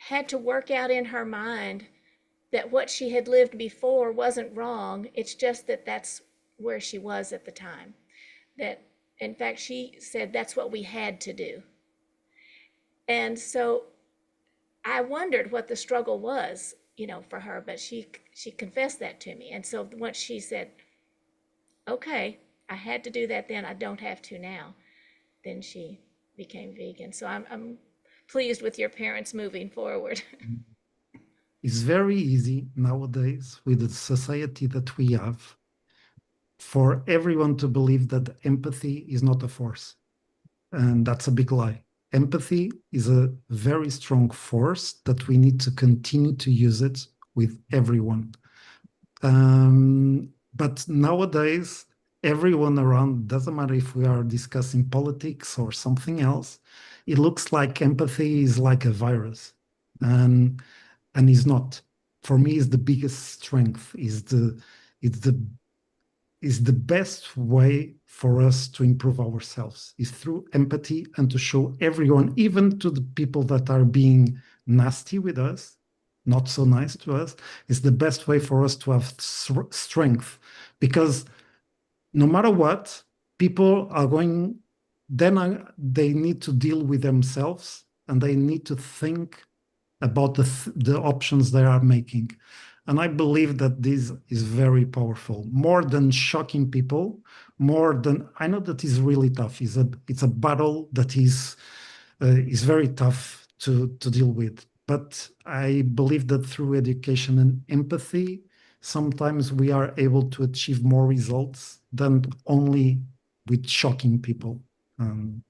had to work out in her mind that what she had lived before wasn't wrong. It's just that that's where she was at the time. That, in fact, she said that's what we had to do. And so I wondered what the struggle was, for her, but she confessed that to me. And so once she said, "Okay, I had to do that then, I don't have to now," then she became vegan. So I'm pleased with your parents moving forward. It's very easy nowadays with the society that we have for everyone to believe that empathy is not a force. And that's a big lie. Empathy is a very strong force that we need to continue to use it with everyone. But nowadays, everyone around, doesn't matter if we are discussing politics or something else, it looks like empathy is like a virus. And is not. For me, is the biggest strength, it's the is the best way for us to improve ourselves is through empathy and to show everyone, even to the people that are being nasty with us, not so nice to us, is the best way for us to have strength. Because no matter what, people are going, then they need to deal with themselves and they need to think about the options they are making. And I believe that this is very powerful, more than shocking people, more than, I know that is really tough. It's a battle that is very tough to deal with. But I believe that through education and empathy, sometimes we are able to achieve more results than only with shocking people.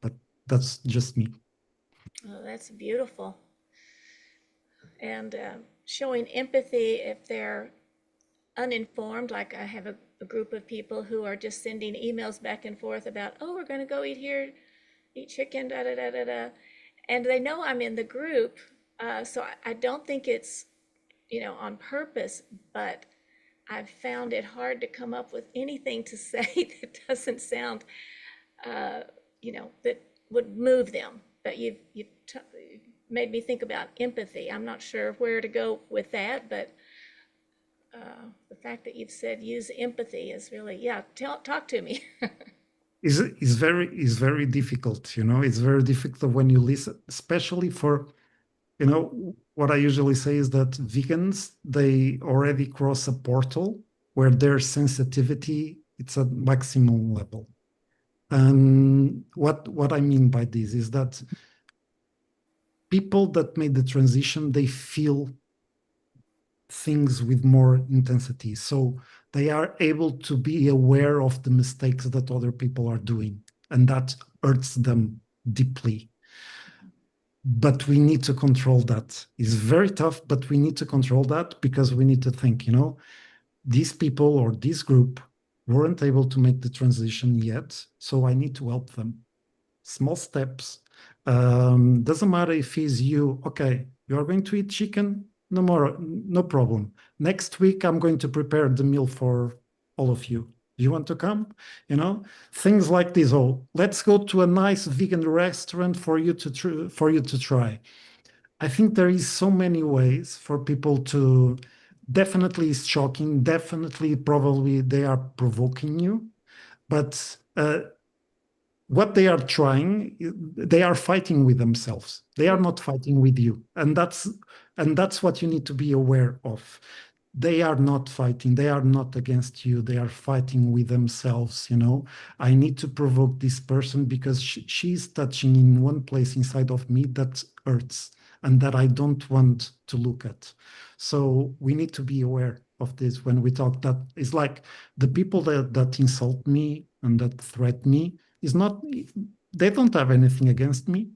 But that's just me. Oh, that's beautiful. And showing empathy if they're uninformed, like I have a group of people who are just sending emails back and forth about, "Oh, we're going to go eat here, eat chicken, da da da da da," and they know I'm in the group, so I don't think it's on purpose, but I've found it hard to come up with anything to say that doesn't sound, that would move them. But you've made me think about empathy. I'm not sure where to go with that, but the fact that you've said use empathy is really, yeah, talk to me. Is very difficult, it's very difficult when you listen, especially for, what I usually say is that vegans, they already cross a portal where their sensitivity, it's at maximum level. And what I mean by this is that people that made the transition, they feel things with more intensity. So they are able to be aware of the mistakes that other people are doing, and that hurts them deeply. But we need to control that. It's very tough, but we need to control that because we need to think, these people or this group weren't able to make the transition yet, so I need to help them. Small steps. Doesn't matter if it's you, okay, you are going to eat chicken, no more, no problem. Next week, I'm going to prepare the meal for all of you. Do you want to come? Things like this. Oh, let's go to a nice vegan restaurant for you to try. I think there is so many ways for people to. Definitely it's shocking. Definitely, probably they are provoking you, but what they are trying, they are fighting with themselves. They are not fighting with you, and that's what you need to be aware of. They are not fighting. They are not against you. They are fighting with themselves. I need to provoke this person because she's touching in one place inside of me that hurts and that I don't want to look at. So we need to be aware of this when we talk. That is like the people that insult me and that threat me is not, they don't have anything against me.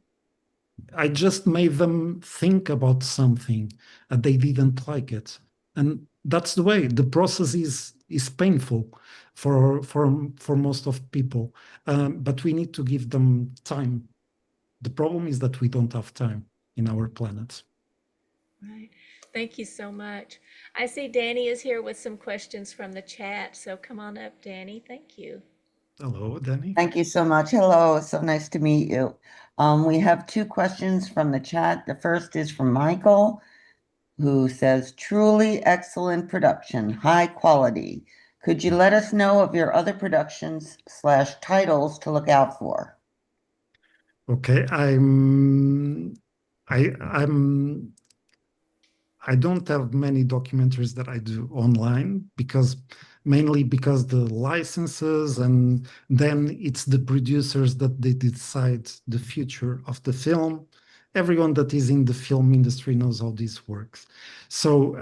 I just made them think about something and they didn't like it. And that's the way. The process is painful for most of people. But we need to give them time. The problem is that we don't have time in our planet. Right. Thank you so much. I see Danny is here with some questions from the chat, so come on up, Danny. Thank you. Hello, Danny. Thank you so much. Hello, so nice to meet you. We have two questions from the chat. The first is from Michael, who says, truly excellent production, high quality. Could you let us know of your other productions slash titles to look out for? Okay, I'm I don't have many documentaries that I do online because mainly because the licenses, and then it's the producers that they decide the future of the film. Everyone that is in the film industry knows how this works. So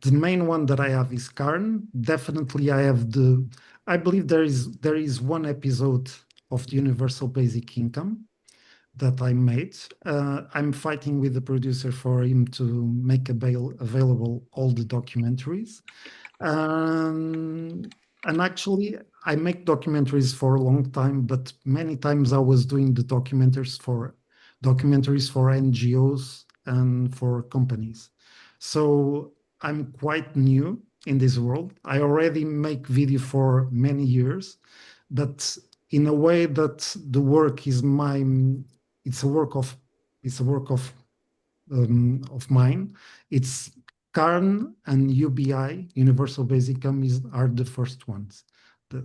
the main one that I have is Karn. Definitely, I have the. I believe there is one episode of the Universal Basic Income that I made. I'm fighting with the producer for him to make available all the documentaries. Um, and actually, I make documentaries for a long time, but many times I was doing the documentaries for NGOs and for companies. So I'm quite new in this world. I already make video for many years, but in a way that the work is mine. It's a work of it's a work of mine. It's Karn and UBI, Universal Basic Income, are the first ones.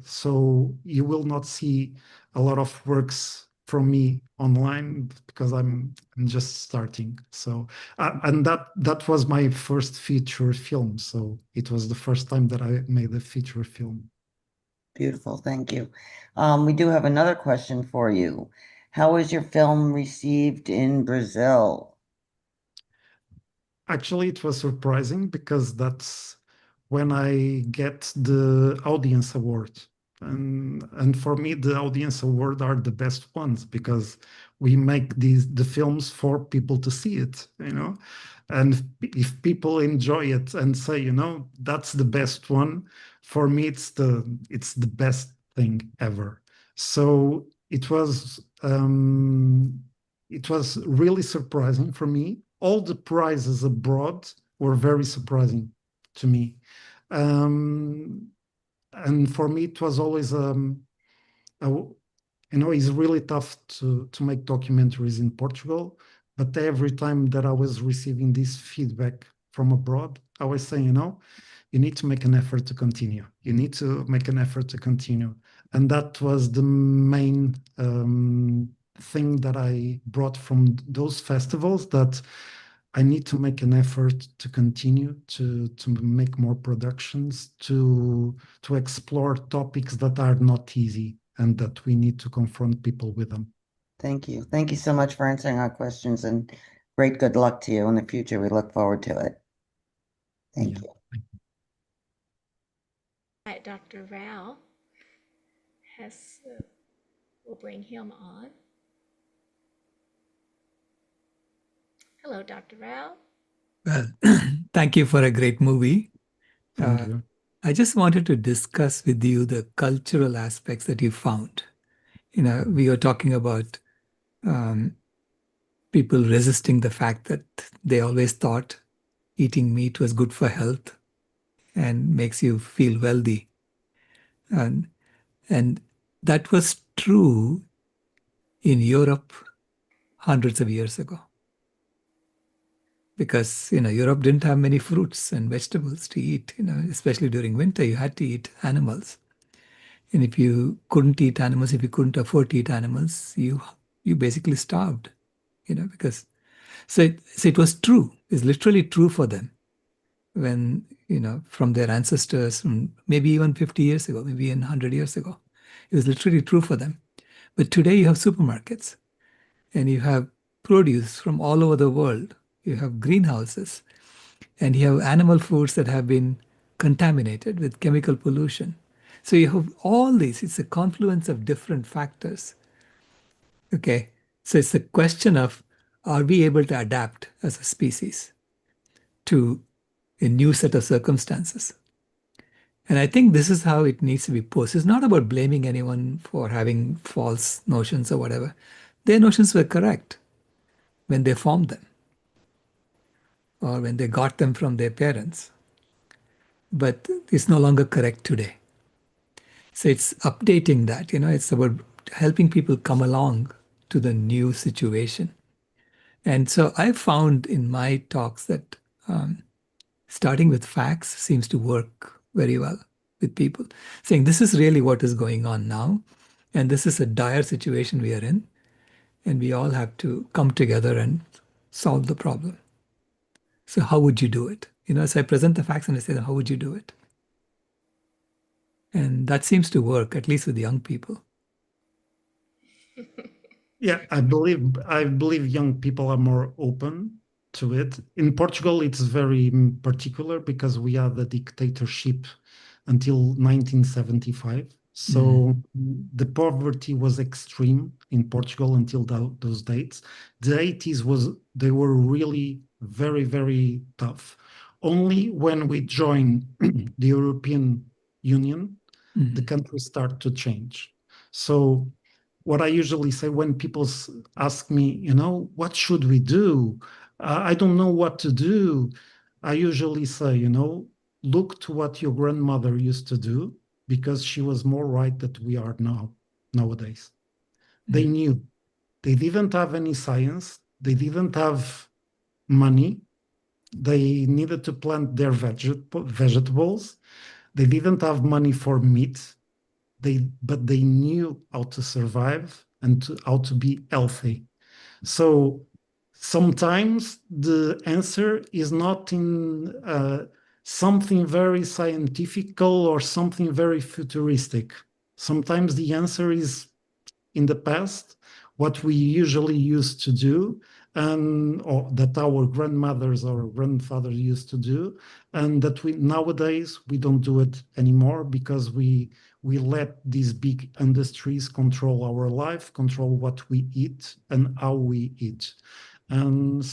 So you will not see a lot of works from me online because I'm just starting. So and that was my first feature film. So it was the first time that I made a feature film. Beautiful, thank you. We do have another question for you. How is your film received in Brazil? Actually, it was surprising because that's when I get the audience award. And for me, the audience award are the best ones because we make the films for people to see it, you know. And if people enjoy it and say, that's the best one, for me, it's the best thing ever. So it was really surprising for me. All the prizes abroad were very surprising to me. Um, and for me, it was always, it's really tough to make documentaries in Portugal. But every time that I was receiving this feedback from abroad, I was saying, you need to make an effort to continue. You need to make an effort to continue. And that was the main thing that I brought from those festivals, that I need to make an effort to continue to make more productions, to explore topics that are not easy and that we need to confront people with them. Thank you. Thank you so much for answering our questions and great good luck to you in the future. We look forward to it. Thank Yeah. you. Right, Dr. Rao has, we'll bring him on. Hello, Dr. Rao. Well, thank you for a great movie. Thank you. I just wanted to discuss with you the cultural aspects that you found. We were talking about um, people resisting the fact that they always thought eating meat was good for health and makes you feel wealthy. And, and that was true in Europe hundreds of years ago. Because Europe didn't have many fruits and vegetables to eat. Especially during winter, you had to eat animals. And if you couldn't eat animals, if you couldn't afford to eat animals, you basically starved. Because so it was true. It's literally true for them when from their ancestors, from maybe even 50 years ago, maybe even 100 years ago. It was literally true for them. But today you have supermarkets and you have produce from all over the world. You have greenhouses and you have animal foods that have been contaminated with chemical pollution. So you have all these, it's a confluence of different factors. Okay. So it's a question of, are we able to adapt as a species to a new set of circumstances? And I think this is how it needs to be posed. It's not about blaming anyone for having false notions or whatever. Their notions were correct when they formed them or when they got them from their parents, but it's no longer correct today. So it's updating that, it's about helping people come along to the new situation. And so I found in my talks that starting with facts seems to work very well with people, saying this is really what is going on now, and this is a dire situation we are in, and we all have to come together and solve the problem. So how would you do it? So I present the facts and I say, how would you do it? And that seems to work, at least with young people. Yeah, I believe young people are more open to it. In Portugal, it's very particular because we had the dictatorship until 1975. So the poverty was extreme in Portugal until those dates. The 80s they were really very, very tough. Only when we joined the European Union, the country started to change. So what I usually say when people ask me, what should we do? I don't know what to do. I usually say, look to what your grandmother used to do because she was more right than we are nowadays. They knew. They didn't have any science. They didn't have money. They needed to plant their vegetables. They didn't have money for meat. But they knew how to survive and how to be healthy. So sometimes the answer is not in something very scientific or something very futuristic. Sometimes the answer is in the past, what we usually used to do, or that our grandmothers or grandfathers used to do, and that nowadays we don't do it anymore because we let these big industries control our life, control what we eat and how we eat. And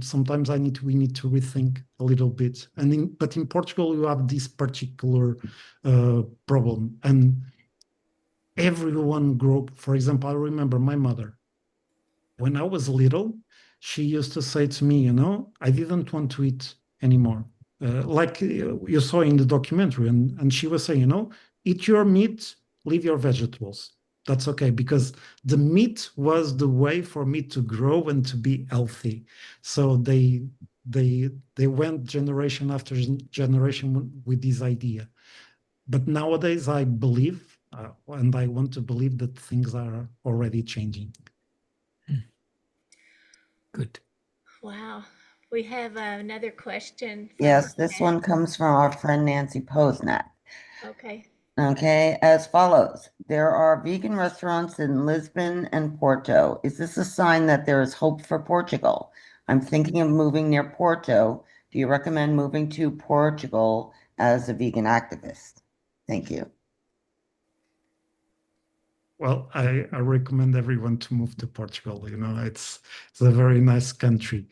sometimes we need to rethink a little bit. But in Portugal, you have this particular problem. And everyone grew up. For example, I remember my mother. When I was little, she used to say to me, I didn't want to eat anymore. Like you saw in the documentary. And she was saying, eat your meat, leave your vegetables. That's okay, because the meat was the way for me to grow and to be healthy. So they went generation after generation with this idea. But nowadays, I believe, and I want to believe that things are already changing. Good. Wow. We have another question. Yes, this one comes from our friend Nancy Posnat. Okay. Okay, as follows. There are vegan restaurants in Lisbon and Porto. Is this a sign that there is hope for Portugal? I'm thinking of moving near Porto. Do you recommend moving to Portugal as a vegan activist? Thank you. Well, I recommend everyone to move to Portugal. It's a very nice country.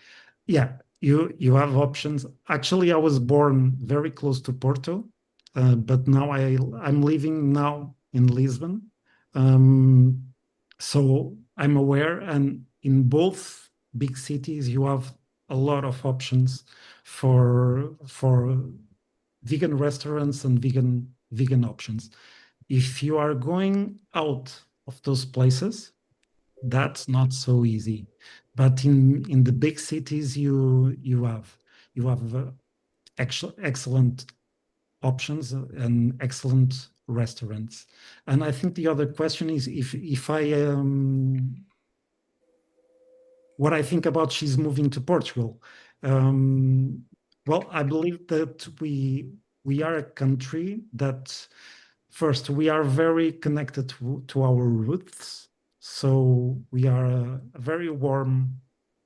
Yeah, you have options. Actually, I was born very close to Porto, but now I'm living now in Lisbon. So I'm aware, and in both big cities, you have a lot of options for vegan restaurants and vegan options. If you are going out of those places, that's not so easy. But in the big cities, you have excellent options and excellent restaurants. And I think the other question is if I what I think about she's moving to Portugal. Well, I believe that we are a country that first we are very connected to our roots. So we are a very warm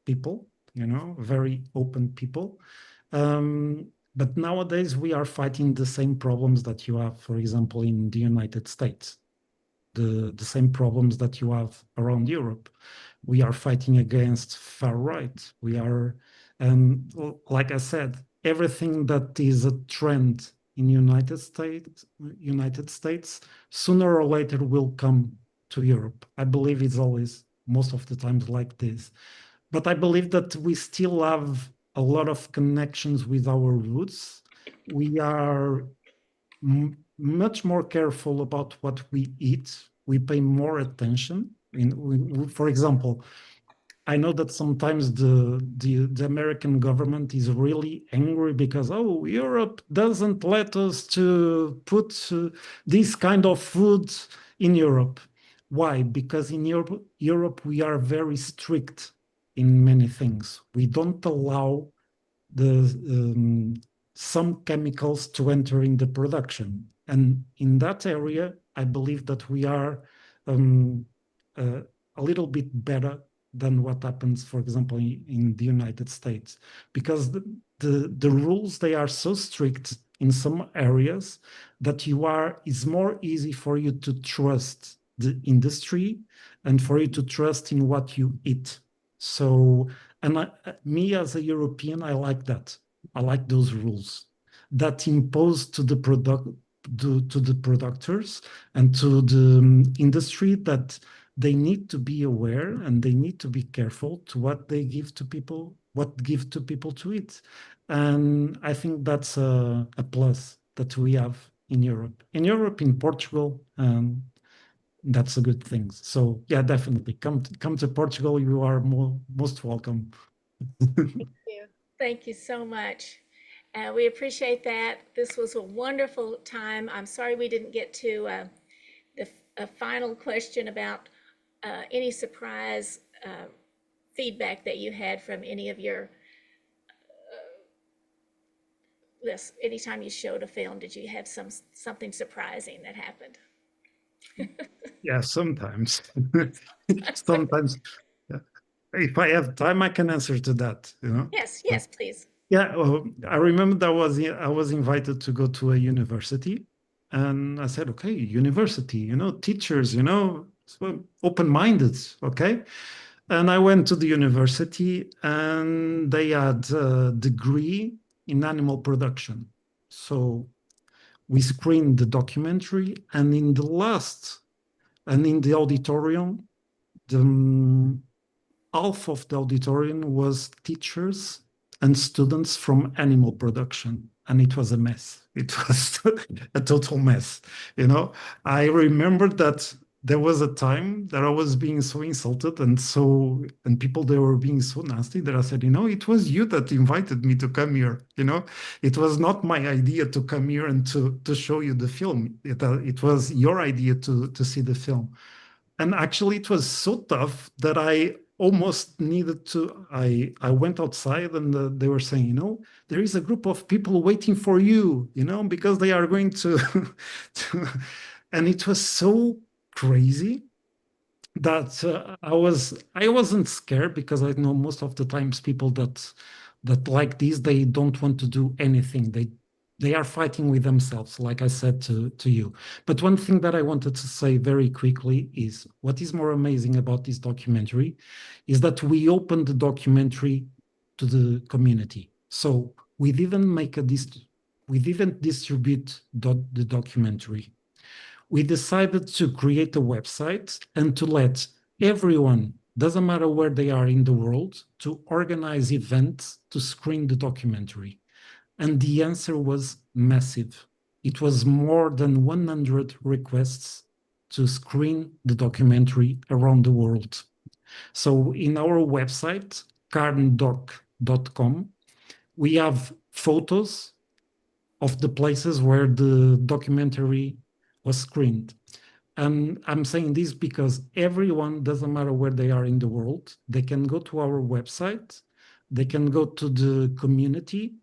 people, very open people. But nowadays we are fighting the same problems that you have, for example, in the United States, the same problems that you have around Europe. We are fighting against far right. We are, like I said, everything that is a trend in United States, sooner or later will come to Europe. I believe it's always most of the times like this. But I believe that we still have a lot of connections with our roots. We are much more careful about what we eat. We pay more attention. For example, I know that sometimes the American government is really angry because, oh, Europe doesn't let us to put this kind of food in Europe. Why? Because in Europe we are very strict in many things. We don't allow some chemicals to enter in the production. And in that area, I believe that we are um, a little bit better than what happens, for example, in the United States, because the rules, they are so strict in some areas that it's more easy for you to trust the industry and for you to trust in what you eat. So, and me as a European, I like that. I like those rules that impose to the producers and to the industry that they need to be aware and they need to be careful to what they give to people, what give to people to eat. And I think that's a plus that we have in Europe. In Europe, in Portugal, that's a good thing. So yeah, definitely come to Portugal. You are most welcome. Thank you so much. We appreciate that. This was a wonderful time. I'm sorry we didn't get to a final question about any surprise feedback that you had from any of your this. Anytime you showed a film, did you have something surprising that happened? Yeah, sometimes. Sometimes. Yeah. If I have time, I can answer to that, you know. Yes, yes, please. Yeah, well, I remember that I was invited to go to a university, and I said, okay, university, you know, teachers, you know, so open-minded, okay. And I went to the university, and they had a degree in animal production. So we screened the documentary, and in the auditorium, the half of the auditorium was teachers and students from animal production, and it was a mess. It was a total mess. You know, I remember that there was a time that I was being so insulted and people, they were being so nasty that I said, you know, it was you that invited me to come here. You know, it was not my idea to come here and to show you the film. It was your idea to see the film. And actually it was so tough that I almost needed to I went outside, and they were saying, you know, there is a group of people waiting for you, you know, because they are going to, to and it was so crazy that I wasn't scared, because I know most of the times people that like this, they don't want to do anything. They are fighting with themselves, like I said to you. But one thing that I wanted to say very quickly is what is more amazing about this documentary is that we opened the documentary to the community. So we didn't distribute the documentary. We decided to create a website and to let everyone, doesn't matter where they are in the world, to organize events to screen the documentary. And the answer was massive. It was more than 100 requests to screen the documentary around the world. So in our website, carndoc.com, we have photos of the places where the documentary was screened. And I'm saying this because everyone, doesn't matter where they are in the world, they can go to our website, they can go to the community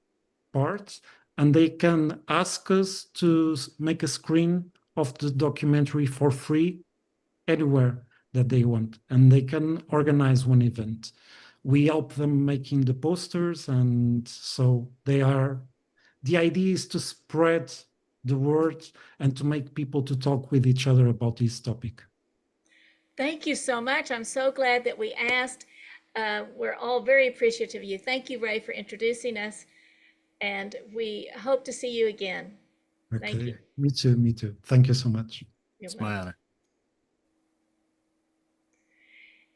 part, and they can ask us to make a screen of the documentary for free anywhere that they want, and they can organize one event. We help them making the posters, and so the idea is to spread the word and to make people to talk with each other about this topic. Thank you so much. I'm so glad that we asked. We're all very appreciative of you. Thank you, Ray, for introducing us, and we hope to see you again. Thank you. Okay, me too. Thank you so much. You're It's my welcome. honor.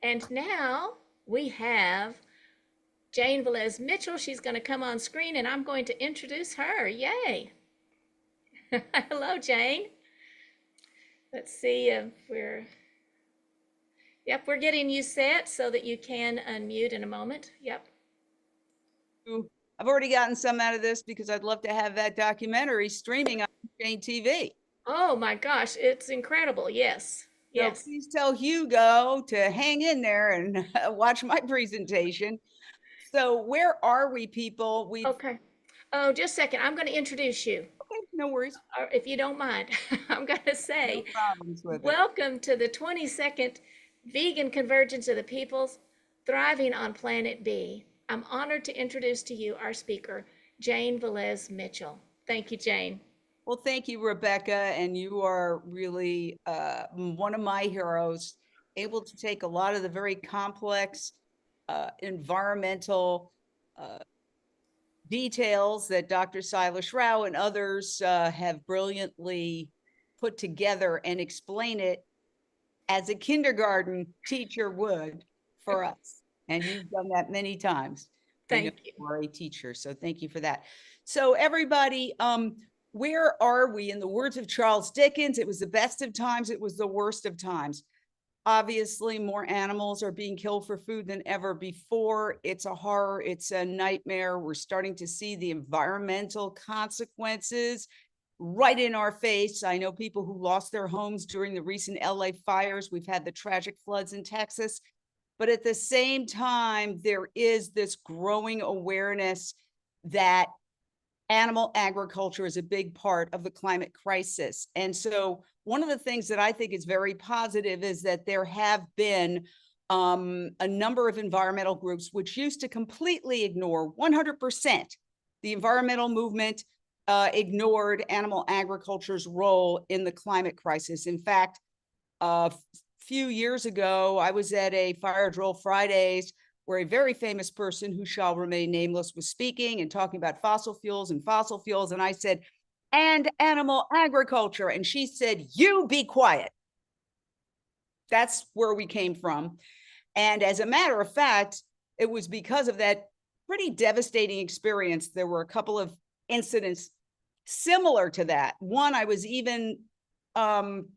And now we have Jane Velez Mitchell. She's going to come on screen, and I'm going to introduce her. Yay. Hello, Jane. Let's see if yep, we're getting you set so that you can unmute in a moment. Yep. I've already gotten some out of this because I'd love to have that documentary streaming on Jane TV. Oh my gosh, it's incredible. Yes. So Yes. please tell Hugo to hang in there and watch my presentation. So where are we, people? Okay. Oh, just a second. I'm going to introduce you, Okay, no worries. if you don't mind. I'm going to say, No problems with it. welcome to the 22nd Vegan Convergence of the Peoples, Thriving on Planet B. I'm honored to introduce to you our speaker, Jane Velez Mitchell. Thank you, Jane. Well, thank you, Rebecca. And you are really one of my heroes, able to take a lot of the very complex environmental details that Dr. Silas Rao and others have brilliantly put together and explain it as a kindergarten teacher would for us. And you've done that many times. Thank you. You are a teacher, so thank you for that. So everybody, where are we? In the words of Charles Dickens, it was the best of times, it was the worst of times. Obviously, more animals are being killed for food than ever before. It's a horror. It's a nightmare. We're starting to see the environmental consequences right in our face. I know people who lost their homes during the recent LA fires. We've had the tragic floods in Texas. But at the same time, there is this growing awareness that animal agriculture is a big part of the climate crisis. And so one of the things that I think is very positive is that there have been a number of environmental groups which used to completely ignore 100%. The environmental movement ignored animal agriculture's role in the climate crisis. In fact, a few years ago, I was at a Fire Drill Fridays where a very famous person who shall remain nameless was speaking and talking about fossil fuels. And I said, and animal agriculture. And she said, you be quiet. That's where we came from. And as a matter of fact, it was because of that pretty devastating experience. There were a couple of incidents similar to that. One, I was even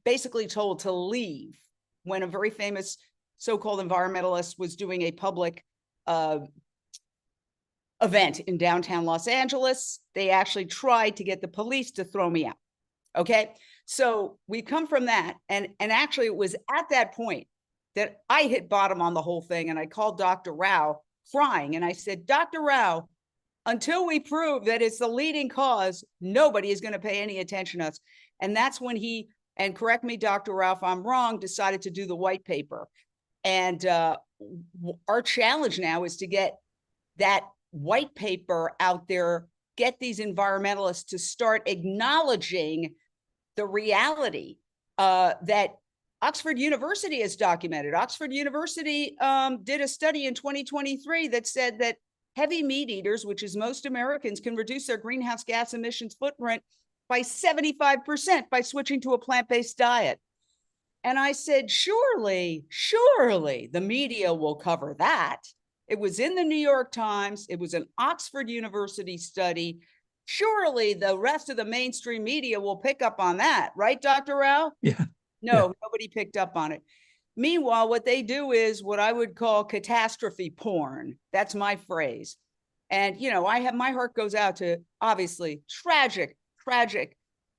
basically told to leave when a very famous so-called environmentalist was doing a public event in downtown Los Angeles. They actually tried to get the police to throw me out. Okay, so we come from that. And actually it was at that point that I hit bottom on the whole thing. And I called Dr. Rao crying. And I said, Dr. Rao, until we prove that it's the leading cause, nobody is going to pay any attention to us. And that's when he, and correct me, Dr. Rao, if I'm wrong, decided to do the white paper. And our challenge now is to get that white paper out there, get these environmentalists to start acknowledging the reality that Oxford University has documented. Oxford University did a study in 2023 that said that heavy meat eaters, which is most Americans, can reduce their greenhouse gas emissions footprint by 75% by switching to a plant-based diet. And I said, surely the media will cover that. It was in the New York Times. It was an Oxford University study. Surely the rest of the mainstream media will pick up on that, right, Dr. Rao? Yeah. No, nobody picked up on it. Meanwhile, what they do is what I would call catastrophe porn. That's my phrase. And, you know, my heart goes out to obviously tragic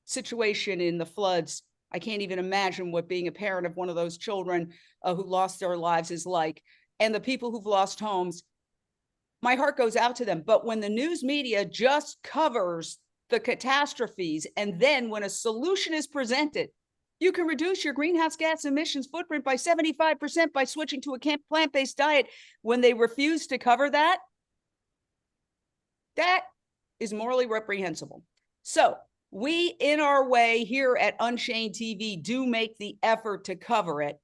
situation in the floods. I can't even imagine what being a parent of one of those children who lost their lives is like. And the people who've lost homes, my heart goes out to them. But when the news media just covers the catastrophes, and then when a solution is presented, you can reduce your greenhouse gas emissions footprint by 75% by switching to a plant-based diet, when they refuse to cover that, that is morally reprehensible. So we, in our way here at Unchained TV, do make the effort to cover it.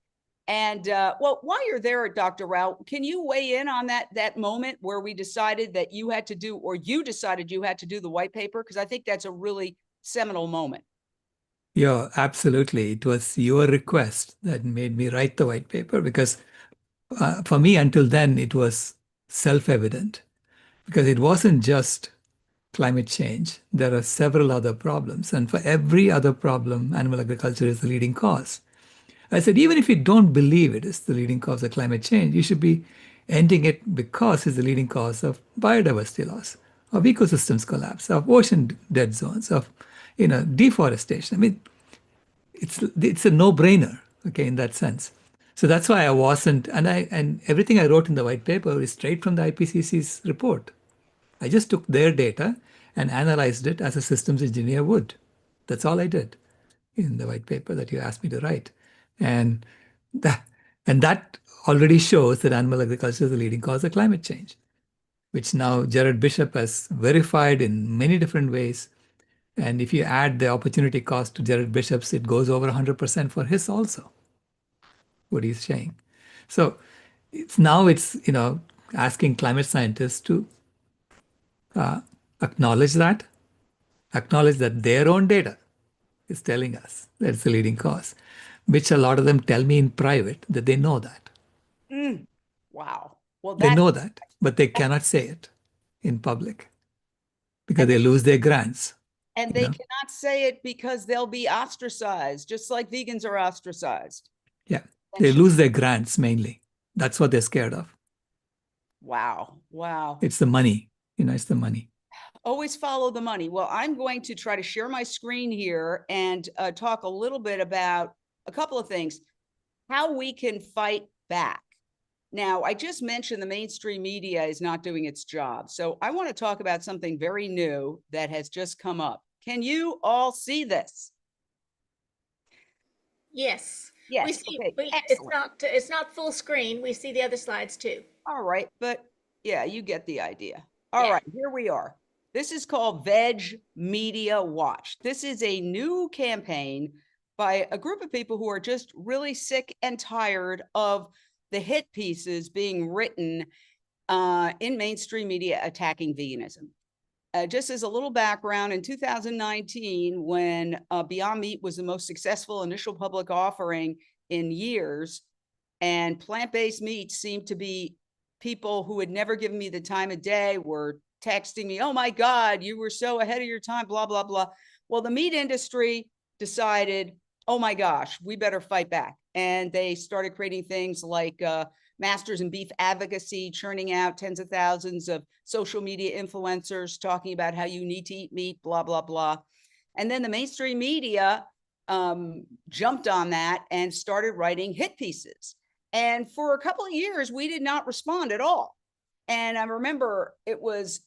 And well, while you're there, Dr. Rao, can you weigh in on that moment where we decided that you had to do, or you decided you had to do the white paper? Because I think that's a really seminal moment. Yeah, absolutely. It was your request that made me write the white paper, because for me, until then, it was self-evident, because it wasn't just climate change, there are several other problems. And for every other problem, animal agriculture is the leading cause. I said, even if you don't believe it is the leading cause of climate change, you should be ending it because it's the leading cause of biodiversity loss, of ecosystems collapse, of ocean dead zones, of deforestation. I mean, it's a no-brainer, okay, in that sense. So that's why I wasn't, and everything I wrote in the white paper is straight from the IPCC's report. I just took their data and analyzed it as a systems engineer would. That's all I did in the white paper that you asked me to write. And that, and that already shows that animal agriculture is the leading cause of climate change, which now Jared Bishop has verified in many different ways. And if you add the opportunity cost to Jared Bishop's, it goes over 100% for his also, what he's saying. So it's asking climate scientists to acknowledge that, their own data is telling us that it's the leading cause, which a lot of them tell me in private that they know that. Wow. Well, They know that, but they cannot say it in public because they lose their grants. and they cannot say it because they'll be ostracized, just like vegans are ostracized. Yeah, they lose their grants mainly. That's what they're scared of. Wow. Wow. It's the money. It's the money. Always follow the money. Well, I'm going to try to share my screen here and talk a little bit about a couple of things, how we can fight back. Now, I just mentioned the mainstream media is not doing its job. So I want to talk about something very new that has just come up. Can you all see this? Yes. Yes. We see, Okay, it's not full screen. We see the other slides too. All right. But yeah, you get the idea. All Yeah. right, here we are. This is called Veg Media Watch. This is a new campaign by a group of people who are just really sick and tired of the hit pieces being written in mainstream media attacking veganism. Just as a little background, in 2019, when Beyond Meat was the most successful initial public offering in years, and plant-based meats seemed to be people who had never given me the time of day were texting me, oh my God, you were so ahead of your time, blah, blah, blah. Well, the meat industry decided, oh my gosh, we better fight back. And they started creating things like Masters in Beef Advocacy, churning out tens of thousands of social media influencers talking about how you need to eat meat, blah, blah, blah. And then the mainstream media jumped on that and started writing hit pieces. And for a couple of years, we did not respond at all. And I remember it was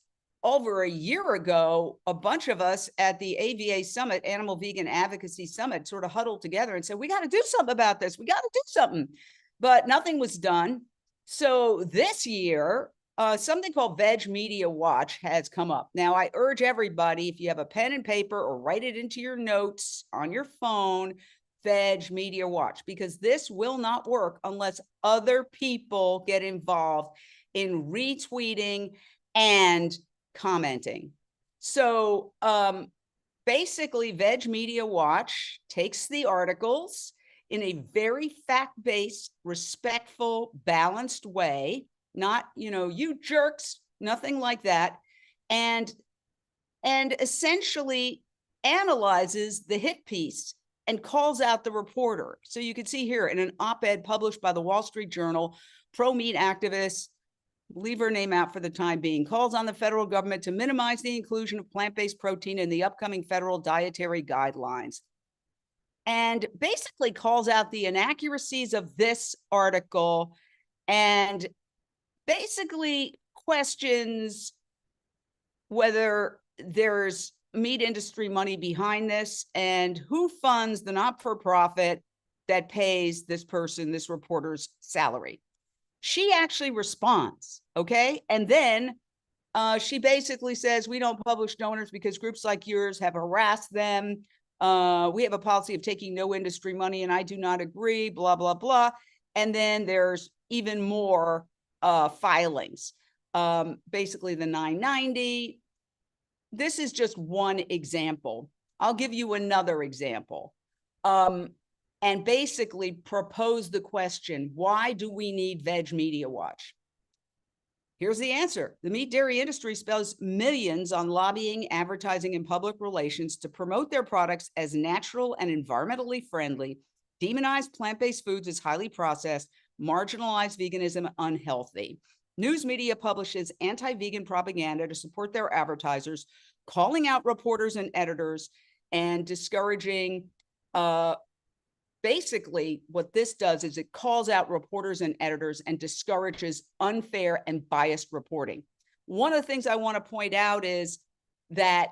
over a year ago, a bunch of us at the AVA Summit, Animal Vegan Advocacy Summit, sort of huddled together and said, we got to do something about this. We got to do something. But nothing was done. So this year, something called Veg Media Watch has come up. Now, I urge everybody, if you have a pen and paper or write it into your notes on your phone, Veg Media Watch, because this will not work unless other people get involved in retweeting and commenting. So basically, Veg Media Watch takes the articles in a very fact-based, respectful, balanced way, not, you jerks, nothing like that, and essentially analyzes the hit piece and calls out the reporter. So you can see here in an op-ed published by the Wall Street Journal, pro-meat activist, leave her name out for the time being, calls on the federal government to minimize the inclusion of plant-based protein in the upcoming federal dietary guidelines, and basically calls out the inaccuracies of this article and basically questions whether there's meat industry money behind this and who funds the not-for-profit that pays this person, this reporter's salary. She actually responds, okay? And then she basically says, we don't publish donors because groups like yours have harassed them. We have a policy of taking no industry money and I do not agree, blah, blah, blah. And then there's even more filings. Basically the 990. This is just one example. I'll give you another example. And basically propose the question, why do we need Veg Media Watch? Here's the answer. The meat dairy industry spends millions on lobbying, advertising, and public relations to promote their products as natural and environmentally friendly, demonize plant-based foods as highly processed, marginalize veganism unhealthy. News media publishes anti-vegan propaganda to support their advertisers, calling out reporters and editors and discouraging, basically what this does is it calls out reporters and editors and discourages unfair and biased reporting. One of the things I want to point out is that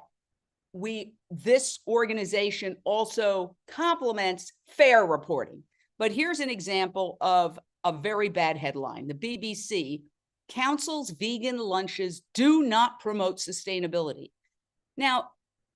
this organization also complements fair reporting. But here's an example of a very bad headline. The BBC counsels vegan lunches do not promote sustainability. Now,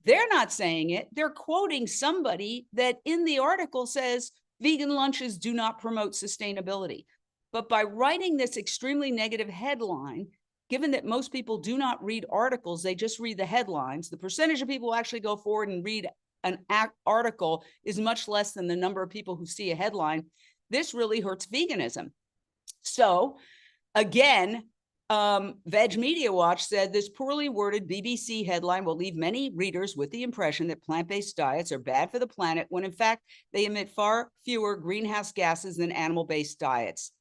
they're not saying it. They're quoting somebody that in the article says vegan lunches do not promote sustainability. But by writing this extremely negative headline, given that most people do not read articles, they just read the headlines, the percentage of people who actually go forward and read an article is much less than the number of people who see a headline. This really hurts veganism. So again, Veg Media Watch said this poorly worded BBC headline will leave many readers with the impression that plant-based diets are bad for the planet, when in fact they emit far fewer greenhouse gases than animal-based diets.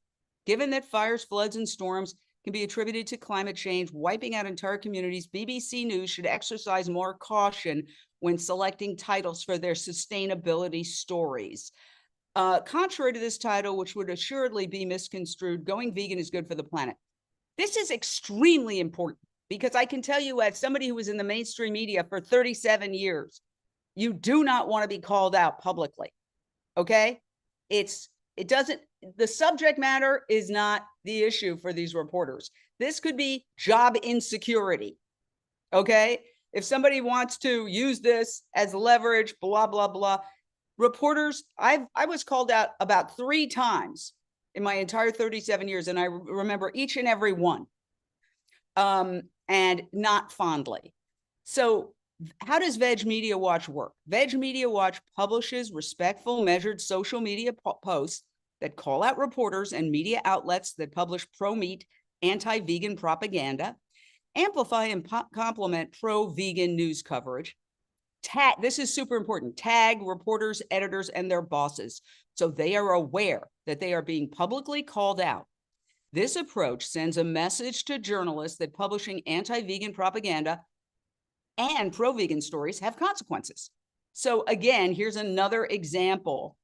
Given that fires, floods, and storms can be attributed to climate change, wiping out entire communities, BBC News should exercise more caution when selecting titles for their sustainability stories. Contrary to this title, which would assuredly be misconstrued, "Going Vegan is Good for the Planet." This is extremely important because I can tell you, as somebody who was in the mainstream media for 37 years, you do not want to be called out publicly. Okay? The subject matter is not the issue for these reporters. This could be job insecurity. Okay? If somebody wants to use this as leverage, blah, blah, blah. Reporters, I was called out about 3 times in my entire 37 years, and I remember each and every one, and not fondly. So how does Veg Media Watch work? Veg Media Watch publishes respectful, measured social media posts that call out reporters and media outlets that publish pro-meat, anti-vegan propaganda, amplify and complement pro-vegan news coverage. This is super important, tag reporters, editors, and their bosses so they are aware that they are being publicly called out. This approach sends a message to journalists that publishing anti-vegan propaganda and pro-vegan stories have consequences. So again, here's another example.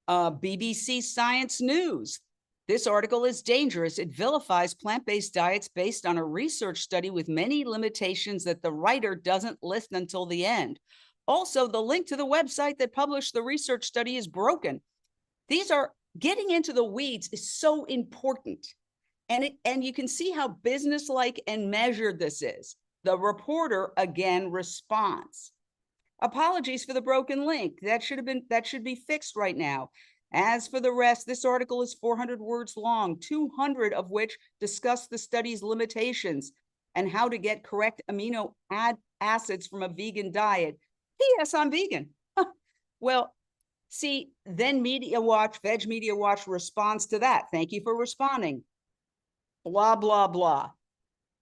BBC Science News. This article is dangerous. It vilifies plant-based diets based on a research study with many limitations that the writer doesn't list until the end. Also, the link to the website that published the research study is broken. These are getting into the weeds is so important. And you can see how businesslike and measured this is. The reporter again responds. Apologies for the broken link. That should be fixed right now. As for the rest, this article is 400 words long, 200 of which discuss the study's limitations and how to get correct amino acids from a vegan diet. P.S. I'm vegan. Well, see, then Veg Media Watch responds to that. Thank you for responding. Blah, blah, blah.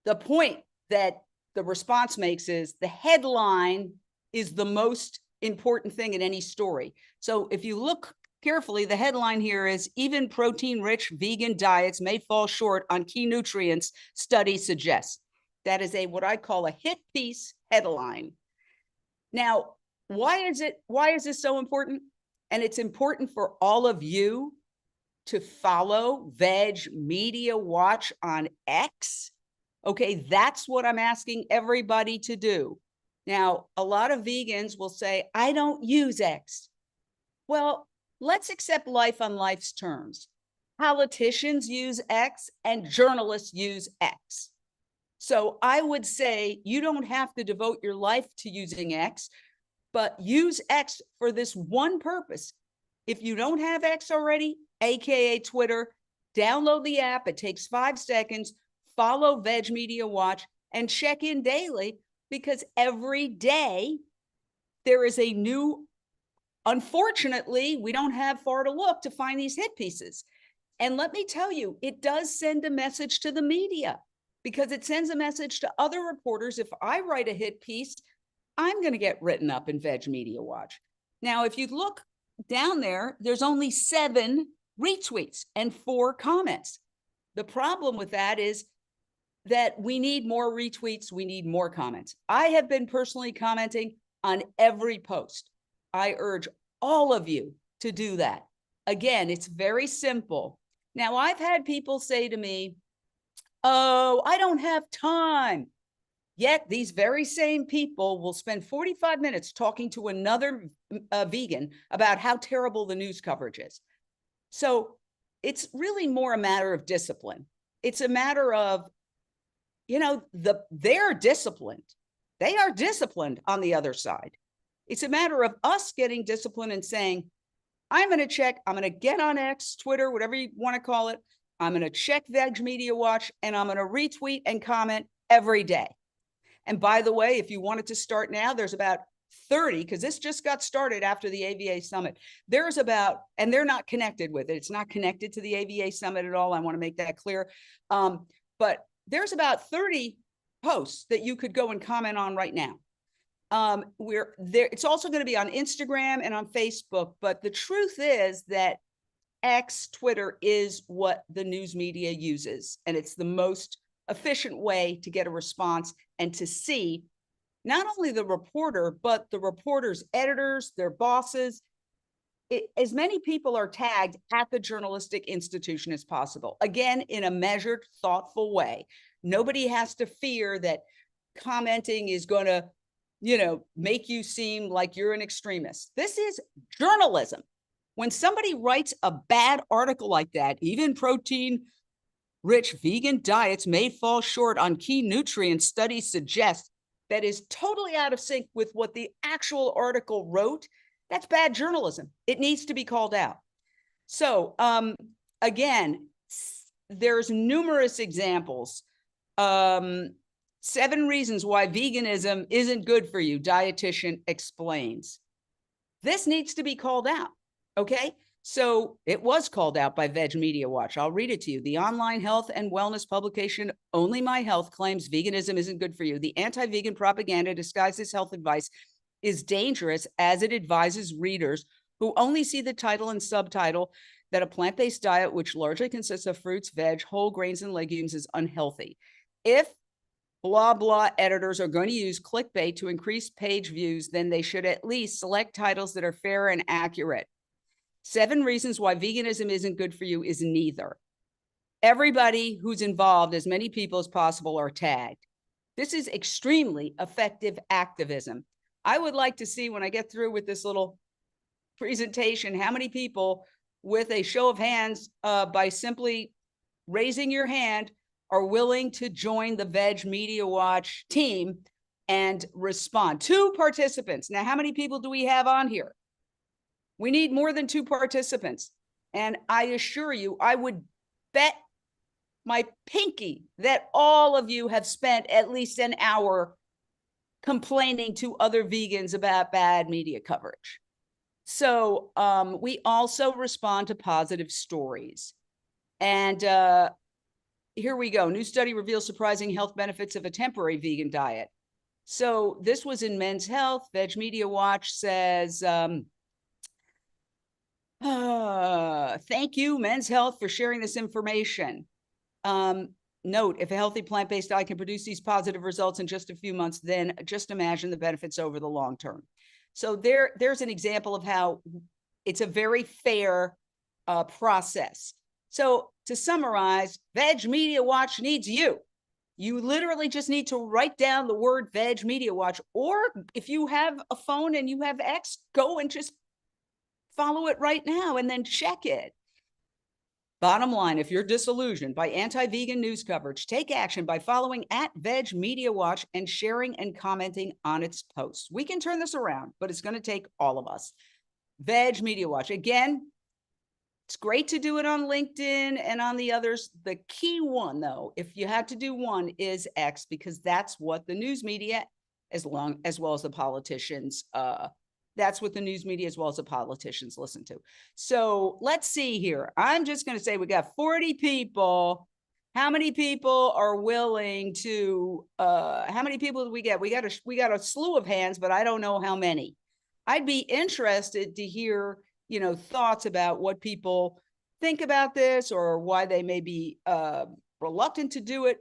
The point that the response makes is the headline is the most important thing in any story. So if you look carefully, the headline here is even protein-rich vegan diets may fall short on key nutrients, study suggests. That is what I call a hit piece headline. Now, why is this so important? And it's important for all of you to follow Veg Media Watch on X. Okay, that's what I'm asking everybody to do. Now, a lot of vegans will say, I don't use X. Well, let's accept life on life's terms. Politicians use X and journalists use X. So I would say you don't have to devote your life to using X, but use X for this one purpose. If you don't have X already, AKA Twitter, download the app. It takes 5 seconds. Follow Veg Media Watch and check in daily, because every day there is a new, unfortunately, we don't have far to look to find these hit pieces. And let me tell you, it does send a message to the media. because it sends a message to other reporters. If I write a hit piece, I'm going to get written up in Veg Media Watch. Now, if you look down there, there's only 7 retweets and 4 comments. The problem with that is that we need more retweets. We need more comments. I have been personally commenting on every post. I urge all of you to do that. Again, it's very simple. Now, I've had people say to me, oh, I don't have time. Yet these very same people will spend 45 minutes talking to another vegan about how terrible the news coverage is. So it's really more a matter of discipline. It's a matter of, you know, they're disciplined. They are disciplined on the other side. It's a matter of us getting disciplined and saying, I'm going to check, I'm going to get on X, Twitter, whatever you want to call it. I'm going to check Veg Media Watch, and I'm going to retweet and comment every day. And by the way, if you wanted to start now, there's about 30, because this just got started after the AVA Summit. There's about, and they're not connected with it. It's not connected to the AVA Summit at all. I want to make that clear. But there's about 30 posts that you could go and comment on right now. We're there. It's also going to be on Instagram and on Facebook. But the truth is that X, Twitter, is what the news media uses. And it's the most efficient way to get a response and to see not only the reporter, but the reporter's editors, their bosses. As many people are tagged at the journalistic institution as possible. Again, in a measured, thoughtful way. Nobody has to fear that commenting is going to, you know, make you seem like you're an extremist. This is journalism. When somebody writes a bad article like that, even protein-rich vegan diets may fall short on key nutrients, studies suggest, that is totally out of sync with what the actual article wrote, that's bad journalism. It needs to be called out. So again, there's numerous examples. 7 reasons why veganism isn't good for you, dietitian explains. This needs to be called out, okay? So it was called out by Veg Media Watch. I'll read it to you. The online health and wellness publication Only My Health claims veganism isn't good for you. The anti-vegan propaganda disguised as health advice is dangerous as it advises readers who only see the title and subtitle that a plant-based diet, which largely consists of fruits, veg, whole grains, and legumes, is unhealthy. If blah, blah editors are going to use clickbait to increase page views, then they should at least select titles that are fair and accurate. 7 reasons why veganism isn't good for you is neither. Everybody who's involved, as many people as possible, are tagged. This is extremely effective activism. I would like to see, when I get through with this little presentation, how many people, with a show of hands, by simply raising your hand, are willing to join the Veg Media Watch team and respond. 2 participants. Now, how many people do we have on here? We need more than 2 participants. And I assure you, I would bet my pinky that all of you have spent at least an hour complaining to other vegans about bad media coverage. So we also respond to positive stories. And here we go. New study reveals surprising health benefits of a temporary vegan diet. So this was in Men's Health. Veg Media Watch says, thank you, Men's Health, for sharing this information. Note, if a healthy plant-based diet can produce these positive results in just a few months, then just imagine the benefits over the long term. So there's an example of how it's a very fair process. So to summarize, Veg Media Watch needs you. You literally just need to write down the word Veg Media Watch, or if you have a phone and you have X, go and just follow it right now and then check it. Bottom line, if you're disillusioned by anti-vegan news coverage, take action by following @Veg Media Watch and sharing and commenting on its posts. We can turn this around, but it's going to take all of us. Veg Media Watch. Again, it's great to do it on LinkedIn and on the others. The key one, though, if you had to do one, is X, because that's what the news media, as well as the politicians, that's what the news media as well as the politicians listen to. So let's see here. I'm just going to say we got 40 people. How many people are willing to, how many people did we get? We got a slew of hands, but I don't know how many. I'd be interested to hear, thoughts about what people think about this or why they may be reluctant to do it.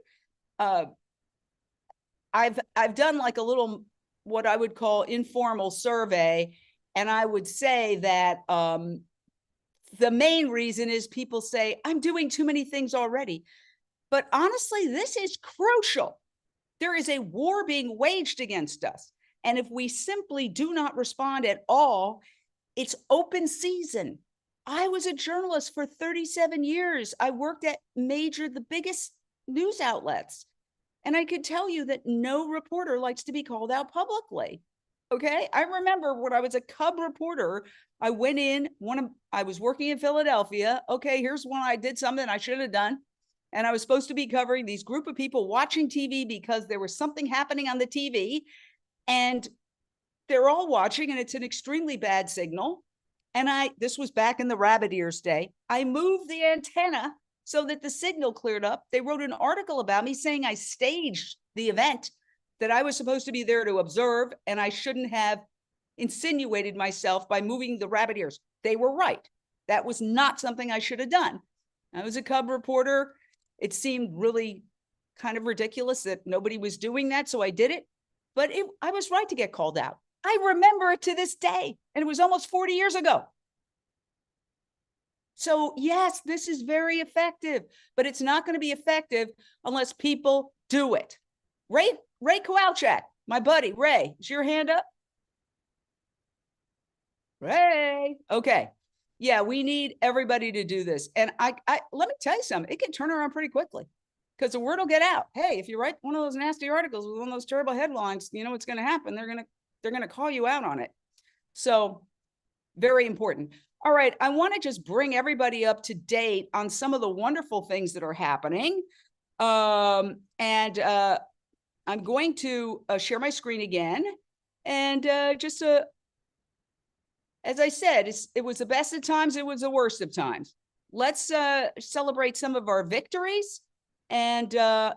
I've done like a little, what I would call informal survey. And I would say that the main reason is people say, I'm doing too many things already. But honestly, this is crucial. There is a war being waged against us. And if we simply do not respond at all, it's open season. I was a journalist for 37 years. I worked at the biggest news outlets. And I could tell you that no reporter likes to be called out publicly. Okay. I remember when I was a cub reporter, I went in, I was working in Philadelphia. Okay. Here's when I did something I should have done. And I was supposed to be covering these group of people watching TV because there was something happening on the TV and they're all watching and it's an extremely bad signal. And this was back in the rabbit ears day. I moved the antenna so that the signal cleared up. They wrote an article about me saying I staged the event, that I was supposed to be there to observe, and I shouldn't have insinuated myself by moving the rabbit ears. They were right. That was not something I should have done. I was a cub reporter. It seemed really kind of ridiculous that nobody was doing that, so I did it. But I was right to get called out. I remember it to this day, and it was almost 40 years ago. So yes, this is very effective, but it's not going to be effective unless people do it. Ray Kowalczyk, my buddy, Ray, is your hand up? Ray. Okay. Yeah, we need everybody to do this. And I let me tell you something, it can turn around pretty quickly because the word will get out. Hey, if you write one of those nasty articles with one of those terrible headlines, you know what's going to happen. They're going to call you out on it. So very important. All right. I want to just bring everybody up to date on some of the wonderful things that are happening. I'm going to share my screen again. And as I said, it was the best of times. It was the worst of times. Let's celebrate some of our victories. And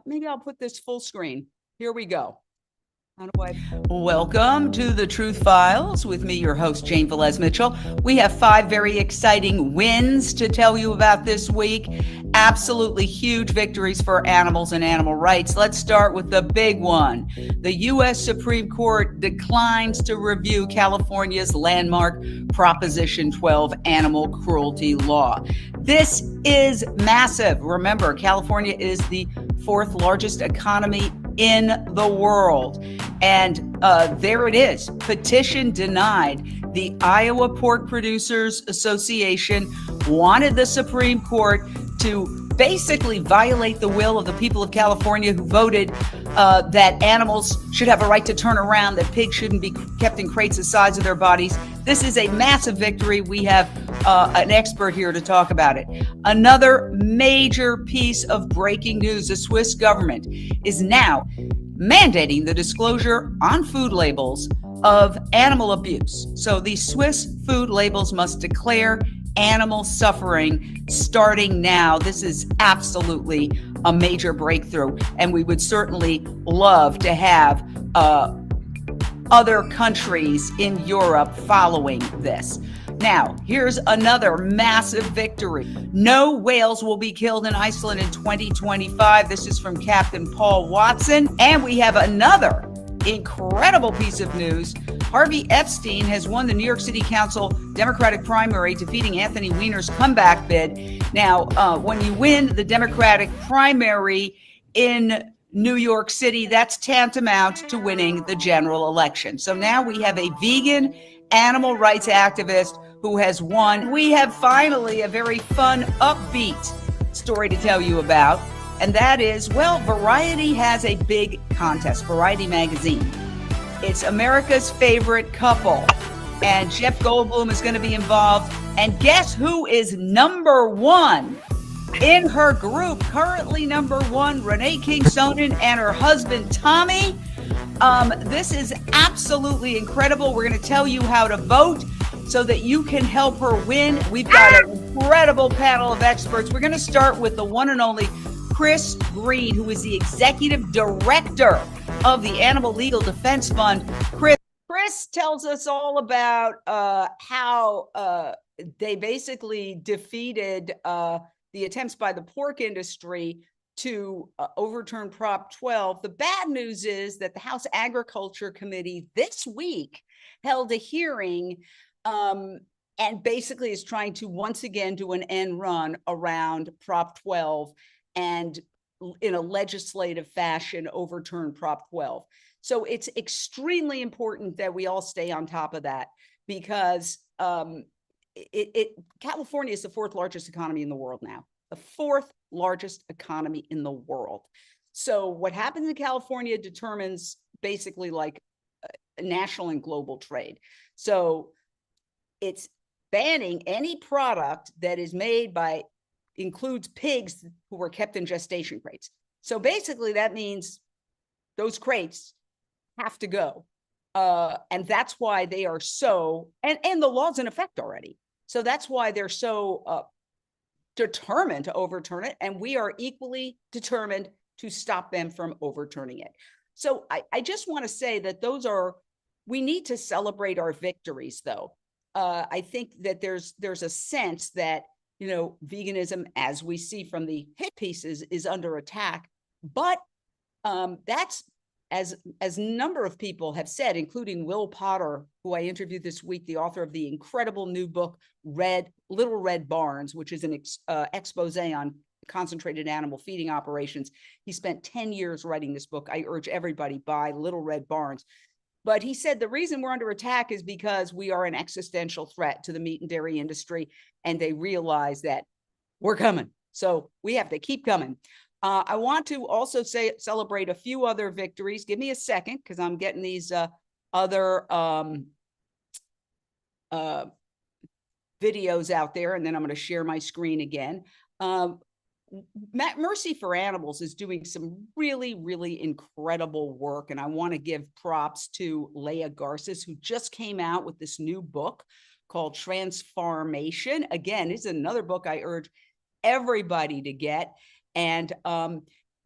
maybe I'll put this full screen. Here we go. Welcome to the Truth Files with me, your host, Jane Velez Mitchell. We have 5 very exciting wins to tell you about this week. Absolutely huge victories for animals and animal rights. Let's start with the big one. The U.S. Supreme Court declines to review California's landmark Proposition 12 animal cruelty law. This is massive. Remember, California is the 4th largest economy in the world. And there it is. Petition denied. The Iowa Pork Producers Association wanted the Supreme Court to basically violate the will of the people of California who voted that animals should have a right to turn around, that pigs shouldn't be kept in crates the size of their bodies. This is a massive victory. We have an expert here to talk about it. Another major piece of breaking news, the Swiss government is now mandating the disclosure on food labels of animal abuse. So these Swiss food labels must declare animal suffering starting now. This is absolutely a major breakthrough, and we would certainly love to have other countries in Europe following this. Now, here's another massive victory. No whales will be killed in Iceland in 2025. This is from Captain Paul Watson. And we have another incredible piece of news. Harvey Epstein has won the New York City Council Democratic primary, defeating Anthony Weiner's comeback bid. Now, when you win the Democratic primary in New York City, that's tantamount to winning the general election. So now we have a vegan animal rights activist who has won. We have finally a very fun, upbeat story to tell you about. And that is, well, Variety has a big contest, Variety magazine. It's America's favorite couple. And Jeff Goldblum is going to be involved. And guess who is number 1 in her group? Currently number 1, Renee King-Sonnen and her husband, Tommy. This is absolutely incredible. We're going to tell you how to vote so that you can help her win. We've got an incredible panel of experts. We're going to start with the one and only Chris Green, who is the executive director of the Animal Legal Defense Fund. Chris tells us all about how they basically defeated the attempts by the pork industry to overturn Prop 12. The bad news is that the House Agriculture Committee this week held a hearing and basically is trying to once again do an end run around Prop 12 and in a legislative fashion overturn Prop 12. So it's extremely important that we all stay on top of that, because California is the fourth largest economy in the world now, the fourth largest economy in the world. So what happens in California determines basically like national and global trade. So it's banning any product that is made by, includes pigs who were kept in gestation crates. So basically that means those crates have to go. And that's why they are so, and the law's in effect already. So that's why they're so determined to overturn it. And we are equally determined to stop them from overturning it. So I just want to say that we need to celebrate our victories though. I think that there's a sense that, you know, veganism, as we see from the hit pieces, is under attack. But that's, as a number of people have said, including Will Potter, who I interviewed this week, the author of the incredible new book, Little Red Barns, which is an expose on concentrated animal feeding operations. He spent 10 years writing this book. I urge everybody, buy Little Red Barns. But he said the reason we're under attack is because we are an existential threat to the meat and dairy industry, and they realize that we're coming. So we have to keep coming. I want to also celebrate a few other victories. Give me a second, because I'm getting these other videos out there, and then I'm going to share my screen again. Mercy for Animals is doing some really, really incredible work, and I want to give props to Leah Garces, who just came out with this new book called Transformation. Again, it's another book I urge everybody to get. And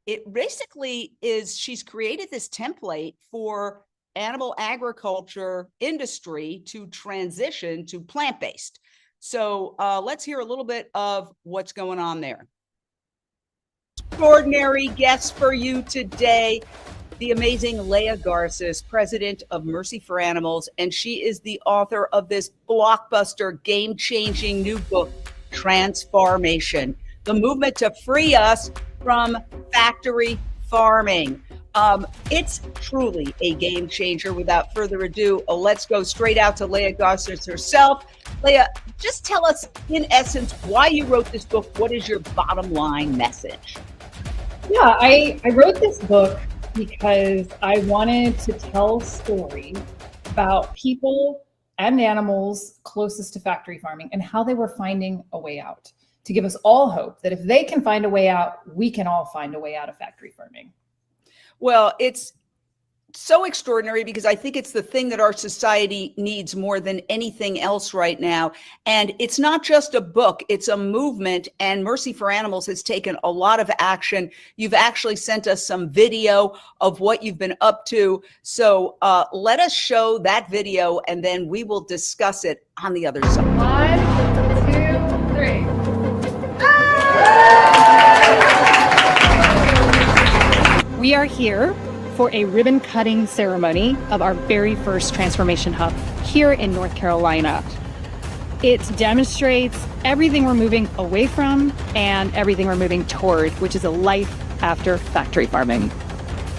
it basically is, she's created this template for animal agriculture industry to transition to plant-based. So let's hear a little bit of what's going on there. Extraordinary guest for you today, the amazing Leah Garces, president of Mercy for Animals, and she is the author of this blockbuster, game-changing new book, Transformation: The Movement to Free Us from Factory Farming. It's truly a game changer. Without further ado, let's go straight out to Leah Garces herself. Leah, just tell us in essence why you wrote this book. What is your bottom line message? Yeah, I wrote this book because I wanted to tell stories about people and animals closest to factory farming and how they were finding a way out, to give us all hope that if they can find a way out, we can all find a way out of factory farming. Well, it's so extraordinary because I think it's the thing that our society needs more than anything else right now. And it's not just a book, it's a movement. And Mercy for Animals has taken a lot of action. You've actually sent us some video of what you've been up to. So let us show that video and then we will discuss it on the other side. 1, 2, 3. We are here for a ribbon cutting ceremony of our very first transformation hub here in North Carolina. It demonstrates everything we're moving away from and everything we're moving toward, which is a life after factory farming.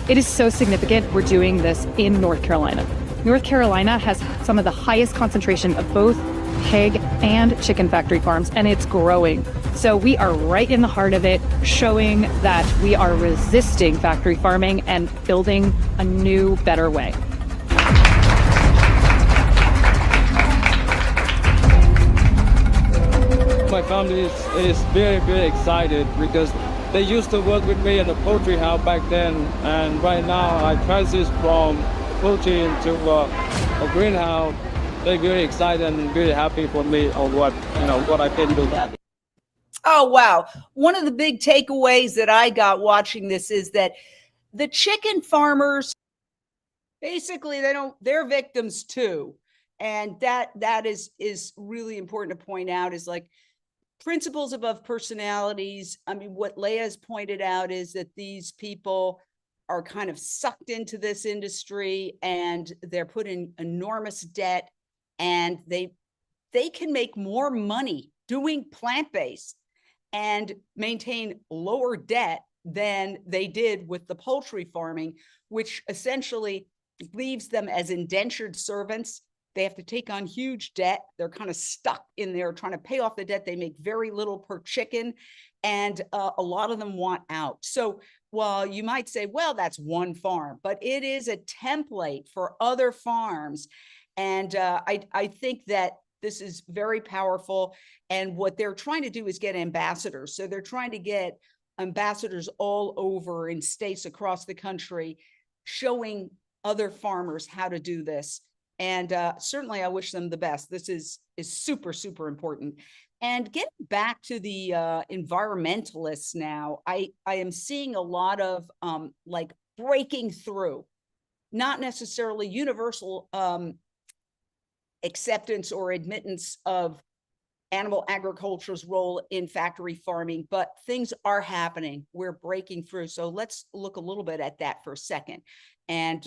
It is so significant we're doing this in North Carolina. North Carolina has some of the highest concentration of both pig and chicken factory farms, and it's growing. So we are right in the heart of it, showing that we are resisting factory farming and building a new, better way. My family is very, very excited because they used to work with me in the poultry house back then, and right now I transitioned from poultry into a greenhouse. They're very excited and very happy for me on what I can do. Oh, wow. One of the big takeaways that I got watching this is that the chicken farmers, basically, they're victims too. And that is really important to point out, is like principles above personalities. I mean, what Leia's pointed out is that these people are kind of sucked into this industry and they're put in enormous debt, and they can make more money doing plant-based and maintain lower debt than they did with the poultry farming, which essentially leaves them as indentured servants. They have to take on huge debt. They're kind of stuck in there trying to pay off the debt. They make very little per chicken, and a lot of them want out. So while you might say, well, that's one farm, but it is a template for other farms. And I think that this is very powerful. And what they're trying to do is get ambassadors. So they're trying to get ambassadors all over in states across the country, showing other farmers how to do this. And certainly I wish them the best. This is super, super important. And getting back to the environmentalists now, I am seeing a lot of like breaking through, not necessarily universal acceptance or admittance of animal agriculture's role in factory farming, but things are happening. We're breaking through. So let's look a little bit at that for a second. And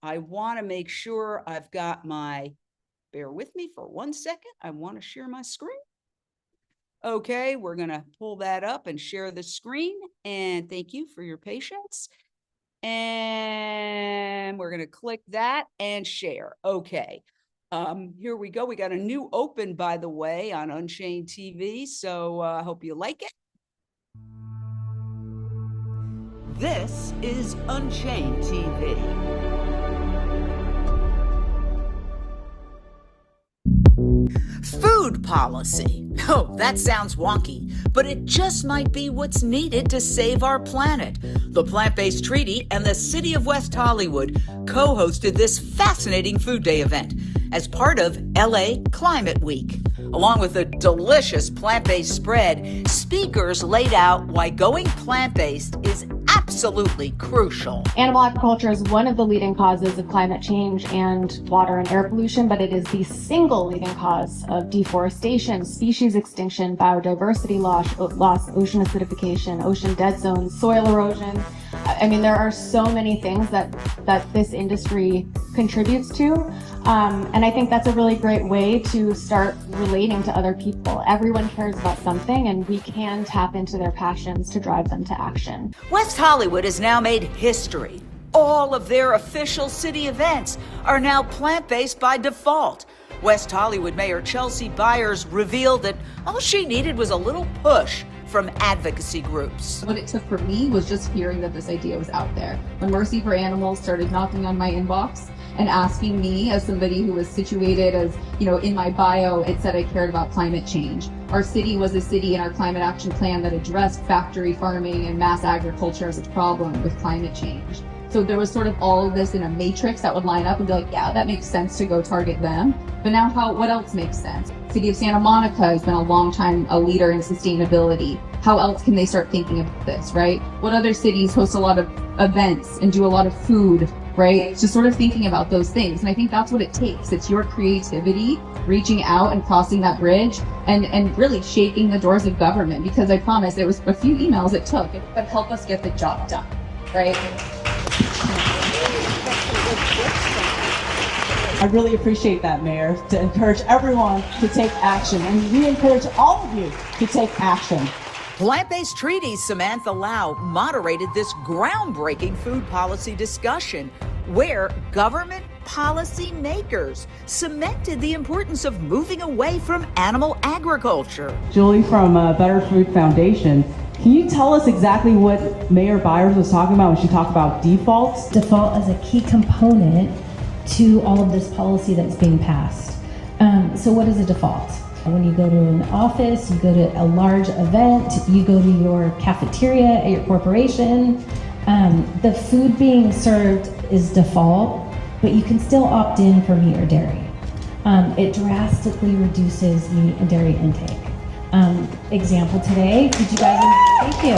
I want to make sure I've got bear with me for 1 second. I want to share my screen. Okay, we're going to pull that up and share the screen. And thank you for your patience. And we're going to click that and share. Okay. Here we go. We got a new open, by the way, on Unchained TV. So I hope you like it. This is Unchained TV. Food policy. Oh, that sounds wonky, but it just might be what's needed to save our planet. The Plant-Based Treaty and the City of West Hollywood co-hosted this fascinating Food Day event as part of LA Climate Week. Along with a delicious plant-based spread, speakers laid out why going plant-based is absolutely crucial. Animal agriculture is one of the leading causes of climate change and water and air pollution, but it is the single leading cause of deforestation, species extinction, biodiversity loss, ocean acidification, ocean dead zones, soil erosion. I mean, there are so many things that this industry contributes to. And I think that's a really great way to start relating to other people. Everyone cares about something, and we can tap into their passions to drive them to action. West Hollywood has now made history. All of their official city events are now plant-based by default. West Hollywood Mayor Chelsea Byers revealed that all she needed was a little push from advocacy groups. What it took for me was just hearing that this idea was out there. When Mercy for Animals started knocking on my inbox and asking me, as somebody who was situated as, you know, in my bio, it said I cared about climate change. Our city was a city in our climate action plan that addressed factory farming and mass agriculture as a problem with climate change. So there was sort of all of this in a matrix that would line up and be like, yeah, that makes sense to go target them. But now what else makes sense? City of Santa Monica has been a long time a leader in sustainability. How else can they start thinking about this, right? What other cities host a lot of events and do a lot of food, right? Just sort of thinking about those things. And I think that's what it takes. It's your creativity, reaching out and crossing that bridge and really shaking the doors of government, because I promise it was a few emails it took, but help us get the job done, right? I really appreciate that, Mayor, to encourage everyone to take action. And we encourage all of you to take action. Plant-Based Treaty's Samantha Lau moderated this groundbreaking food policy discussion where government policy makers cemented the importance of moving away from animal agriculture. Julie from Better Food Foundation, can you tell us exactly what Mayor Byers was talking about when she talked about defaults? Default is a key component to all of this policy that's being passed. So what is a default? When you go to an office, you go to a large event, you go to your cafeteria at your corporation, the food being served is default, but you can still opt in for meat or dairy. It drastically reduces meat and dairy intake. example today. Did you guys? Thank you.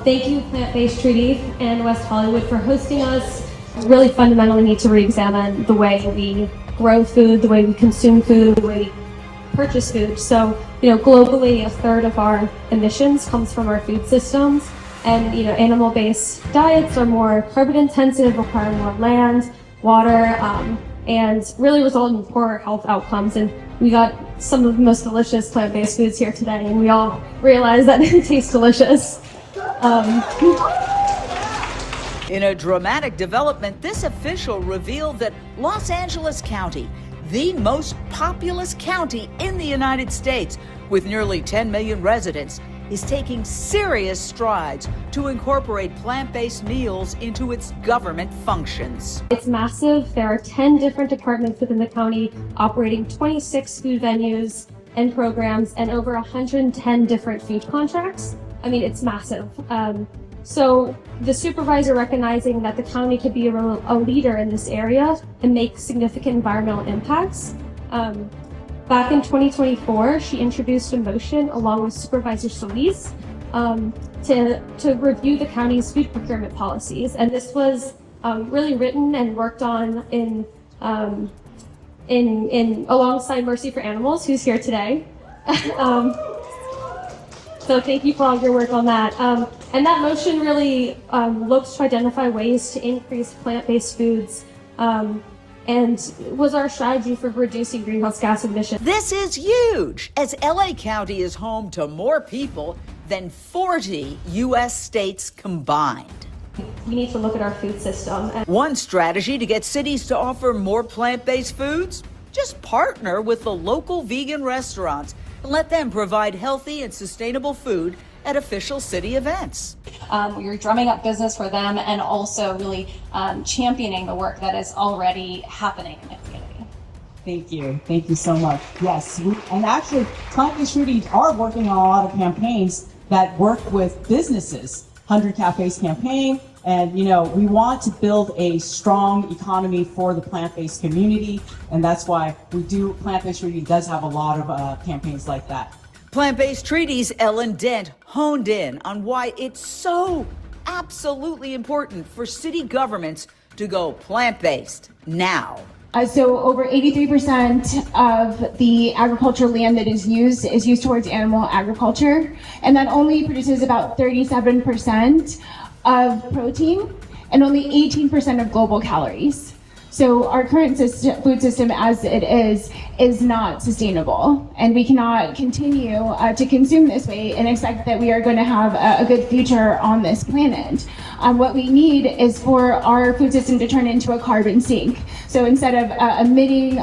Thank you, Plant-Based Treaty and West Hollywood, for hosting us. We really fundamentally need to re-examine the way we grow food, the way we consume food, the way we purchase food. So, globally, 1/3 of our emissions comes from our food systems. And, animal-based diets are more carbon intensive, require more land, water, and really result in poorer health outcomes. And we got some of the most delicious plant-based foods here today, and we all realize that it tastes delicious. In a dramatic development, this official revealed that Los Angeles County, the most populous county in the United States, with nearly 10 million residents, is taking serious strides to incorporate plant-based meals into its government functions. It's massive. There are 10 different departments within the county operating 26 food venues and programs and over 110 different food contracts. I mean, it's massive. So the supervisor, recognizing that the county could be a leader in this area and make significant environmental impacts, back in 2024, she introduced a motion along with Supervisor Solis to review the county's food procurement policies. And this was really written and worked on in alongside Mercy for Animals, who's here today. So thank you for all your work on that. And that motion really looks to identify ways to increase plant-based foods and was our strategy for reducing greenhouse gas emissions. This is huge, as LA County is home to more people than 40 U.S. states combined. We need to look at our food system. One strategy to get cities to offer more plant-based foods? Just partner with the local vegan restaurants and let them provide healthy and sustainable food at official city events. You're drumming up business for them and also really championing the work that is already happening in the community. Thank you. Thank you so much. Yes, and actually, Plant-Based Treaty are working on a lot of campaigns that work with businesses. 100 Cafes campaign, and we want to build a strong economy for the plant-based community, and that's why Plant-Based Treaty does have a lot of campaigns like that. Plant-Based Treaty's Ellen Dent honed in on why it's so absolutely important for city governments to go plant-based now. So over 83% of the agricultural land that is used towards animal agriculture, and that only produces about 37% of protein and only 18% of global calories. So our current food system as it is not sustainable, and we cannot continue to consume this way and expect that we are going to have a good future on this planet. What we need is for our food system to turn into a carbon sink. So instead of emitting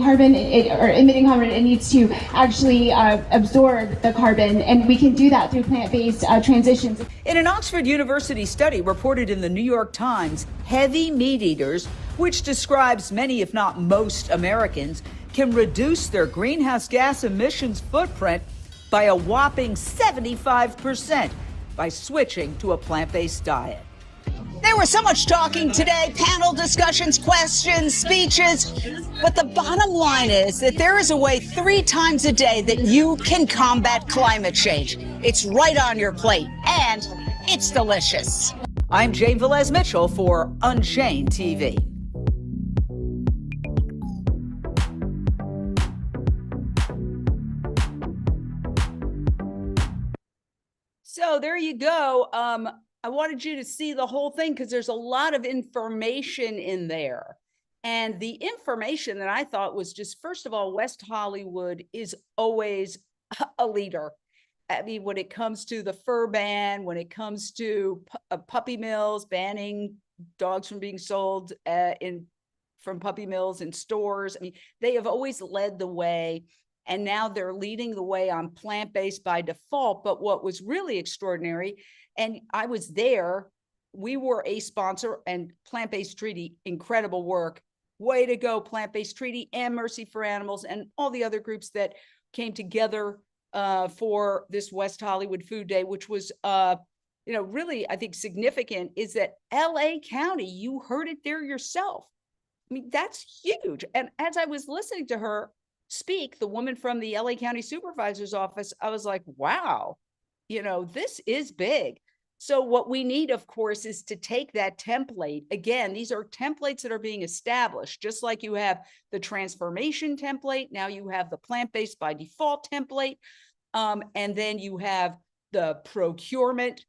carbon, it needs to actually absorb the carbon, and we can do that through plant-based transitions. In an Oxford University study reported in the New York Times, heavy meat eaters, which describes many, if not most, Americans, can reduce their greenhouse gas emissions footprint by a whopping 75% by switching to a plant-based diet. There was so much talking today, panel discussions, questions, speeches, but the bottom line is that there is a way 3 times a day that you can combat climate change. It's right on your plate, and it's delicious. I'm Jane Velez Mitchell for Unchained TV. So there you go. I wanted you to see the whole thing because there's a lot of information in there. And the information that I thought was just, first of all, West Hollywood is always a leader. I mean, when it comes to the fur ban, when it comes to puppy mills, banning dogs from being sold from puppy mills in stores. I mean, they have always led the way. And now they're leading the way on plant-based by default. But what was really extraordinary, and I was there, we were a sponsor, and Plant-Based Treaty, incredible work. Way to go, Plant-Based Treaty and Mercy for Animals and all the other groups that came together for this West Hollywood Food Day, which was, really, I think, significant, is that LA County, you heard it there yourself. I mean, that's huge. And as I was listening to her, speak, the woman from the LA County Supervisor's Office, I was like, wow, this is big. So what we need, of course, is to take that template. Again, these are templates that are being established, just like you have the transformation template. Now you have the plant-based by default template. And then you have the procurement,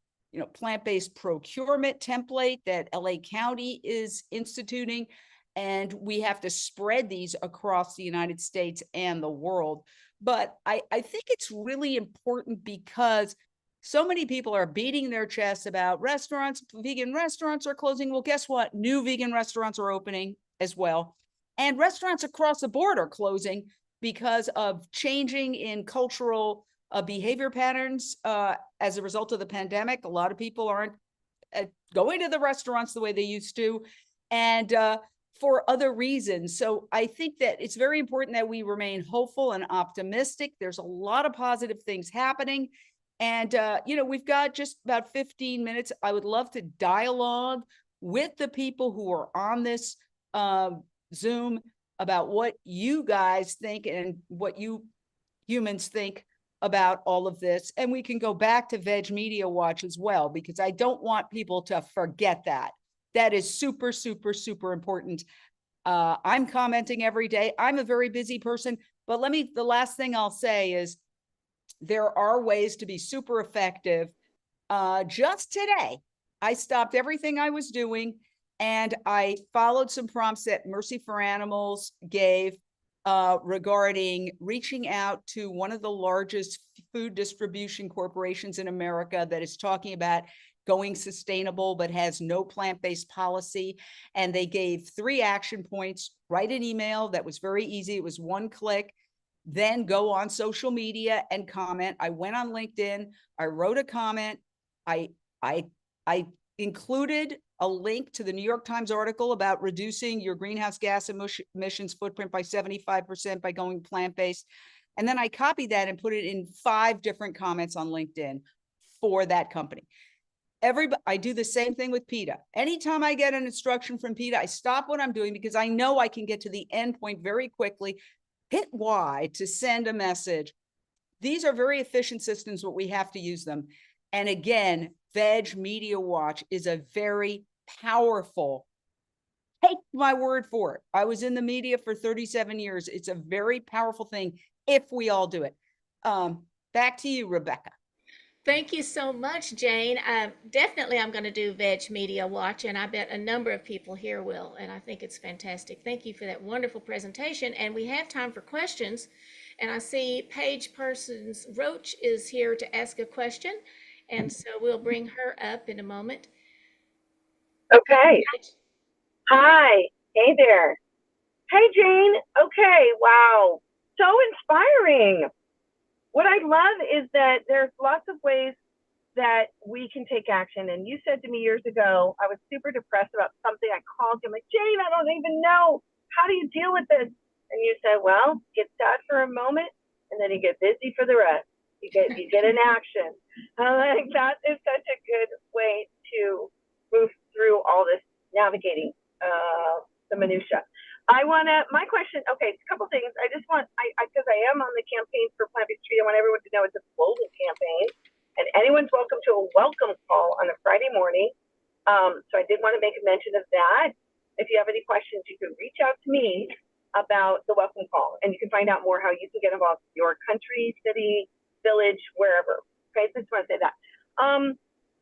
plant-based procurement template that LA County is instituting. And we have to spread these across the United States and the world. But I think it's really important because so many people are beating their chests about restaurants, vegan restaurants are closing. Well, guess what? New vegan restaurants are opening as well. And restaurants across the board are closing because of changing in cultural behavior patterns as a result of the pandemic. A lot of people aren't going to the restaurants the way they used to, and for other reasons. So I think that it's very important that we remain hopeful and optimistic. There's a lot of positive things happening. And, we've got just about 15 minutes. I would love to dialogue with the people who are on this Zoom about what you guys think and what you humans think about all of this. And we can go back to Veg Media Watch as well, because I don't want people to forget that. That is super, super, super important. I'm commenting every day. I'm a very busy person, but the last thing I'll say is there are ways to be super effective. Just today, I stopped everything I was doing and I followed some prompts that Mercy for Animals gave regarding reaching out to one of the largest food distribution corporations in America that is talking about going sustainable, but has no plant-based policy. And they gave 3 action points. Write an email. That was very easy. It was 1 click. Then go on social media and comment. I went on LinkedIn. I wrote a comment. I included a link to the New York Times article about reducing your greenhouse gas emissions footprint by 75% by going plant-based. And then I copied that and put it in 5 different comments on LinkedIn for that company. I do the same thing with PETA. Anytime I get an instruction from PETA, I stop what I'm doing because I know I can get to the end point very quickly. Hit Y to send a message. These are very efficient systems, but we have to use them. And again, Veg Media Watch is a very powerful, take my word for it. I was in the media for 37 years. It's a very powerful thing if we all do it. Back to you, Rebecca. Thank you so much, Jane. Definitely I'm going to do Veg Media Watch, and I bet a number of people here will, and I think it's fantastic. Thank you for that wonderful presentation, and we have time for questions. And I see Paige Parsons Roach is here to ask a question, and so we'll bring her up in a moment. Okay. Hi. Hey there. Hey, Jane. Okay. Wow. So inspiring. What I love is that there's lots of ways that we can take action. And you said to me years ago, I was super depressed about something. I called you. I'm like, Jane, I don't even know. How do you deal with this? And you said, well, get sad for a moment, and then you get busy for the rest. You get an action. And I'm like, that is such a good way to move through all this navigating the minutia. My question, okay, a couple things. I just want, because I am on the campaign for plant-based treat, I want everyone to know it's a global campaign, and anyone's welcome to a welcome call on a Friday morning. So I did want to make a mention of that. If you have any questions, you can reach out to me about the welcome call, and you can find out more how you can get involved in your country, city, village, wherever. Okay, so I just want to say that.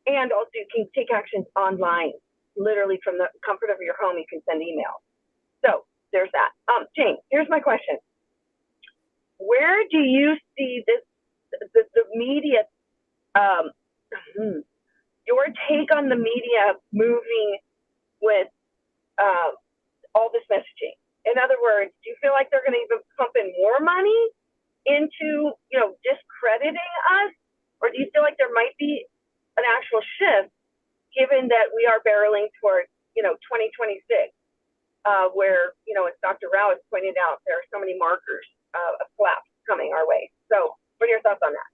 And also you can take actions online, literally from the comfort of your home. You can send emails. So there's that. Jane, here's my question. Where do you see this, the media, your take on the media moving with all this messaging? In other words, do you feel like they're going to even pump in more money into, discrediting us? Or do you feel like there might be an actual shift, given that we are barreling towards, 2026? Where, as Dr. Rao has pointed out, there are so many markers of collapse coming our way. So what are your thoughts on that?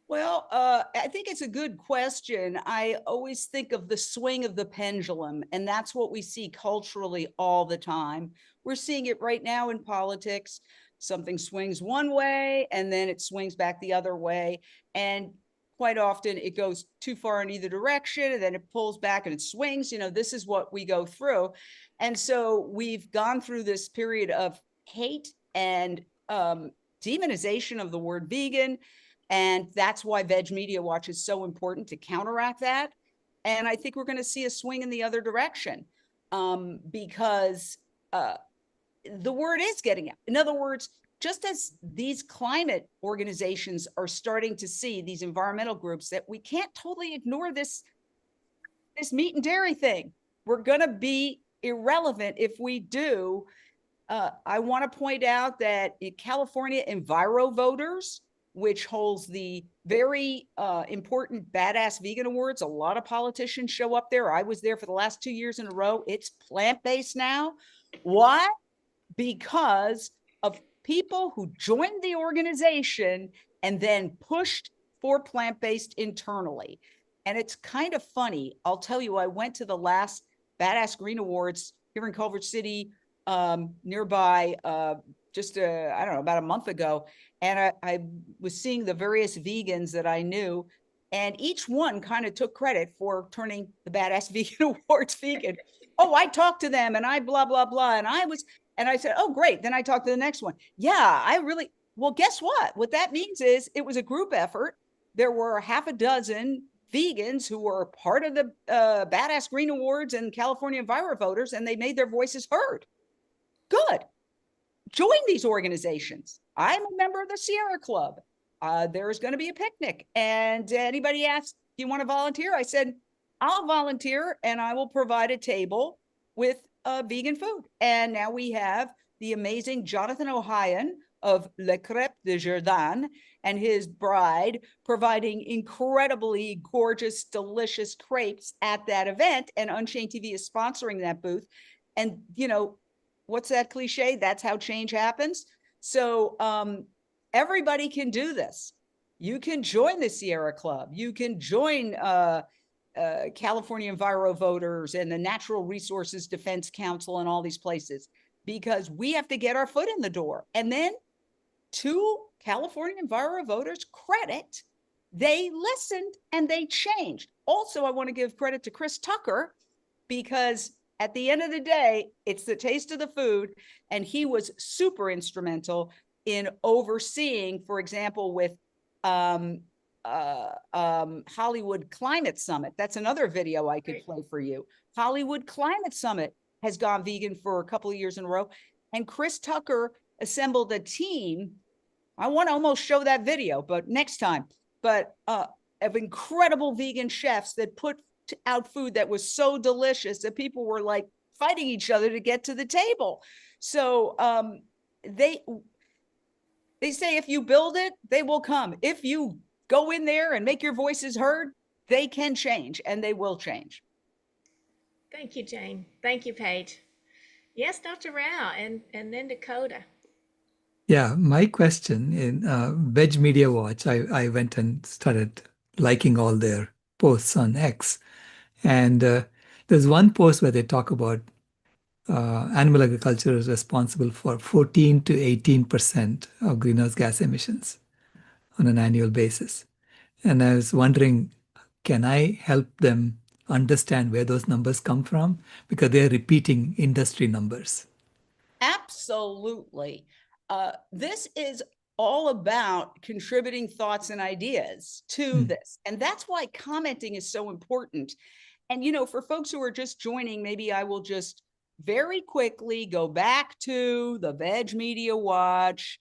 Well, I think it's a good question. I always think of the swing of the pendulum, and that's what we see culturally all the time. We're seeing it right now in politics. Something swings one way and then it swings back the other way. And quite often it goes too far in either direction and then it pulls back and it swings. You know, this is what we go through. And so we've gone through this period of hate and demonization of the word vegan. And that's why Veg Media Watch is so important to counteract that. And I think we're going to see a swing in the other direction because the word is getting out. In other words, just as these climate organizations are starting to see, these environmental groups, that we can't totally ignore this meat and dairy thing. We're going to be irrelevant if we do. I want to point out that in California, Enviro Voters, which holds the very important Badass Vegan Awards. A lot of politicians show up there. I was there for the last 2 years in a row. It's plant-based now. Why? Because of people who joined the organization and then pushed for plant-based internally. And it's kind of funny. I'll tell you, I went to the last Badass Green Awards here in Culver City, nearby, just I don't know, about a month ago. And I was seeing the various vegans that I knew, and each one kind of took credit for turning the Badass Vegan Awards vegan. Oh, I talked to them and I blah, blah, blah. And I said, oh, great. Then I talked to the next one. Yeah, well, guess what? What that means is it was a group effort. There were half a dozen vegans who were part of the Badass Green Awards and California Enviro Voters, and they made their voices heard. Good. Join these organizations. I'm a member of the Sierra Club. There's going to be a picnic. And anybody asked, do you want to volunteer? I said, I'll volunteer and I will provide a table with vegan food. And now we have the amazing Jonathan O'Hayan of Le Crêpe de Jardin and his bride providing incredibly gorgeous, delicious crepes at that event. And Unchained TV is sponsoring that booth. And, you know, what's that cliche? That's how change happens. So everybody can do this. You can join the Sierra Club. You can join California Enviro Voters and the Natural Resources Defense Council and all these places, because we have to get our foot in the door. And then to California Enviro Voters' credit, they listened and they changed. Also, I want to give credit to Chris Tucker, because at the end of the day, it's the taste of the food. And he was super instrumental in overseeing, for example, with Hollywood Climate Summit. That's another video I could play for you. Hollywood Climate Summit has gone vegan for a couple of years in a row. And Chris Tucker assembled a team. I want to almost show that video, but next time. But of incredible vegan chefs that put out food that was so delicious that people were like fighting each other to get to the table. So they say if you build it, they will come. If you go in there and make your voices heard, they can change and they will change. Thank you, Jane. Thank you, Paige. Yes, Dr. Rao, and then Dakota. Yeah, my question in Veg Media Watch, I went and started liking all their posts on X. And there's one post where they talk about animal agriculture is responsible for 14 to 18% of greenhouse gas emissions on an annual basis. And I was wondering, can I help them understand where those numbers come from? Because they're repeating industry numbers. Absolutely. This is all about contributing thoughts and ideas to this. And that's why commenting is so important. And, you know, for folks who are just joining, maybe I will just very quickly go back to the Veg Media Watch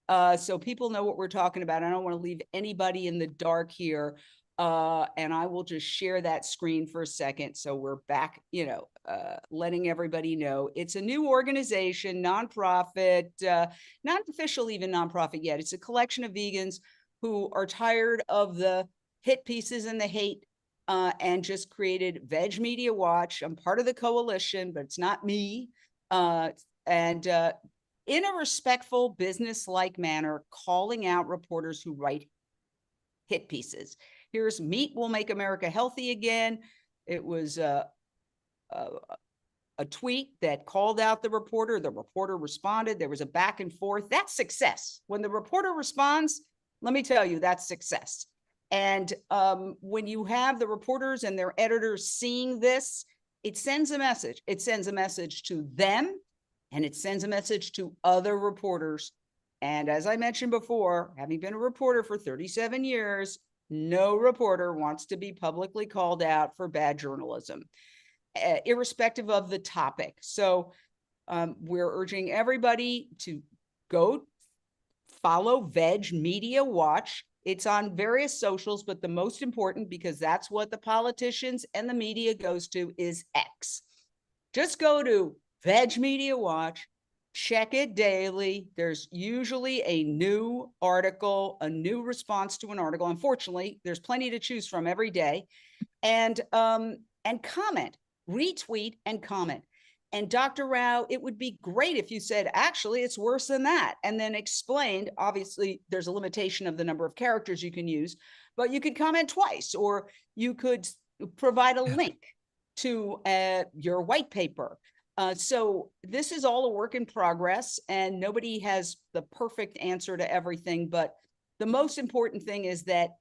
so people know what we're talking about. I don't want to leave anybody in the dark here. And I will just share that screen for a second. So we're back, you know, letting everybody know it's a new organization, nonprofit, not official, even nonprofit yet. It's a collection of vegans who are tired of the hit pieces and the hate and just created Veg Media Watch. I'm part of the coalition, but it's not me. And in a respectful, business-like manner, calling out reporters who write hit pieces. Here's Meat Will Make America Healthy Again. It was a tweet that called out the reporter. The reporter responded. There was a back and forth. That's success. When the reporter responds, let me tell you, that's success. And when you have the reporters and their editors seeing this, it sends a message. It sends a message to them, and it sends a message to other reporters. And as I mentioned before, having been a reporter for 37 years, no reporter wants to be publicly called out for bad journalism, irrespective of the topic. So we're urging everybody to go follow Veg Media Watch. It's on various socials, but the most important, because that's what the politicians and the media goes to, is X. Just go to Veg Media Watch, check it daily. There's usually a new article, a new response to an article. Unfortunately, there's plenty to choose from every day. And comment, retweet and comment. And Dr. Rao, it would be great if you said, actually, it's worse than that. And then explained, obviously, there's a limitation of the number of characters you can use, but you could comment twice, or you could provide a link to your white paper. So this is all a work in progress, and nobody has the perfect answer to everything. But the most important thing is that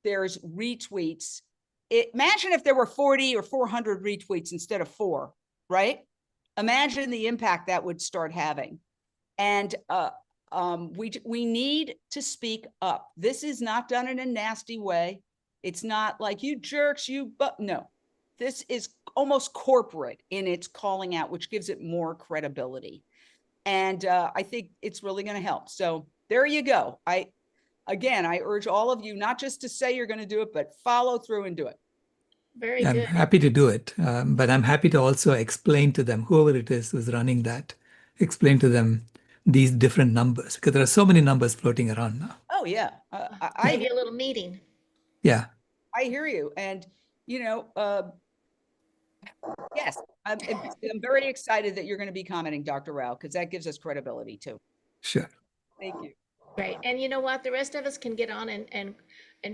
there's retweets. Imagine if there were 40 or 400 retweets instead of 4, right? Imagine the impact that would start having. And we need to speak up. This is not done in a nasty way. It's not like, you jerks, no. This is almost corporate in its calling out, which gives it more credibility. And I think it's really going to help. So there you go. I urge all of you not just to say you're going to do it, but follow through and do it. Very I'm good. happy to do it, but I'm happy to also explain to them, whoever it is who's running that, explain to them these different numbers, because there are so many numbers floating around now. Oh, yeah. Maybe a little meeting. Yeah. I hear you. And, yes, I'm very excited that you're going to be commenting, Dr. Rao, because that gives us credibility too. Sure. Thank you. Great. And you know what? The rest of us can get on and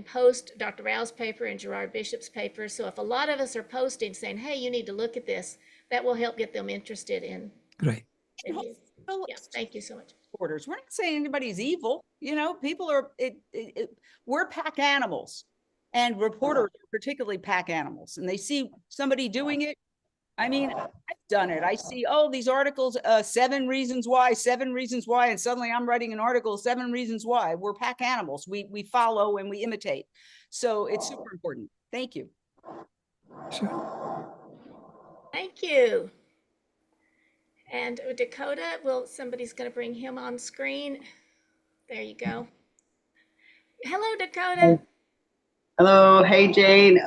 post Dr. Rao's paper and Gerard Bishop's paper. So if a lot of us are posting saying, hey, you need to look at this, that will help get them interested in. Right. Yeah, thank you so much. Reporters. We're not saying anybody's evil. People are, we're pack animals, and reporters are particularly pack animals, and they see somebody doing it. I mean, I've done it. I see, these articles, 7 reasons why, and suddenly I'm writing an article, 7 reasons why. We're pack animals. We follow and we imitate. So it's super important. Thank you. Sure. Thank you. And Dakota, somebody's going to bring him on screen. There you go. Hello, Dakota. Hello. Hey, Jane.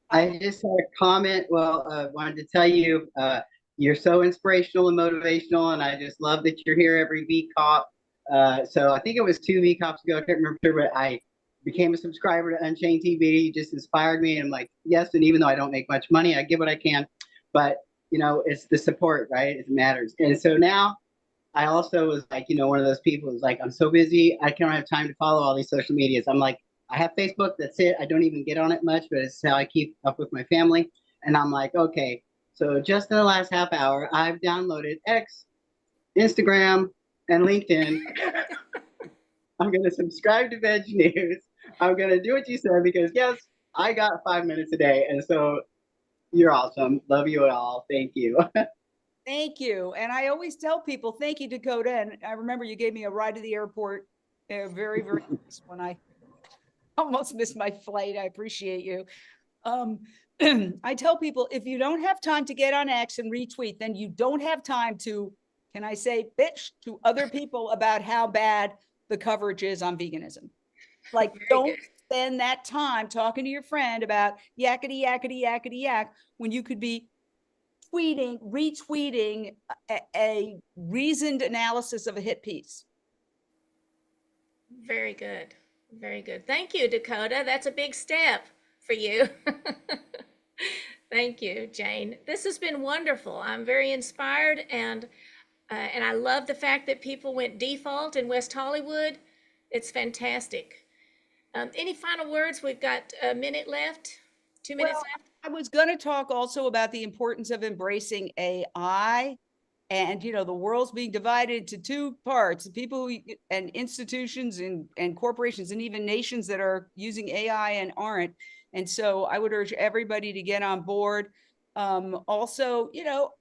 I just had a comment. Wanted to tell you, you're so inspirational and motivational, and I just love that you're here every VCOP. So I think it was 2 VCOPs ago. I can't remember, but I became a subscriber to Unchained TV. You just inspired me, and I'm like, yes. And even though I don't make much money, I give what I can. But it's the support, right? It matters. And so now I also was like, one of those people who's like, I'm so busy, I can't have time to follow all these social medias. I'm like, I have Facebook, that's it. I don't even get on it much, but it's how I keep up with my family. And I'm like, okay, so just in the last half hour, I've downloaded X, Instagram, and LinkedIn. I'm going to subscribe to Veg News. I'm going to do what you said, because yes, I got 5 minutes a day. And so you're awesome. Love you all. Thank you. Thank you. And I always tell people, thank you, Dakota. And I remember you gave me a ride to the airport. Very, very nice when I almost missed my flight. I appreciate you. I tell people, if you don't have time to get on X and retweet, then you don't have time to, can I say, bitch to other people about how bad the coverage is on veganism. Like, don't spend that time talking to your friend about yakety, yakety, yakety, yak, when you could be retweeting a reasoned analysis of a hit piece. Very good. Very good. Thank you, Dakota. That's a big step for you. Thank you, Jane. This has been wonderful. I'm very inspired, and I love the fact that people went default in West Hollywood. It's fantastic. Any final words? We've got a minute left, 2 minutes Well, left. I was going to talk also about the importance of embracing AI. And, you know, the world's being divided into two parts, people and institutions and corporations and even nations that are using AI and aren't. And so I would urge everybody to get on board. Also, you know,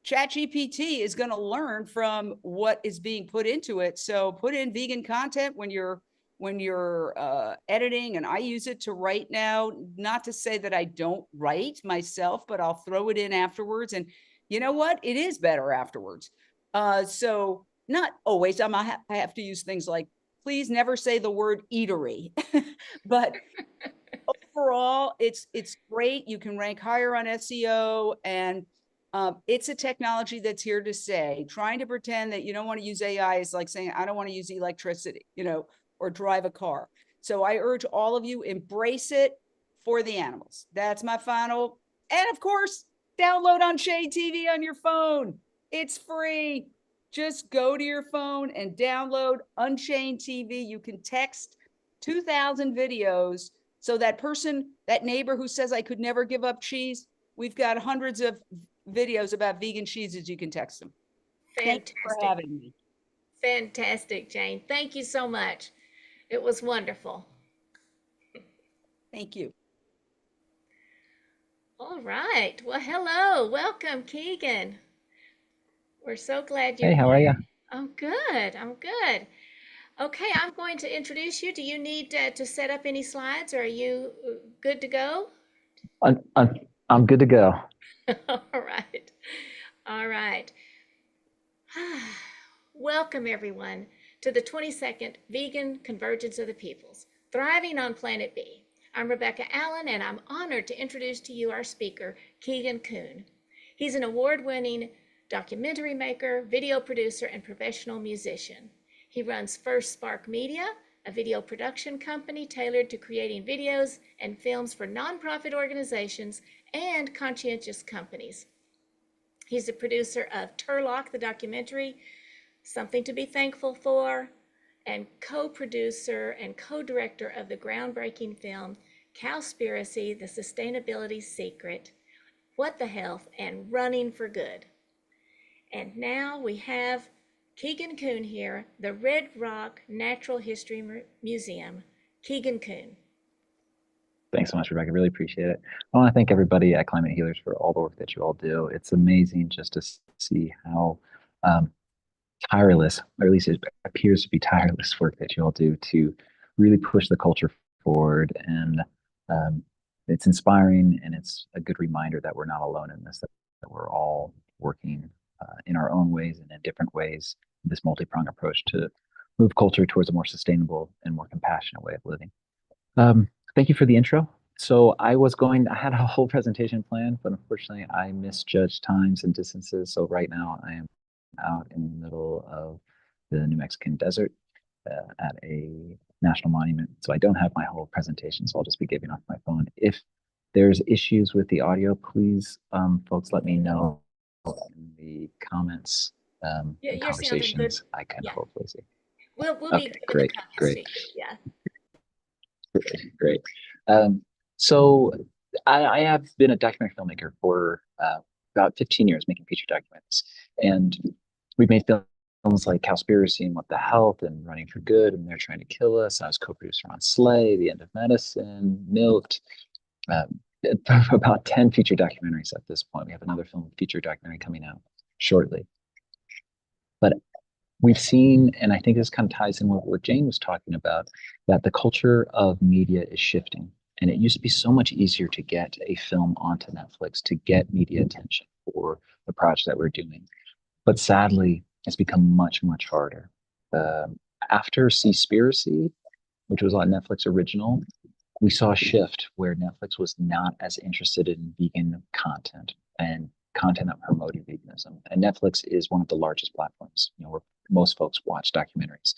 ChatGPT is going to learn from what is being put into it. So put in vegan content when you're editing, and I use it to write now. Not to say that I don't write myself, but I'll throw it in afterwards. And you know what? It is better afterwards. So not always. I have to use things like, please never say the word eatery, but overall, it's great. You can rank higher on SEO, and it's a technology that's here to stay. Trying to pretend that you don't want to use AI is like saying, I don't want to use electricity, you know, or drive a car. So I urge all of you, embrace it for the animals. That's my final. And of course, download Unchained TV on your phone. It's free. Just go to your phone and download Unchained TV. You can text 2,000 videos. So that person, that neighbor who says, I could never give up cheese, we've got hundreds of videos about vegan cheeses you can text them. Thanks for having me. Fantastic, Jane. Thank you so much. It was wonderful. Thank you. All right. Well, hello. Welcome, Keegan. We're so glad you're Hey, how are you? I'm good. I'm good. Okay, I'm going to introduce you. Do you need to set up any slides, or are you good to go? I'm good to go. All right. All right. Welcome, everyone, to the 22nd Vegan Convergence of the Peoples, Thriving on Planet B. I'm Rebecca Allen, and I'm honored to introduce to you our speaker, Keegan Kuhn. He's an award-winning documentary maker, video producer, and professional musician. He runs First Spark Media, a video production company tailored to creating videos and films for nonprofit organizations and conscientious companies. He's the producer of Turlock, the documentary, Something to be Thankful For, and co-producer and co-director of the groundbreaking film Cowspiracy, The Sustainability Secret, What the Health, and Running for Good. And now we have Keegan Kuhn here, the Red Rock Natural History Museum. Keegan Kuhn. Thanks so much, Rebecca. Really appreciate it. I want to thank everybody at Climate Healers for all the work that you all do. It's amazing just to see how tireless, or at least it appears to be tireless work that you all do to really push the culture forward. And it's inspiring, and it's a good reminder that we're not alone in this, that we're all working in our own ways and in different ways, this multi-pronged approach to move culture towards a more sustainable and more compassionate way of living. Thank you for the intro. So I had a whole presentation planned, but unfortunately I misjudged times and distances. So right now I am out in the middle of the New Mexican desert at a national monument. So I don't have my whole presentation, so I'll just be giving off my phone. If there's issues with the audio, please, folks, let me know in the comments and conversations. I can hopefully see. We'll okay, be great. Yeah. Great. So I have been a documentary filmmaker for about 15 years, making feature documentaries. And we've made films like Cowspiracy and What the Health and Running for Good, and They're Trying to Kill Us. I was co-producer on Slay, The End of Medicine, Milked, about 10 feature documentaries at this point. We have another film feature documentary coming out shortly. But we've seen, and I think this kind of ties in with what Jane was talking about, that the culture of media is shifting. And it used to be so much easier to get a film onto Netflix, to get media attention for the project that we're doing. But sadly, it's become much, much harder. After Seaspiracy, which was on Netflix original, we saw a shift where Netflix was not as interested in vegan content and content that promoted veganism. And Netflix is one of the largest platforms, where most folks watch documentaries.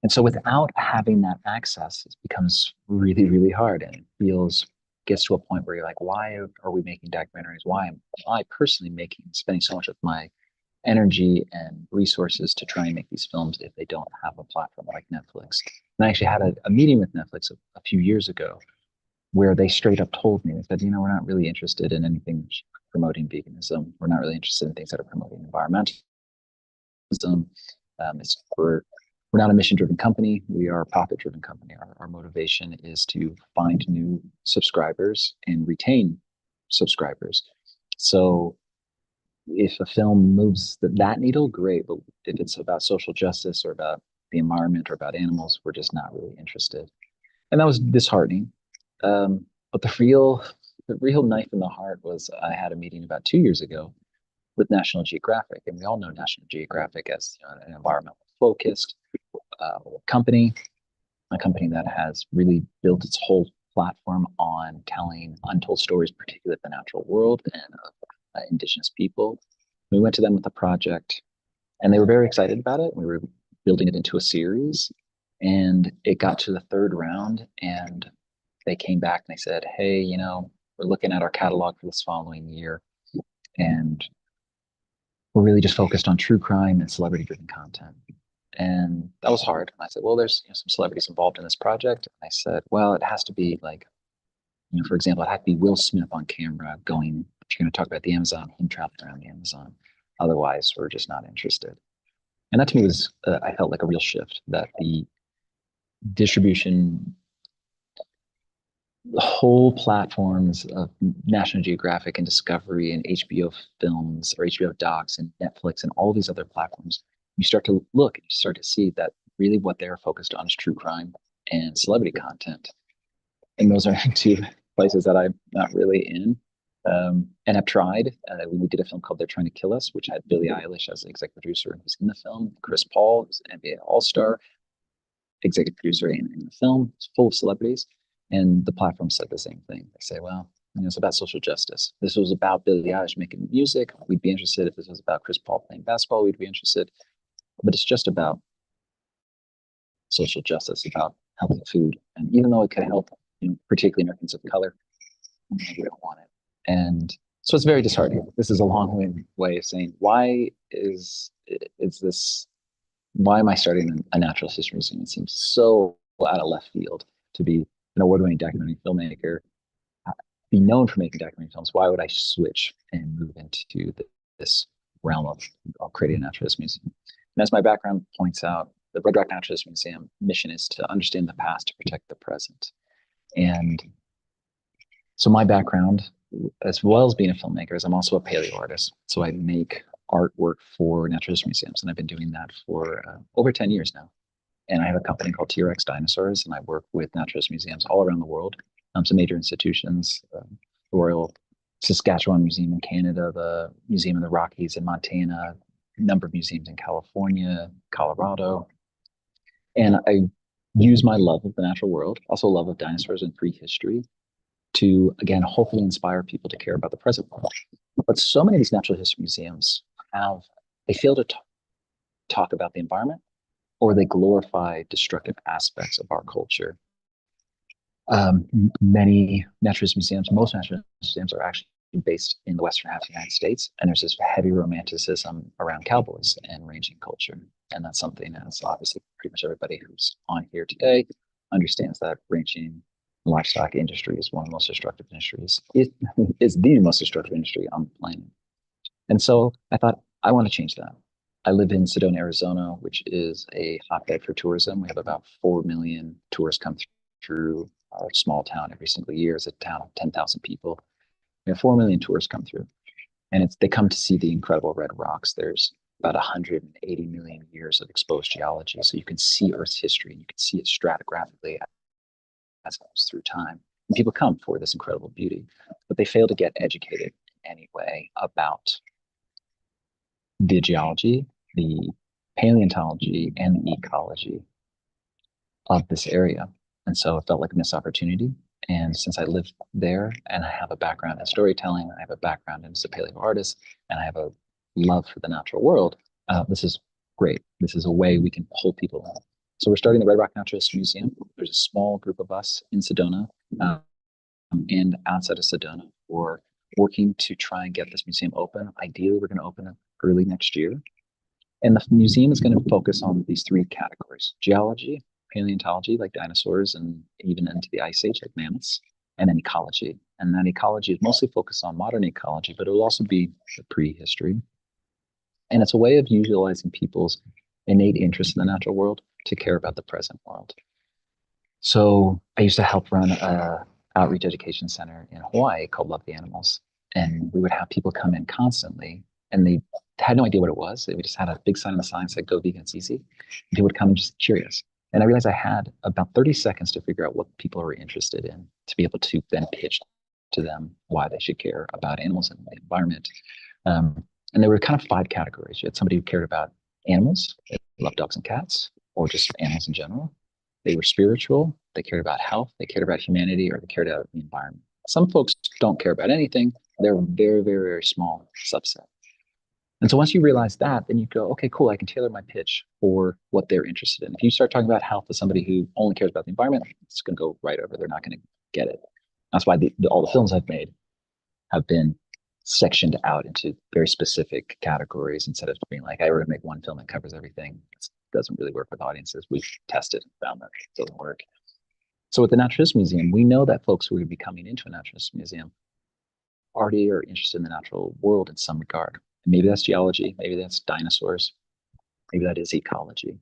And so without having that access, it becomes really, really hard, and it gets to a point where you're like, why are we making documentaries? Why am I personally spending so much of my energy and resources to try and make these films if they don't have a platform like Netflix. And I actually had a meeting with Netflix a few years ago where they straight up told me, they said, we're not really interested in anything promoting veganism. We're not really interested in things that are promoting environmentalism. We're not a mission-driven company. We are a profit-driven company. Our motivation is to find new subscribers and retain subscribers. So if a film moves that needle, great. But if it's about social justice or about the environment or about animals, we're just not really interested. And that was disheartening. But the real knife in the heart was I had a meeting about 2 years ago with National Geographic, and we all know National Geographic as an environmental focused company, a company that has really built its whole platform on telling untold stories, particularly of the natural world and of indigenous people. We went to them with a project, and they were very excited about it. We were building it into a series, and it got to the third round, and they came back and they said, hey, we're looking at our catalog for this following year, and we're really just focused on true crime and celebrity-driven content. And that was hard. I said, well, there's some celebrities involved in this project. And I said, well, it has to be like, for example, it had to be Will Smith on camera going, if you're going to talk about the Amazon, him traveling around the Amazon. Otherwise, we're just not interested. And that to me was, I felt like a real shift, that the distribution, the whole platforms of National Geographic and Discovery and HBO Films or HBO Docs and Netflix and all these other platforms, you start to look and you start to see that really what they're focused on is true crime and celebrity content. And those are two places that I'm not really in. And I've tried. We did a film called They're Trying to Kill Us, which had Billie Eilish as the executive producer who's in the film, Chris Paul, who's an NBA All-Star, executive producer in the film. It's full of celebrities. And the platform said the same thing. They say, well, it's about social justice. This was about Billie Eilish making music. We'd be interested. If this was about Chris Paul playing basketball, we'd be interested. But it's just about social justice, about healthy food. And even though it could help, particularly Americans of color, we don't want it. And so it's very disheartening. This is a long way of saying, why am I starting a natural history museum? It seems so out of left field to be an award-winning documentary filmmaker, be known for making documentary films. Why would I switch and move into this realm of creating a natural history museum? And as my background points out, the Red Rock Natural History Museum mission is to understand the past to protect the present. And so my background, as well as being a filmmaker, is I'm also a paleo artist. So I make artwork for natural history museums, and I've been doing that for over 10 years now. And I have a company called T-Rex Dinosaurs, and I work with natural history museums all around the world. Some major institutions, the Royal Saskatchewan Museum in Canada, the Museum of the Rockies in Montana, a number of museums in California, Colorado. And I use my love of the natural world, also love of dinosaurs and prehistory, to, again, hopefully inspire people to care about the present world. But so many of these natural history museums they fail to talk about the environment, or they glorify destructive aspects of our culture. Many natural history museums, most natural history museums are actually based in the western half of the United States, and there's this heavy romanticism around cowboys and ranching culture. And that's something that's obviously pretty much everybody who's on here today understands, that ranching livestock industry is one of the most destructive industries. It is the most destructive industry on the planet. And so I thought, I want to change that. I live in Sedona, Arizona, which is a hotbed for tourism. We have about 4 million tourists come through our small town every single year. It's a town of 10,000 people. We have 4 million tourists come through, and they come to see the incredible red rocks. There's about 180 million years of exposed geology. So you can see Earth's history, and you can see it stratigraphically as it goes through time. And people come for this incredible beauty, but they fail to get educated in any way about the geology, the paleontology, and the ecology of this area. And so it felt like a missed opportunity. And since I live there and I have a background in storytelling, I have a background as a paleo artist, and I have a love for the natural world, this is great. This is a way we can pull people in. So we're starting the Red Rock Natural History Museum. There's a small group of us in Sedona and outside of Sedona for working to try and get this museum open. Ideally, we're going to open it early next year. And the museum is going to focus on these three categories: geology, paleontology, like dinosaurs, and even into the Ice Age, like mammoths, and then ecology. And that ecology is mostly focused on modern ecology, but it will also be the prehistory. And it's a way of utilizing people's innate interest in the natural world to care about the present world. So I used to help run a outreach education center in Hawaii called Love the Animals. And we would have people come in constantly, and they had no idea what it was. We just had a big sign on the sign that said, "Go vegan, it's easy." And people would come just curious. And I realized I had about 30 seconds to figure out what people were interested in, to be able to then pitch to them why they should care about animals and the environment. And there were kind of 5 categories. You had somebody who cared about animals, they loved dogs and cats, or just animals in general. They were spiritual, they cared about health, they cared about humanity, or they cared about the environment. Some folks don't care about anything. They're a very, very, very small subset. And so once you realize that, then you go, okay, cool, I can tailor my pitch for what they're interested in. If you start talking about health to somebody who only cares about the environment, it's going to go right over. They're not going to get it. That's why all the films I've made have been sectioned out into very specific categories, instead of being like, I already make one film that covers everything. It doesn't really work with audiences. We've tested and found that it doesn't work. So with the Naturalist Museum, we know that folks who are going to be coming into a Naturalist Museum already are interested in the natural world in some regard. Maybe that's geology, maybe that's dinosaurs, maybe that is ecology.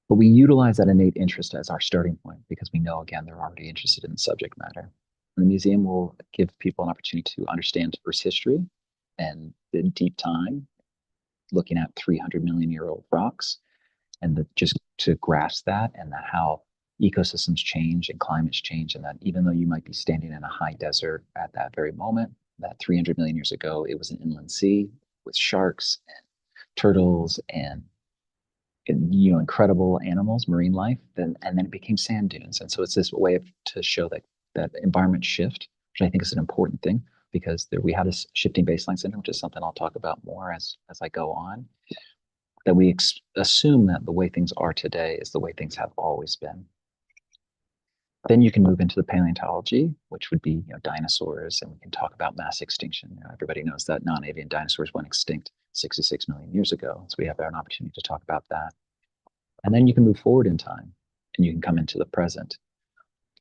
But we utilize that innate interest as our starting point because we know, again, they're already interested in the subject matter. And the museum will give people an opportunity to understand Earth's history and the deep time, looking at 300 million year old rocks, and just to grasp that, and that how ecosystems change and climates change, and that even though you might be standing in a high desert at that very moment, that 300 million years ago, it was an inland sea with sharks and turtles and incredible animals, marine life, and then it became sand dunes. And so it's this way to show that environment shift, which I think is an important thing, because we have this shifting baseline syndrome, which is something I'll talk about more as I go on, that we assume that the way things are today is the way things have always been. Then you can move into the paleontology, which would be dinosaurs, and we can talk about mass extinction. Everybody knows that non-avian dinosaurs went extinct 66 million years ago, so we have an opportunity to talk about that. And then you can move forward in time, and you can come into the present,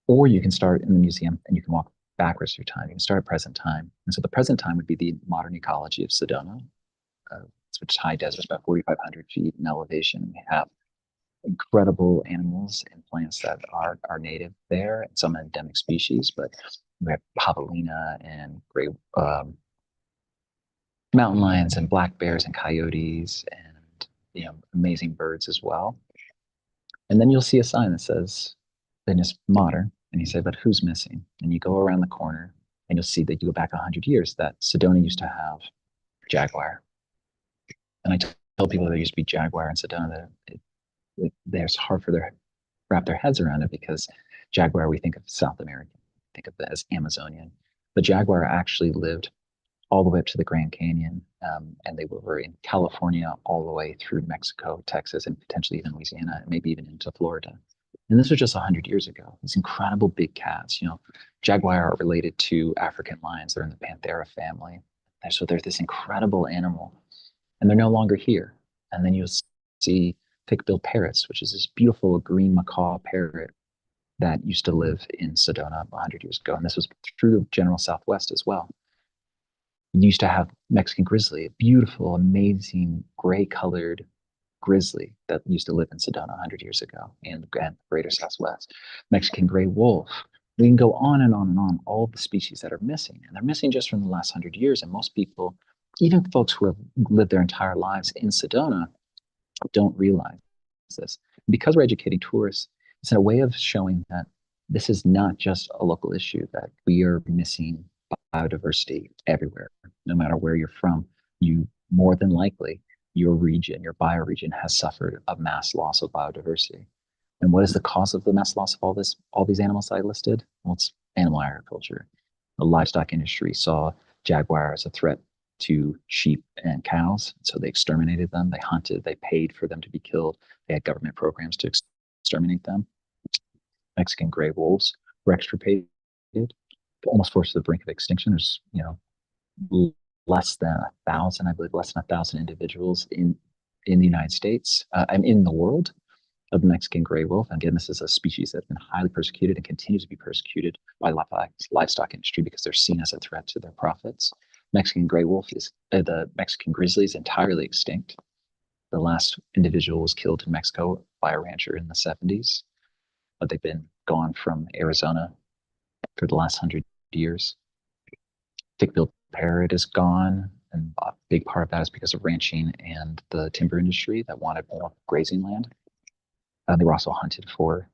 or you can start in the museum and you can walk backwards through time. You can start at present time, and so the present time would be the modern ecology of Sedona, which is high desert, about 4,500 feet in elevation. We have incredible animals and plants that are native there, and some endemic species, but we have javelina and gray mountain lions and black bears and coyotes and amazing birds as well. And then you'll see a sign that says, then it's modern, and you say, but who's missing? And you go around the corner and you'll see that you go back 100 years, that Sedona used to have jaguar. And I tell people there used to be jaguar in Sedona, that it's hard for wrap their heads around it, because jaguar, we think of South American, think of it as Amazonian. But jaguar actually lived all the way up to the Grand Canyon, and they were in California all the way through Mexico, Texas, and potentially even Louisiana, and maybe even into Florida. And this was just 100 years ago. These incredible big cats. Jaguar are related to African lions. They're in the Panthera family. And so they're this incredible animal, and they're no longer here. And then you'll see thick-billed parrots, which is this beautiful green macaw parrot that used to live in Sedona 100 years ago. And this was through the general Southwest as well. We used to have Mexican grizzly, a beautiful, amazing, gray-colored grizzly that used to live in Sedona 100 years ago in the greater Southwest. Mexican gray wolf. We can go on and on and on, all the species that are missing. And they're missing just from the last 100 years. And most people, even folks who have lived their entire lives in Sedona, don't realize this. Because we're educating tourists, it's a way of showing that this is not just a local issue, that we are missing biodiversity everywhere. No matter where you're from, you more than likely, your region, your bioregion has suffered a mass loss of biodiversity. And what is the cause of the mass loss of all these animals I listed? Well, it's animal agriculture. The livestock industry saw jaguar as a threat to sheep and cows, so they exterminated them. They hunted, they paid for them to be killed. They had government programs to exterminate them. Mexican gray wolves were extirpated, almost forced to the brink of extinction. There's less than 1,000, I believe, less than 1,000 individuals in the United States and in the world of the Mexican gray wolf. And again, this is a species that's been highly persecuted and continues to be persecuted by livestock industry because they're seen as a threat to their profits. Mexican gray wolf is the Mexican grizzly is entirely extinct. The last individual was killed in Mexico by a rancher in the 70s, but they've been gone from Arizona for the last 100 years. Thick-billed parrot is gone, and a big part of that is because of ranching and the timber industry that wanted more grazing land. They were also hunted for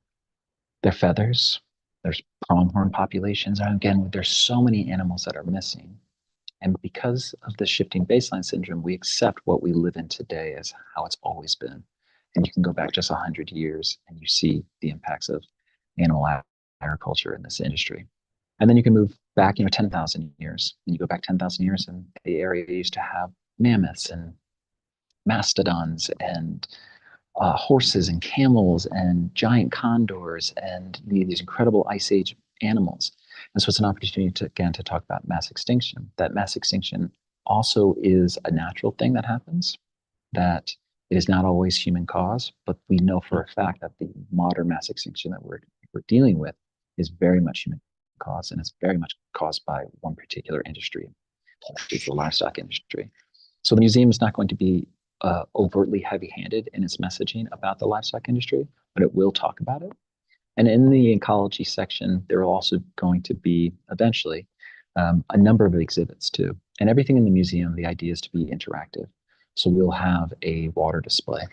their feathers. There's pronghorn populations, and again, there's so many animals that are missing. And because of the shifting baseline syndrome, we accept what we live in today as how it's always been. And you can go back just 100 years and you see the impacts of animal agriculture in this industry. And then you can move back, 10,000 years. And you go back 10,000 years and the area used to have mammoths and mastodons and horses and camels and giant condors and these incredible ice age animals. And so it's an opportunity to talk about mass extinction. That mass extinction also is a natural thing that happens, that it is not always human cause, but we know for a fact that the modern mass extinction that we're dealing with is very much human cause, and it's very much caused by one particular industry, it's the livestock industry. So the museum is not going to be overtly heavy-handed in its messaging about the livestock industry, but it will talk about it. And in the ecology section, there are also going to be eventually a number of exhibits too. And everything in the museum, the idea is to be interactive. So we'll have a water display,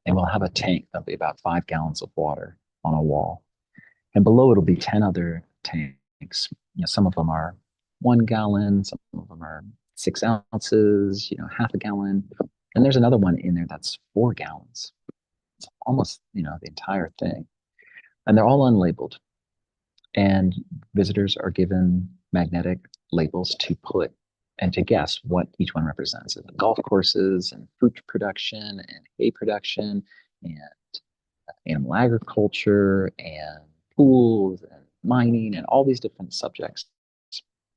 and we'll have a tank that'll be about 5 gallons of water on a wall. And below it'll be 10 other tanks. Some of them are 1 gallon, some of them are 6 ounces, half a gallon. And there's another one in there that's 4 gallons. It's almost, the entire thing. And they're all unlabeled. And visitors are given magnetic labels to put and to guess what each one represents. Golf courses and fruit production and hay production and animal agriculture and pools and mining and all these different subjects,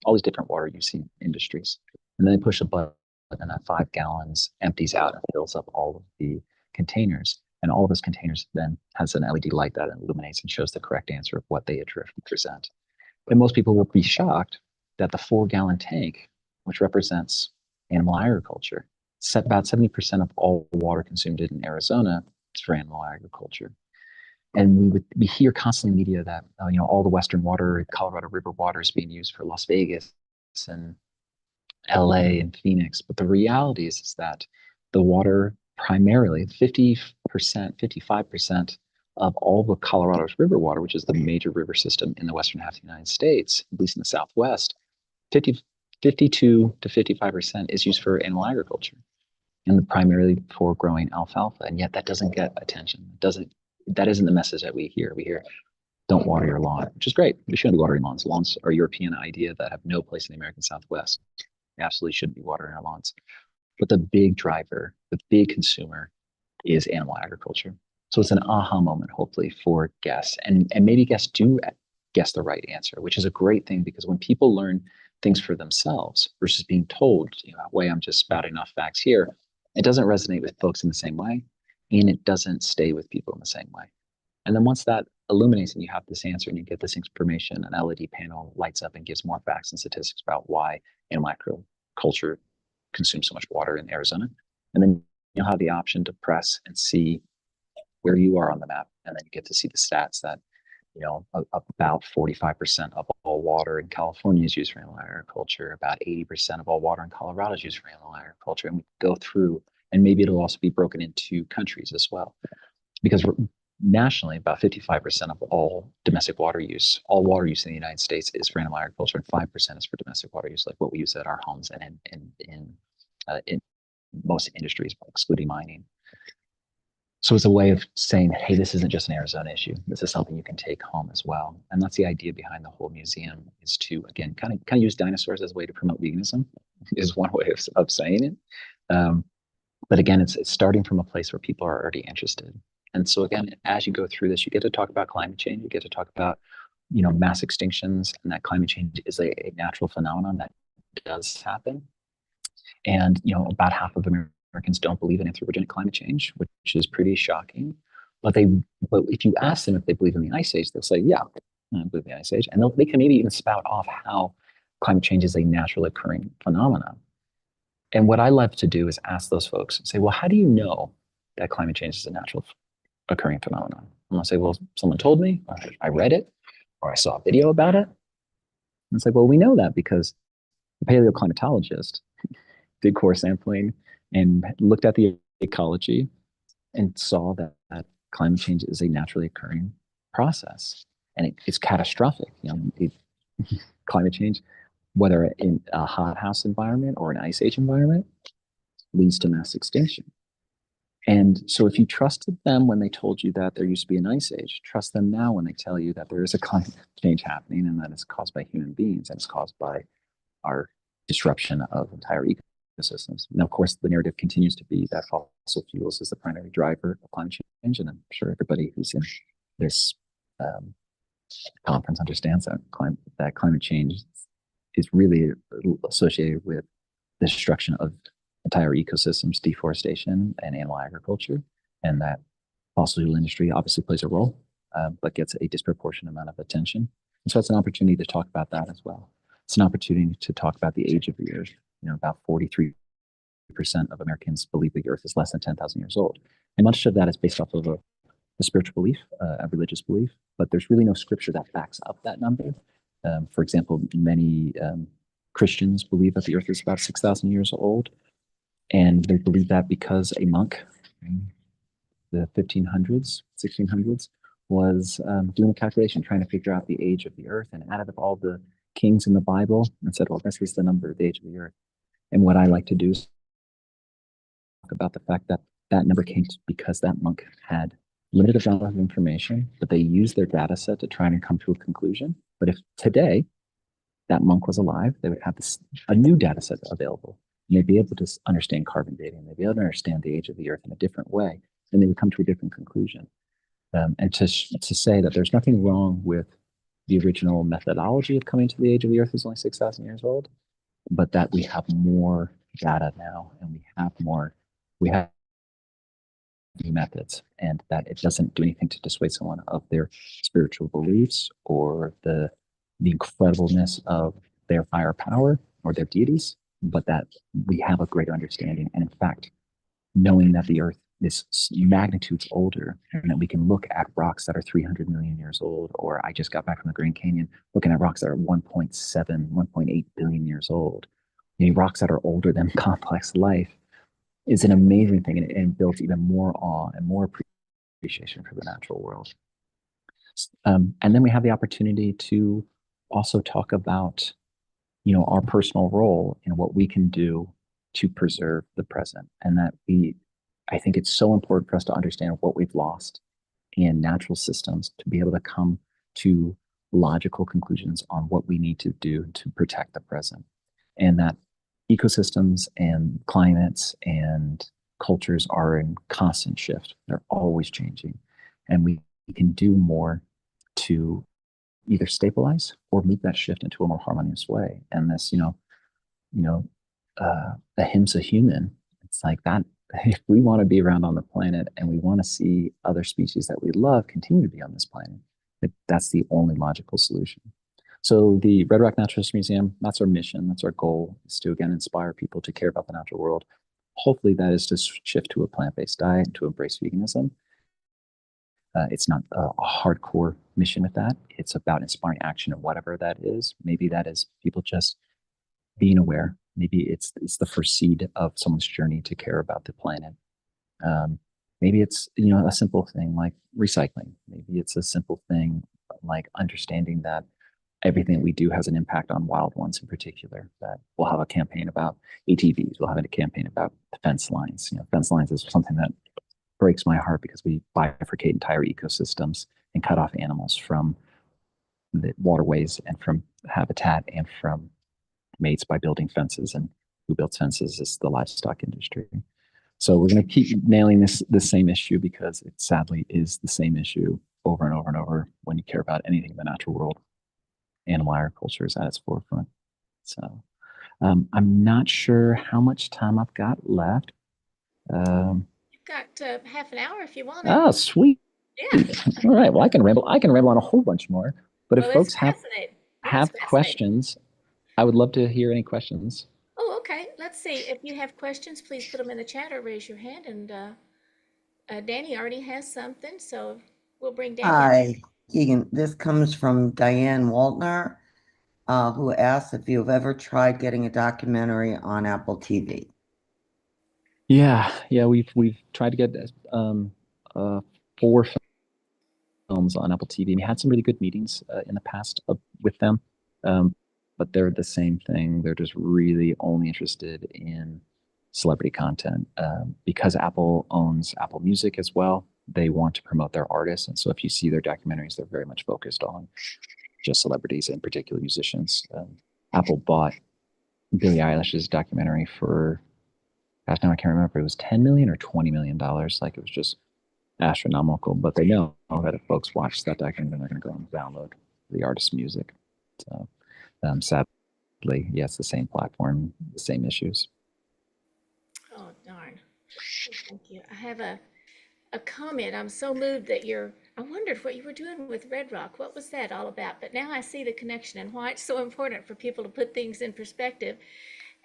all these different water using industries. And then they push a button and that 5 gallons empties out and fills up all of the containers. And all of those containers then has an LED light that illuminates and shows the correct answer of what they represent. And most people will be shocked that the 4 gallon tank, which represents animal agriculture, about 70% of all water consumed in Arizona is for animal agriculture. And we hear constantly in the media that all the Western water, Colorado River water, is being used for Las Vegas and LA and Phoenix. But the reality is that the water primarily 50%, 55% of all the Colorado's river water, which is the major river system in the western half of the United States, at least in the Southwest, 52 to 55% is used for animal agriculture and primarily for growing alfalfa. And yet that doesn't get attention. That isn't the message that we hear. We hear, don't water your lawn, which is great. We shouldn't be watering lawns. Lawns are a European idea that have no place in the American Southwest. We absolutely shouldn't be watering our lawns. But the big driver, the big consumer is animal agriculture. So it's an aha moment, hopefully, for guests. And maybe guests do guess the right answer, which is a great thing, because when people learn things for themselves versus being told, way I'm just spouting off facts here, it doesn't resonate with folks in the same way, and it doesn't stay with people in the same way. And then once that illuminates and you have this answer and you get this information, an LED panel lights up and gives more facts and statistics about why animal agriculture consumes so much water in Arizona. And then you'll have the option to press and see where you are on the map. And then you get to see the stats that, about 45% of all water in California is used for animal agriculture. About 80% of all water in Colorado is used for animal agriculture. And we go through, and maybe it'll also be broken into countries as well. Because nationally, about 55% of all domestic water use, all water use in the United States is for animal agriculture, and 5% is for domestic water use, like what we use at our homes and in most industries, excluding mining. So it's a way of saying, hey, this isn't just an Arizona issue. This is something you can take home as well. And that's the idea behind the whole museum, is to, again, kind of use dinosaurs as a way to promote veganism, is one way of saying it. But again, it's starting from a place where people are already interested. And so again, as you go through this, you get to talk about climate change, you get to talk about, mass extinctions, and that climate change is a natural phenomenon that does happen. And, you know, about half of Americans don't believe in anthropogenic climate change, which is pretty shocking. But if you ask them if they believe in the ice age, they'll say, yeah, I believe in the ice age. And they can maybe even spout off how climate change is a naturally occurring phenomenon. And what I love to do is ask those folks, say, well, how do you know that climate change is a natural occurring phenomenon? And I'll say, well, someone told me, or I read it, or I saw a video about it. And it's like, well, we know that because the paleoclimatologist did core sampling and looked at the ecology and saw that climate change is a naturally occurring process, and it's catastrophic. You know, climate change, whether in a hothouse environment or an ice age environment, leads to mass extinction. And so if you trusted them when they told you that there used to be an ice age, trust them now when they tell you that there is a climate change happening and that it's caused by human beings and it's caused by our disruption of entire ecosystems. Now, of course, the narrative continues to be that fossil fuels is the primary driver of climate change, and I'm sure everybody who's in this conference understands that climate change is really associated with the destruction of entire ecosystems, deforestation, and animal agriculture, and that fossil fuel industry obviously plays a role, but gets a disproportionate amount of attention. And so it's an opportunity to talk about that as well. It's an opportunity to talk about the age of the Earth. You know, about 43% of Americans believe the Earth is less than 10,000 years old. And much of that is based off of a spiritual belief, a religious belief, but there's really no scripture that backs up that number. For example, many Christians believe that the Earth is about 6,000 years old, and they believe that because a monk, the 1500s, 1600s, was doing a calculation, trying to figure out the age of the Earth, and added up all the kings in the Bible and said, well, this is the number of the age of the Earth. And what I like to do is talk about the fact that that number came because that monk had limited amount of information, but they used their data set to try and come to a conclusion. But if today that monk was alive, they would have a new data set available. And they'd be able to understand carbon dating. They'd be able to understand the age of the Earth in a different way, and they would come to a different conclusion. And to say that there's nothing wrong with the original methodology of coming to the age of the Earth is only 6,000 years old, but that we have more data now, and we have new methods, and that it doesn't do anything to dissuade someone of their spiritual beliefs or the incredibleness of their higher power or their deities, but that we have a greater understanding. And in fact, knowing that the Earth is magnitudes older, and that we can look at rocks that are 300 million years old, or I just got back from the Grand Canyon looking at rocks that are 1.7, 1.8 billion years old. You know, rocks that are older than complex life is an amazing thing, and builds even more awe and more appreciation for the natural world. And then we have the opportunity to also talk about, you know, our personal role in what we can do to preserve the present, and that I think it's so important for us to understand what we've lost in natural systems to be able to come to logical conclusions on what we need to do to protect the present. And that ecosystems and climates and cultures are in constant shift. They're always changing. And we can do more to either stabilize or move that shift into a more harmonious way. And this, ahimsa human, it's like that. If we want to be around on the planet and we want to see other species that we love continue to be on this planet, that's the only logical solution. So the Red Rock Naturalist Museum, that's our mission, that's our goal, is to again inspire people to care about the natural world. Hopefully that is to shift to a plant-based diet, to embrace veganism. It's not a hardcore mission with that. It's about inspiring action and whatever that is. Maybe that is people just being aware. Maybe it's the first seed of someone's journey to care about the planet. Maybe it's, a simple thing like recycling. Maybe it's a simple thing like understanding that everything we do has an impact on wild ones in particular. That we'll have a campaign about ATVs. We'll have a campaign about fence lines. Fence lines is something that breaks my heart because we bifurcate entire ecosystems and cut off animals from the waterways and from habitat and from mates by building fences. And who builds fences is the livestock industry. So we're going to keep nailing this same issue because it sadly is the same issue over and over and over when you care about anything in the natural world. Animal agriculture is at its forefront. So I'm not sure how much time I've got left. You've got half an hour if you want it. Oh, sweet. Yeah. All right. Well, I can ramble on a whole bunch more. But if Well, folks it's have fascinating. Yeah, it's fascinating. questions, I would love to hear any questions. Oh, okay. Let's see. If you have questions, please put them in the chat or raise your hand. And Danny already has something, so we'll bring Danny up. Hi, Keegan. This comes from Diane Waltner, who asks if you've ever tried getting a documentary on Apple TV. Yeah, we've tried to get 4 films on Apple TV. We had some really good meetings in the past with them, but they're the same thing. They're just really only interested in celebrity content because Apple owns Apple Music as well. They want to promote their artists, and so if you see their documentaries, they're very much focused on just celebrities, in particular musicians. Apple bought Billie Eilish's documentary for, gosh, now I can't remember if it was $10 million or $20 million. Like, it was just astronomical, but they know that if folks watch that documentary, they're going to go and download the artist's music. So sadly, yes, the same platform, the same issues. Oh, darn. Thank you. I have a comment. I'm so moved that I wondered what you were doing with Red Rock. What was that all about? But now I see the connection and why it's so important for people to put things in perspective.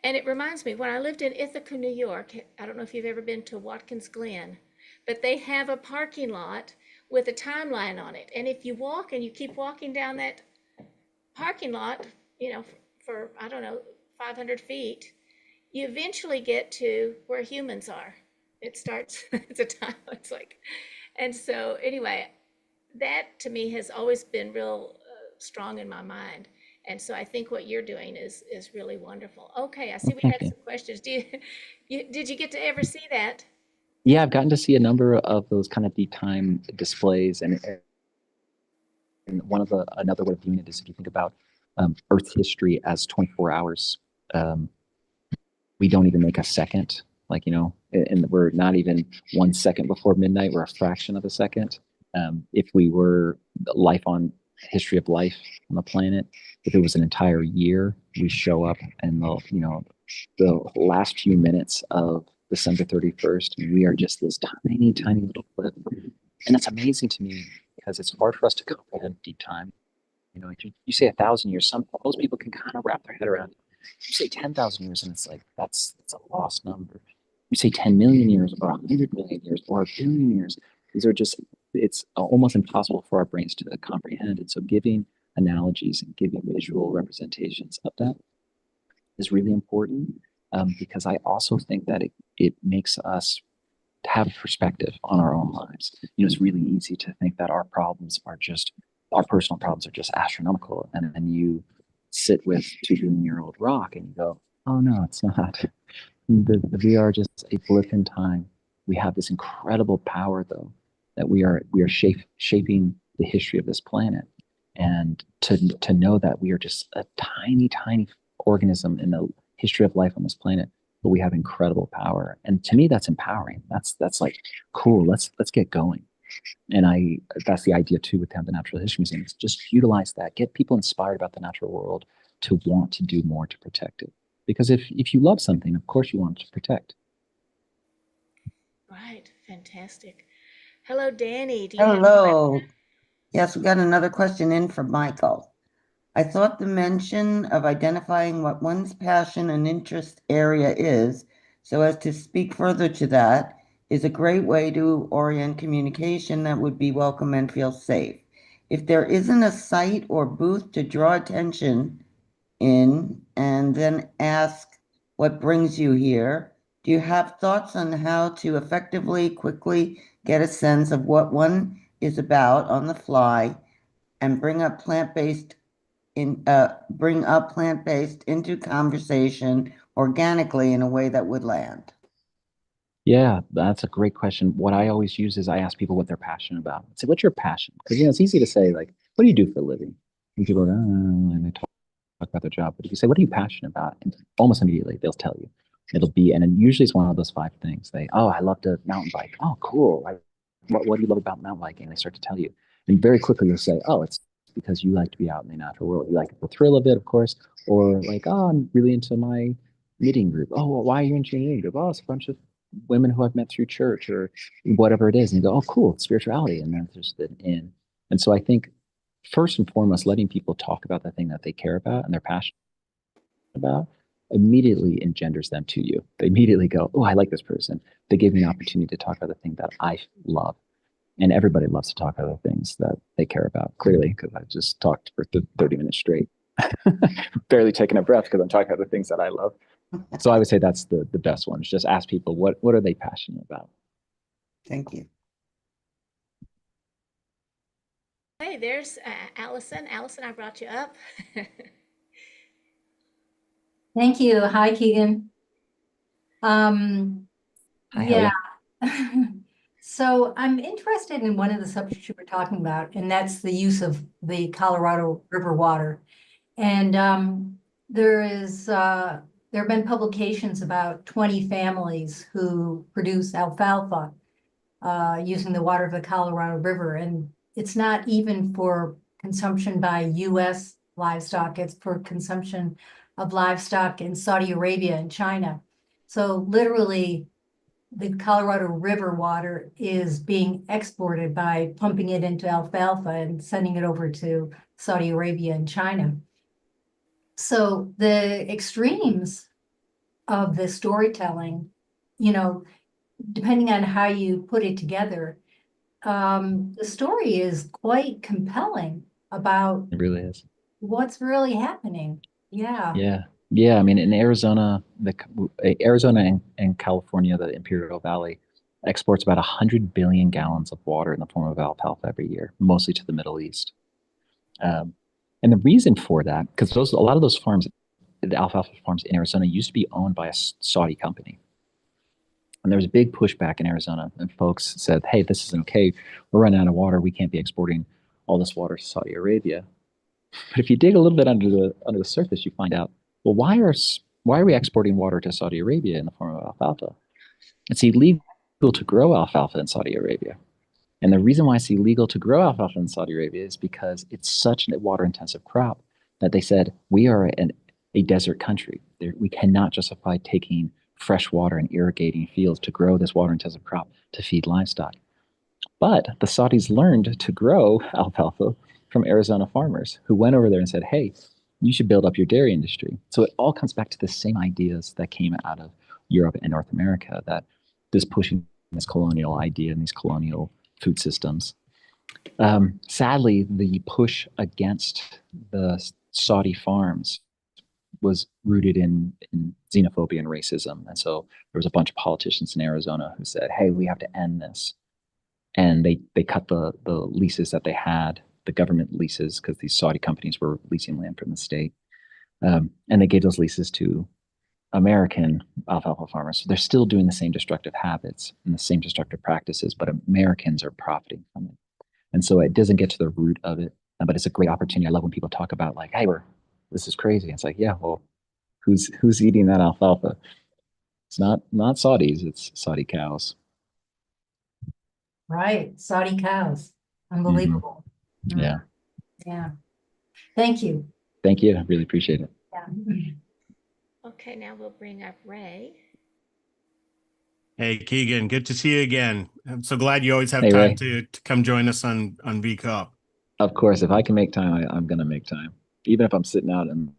And it reminds me, when I lived in Ithaca, New York, I don't know if you've ever been to Watkins Glen, but they have a parking lot with a timeline on it. And if you walk and you keep walking down that parking lot, for, I don't know, 500 feet, you eventually get to where humans are. It starts, it's a time, it's like, and so anyway, that to me has always been real strong in my mind. And so I think what you're doing is really wonderful. Okay, I see we had some questions. Did you get to ever see that? Yeah, I've gotten to see a number of those kind of deep time displays, and another way of viewing it is if you think about Earth history as 24 hours. We don't even make a second, and we're not even 1 second before midnight. We're a fraction of a second. If we were history of life on the planet, if it was an entire year, we show up and the last few minutes of December 31st, we are just this tiny, tiny little blip. And that's amazing to me because it's hard for us to comprehend deep time. You say 1,000 years, most people can kind of wrap their head around it. You say 10,000 years, and it's like, that's a lost number. You say 10 million years or 100 million years or 1 billion years. These are it's almost impossible for our brains to comprehend. And so giving analogies and giving visual representations of that is really important because I also think that it makes us have a perspective on our own lives. It's really easy to think that our personal problems are just astronomical. And then you sit with 2 billion-year-old rock and you go, oh no, it's not. We are just a blip in time. We have this incredible power, though, that we are shaping the history of this planet. And to know that we are just a tiny, tiny organism in the history of life on this planet, but we have incredible power. And to me, that's empowering. That's like, cool, let's get going. And that's the idea too with the Natural History Museum, is just utilize that, get people inspired about the natural world to want to do more to protect it. Because if you love something, of course you want to protect. Right, fantastic. Hello, Danny. Hello. Yes, we got another question in from Michael. I thought the mention of identifying what one's passion and interest area is, so as to speak further to that, is a great way to orient communication that would be welcome and feel safe. If there isn't a site or booth to draw attention in and then ask what brings you here, do you have thoughts on how to effectively, quickly get a sense of what one is about on the fly and bring up plant-based into conversation organically in a way that would land? Yeah, that's a great question. What I always use is I ask people what they're passionate about. I say, what's your passion? Because it's easy to say, like, what do you do for a living? And people go, oh, and they talk about their job. But if you say, what are you passionate about? And almost immediately they'll tell you. And then usually it's one of those 5 things. I love to mountain bike. Oh, cool. What do you love about mountain biking? And they start to tell you. And very quickly you'll say, oh, it's because you like to be out in the natural world. You like the thrill of it, of course, Or like, oh, I'm really into my knitting group. Oh, well, why are you into your knitting group? Oh, it's a bunch of women who I've met through church or whatever it is. And you go, oh, cool, spirituality. And then there's the in. And so I think first and foremost, letting people talk about the thing that they care about and they're passionate about immediately engenders them to you. They immediately go, oh, I like this person. They give me an opportunity to talk about the thing that I love. And everybody loves to talk about the things that they care about, clearly, because I just talked for 30 minutes straight. Barely taking a breath because I'm talking about the things that I love. So I would say that's the best one. Just ask people what are they passionate about. Thank you. Hey, there's Allison. Allison, I brought you up. Thank you. Hi, Keegan. Hi, Yeah. So I'm interested in one of the subjects you were talking about, and that's the use of the Colorado River water. And there have been publications about 20 families who produce alfalfa using the water of the Colorado River. And it's not even for consumption by US livestock, it's for consumption of livestock in Saudi Arabia and China. So literally, the Colorado River water is being exported by pumping it into alfalfa and sending it over to Saudi Arabia and China. So the extremes of the storytelling, you know, depending on how you put it together, the story is quite compelling about It really is. what's really happening. Yeah. Yeah. I mean, in Arizona, Arizona and California, the Imperial Valley exports about 100 billion gallons of water in the form of alfalfa every year, mostly to the Middle East. And the reason for that, because a lot of those farms, the alfalfa farms in Arizona, used to be owned by a Saudi company. And there was a big pushback in Arizona, and folks said, hey, this isn't okay. We're running out of water. We can't be exporting all this water to Saudi Arabia. But if you dig a little bit under the surface, you find out, well, why are we exporting water to Saudi Arabia in the form of alfalfa? It's illegal to grow alfalfa in Saudi Arabia. And the reason why it's illegal to grow alfalfa in Saudi Arabia is because it's such a water-intensive crop that they said, we are a desert country. We cannot justify taking fresh water and irrigating fields to grow this water-intensive crop to feed livestock. But the Saudis learned to grow alfalfa from Arizona farmers who went over there and said, hey, you should build up your dairy industry. So it all comes back to the same ideas that came out of Europe and North America, that this pushing this colonial idea and these colonial food systems. Sadly, the push against the Saudi farms was rooted in xenophobia and racism. And so there was a bunch of politicians in Arizona who said, hey, we have to end this. And they cut the leases that they had, the government leases, because these Saudi companies were leasing land from the state. And they gave those leases to American alfalfa farmers. So they're still doing the same destructive habits and the same destructive practices, but Americans are profiting from it. And so it doesn't get to the root of it, but it's a great opportunity. I love when people talk about like, hey, this is crazy. It's like, yeah, well, who's eating that alfalfa? It's not Saudis, it's Saudi cows. Right. Saudi cows. Unbelievable. Mm-hmm. Yeah. Yeah. Thank you. Thank you. I really appreciate it. Yeah. Okay, now we'll bring up Ray. Hey, Keegan, good to see you again. I'm so glad you always have Hey, time Ray. to come join us on VCOP. Of course, if I can make time, I'm going to make time, even if I'm sitting out in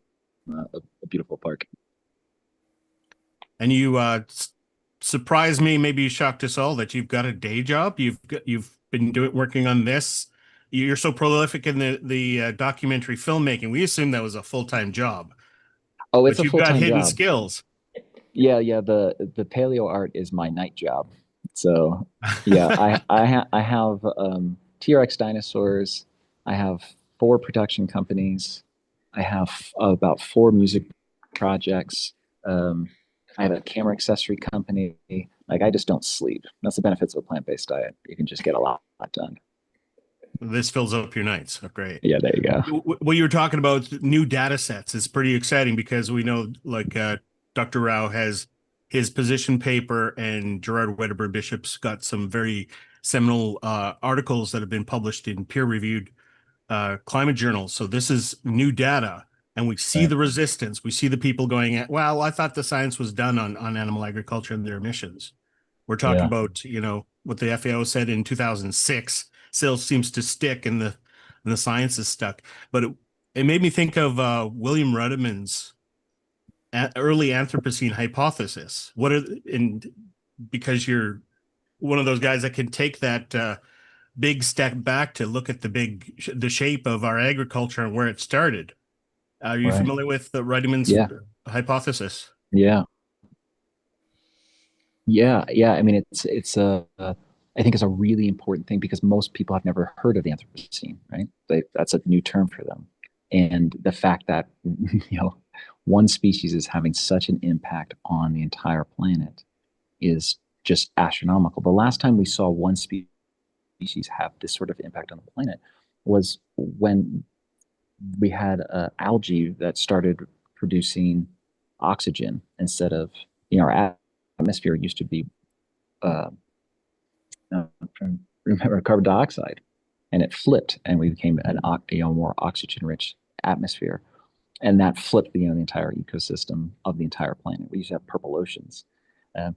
a beautiful park. And you surprised me, maybe you shocked us all, that you've got a day job. You've been working on this. You're so prolific in the documentary filmmaking. We assumed that was a full-time job. Oh, it's but a you've got full-time hidden job. skills. Yeah. The paleo art is my night job. So yeah, I have TRX dinosaurs. I have 4 production companies. I have about 4 music projects. I have a camera accessory company. Like, I just don't sleep. That's the benefits of a plant-based diet. You can just get a lot done. This fills up your nights. Oh, great. Yeah, there you go. What you were talking about, new data sets, is pretty exciting because we know, like, Dr. Rao has his position paper, and Gerard Wedderburn Bishop's got some very seminal articles that have been published in peer-reviewed climate journals. So this is new data. and we see the resistance. We see the people going, well, I thought the science was done on animal agriculture and their emissions. We're talking about, you know, what the FAO said in 2006 still seems to stick, and the science is stuck. But it made me think of William Rudimann's early Anthropocene hypothesis. Because you're one of those guys that can take that big step back to look at the shape of our agriculture and where it started. Are you familiar with the Rudimann's hypothesis? Yeah. I mean, it's I think it's a really important thing because most people have never heard of the Anthropocene, right? That's a new term for them. And the fact that, you know, one species is having such an impact on the entire planet is just astronomical. The last time we saw one species have this sort of impact on the planet was when we had algae that started producing oxygen instead of, you know, our atmosphere used to be remember carbon dioxide, and it flipped, and we became an more oxygen-rich atmosphere, and that flipped the entire ecosystem of the entire planet. We used to have purple oceans, and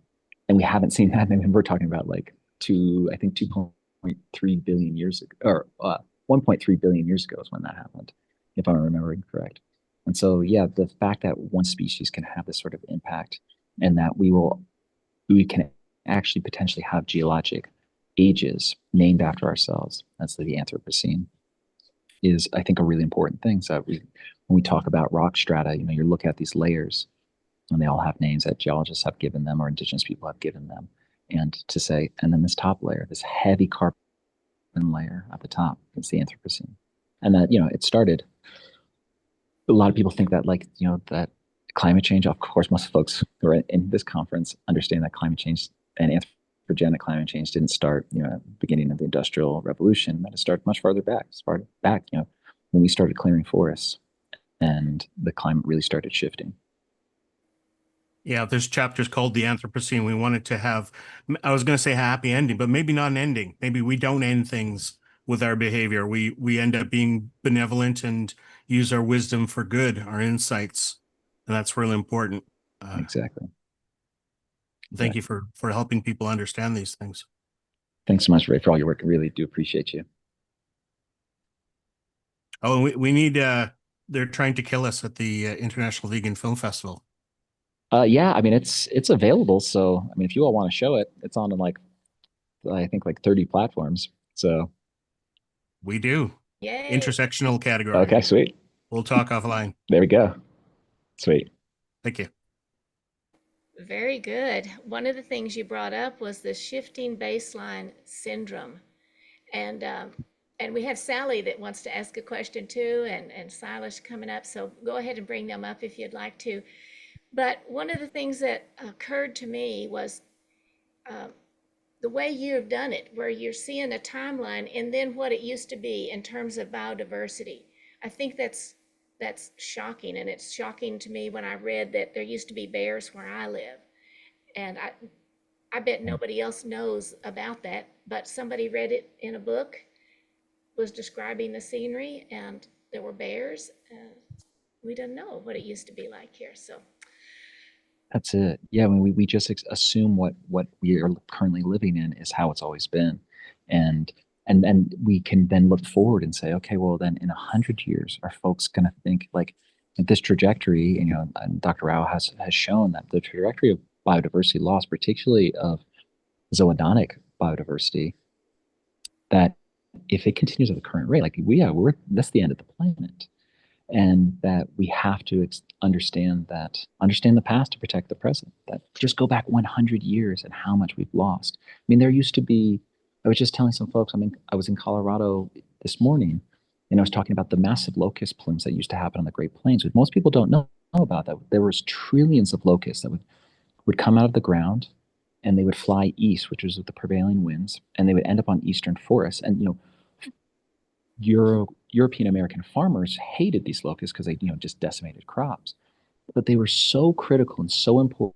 we haven't seen that. I mean, we're talking about like 2.3 billion years ago, or 1.3 billion years ago is when that happened, if I'm remembering correct. And so, yeah, the fact that one species can have this sort of impact, and that we can actually potentially have geologic ages named after ourselves, that's the Anthropocene, is, I think, a really important thing. So when we talk about rock strata, you know, you look at these layers, and they all have names that geologists have given them or indigenous people have given them. And to say, and then this top layer, this heavy carbon layer at the top, it's the Anthropocene. And that, you know, it started, a lot of people think that, like, you know, that climate change, of course, most folks who are in this conference understand that climate change and anthropogenic climate change didn't start, you know, at the beginning of the Industrial Revolution, but it started much farther back. It started back, you know, when we started clearing forests and the climate really started shifting. Yeah, there's chapters called the Anthropocene. We wanted to have, I was going to say happy ending, but maybe not an ending. Maybe we don't end things with our behavior. We end up being benevolent and use our wisdom for good, our insights. And that's really important. Exactly. Thank you for helping people understand these things. Thanks so much, Ray, for all your work. I really do appreciate you. Oh, we need, they're trying to kill us at the International Vegan Film Festival. Yeah, I mean, it's available. So, I mean, if you all want to show it, it's on like, I think like 30 platforms. So we do. Yay. Intersectional category. Okay, sweet. We'll talk offline. There we go. Sweet. Thank you. Very good. One of the things you brought up was the shifting baseline syndrome. And we have Sally that wants to ask a question too, and Silas coming up. So go ahead and bring them up if you'd like to. But one of the things that occurred to me was the way you have done it, where you're seeing a timeline and then what it used to be in terms of biodiversity. I think that's shocking, and it's shocking to me when I read that there used to be bears where I live. And I bet nobody else knows about that, but somebody read it in a book, was describing the scenery, and there were bears. We don't know what it used to be like here, so. That's it. Yeah, I mean, we just assume what we are currently living in is how it's always been, and we can then look forward and say, okay, well, then in 100 years, are folks going to think like this trajectory? And, you know, and Dr. Rao has shown that the trajectory of biodiversity loss, particularly of zoodonic biodiversity, that if it continues at the current rate, like that's the end of the planet. And that we have to understand the past to protect the present. That just go back 100 years and how much we've lost. I mean, there used to be, I was just telling some folks, I was in Colorado this morning, and I was talking about the massive locust plumes that used to happen on the Great Plains, which most people don't know about. That there was trillions of locusts that would come out of the ground, and they would fly east, which was with the prevailing winds, and they would end up on eastern forests. And, you know, European American farmers hated these locusts because they, you know, just decimated crops. But they were so critical and so important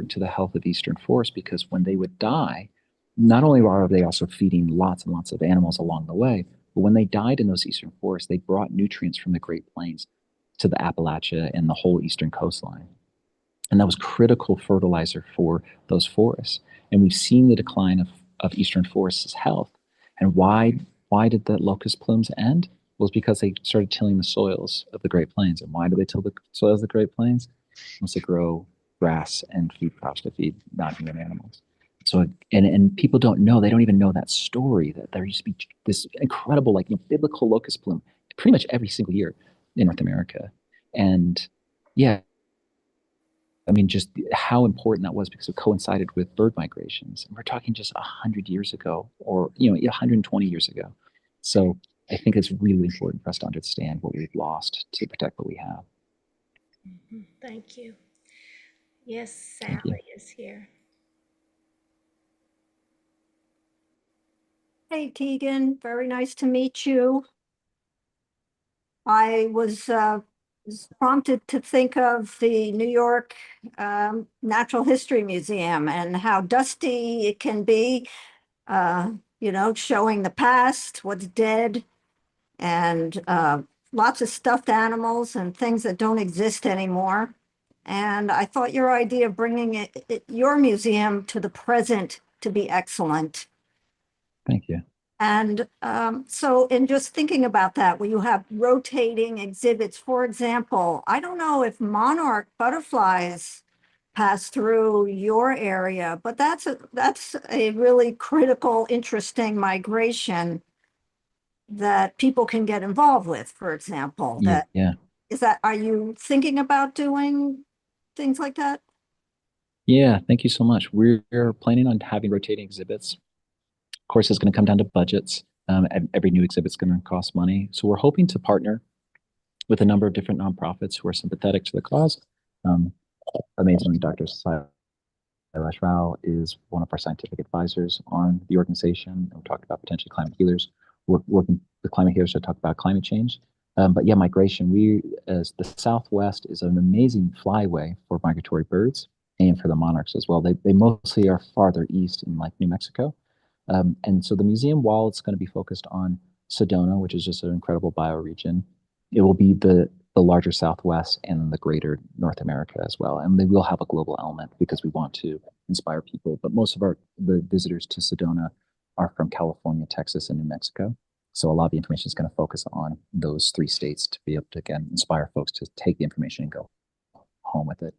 to the health of eastern forests, because when they would die, not only are they also feeding lots and lots of animals along the way, but when they died in those eastern forests, they brought nutrients from the Great Plains to the Appalachia and the whole eastern coastline. And that was critical fertilizer for those forests. And we've seen the decline of eastern forests' health. And why did the locust plumes end? Was because they started tilling the soils of the Great Plains. And why do they till the soils of the Great Plains? Once they grow grass and food crops to feed non-human animals. So, and people don't know, they don't even know that story, that there used to be this incredible, like, biblical locust plume pretty much every single year in North America. And yeah, I mean, just how important that was because it coincided with bird migrations. And we're talking just 100 years ago, or 120 years ago. So I think it's really important for us to understand what we've lost to protect what we have. Thank you. Yes, Sally is here. Hey, Tegan, very nice to meet you. I was prompted to think of the New York Natural History Museum and how dusty it can be, showing the past, what's dead, and lots of stuffed animals and things that don't exist anymore. And I thought your idea of bringing your museum to the present to be excellent. Thank you. And so in just thinking about that, where you have rotating exhibits, for example, I don't know if monarch butterflies pass through your area, but that's a really critical, interesting migration that people can get involved with, for example. Are you thinking about doing things like that? Yeah, thank you so much. We're planning on having rotating exhibits. Of course, it's going to come down to budgets. Every new exhibit is going to cost money. So we're hoping to partner with a number of different nonprofits who are sympathetic to the cause. Amazingly, Dr. Sailesh Rao is one of our scientific advisors on the organization. We talked about potentially climate healers. We're working with climate healers to talk about climate change. But yeah, migration. As the Southwest is an amazing flyway for migratory birds and for the monarchs as well. They mostly are farther east in like New Mexico. And so the museum, while it's going to be focused on Sedona, which is just an incredible bioregion, it will be the larger Southwest and the greater North America as well. And they will have a global element because we want to inspire people. But most of the visitors to Sedona are from California, Texas, and New Mexico. So a lot of the information is going to focus on those 3 states to be able to, again, inspire folks to take the information and go home with it.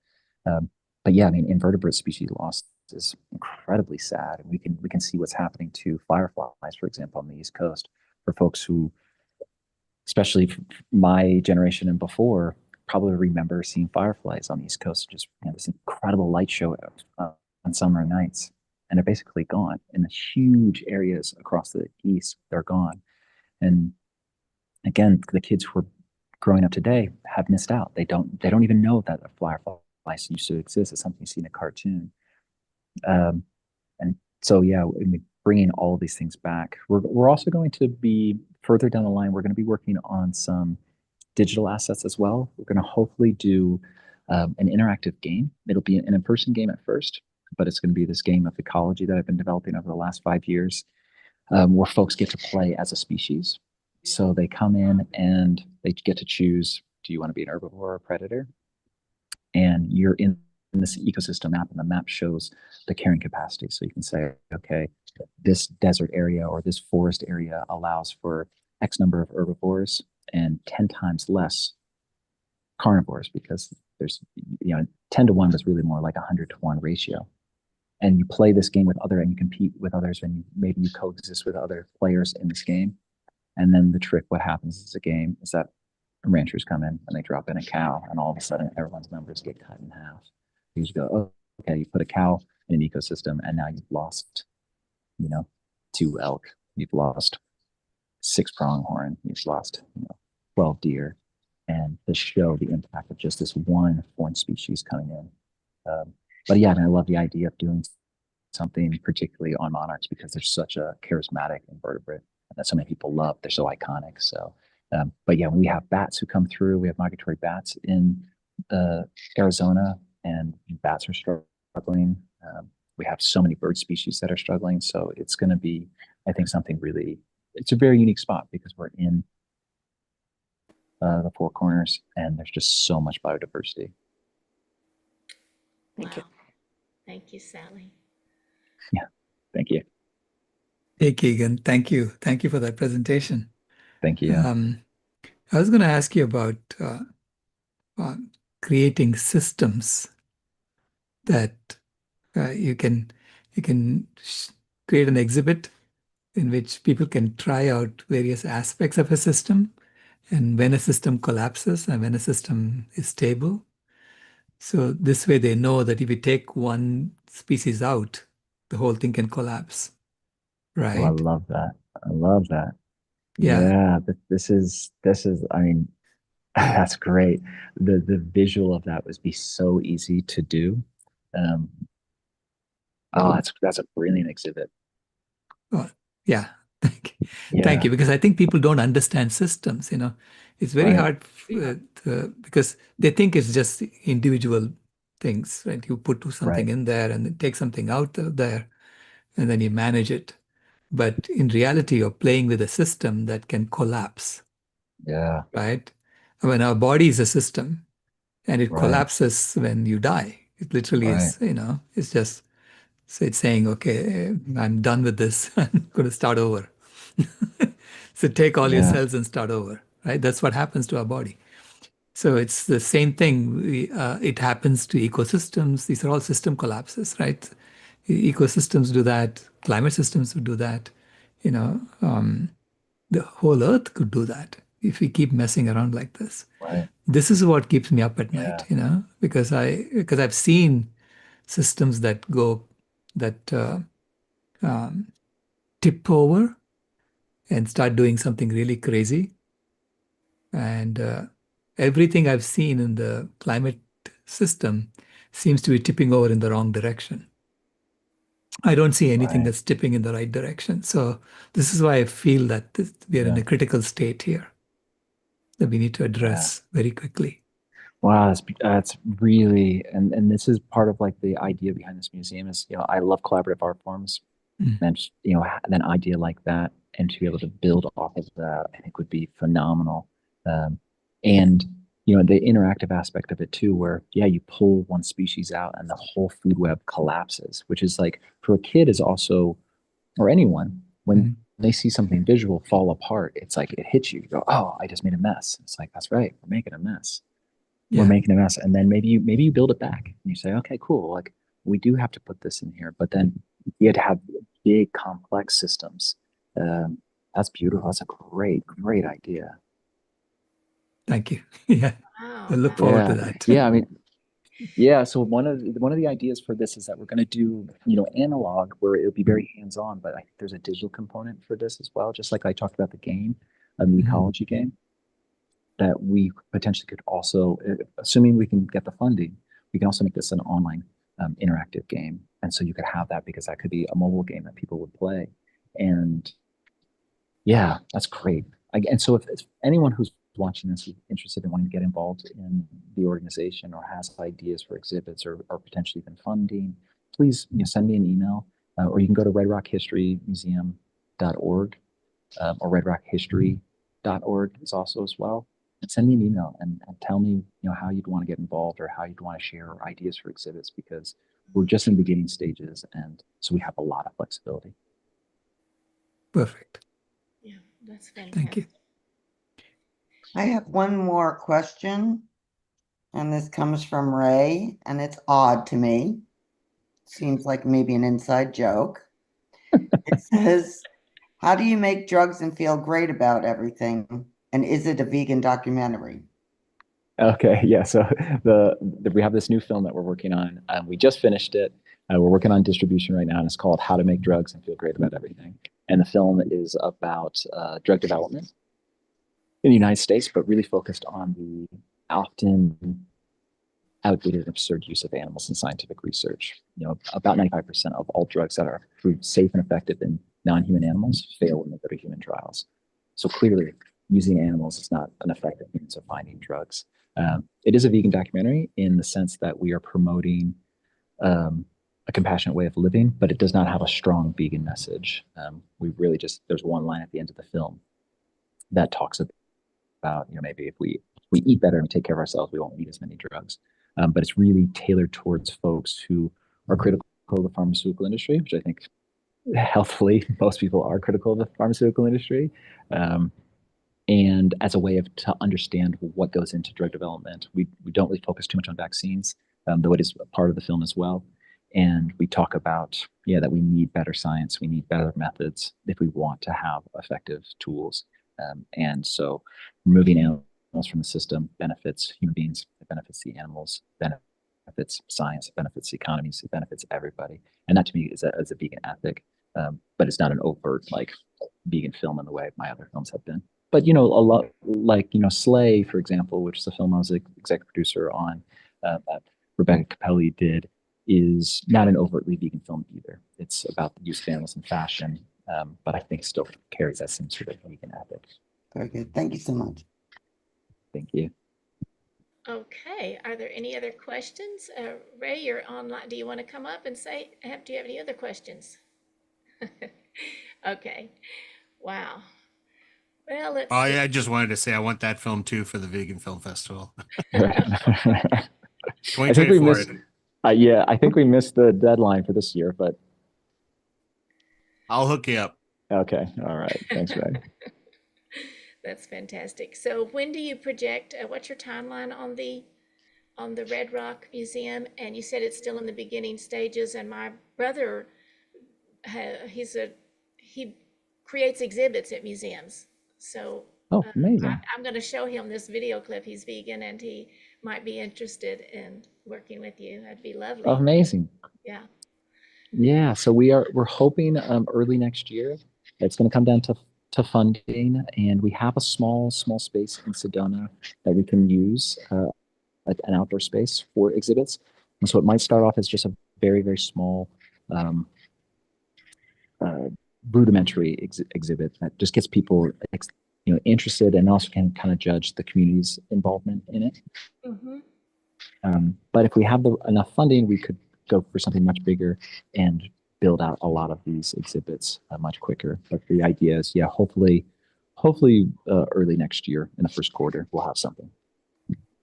But yeah, I mean, invertebrate species loss is incredibly sad. And we can see what's happening to fireflies, for example, on the East Coast, for folks who, especially my generation and before, probably remember seeing fireflies on the East Coast, just this incredible light show on summer nights. And they're basically gone in the huge areas across the East. They're gone. And again, the kids who are growing up today have missed out. They don't even know that a firefly used to exist. It's something you see in a cartoon. And so, yeah, I mean, bringing all of these things back. We're also going to be further down the line. We're going to be working on some digital assets as well. We're going to hopefully do an interactive game. It'll be an in-person game at first, but it's going to be this game of ecology that I've been developing over the last 5 years, where folks get to play as a species. So they come in and they get to choose, do you want to be an herbivore or a predator? And you're in this ecosystem map, and the map shows the carrying capacity. So you can say, okay, this desert area or this forest area allows for X number of herbivores and 10 times less carnivores, because there's, 10 to 1 was really more like 100 to 1 ratio. And you play this game and you compete with others, and maybe you coexist with other players in this game. And then the trick, what happens is a game is that ranchers come in and they drop in a cow, and all of a sudden everyone's numbers get cut in half. You just go, oh, okay, you put a cow in an ecosystem, and now you've lost, 2 elk, you've lost 6 pronghorn, you've lost, 12 deer, and to show the impact of just this one foreign species coming in. But yeah, I love the idea of doing something particularly on monarchs because they're such a charismatic invertebrate that so many people love. They're so iconic. So, but yeah, when we have bats who come through, we have migratory bats in Arizona, and bats are struggling. We have so many bird species that are struggling. So it's going to be, I think, something really, it's a very unique spot because we're in the Four Corners, and there's just so much biodiversity. Wow. Thank you, Sally. Yeah, thank you. Hey, Keegan, thank you. Thank you for that presentation. Thank you. I was going to ask you about creating systems that you can create an exhibit in which people can try out various aspects of a system, and when a system collapses and when a system is stable. So this way they know that if you take one species out, the whole thing can collapse, right? Oh, I love that. I love that. Yeah. Yeah, this is, I mean, that's great. The visual of that would be so easy to do. Oh, that's a brilliant exhibit. Oh, yeah. Yeah. Thank you. Because I think people don't understand systems, you know. It's very Right. hard because they think it's just individual things, right? You put something Right. in there and then take something out of there and then you manage it. But in reality, you're playing with a system that can collapse, Yeah. right? I mean, our body is a system and it Right. collapses when you die. It literally Right. is, you know, it's just, so it's saying, okay, I'm done with this. I'm going to start over. So take all your Yeah. cells and start over, right? That's what happens to our body. So it's the same thing. It happens to ecosystems. These are all system collapses, right? Ecosystems do that. Climate systems would do that. You know, the whole Earth could do that if we keep messing around like this. Right. This is what keeps me up at Yeah. night, you know, because I've seen systems that tip over and start doing something really crazy. And everything I've seen in the climate system seems to be tipping over in the wrong direction. I don't see anything Right. that's tipping in the right direction. So this is why I feel that we are in a critical state here that we need to address very quickly. Wow, that's really, and this is part of like the idea behind this museum is, you know, I love collaborative art forms, and just, you know, an idea like that and to be able to build off of that, I think would be phenomenal. And you know, the interactive aspect of it too, where yeah, you pull one species out and the whole food web collapses, which is like for a kid is also, or anyone, when they see something visual fall apart, it's like it hits you. You go, oh, I just made a mess. It's like, that's right, we're making a mess. We're making a mess. And then maybe you build it back and you say, okay, cool. Like we do have to put this in here, but then you had to have big complex systems. That's beautiful. That's a great idea. Thank you. Yeah. Wow. I look forward to that. Yeah. I mean, yeah. So one of the ideas for this is that we're going to do, you know, analog where it would be very hands-on, but I think there's a digital component for this as well. Just like I talked about the game, the ecology game, that we potentially could also, assuming we can get the funding, we can also make this an online interactive game. And so you could have that because that could be a mobile game that people would play. And yeah, that's great. And so if anyone who's watching this is interested in wanting to get involved in the organization or has ideas for exhibits or potentially even funding, please, you know, send me an email or you can go to redrockhistorymuseum.org or redrockhistory.org is also as well. And send me an email and tell me, you know, how you'd want to get involved or how you'd want to share ideas for exhibits because we're just in the beginning stages and so we have a lot of flexibility. Perfect. Yeah, that's fantastic. Thank you. I have one more question, and this comes from Ray, and it's odd to me. Seems like maybe an inside joke. It says, how do you make drugs and feel great about everything? And is it a vegan documentary? Okay, yeah. So we have this new film that we're working on. We just finished it. We're working on distribution right now, and it's called How to Make Drugs and Feel Great About Everything. And the film is about drug development in the United States, but really focused on the often outdated and absurd use of animals in scientific research. You know, about 95% of all drugs that are proved safe and effective in non-human animals fail when they go to human trials. So clearly, using animals is not an effective means of finding drugs. It is a vegan documentary in the sense that we are promoting a compassionate way of living, but it does not have a strong vegan message. We really just, there's one line at the end of the film that talks about, maybe if we eat better and we take care of ourselves, we won't need as many drugs. But it's really tailored towards folks who are critical of the pharmaceutical industry, which I think healthfully most people are critical of the pharmaceutical industry. And as a way to understand what goes into drug development, we don't really focus too much on vaccines, though it is a part of the film as well. And we talk about, that we need better science, we need better methods if we want to have effective tools. And so removing animals from the system benefits human beings, it benefits the animals, benefits science, it benefits economies, it benefits everybody. And that to me is a vegan ethic, but it's not an overt like vegan film in the way my other films have been. But, a lot like, Slay, for example, which is a film I was executive producer on, that Rebecca Capelli did, is not an overtly vegan film either. It's about the use of animals in fashion, but I think still carries that same sort of vegan ethic. Very good. Thank you so much. Thank you. Okay, are there any other questions? Ray, you're online. Do you want to come up and say, do you have any other questions? Okay, wow. Well, let's see. I just wanted to say I want that film too for the Vegan Film Festival. I think we missed. I think we missed the deadline for this year, but I'll hook you up. Okay, all right. Thanks, Ray. That's fantastic. So when do you project? What's your timeline on the Red Rock Museum? And you said it's still in the beginning stages. And my brother, he creates exhibits at museums. So amazing. I'm going to show him this video clip. He's vegan and he might be interested in working with you. That'd be lovely. Amazing. Yeah. Yeah. So we're hoping early next year. It's going to come down to funding, and we have a small space in Sedona that we can use, an outdoor space for exhibits. And so it might start off as just a very, very small rudimentary exhibit that just gets people interested, and also can kind of judge the community's involvement in it. Mm-hmm. But if we have enough funding, we could go for something much bigger and build out a lot of these exhibits much quicker. But the idea is, hopefully early next year in the first quarter, we'll have something.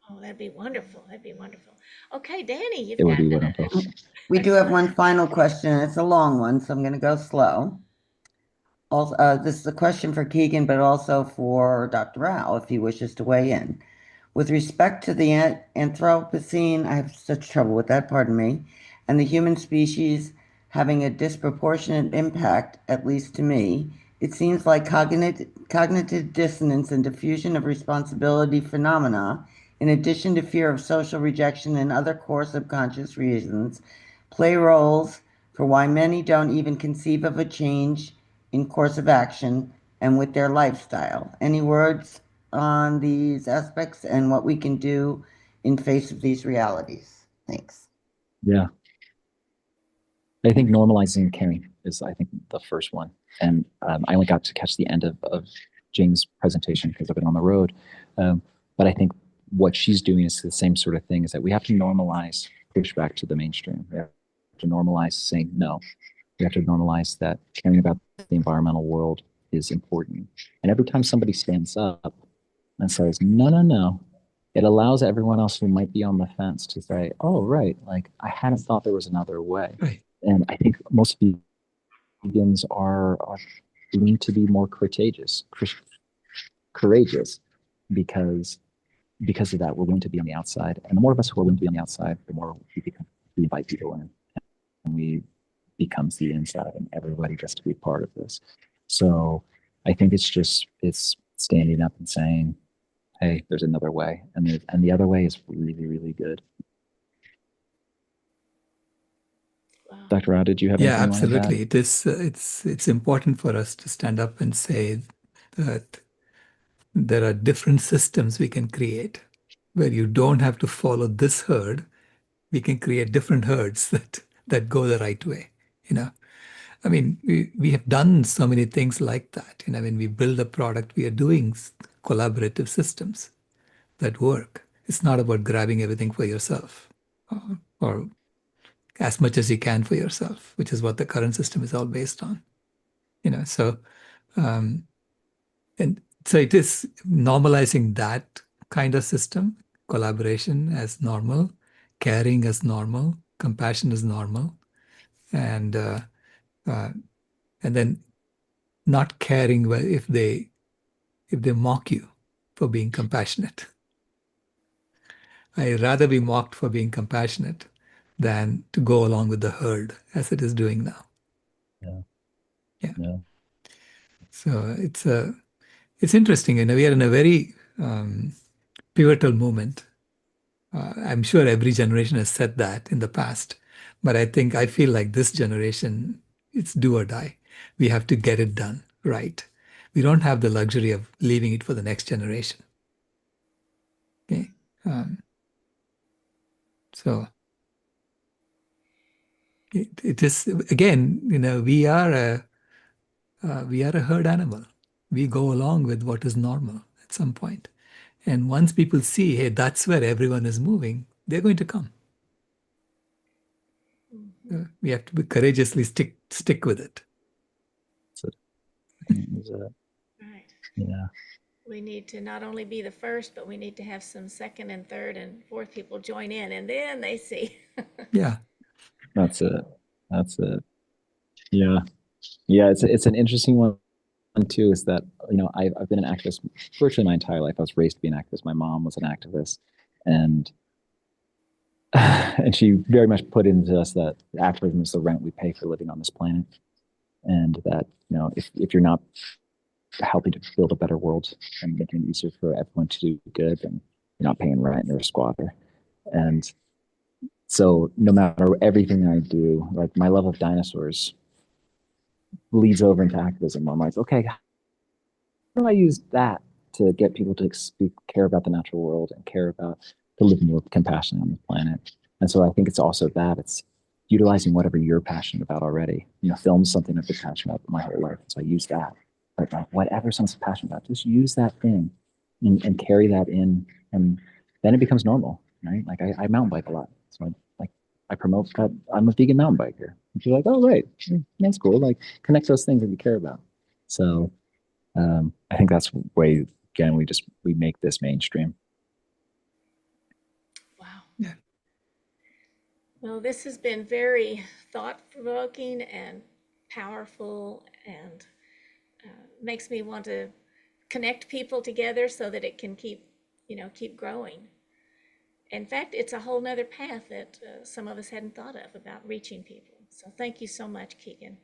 Oh, that'd be wonderful. That'd be wonderful. Okay, Danny, you've It would got be wonderful. We do have one final question. It's a long one, so I'm going to go slow. Also, this is a question for Keegan, but also for Dr. Rao, if he wishes to weigh in. With respect to the Anthropocene, I have such trouble with that, pardon me, and the human species having a disproportionate impact, at least to me, it seems like cognitive dissonance and diffusion of responsibility phenomena, in addition to fear of social rejection and other core subconscious reasons, play roles for why many don't even conceive of a change in course of action and with their lifestyle. Any words on these aspects and what we can do in face of these realities? Thanks. Yeah. I think normalizing caring is, I think, the first one. And I only got to catch the end of Jane's presentation because I've been on the road. But I think what she's doing is the same sort of thing, is that we have to normalize pushback to the mainstream. We have to normalize saying no. We have to normalize that caring about the environmental world is important. And every time somebody stands up and says, no, it allows everyone else who might be on the fence to say, oh, right, like I hadn't thought there was another way. Right. And I think most vegans are need to be more courageous because of that. We're willing to be on the outside. And the more of us who are willing to be on the outside, the more we invite people in. And we becomes the inside, and everybody gets to be part of this. So I think it's standing up and saying, hey, there's another way. And the other way is really, really good. Wow. Dr. Rao, did you have anything? Yeah, absolutely. It is, it's important for us to stand up and say that there are different systems we can create where you don't have to follow this herd. We can create different herds that go the right way. I mean, we have done so many things like that. When we build a product, we are doing collaborative systems that work. It's not about grabbing everything for yourself or as much as you can for yourself, which is what the current system is all based on. So, and So it is normalizing that kind of system, collaboration as normal, caring as normal, compassion is normal, and then not caring if they mock you for being compassionate. I'd rather be mocked for being compassionate than to go along with the herd as it is doing now. Yeah. So it's interesting. We are in a very pivotal moment. I'm sure every generation has said that in the past, but I feel like this generation, it's do or die. We have to get it done right. We don't have the luxury of leaving it for the next generation. Okay. So it is, again, we are a herd animal. We go along with what is normal at some point. And once people see, hey, that's where everyone is moving, they're going to come. We have to courageously stick with it. Right. Yeah. We need to not only be the first, but we need to have some second and third and fourth people join in, and then they see. Yeah. That's it. Yeah. Yeah. It's an interesting one too, is that, I've been an activist virtually my entire life. I was raised to be an activist. My mom was an activist, and she very much put into us that activism is the rent we pay for living on this planet. And that, if you're not helping to build a better world and making it easier for everyone to do good, then you're not paying rent, you're a squatter. And so no matter everything I do, like my love of dinosaurs leads over into activism. I'm like, okay, how do I use that to get people to care about the natural world and care about to live more compassionately on the planet? And so I think it's also that it's utilizing whatever you're passionate about already. Film's something I've been passionate about my whole life. So I use that. Like whatever someone's passionate about, just use that thing and carry that in, and then it becomes normal, right? Like I mountain bike a lot, so I promote that I'm a vegan mountain biker. And you're like, oh right, that's cool. Like connect those things that you care about. So I think that's way again we make this mainstream. Wow. Well, this has been very thought-provoking and powerful, and makes me want to connect people together so that it can keep growing. In fact, it's a whole nother path that some of us hadn't thought of about reaching people. So thank you so much, Keegan.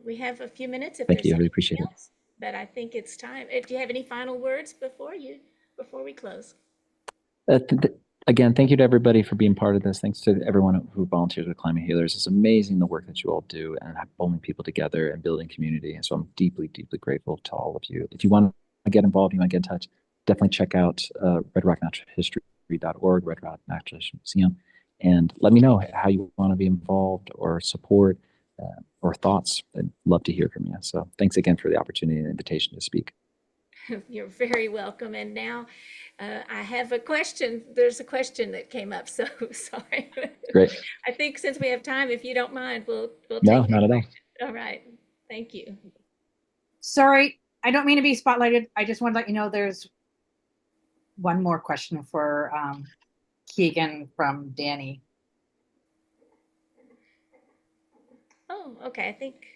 We have a few minutes if Thank there's you, I really appreciate anything else, but I think it's time. Do you have any final words before we close? Again, thank you to everybody for being part of this. Thanks to everyone who volunteers with Climate Healers. It's amazing the work that you all do and pulling people together and building community. And so I'm deeply, deeply grateful to all of you. If you want to get involved, you want to get in touch, definitely check out redrocknaturalhistory.org, Red Rock Natural History Museum, and let me know how you want to be involved or support or thoughts. I'd love to hear from you. So thanks again for the opportunity and invitation to speak. You're very welcome. And now I have a question. There's a question that came up, so sorry. Great. I think since we have time, if you don't mind, we'll take No, that not at all. question. All right. Thank you. Sorry, I don't mean to be spotlighted. I just want to let you know there's one more question for Keegan from Danny. Oh, okay. I think.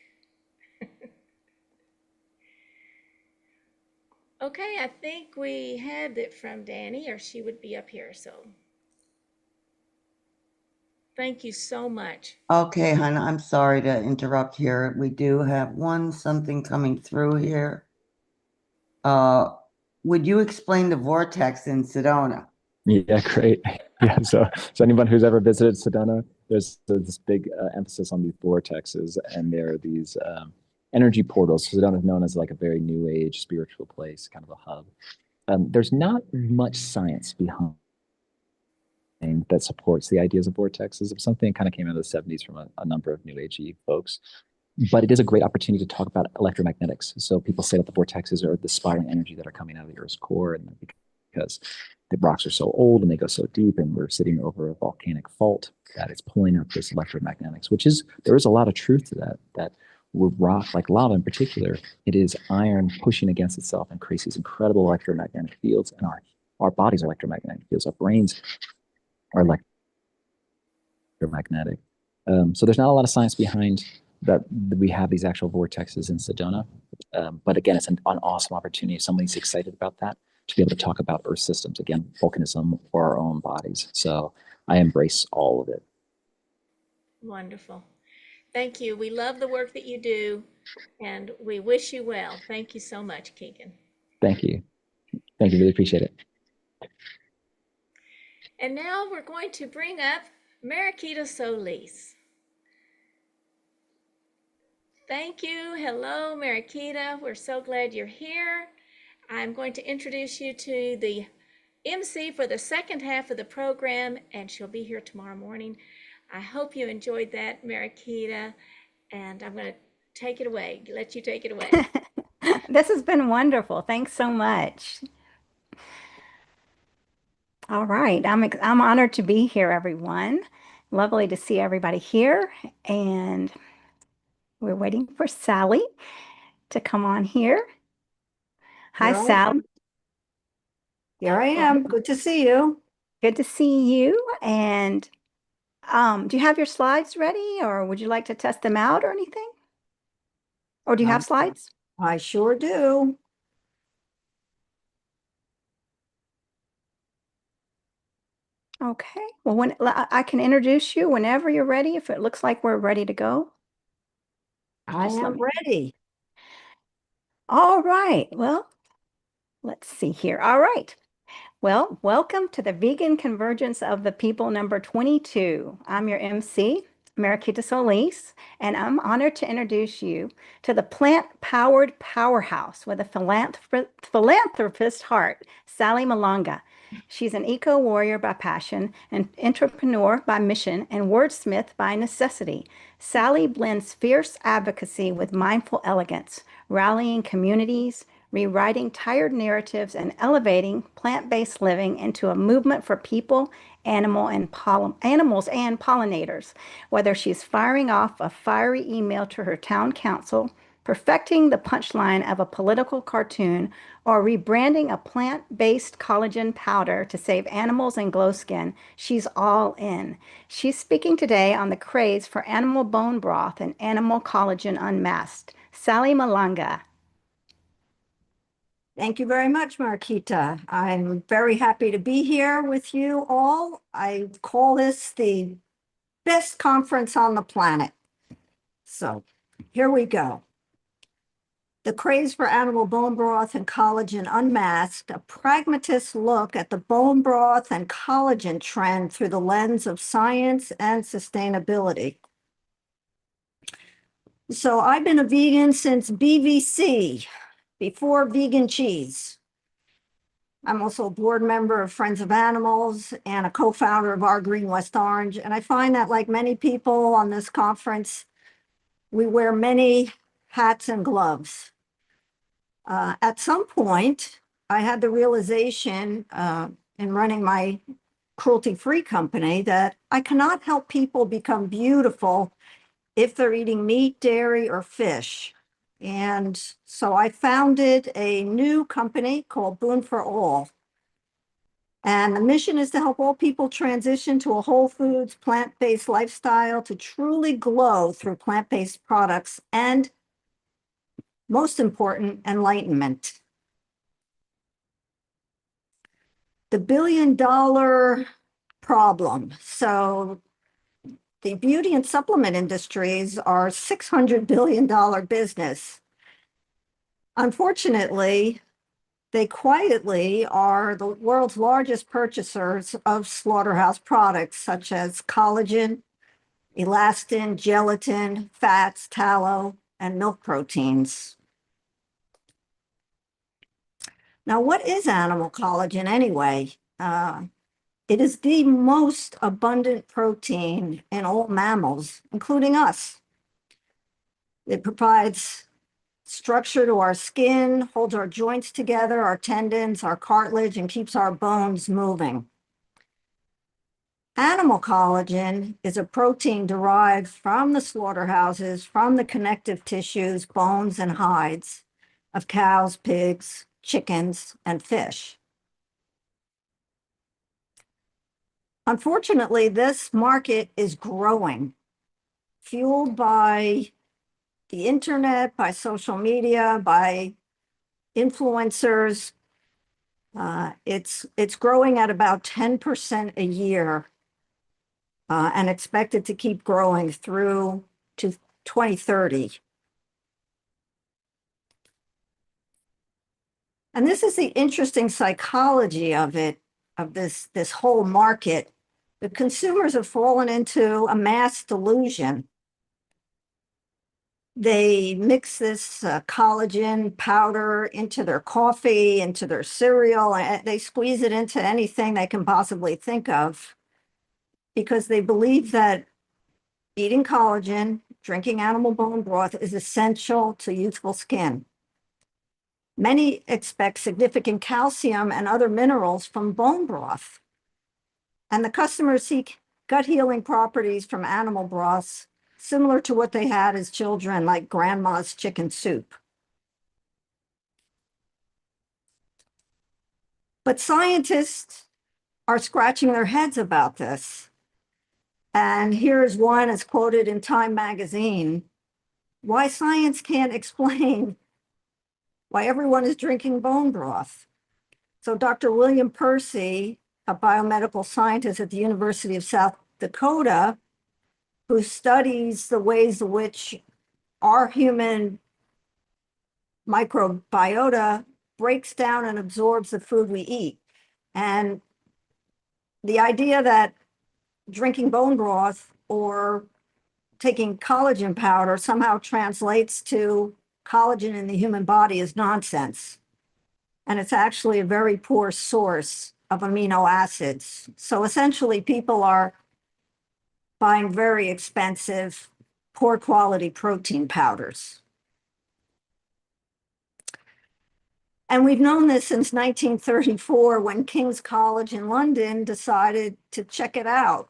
Okay, I think we had it from Danny, or she would be up here. So thank you so much. Okay, Hannah, I'm sorry to interrupt here. We do have something coming through here. Would you explain the vortex in Sedona? Yeah, great. Yeah, so anyone who's ever visited Sedona, there's this big emphasis on these vortexes, and there are these energy portals. Sedona is known as like a very new age spiritual place, kind of a hub. There's not much science behind that supports the ideas of vortexes. It's something that kind of came out of the 70s from a number of new agey folks. But it is a great opportunity to talk about electromagnetics. So people say that the vortexes are the spiraling energy that are coming out of the Earth's core, and because the rocks are so old and they go so deep, and we're sitting over a volcanic fault, that it's pulling up this electromagnetics, there is a lot of truth to that with rock, like lava in particular, it is iron pushing against itself and creates these incredible electromagnetic fields. And our bodies are electromagnetic fields. Our brains are electromagnetic. So there's not a lot of science behind that we have these actual vortexes in Sedona. But again, it's an awesome opportunity if somebody's excited about that to be able to talk about Earth systems, again, volcanism or our own bodies. So I embrace all of it. Wonderful. Thank you. We love the work that you do, and we wish you well. Thank you so much, Keegan. Thank you. Thank you. Really appreciate it. And now we're going to bring up Mariquita Solis. Thank you. Hello, Mariquita. We're so glad you're here. I'm going to introduce you to the MC for the second half of the program, and she'll be here tomorrow morning. I hope you enjoyed that, Mariquita, and I'm going to take it away, let you take it away. This has been wonderful. Thanks so much. All right, I'm honored to be here, everyone. Lovely to see everybody here, and we're waiting for Sally to come on here. Hi, Here I Sally. am. Here I am. Good to see you. Good to see you. And do you have your slides ready, or would you like to test them out or anything? Or do you have slides? I sure do. Okay. Well, when I can introduce you whenever you're ready, if it looks like we're ready to go. I Just let am me- ready. All right. Well, let's see here. All right. Well, welcome to the Vegan Convergence of the People number 22. I'm your MC, Mariquita Solis, and I'm honored to introduce you to the plant-powered powerhouse with a philanthropist heart, Sally Malanga. She's an eco-warrior by passion, an entrepreneur by mission, and wordsmith by necessity. Sally blends fierce advocacy with mindful elegance, rallying communities, rewriting tired narratives, and elevating plant-based living into a movement for people, animals, and pollinators. Whether she's firing off a fiery email to her town council, perfecting the punchline of a political cartoon, or rebranding a plant-based collagen powder to save animals and glow skin, she's all in. She's speaking today on the craze for animal bone broth and animal collagen unmasked. Sally Malanga. Thank you very much, Marquita. I'm very happy to be here with you all. I call this the best conference on the planet. So here we go. The craze for animal bone broth and collagen unmasked, a pragmatist look at the bone broth and collagen trend through the lens of science and sustainability. So I've been a vegan since BVC, before vegan cheese. I'm also a board member of Friends of Animals and a co-founder of Our Green West Orange. And I find that, like many people on this conference, we wear many hats and gloves. At some point, I had the realization in running my cruelty-free company that I cannot help people become beautiful if they're eating meat, dairy, or fish. And so I founded a new company called Boon for All. And the mission is to help all people transition to a whole foods, plant-based lifestyle to truly glow through plant-based products and, most important, enlightenment. The billion-dollar problem. So the beauty and supplement industries are $600 billion business. Unfortunately, they quietly are the world's largest purchasers of slaughterhouse products such as collagen, elastin, gelatin, fats, tallow, and milk proteins. Now, what is animal collagen anyway? It is the most abundant protein in all mammals, including us. It provides structure to our skin, holds our joints together, our tendons, our cartilage, and keeps our bones moving. Animal collagen is a protein derived from the slaughterhouses, from the connective tissues, bones, and hides of cows, pigs, chickens, and fish. Unfortunately, this market is growing, fueled by the internet, by social media, by influencers. It's growing at about 10% a year, and expected to keep growing through to 2030. And this is the interesting psychology of it, of this whole market. The consumers have fallen into a mass delusion. They mix this collagen powder into their coffee, into their cereal, and they squeeze it into anything they can possibly think of because they believe that eating collagen, drinking animal bone broth is essential to youthful skin. Many expect significant calcium and other minerals from bone broth. And the customers seek gut healing properties from animal broths, similar to what they had as children, like grandma's chicken soup. But scientists are scratching their heads about this. And here's one as quoted in Time magazine: why science can't explain why everyone is drinking bone broth. So Dr. William Percy, a biomedical scientist at the University of South Dakota, who studies the ways in which our human microbiota breaks down and absorbs the food we eat. And the idea that drinking bone broth or taking collagen powder somehow translates to collagen in the human body is nonsense. And it's actually a very poor source of amino acids. So essentially, people are buying very expensive, poor quality protein powders. And we've known this since 1934, when King's College in London decided to check it out.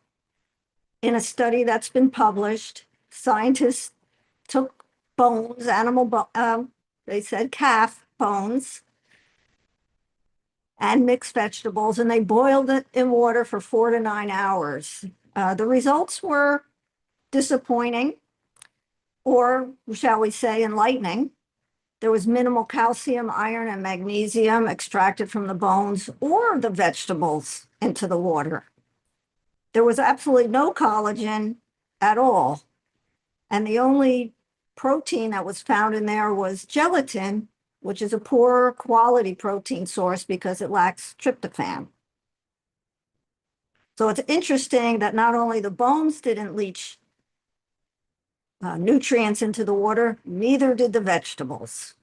In a study that's been published, scientists took bones, they said calf bones, and mixed vegetables, and they boiled it in water for 4 to 9 hours. The results were disappointing, or shall we say enlightening. There was minimal calcium, iron, and magnesium extracted from the bones or the vegetables into the water. There was absolutely no collagen at all. And the only protein that was found in there was gelatin, which is a poor quality protein source because it lacks tryptophan. So it's interesting that not only the bones didn't leach nutrients into the water, neither did the vegetables.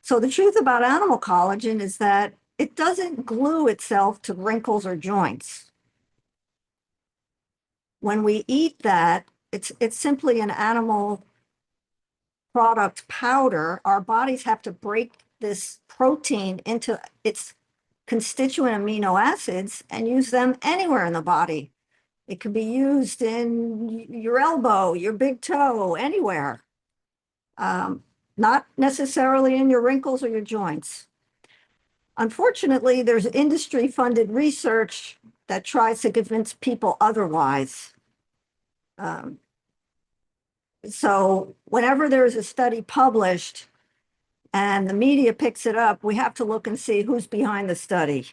So the truth about animal collagen is that it doesn't glue itself to wrinkles or joints. When we eat that, it's simply an animal product powder. Our bodies have to break this protein into its constituent amino acids and use them anywhere in the body. It can be used in your elbow, your big toe, anywhere. Not necessarily in your wrinkles or your joints. Unfortunately, there's industry-funded research that tries to convince people otherwise. So whenever there's a study published and the media picks it up, we have to look and see who's behind the study.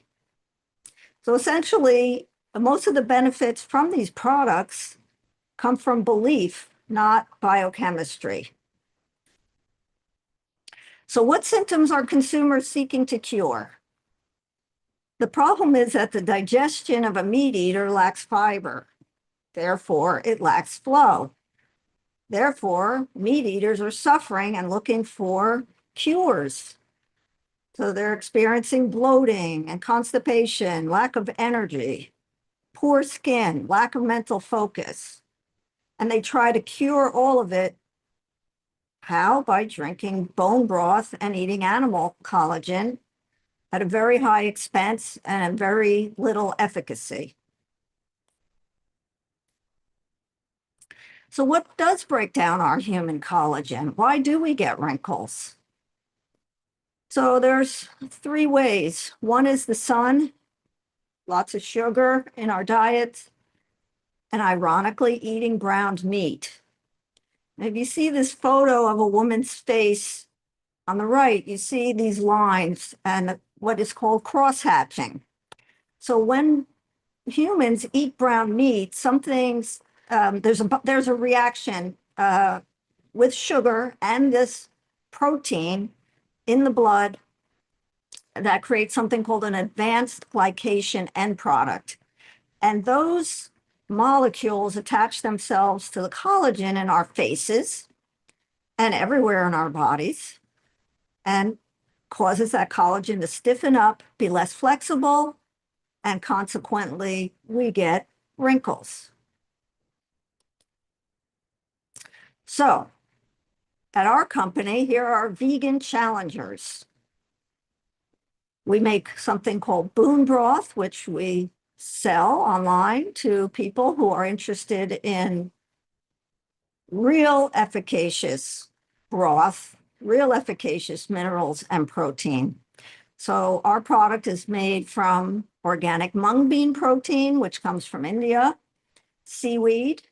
So essentially, most of the benefits from these products come from belief, not biochemistry. So what symptoms are consumers seeking to cure? The problem is that the digestion of a meat eater lacks fiber. Therefore, it lacks flow. Therefore, meat eaters are suffering and looking for cures. So they're experiencing bloating and constipation, lack of energy, poor skin, lack of mental focus. And they try to cure all of it. How? By drinking bone broth and eating animal collagen, at a very high expense and very little efficacy. So what does break down our human collagen? Why do we get wrinkles? So there's 3 ways. One is the sun, lots of sugar in our diets, and ironically, eating ground meat. If you see this photo of a woman's face on the right, you see these lines and what is called cross-hatching. So when humans eat brown meat, some things, there's a reaction with sugar and this protein in the blood that creates something called an advanced glycation end product. And those molecules attach themselves to the collagen in our faces and everywhere in our bodies and causes that collagen to stiffen up, be less flexible, and consequently, we get wrinkles. So, at our company, here are vegan challengers. We make something called Boon Broth, which we sell online to people who are interested in real efficacious broth, real efficacious minerals and protein. So our product is made from organic mung bean protein, which comes from India, seaweed,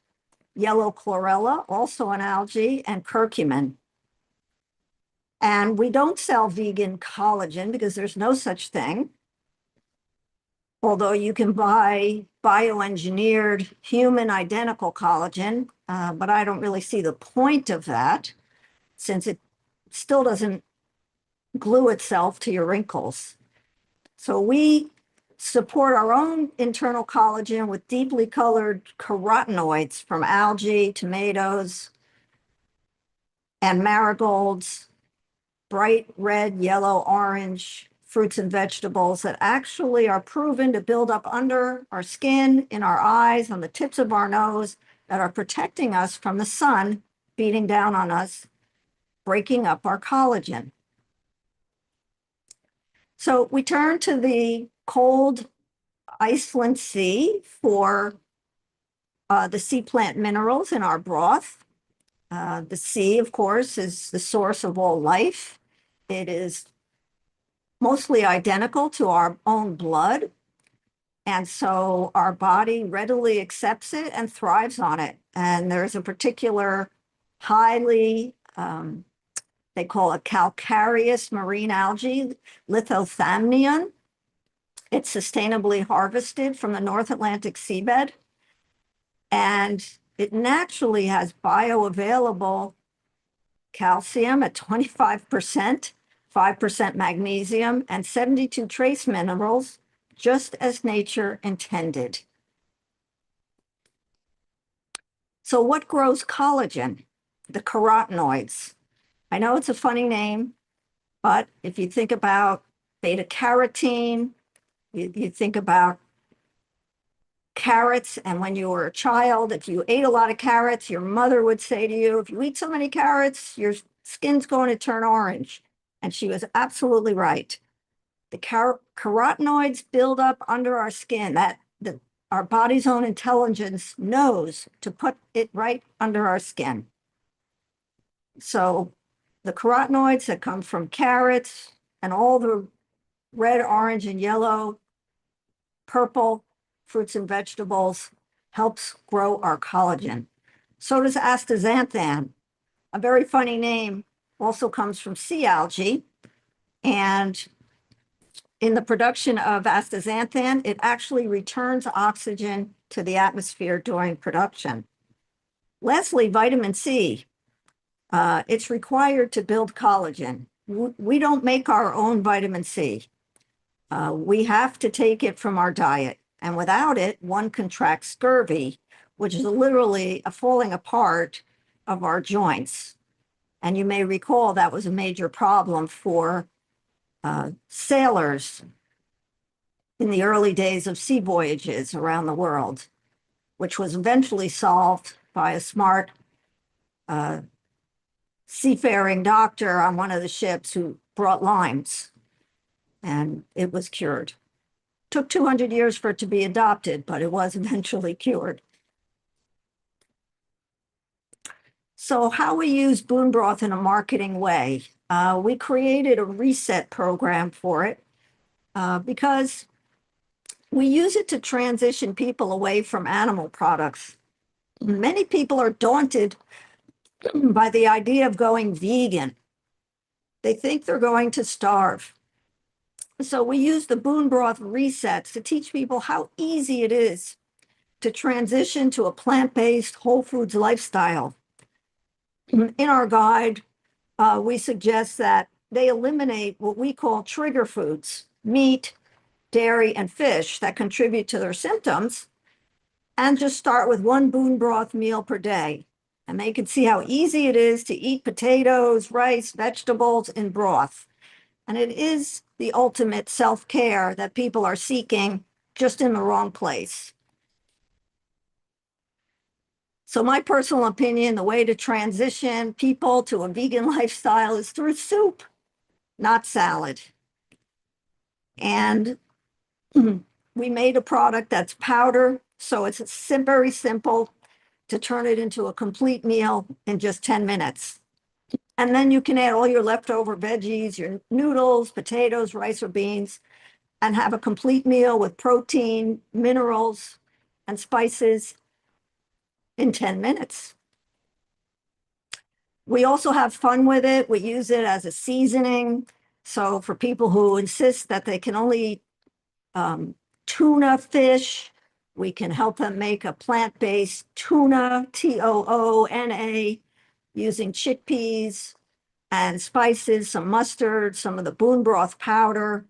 yellow chlorella, also an algae, and curcumin. And we don't sell vegan collagen because there's no such thing. Although you can buy bioengineered human identical collagen, but I don't really see the point of that since it still doesn't glue itself to your wrinkles. So we support our own internal collagen with deeply colored carotenoids from algae, tomatoes, and marigolds, bright red, yellow, orange fruits and vegetables that actually are proven to build up under our skin, in our eyes, on the tips of our nose, that are protecting us from the sun beating down on us, breaking up our collagen. So we turn to the cold Iceland Sea for the sea plant minerals in our broth. The sea, of course, is the source of all life. It is mostly identical to our own blood. And so our body readily accepts it and thrives on it. And there's a particular highly, they call it calcareous marine algae, lithothamnion. It's sustainably harvested from the North Atlantic seabed. And it naturally has bioavailable calcium at 25%, 5% magnesium, and 72 trace minerals, just as nature intended. So what grows collagen? The carotenoids. I know it's a funny name, but if you think about beta carotene, you think about carrots, and when you were a child, if you ate a lot of carrots, your mother would say to you, if you eat so many carrots, your skin's going to turn orange. And she was absolutely right. The carotenoids build up under our skin. Our body's own intelligence knows to put it right under our skin. So the carotenoids that come from carrots and all the red, orange, and yellow, purple fruits and vegetables helps grow our collagen. So does astaxanthin, a very funny name, also comes from sea algae. And in the production of astaxanthin, it actually returns oxygen to the atmosphere during production. Lastly, vitamin C. It's required to build collagen. We don't make our own vitamin C. We have to take it from our diet. And without it, one contracts scurvy, which is literally a falling apart of our joints. And you may recall that was a major problem for sailors in the early days of sea voyages around the world, which was eventually solved by a smart seafaring doctor on one of the ships who brought limes. and it was cured. Took 200 years for it to be adopted, but it was eventually cured. So how we use bone broth in a marketing way. We created a reset program for it because we use it to transition people away from animal products. Many people are daunted by the idea of going vegan. They think they're going to starve. So we use the bone broth resets to teach people how easy it is to transition to a plant-based whole foods lifestyle. In our guide, we suggest that they eliminate what we call trigger foods, meat, dairy, and fish that contribute to their symptoms, and just start with one bone broth meal per day. And they can see how easy it is to eat potatoes, rice, vegetables in broth. And it is the ultimate self-care that people are seeking, just in the wrong place. So my personal opinion, the way to transition people to a vegan lifestyle is through soup, not salad. And we made a product that's powder, so it's very simple to turn it into a complete meal in just 10 minutes. And then you can add all your leftover veggies, your noodles, potatoes, rice, or beans, and have a complete meal with protein, minerals, and spices in 10 minutes. We also have fun with it. We use it as a seasoning. So for people who insist that they can only eat tuna fish, we can help them make a plant-based tuna, Toona, using chickpeas and spices, some mustard, some of the bone broth powder,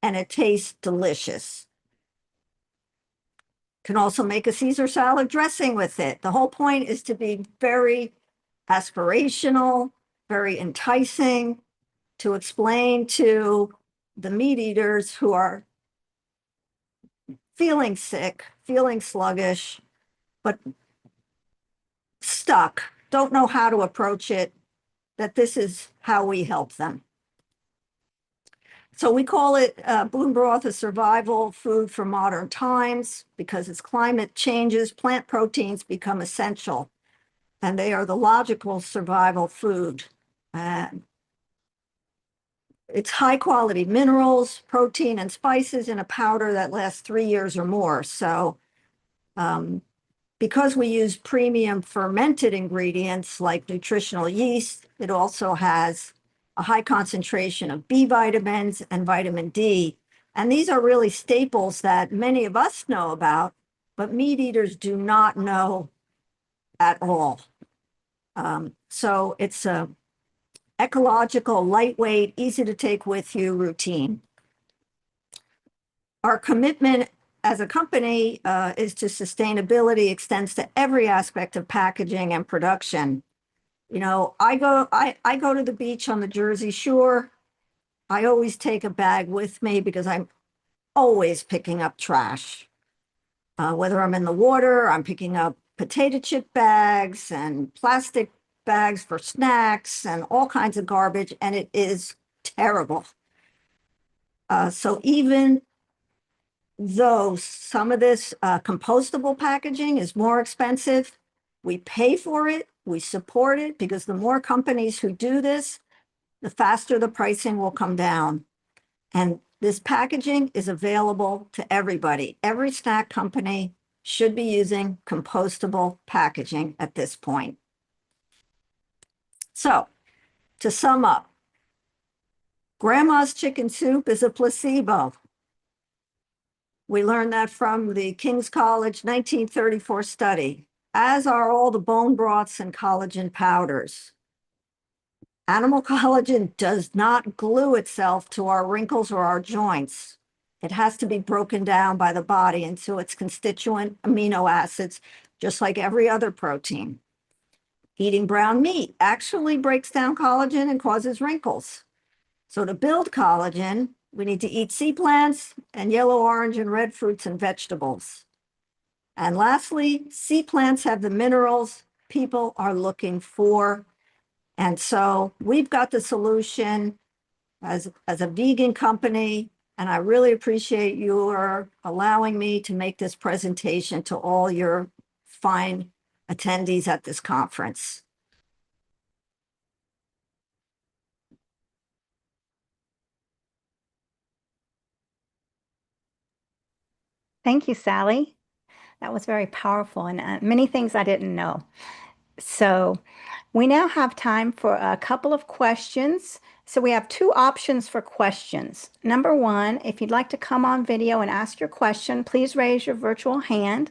and it tastes delicious. Can also make a Caesar salad dressing with it. The whole point is to be very aspirational, very enticing, to explain to the meat eaters who are feeling sick, feeling sluggish, but stuck, don't know how to approach it, that this is how we help them. So we call it bone broth, a survival food for modern times, because as climate changes, plant proteins become essential, and they are the logical survival food. It's high quality minerals, protein, and spices in a powder that lasts 3 years or more. So because we use premium fermented ingredients like nutritional yeast, it also has a high concentration of B vitamins and vitamin D. And these are really staples that many of us know about, but meat eaters do not know at all. So it's a ecological, lightweight, easy to take with you routine. Our commitment as a company is to sustainability, extends to every aspect of packaging and production. You know, I go to the beach on the Jersey Shore. I always take a bag with me because I'm always picking up trash. Whether I'm in the water, I'm picking up potato chip bags and plastic bags for snacks and all kinds of garbage, and it is terrible. So even though some of this compostable packaging is more expensive, we pay for it, we support it, because the more companies who do this, the faster the pricing will come down. And this packaging is available to everybody. Every snack company should be using compostable packaging at this point. So, to sum up, grandma's chicken soup is a placebo. We learned that from the King's College 1934 study, as are all the bone broths and collagen powders. Animal collagen does not glue itself to our wrinkles or our joints. It has to be broken down by the body into its constituent amino acids, just like every other protein. Eating brown meat actually breaks down collagen and causes wrinkles. So to build collagen, we need to eat sea plants and yellow, orange, and red fruits and vegetables. And lastly, sea plants have the minerals people are looking for. And so we've got the solution as a vegan company. And I really appreciate your allowing me to make this presentation to all your fine attendees at this conference. Thank you, Sally. That was very powerful and many things I didn't know. So we now have time for a couple of questions. So we have two options for questions. Number one, if you'd like to come on video and ask your question, please raise your virtual hand.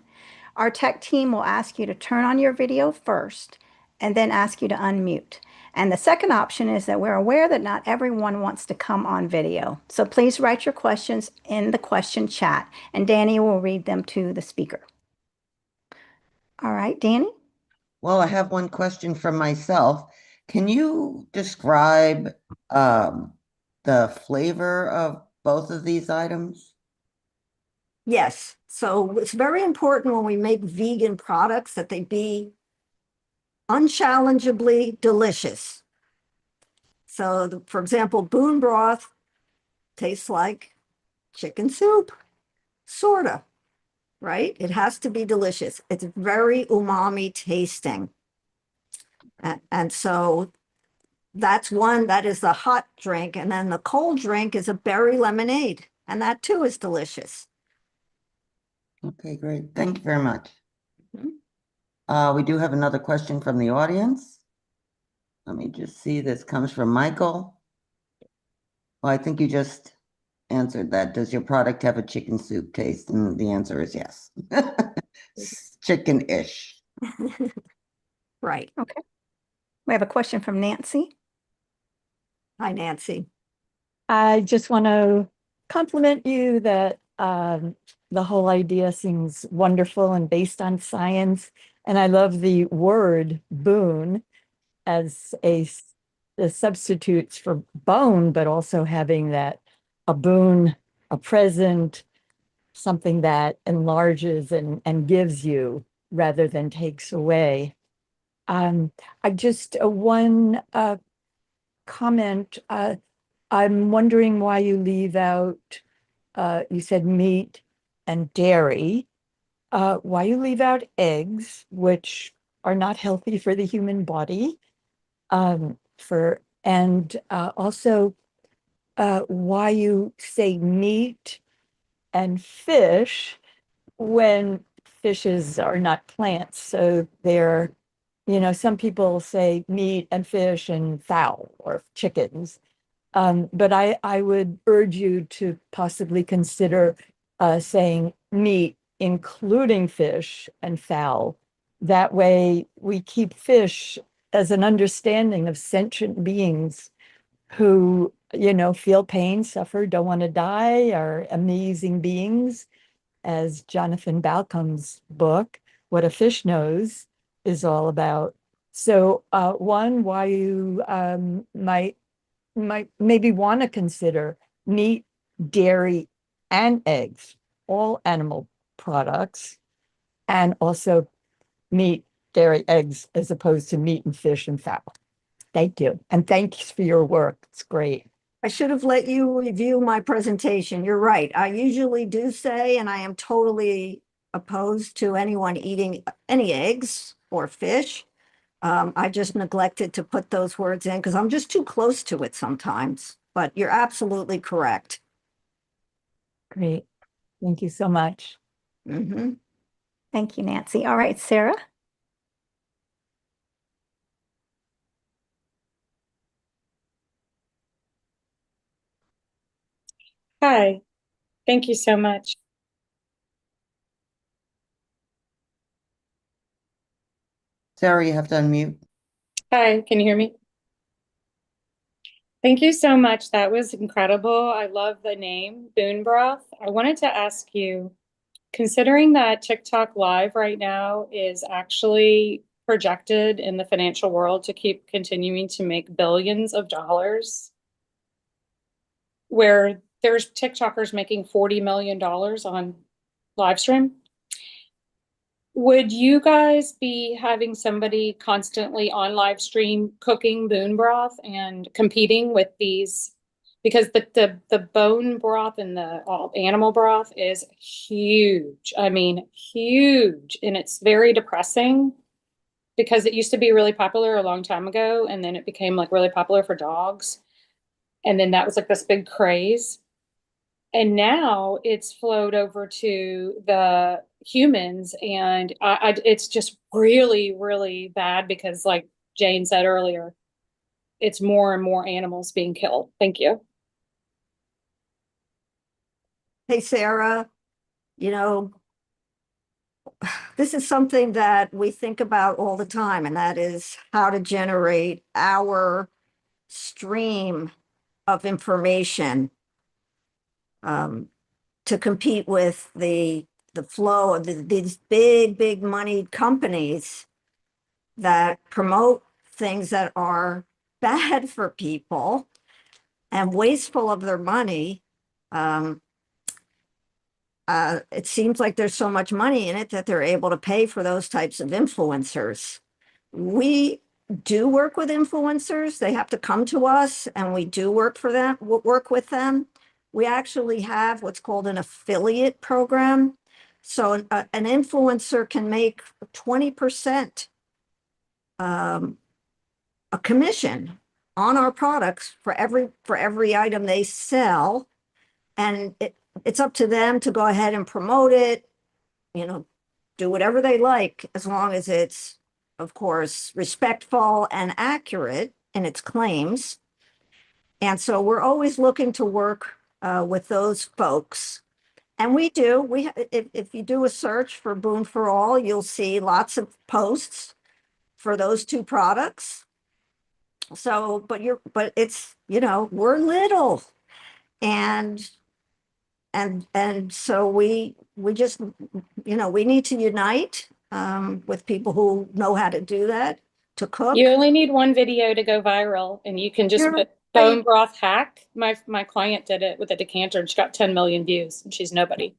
Our tech team will ask you to turn on your video first and then ask you to unmute. And the second option is that we're aware that not everyone wants to come on video. So please write your questions in the question chat and Danny will read them to the speaker. All right, Danny? Well, I have one question from myself. Can you describe the flavor of both of these items? Yes. So it's very important when we make vegan products that they be unchallengeably delicious. So, for example, Boon broth tastes like chicken soup, sorta, right? It has to be delicious. It's very umami tasting. And so that's one, that is the hot drink. And then the cold drink is a berry lemonade. And that too is delicious. Okay, great. Thank you very much. We do have another question from the audience. Let me just see. This comes from Michael. Well, I think you just answered that. Does your product have a chicken soup taste? And the answer is yes. Chicken-ish. Right. Okay. We have a question from Nancy. Hi, Nancy. I just want to compliment you that the whole idea seems wonderful and based on science. And I love the word boon as the substitutes for bone, but also having that a boon, a present, something that enlarges and gives you rather than takes away. I just one comment. I'm wondering why you leave out, you said meat and dairy, why you leave out eggs, which are not healthy for the human body, and also why you say meat and fish when fishes are not plants. So they're, some people say meat and fish and fowl or chickens. But I would urge you to possibly consider saying meat, including fish and fowl. That way we keep fish as an understanding of sentient beings who, feel pain, suffer, don't want to die, are amazing beings, as Jonathan Balcom's book, What a Fish Knows, is all about. So one, why you might maybe want to consider meat, dairy, and eggs, all animal products, and also meat, dairy, eggs, as opposed to meat and fish and fowl. Thank you. And thanks for your work. It's great. I should have let you review my presentation. You're right. I usually do say, and I am totally opposed to anyone eating any eggs or fish. I just neglected to put those words in because I'm just too close to it sometimes. But you're absolutely correct. Great. Thank you so much. Thank you, Nancy. All right, Sarah. Hi, thank you so much. Sarah, you have to unmute. Hi, can you hear me? Thank you so much. That was incredible. I love the name, Boon Broth. I wanted to ask you, considering that TikTok Live right now is actually projected in the financial world to keep continuing to make billions of dollars, where there's TikTokers making $40 million on live stream. Would you guys be having somebody constantly on live stream cooking Boon Broth and competing with these because the bone broth and the animal broth is huge. I mean, huge. And it's very depressing because it used to be really popular a long time ago. And then it became like really popular for dogs. And then that was like this big craze. And now it's flowed over to the humans. And it's just really, really bad because like Jane said earlier, it's more and more animals being killed. Thank you. Hey, Sarah, you know, this is something that we think about all the time, and that is how to generate our stream of information to compete with the flow of these big moneyed companies that promote things that are bad for people and wasteful of their money. It seems like there's so much money in it that they're able to pay for those types of influencers. We do work with influencers. They have to come to us and we do work with them. We actually have what's called an affiliate program. So an influencer can make 20% a commission on our products for every item they sell. And it's up to them to go ahead and promote it, do whatever they like, as long as it's, of course, respectful and accurate in its claims. And so we're always looking to work with those folks. And we do. If you do a search for Boon for All, you'll see lots of posts for those two products. So, but it's, we're little. And so we just, we need to unite with people who know how to do that, to cook. You only need one video to go viral, and you can just put bone broth hack. My client did it with a decanter, and she got 10 million views, and she's nobody.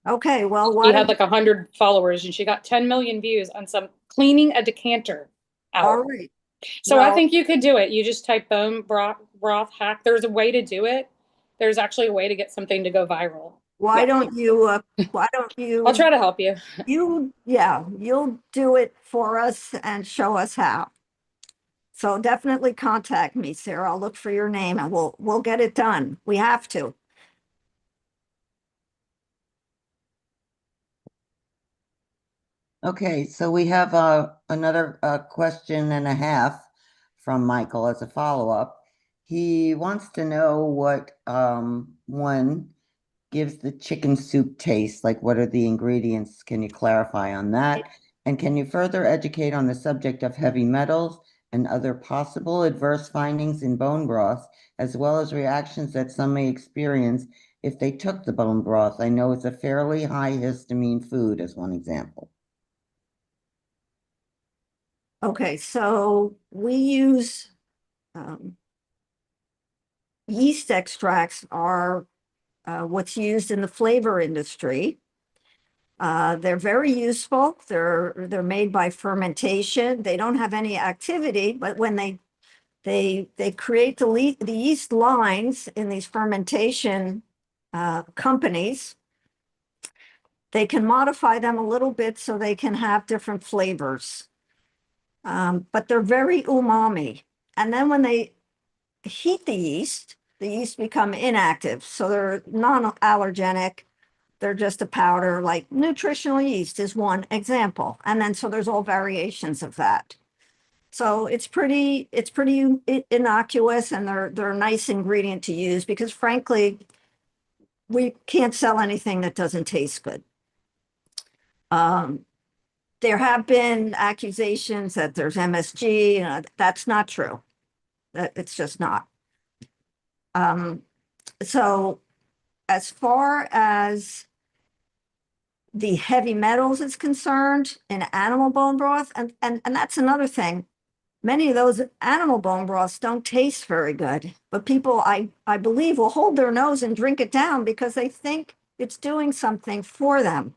Okay, well, she had like 100 followers, and she got 10 million views on some cleaning a decanter out. All right. So I think you could do it. You just type bone broth hack. There's a way to do it. There's actually a way to get something to go viral. Why don't you, I'll try to help you. You'll do it for us and show us how. So definitely contact me, Sarah. I'll look for your name and we'll get it done. We have to. Okay, so we have another question and a half from Michael as a follow-up. He wants to know what one gives the chicken soup taste, like what are the ingredients? Can you clarify on that? And can you further educate on the subject of heavy metals and other possible adverse findings in bone broth, as well as reactions that some may experience if they took the bone broth? I know it's a fairly high histamine food, as one example. Okay, so we use yeast extracts are what's used in the flavor industry. They're very useful. They're made by fermentation. They don't have any activity, but when they create the yeast lines in these fermentation companies, they can modify them a little bit so they can have different flavors. But they're very umami. And then when they heat the yeast become inactive. So they're non-allergenic. They're just a powder, like nutritional yeast is one example. And then so there's all variations of that. So it's pretty innocuous, and they're a nice ingredient to use because frankly, we can't sell anything that doesn't taste good. There have been accusations that there's MSG. That's not true. It's just not. So as far as the heavy metals is concerned in animal bone broth, and that's another thing. Many of those animal bone broths don't taste very good, but people, I believe, will hold their nose and drink it down because they think it's doing something for them.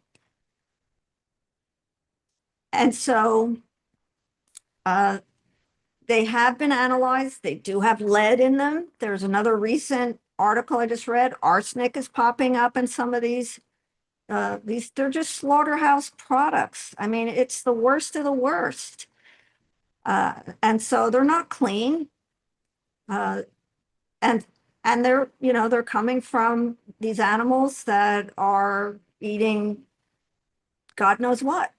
And so they have been analyzed. They do have lead in them. There's another recent article I just read, arsenic is popping up in some of these, they're just slaughterhouse products. I mean, it's the worst of the worst. And so they're not clean. Uh, and they're, you know, they're coming from these animals that are eating God knows what.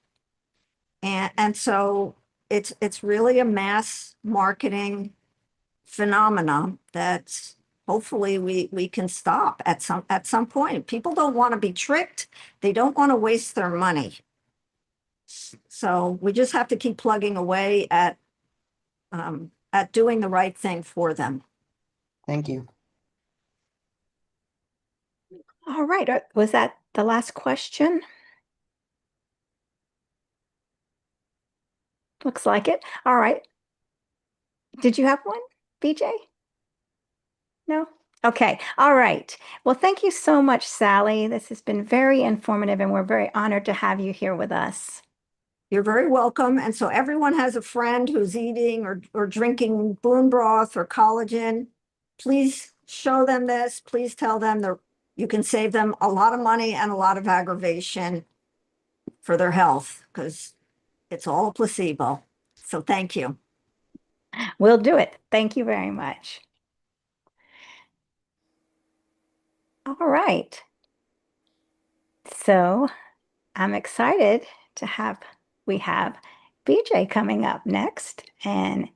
And so it's really a mass marketing phenomenon that hopefully we can stop at some point. People don't want to be tricked. They don't want to waste their money. So we just have to keep plugging away at doing the right thing for them. Thank you. All right. Was that the last question? Looks like it. All right. Did you have one, BJ? No? Okay. All right. Well, thank you so much, Sally. This has been very informative, and we're very honored to have you here with us. You're very welcome. And so everyone has a friend who's eating or drinking bone broth or collagen. Please show them this. Please tell them that you can save them a lot of money and a lot of aggravation for their health, because it's all a placebo. So thank you. We'll do it. Thank you very much. All right. So I'm excited to we have BJ coming up next and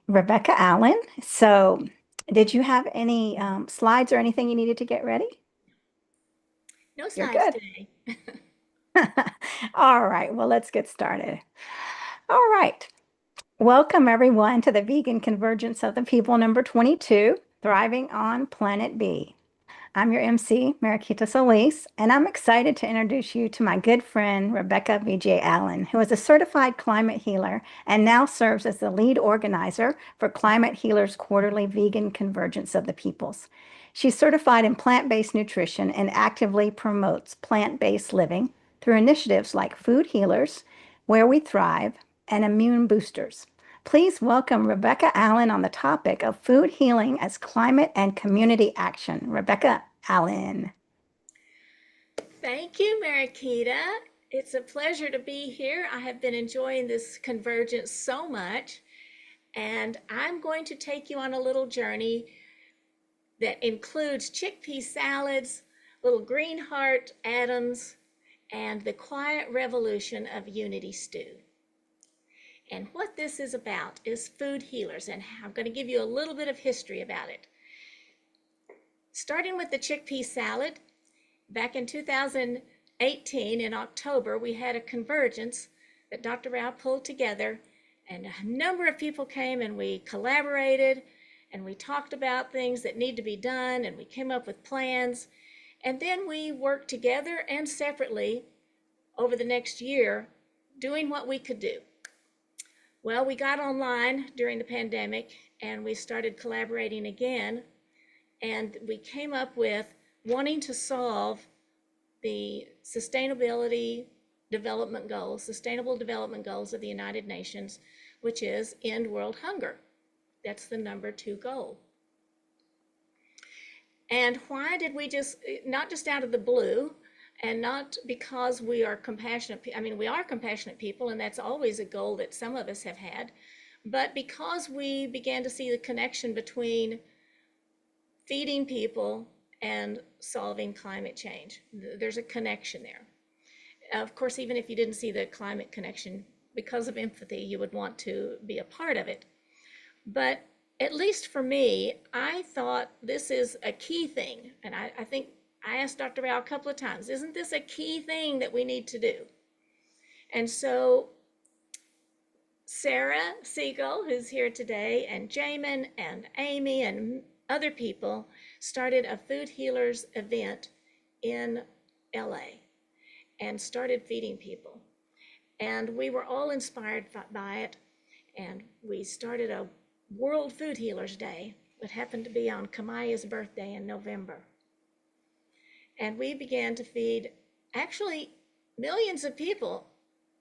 Rebecca Allen. So did you have any slides or anything you needed to get ready? No You're slides good. today. All right, well, let's get started. All right. Welcome, everyone, to the Vegan Convergence of the People number 22, Thriving on Planet B. I'm your MC, Mariquita Solis, and I'm excited to introduce you to my good friend, Rebecca V.J. Allen, who is a certified climate healer and now serves as the lead organizer for Climate Healers' quarterly Vegan Convergence of the Peoples. She's certified in plant-based nutrition and actively promotes plant-based living through initiatives like Food Healers, Where We Thrive, and Immune Boosters. Please welcome Rebecca Allen on the topic of food healing as climate and community action. Rebecca Allen. Thank you, Mariquita. It's a pleasure to be here. I have been enjoying this convergence so much, and I'm going to take you on a little journey that includes chickpea salads, little green heart atoms, and the quiet revolution of unity stew. And what this is about is food healers, and I'm going to give you a little bit of history about it. Starting with the chickpea salad, back in 2018 in October, we had a convergence that Dr. Rao pulled together, and a number of people came and we collaborated and we talked about things that need to be done, and we came up with plans, and then we worked together and separately over the next year doing what we could do. Well, we got online during the pandemic and we started collaborating again, and we came up with wanting to solve the sustainable development goals of the United Nations, which is end world hunger. That's the number 2 goal. And why did we not just out of the blue, and not because we are compassionate, we are compassionate people, and that's always a goal that some of us have had, but because we began to see the connection between feeding people and solving climate change. There's a connection there. Of course, even if you didn't see the climate connection, because of empathy, you would want to be a part of it. But at least for me, I thought this is a key thing, and I think I asked Dr. Rao a couple of times, isn't this a key thing that we need to do? And so Sarah Siegel, who's here today, and Jamin and Amy and other people started a Food Healers event in LA and started feeding people. And we were all inspired by it. And we started a World Food Healers Day that happened to be on Kamaya's birthday in November. And we began to feed actually millions of people.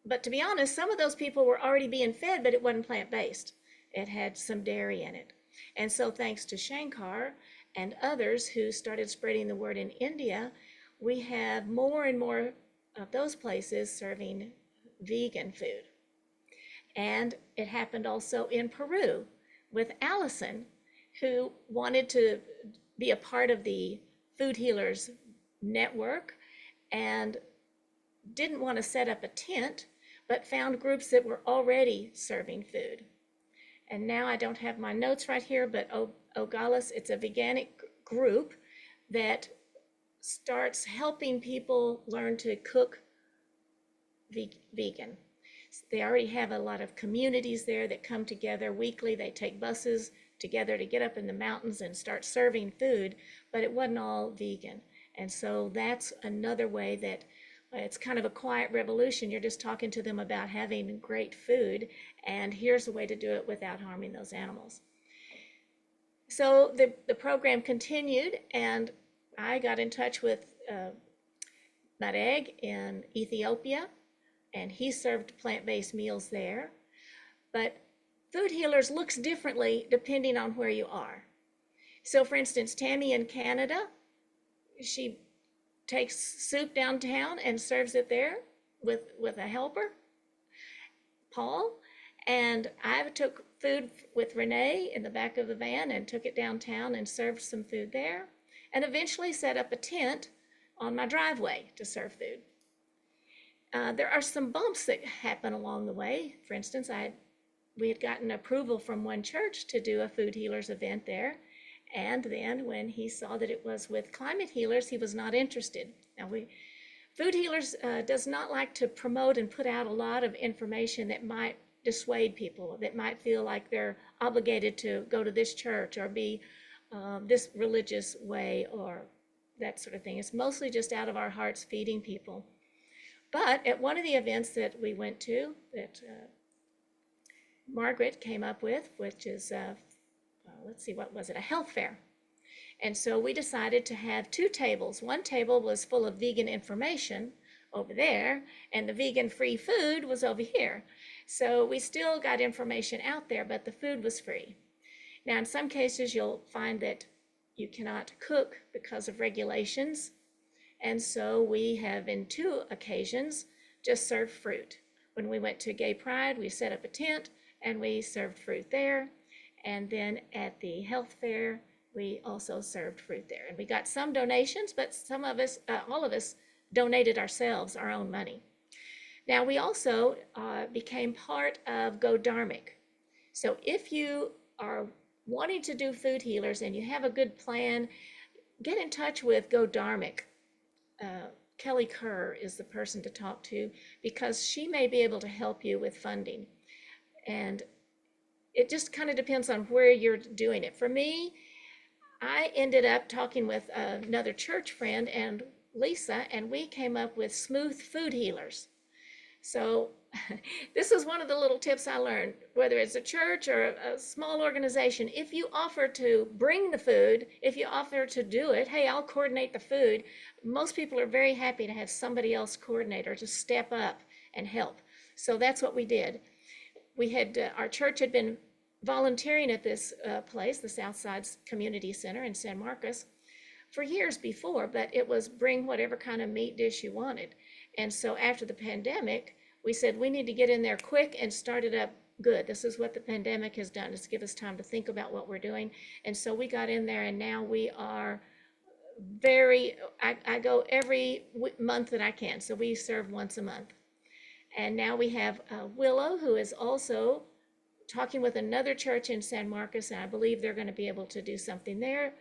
But to be honest, some of those people were already being fed, but it wasn't plant-based. It had some dairy in it. And so thanks to Shankar and others who started spreading the word in India, we have more and more of those places serving vegan food. And it happened also in Peru with Allison, who wanted to be a part of the Food Healers Network and didn't want to set up a tent, but found groups that were already serving food. And now I don't have my notes right here, but Ogalis, it's a veganic group that starts helping people learn to cook vegan. They already have a lot of communities there that come together weekly. They take buses together to get up in the mountains and start serving food, but it wasn't all vegan. And so that's another way that it's kind of a quiet revolution. You're just talking to them about having great food, and here's a way to do it without harming those animals. So the program continued, and I got in touch with Mareg in Ethiopia, and he served plant-based meals there. But Food Healers looks differently depending on where you are. So for instance, Tammy in Canada, she takes soup downtown and serves it there with a helper, Paul. And I took food with Renee in the back of the van and took it downtown and served some food there, and eventually set up a tent on my driveway to serve food. There are some bumps that happen along the way. For instance, we had gotten approval from one church to do a Food Healers event there. And then when he saw that it was with Climate Healers, he was not interested. Now, Food Healers does not like to promote and put out a lot of information that might dissuade people, that might feel like they're obligated to go to this church or be this religious way or that sort of thing. It's mostly just out of our hearts feeding people. But at one of the events that we went to, that Margaret came up with, which is, let's see, what was it? A health fair. And so we decided to have two tables. One table was full of vegan information over there, and the vegan-free food was over here. So we still got information out there, but the food was free. Now, in some cases, you'll find that you cannot cook because of regulations. And so we have, in 2 occasions, just served fruit. When we went to Gay Pride, we set up a tent and we served fruit there. And then at the health fair, we also served fruit there. And we got some donations, but some of us, all of us, donated ourselves, our own money. Now, we also became part of Go Dharmic. So if you are wanting to do Food Healers and you have a good plan, get in touch with Go Dharmic. Kelly Kerr is the person to talk to, because she may be able to help you with funding. And it just kind of depends on where you're doing it. For me, I ended up talking with another church friend and Lisa, and we came up with Smooth Food Healers. So this is one of the little tips I learned, whether it's a church or a small organization. If you offer to bring the food, if you offer to do it, hey, I'll coordinate the food. Most people are very happy to have somebody else coordinate or to step up and help. So that's what we did. We had, our church had been volunteering at this place, the Southside Community Center in San Marcos, for years before, but it was bring whatever kind of meat dish you wanted. And so after the pandemic, we said we need to get in there quick and start it up good. This is what the pandemic has done, is give us time to think about what we're doing. And so we got in there, and now we are I go every month that I can. So we serve once a month. And now we have Willow, who is also talking with another church in San Marcos, and I believe they're going to be able to do something there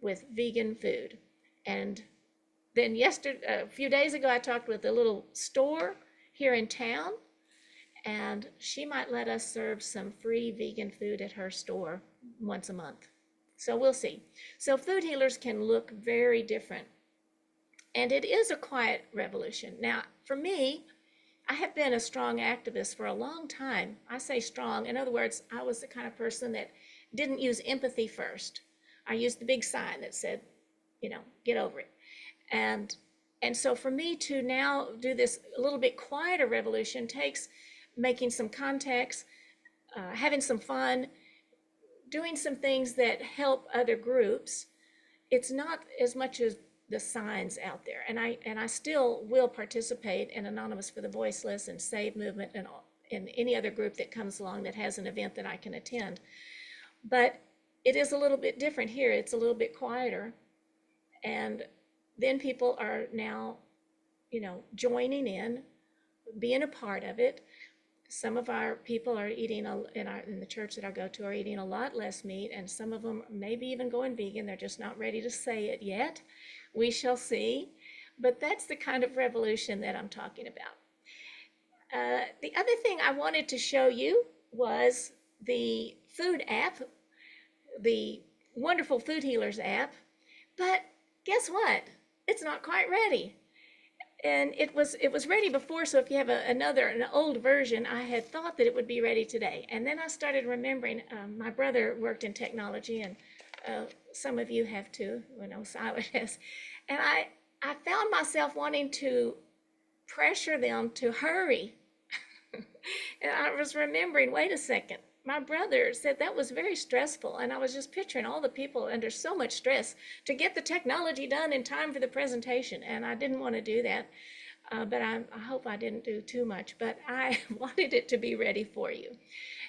with vegan food. And then a few days ago, I talked with a little store here in town, and she might let us serve some free vegan food at her store once a month. So we'll see. So Food Healers can look very different. And it is a quiet revolution. Now, for me, I have been a strong activist for a long time. I say strong. In other words, I was the kind of person that didn't use empathy first. I used the big sign that said, get over it. And so for me to now do this a little bit quieter revolution takes making some contacts, having some fun, doing some things that help other groups, it's not as much as the signs out there. And I still will participate in Anonymous for the Voiceless and Save Movement and any other group that comes along that has an event that I can attend. But it is a little bit different here. It's a little bit quieter. And then people are now, joining in, being a part of it. Some of our people are eating, in the church that I go to, are eating a lot less meat, and some of them maybe even going vegan. They're just not ready to say it yet. We shall see. But that's the kind of revolution that I'm talking about. The other thing I wanted to show you was the food app, the wonderful Food Healers app. But guess what? It's not quite ready. And it was ready before, so if you have an old version, I had thought that it would be ready today. And then I started remembering, my brother worked in technology, and some of you have too, Silas has. And I found myself wanting to pressure them to hurry. And I was remembering, wait a second, my brother said that was very stressful. And I was just picturing all the people under so much stress to get the technology done in time for the presentation. And I didn't want to do that, but I hope I didn't do too much, but I wanted it to be ready for you.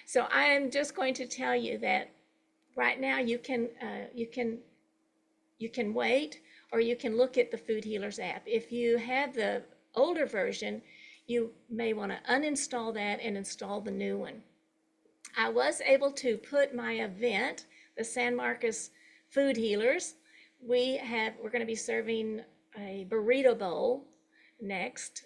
So I am just going to tell you that right now you can wait, or you can look at the Food Healers app. If you have the older version, you may want to uninstall that and install the new one. I was able to put my event, the San Marcos Food Healers. We're going to be serving a burrito bowl next,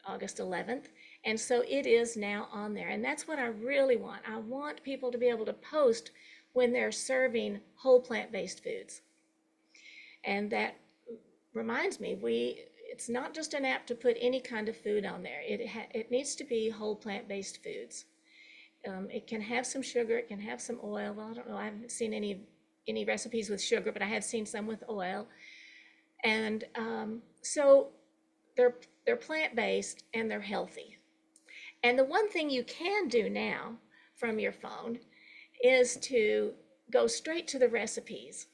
August 11th. And so it is now on there. And that's what I really want. I want people to be able to post when they're serving whole plant-based foods. And that reminds me, it's not just an app to put any kind of food on there. It needs to be whole plant-based foods. It can have some sugar, it can have some oil. Well, I don't know, I haven't seen any recipes with sugar, but I have seen some with oil. And so they're plant-based and they're healthy. And the one thing you can do now from your phone is to go straight to the recipes.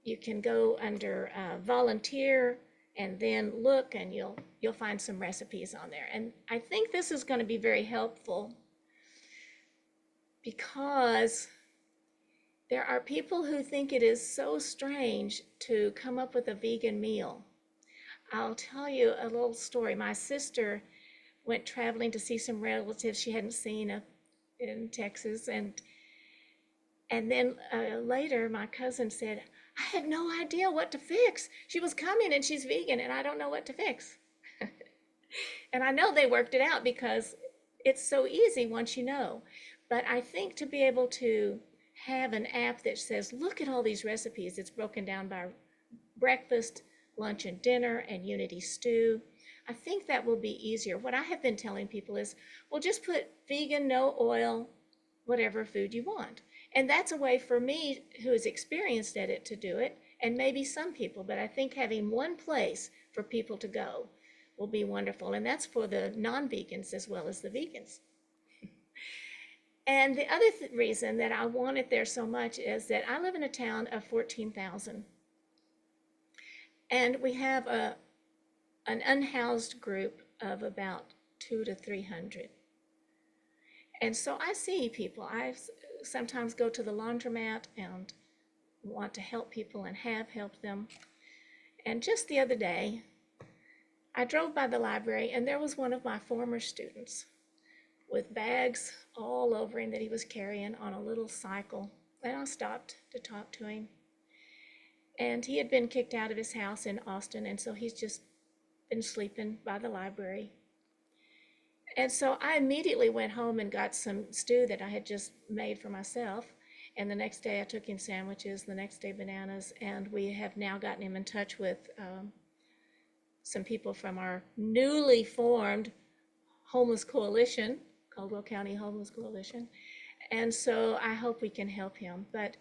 You can go under volunteer and then look, and you'll find some recipes on there. And I think this is going to be very helpful because there are people who think it is so strange to come up with a vegan meal. I'll tell you a little story. My sister went traveling to see some relatives she hadn't seen in Texas, and then later my cousin said, I had no idea what to fix. She was coming and she's vegan and I don't know what to fix. And I know they worked it out because it's so easy once you know. But I think to be able to have an app that says, look at all these recipes, it's broken down by breakfast, lunch and dinner, and unity stew. I think that will be easier. What I have been telling people is, well, just put vegan, no oil, whatever food you want. And that's a way for me, who is experienced at it, to do it, and maybe some people. But I think having one place for people to go will be wonderful. And that's for the non-vegans as well as the vegans. And the other reason that I want it there so much is that I live in a town of 14,000. And we have an unhoused group of about 200 to 300. And so I see people. I sometimes go to the laundromat and want to help people and have helped them. And just the other day, I drove by the library and there was one of my former students with bags all over him that he was carrying on a little cycle. And I stopped to talk to him. And he had been kicked out of his house in Austin, and so he's just been sleeping by the library. And so I immediately went home and got some stew that I had just made for myself. And the next day I took him sandwiches, the next day bananas, and we have now gotten him in touch with some people from our newly formed homeless coalition, Caldwell County Homeless Coalition. And so I hope we can help him. But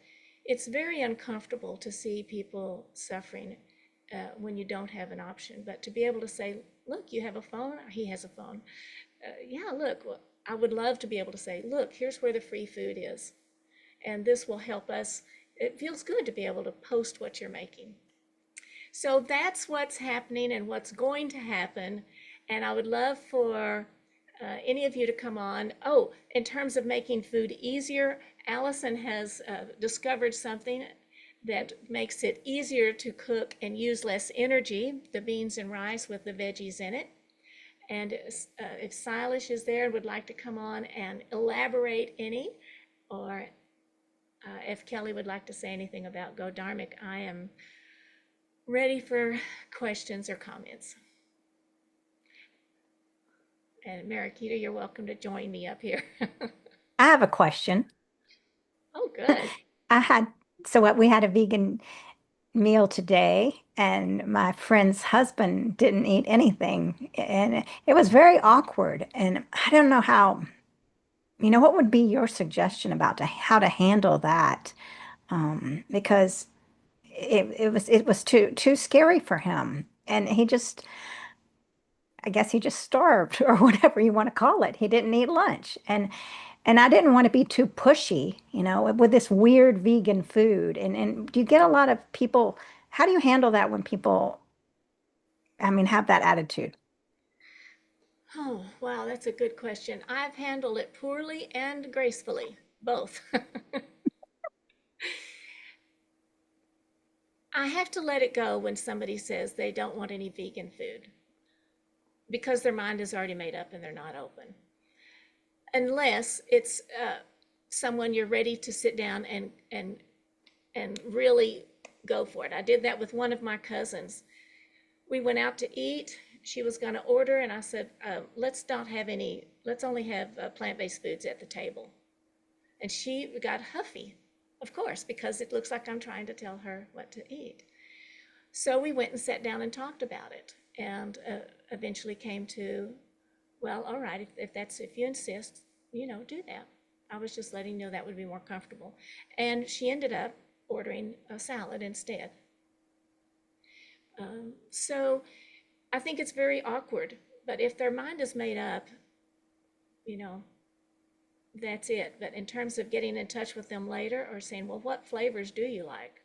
it's very uncomfortable to see people suffering when you don't have an option. But to be able to say, look, you have a phone, he has a phone. Yeah, look, well, I would love to be able to say, look, here's where the free food is. And this will help us it feels good to be able to post what you're making. So that's what's happening and what's going to happen. And I would love for any of you to come on. Oh, in terms of making food easier, Allison has discovered something that makes it easier to cook and use less energy, the beans and rice with the veggies in it. And if Silas is there and would like to come on and elaborate any, or if Kelly would like to say anything about Go Dharmic, I am ready for questions or comments. And Marakita, you're welcome to join me up here. I have a question. Oh, good. We had a vegan meal today, and my friend's husband didn't eat anything, and it was very awkward. And I don't know how, what would be your suggestion about how to handle that? Because it was too scary for him, and I guess he just starved or whatever you want to call it. He didn't eat lunch, and I didn't want to be too pushy, with this weird vegan food. And do you get a lot of people? How do you handle that when people, have that attitude? Oh, wow, that's a good question. I've handled it poorly and gracefully, both. I have to let it go when somebody says they don't want any vegan food because their mind is already made up and they're not open. Unless it's someone you're ready to sit down and really go for it. I did that with one of my cousins. We went out to eat. She was going to order, and I said, let's only have plant-based foods at the table. And she got huffy, of course, because it looks like I'm trying to tell her what to eat. So we went and sat down and talked about it, and eventually came to, well, all right, if you insist, do that. I was just letting you know that would be more comfortable. And she ended up ordering a salad instead. So I think it's very awkward, but if their mind is made up, that's it. But in terms of getting in touch with them later or saying, well, what flavors do you like?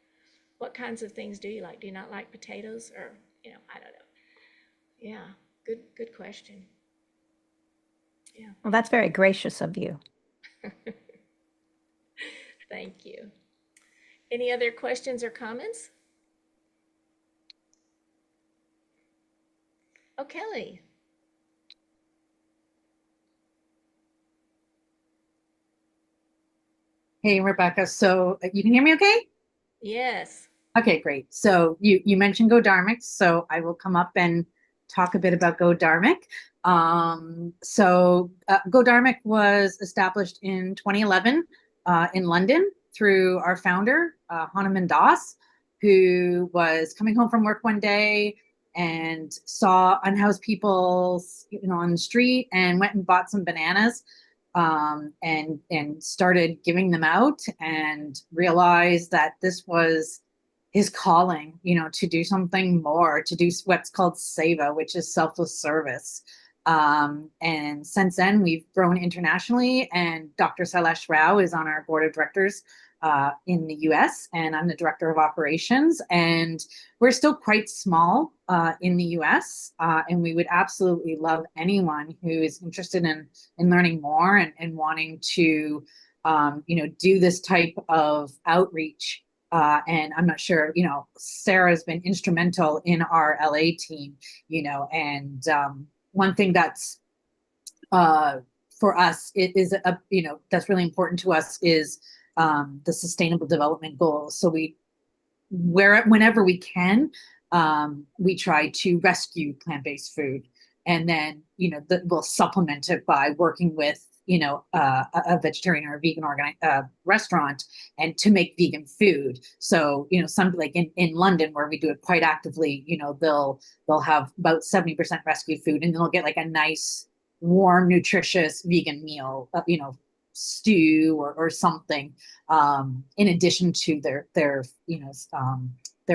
What kinds of things do you like? Do you not like potatoes? Or, I don't know. Yeah, good question. Yeah. Well, that's very gracious of you. Thank you. Any other questions or comments? Oh, Kelly. Hey, Rebecca. So you can hear me okay? Yes. Okay, great. So you mentioned Go Dharmic, so I will come up and talk a bit about Go Dharmic. Go Dharmic was established in 2011 in London through our founder, Hanuman Das, who was coming home from work one day and saw unhoused people, on the street, and went and bought some bananas and started giving them out, and realized that this was his calling, to do something more, to do what's called seva, which is selfless service. And since then, we've grown internationally, and Dr. Sailesh Rao is on our board of directors in the US, and I'm the director of operations. And we're still quite small in the US, and we would absolutely love anyone who is interested in learning more and wanting to, do this type of outreach. And I'm not sure, Sarah's been instrumental in our LA team, and one thing that's for us, it is that's really important to us is the sustainable development goals. So whenever we can, we try to rescue plant-based food, and then we'll supplement it by working with a vegetarian or a vegan restaurant, and to make vegan food. So some, like in London, where we do it quite actively, they'll have about 70% rescued food, and they'll get like a nice warm nutritious vegan meal, stew or something, in addition to their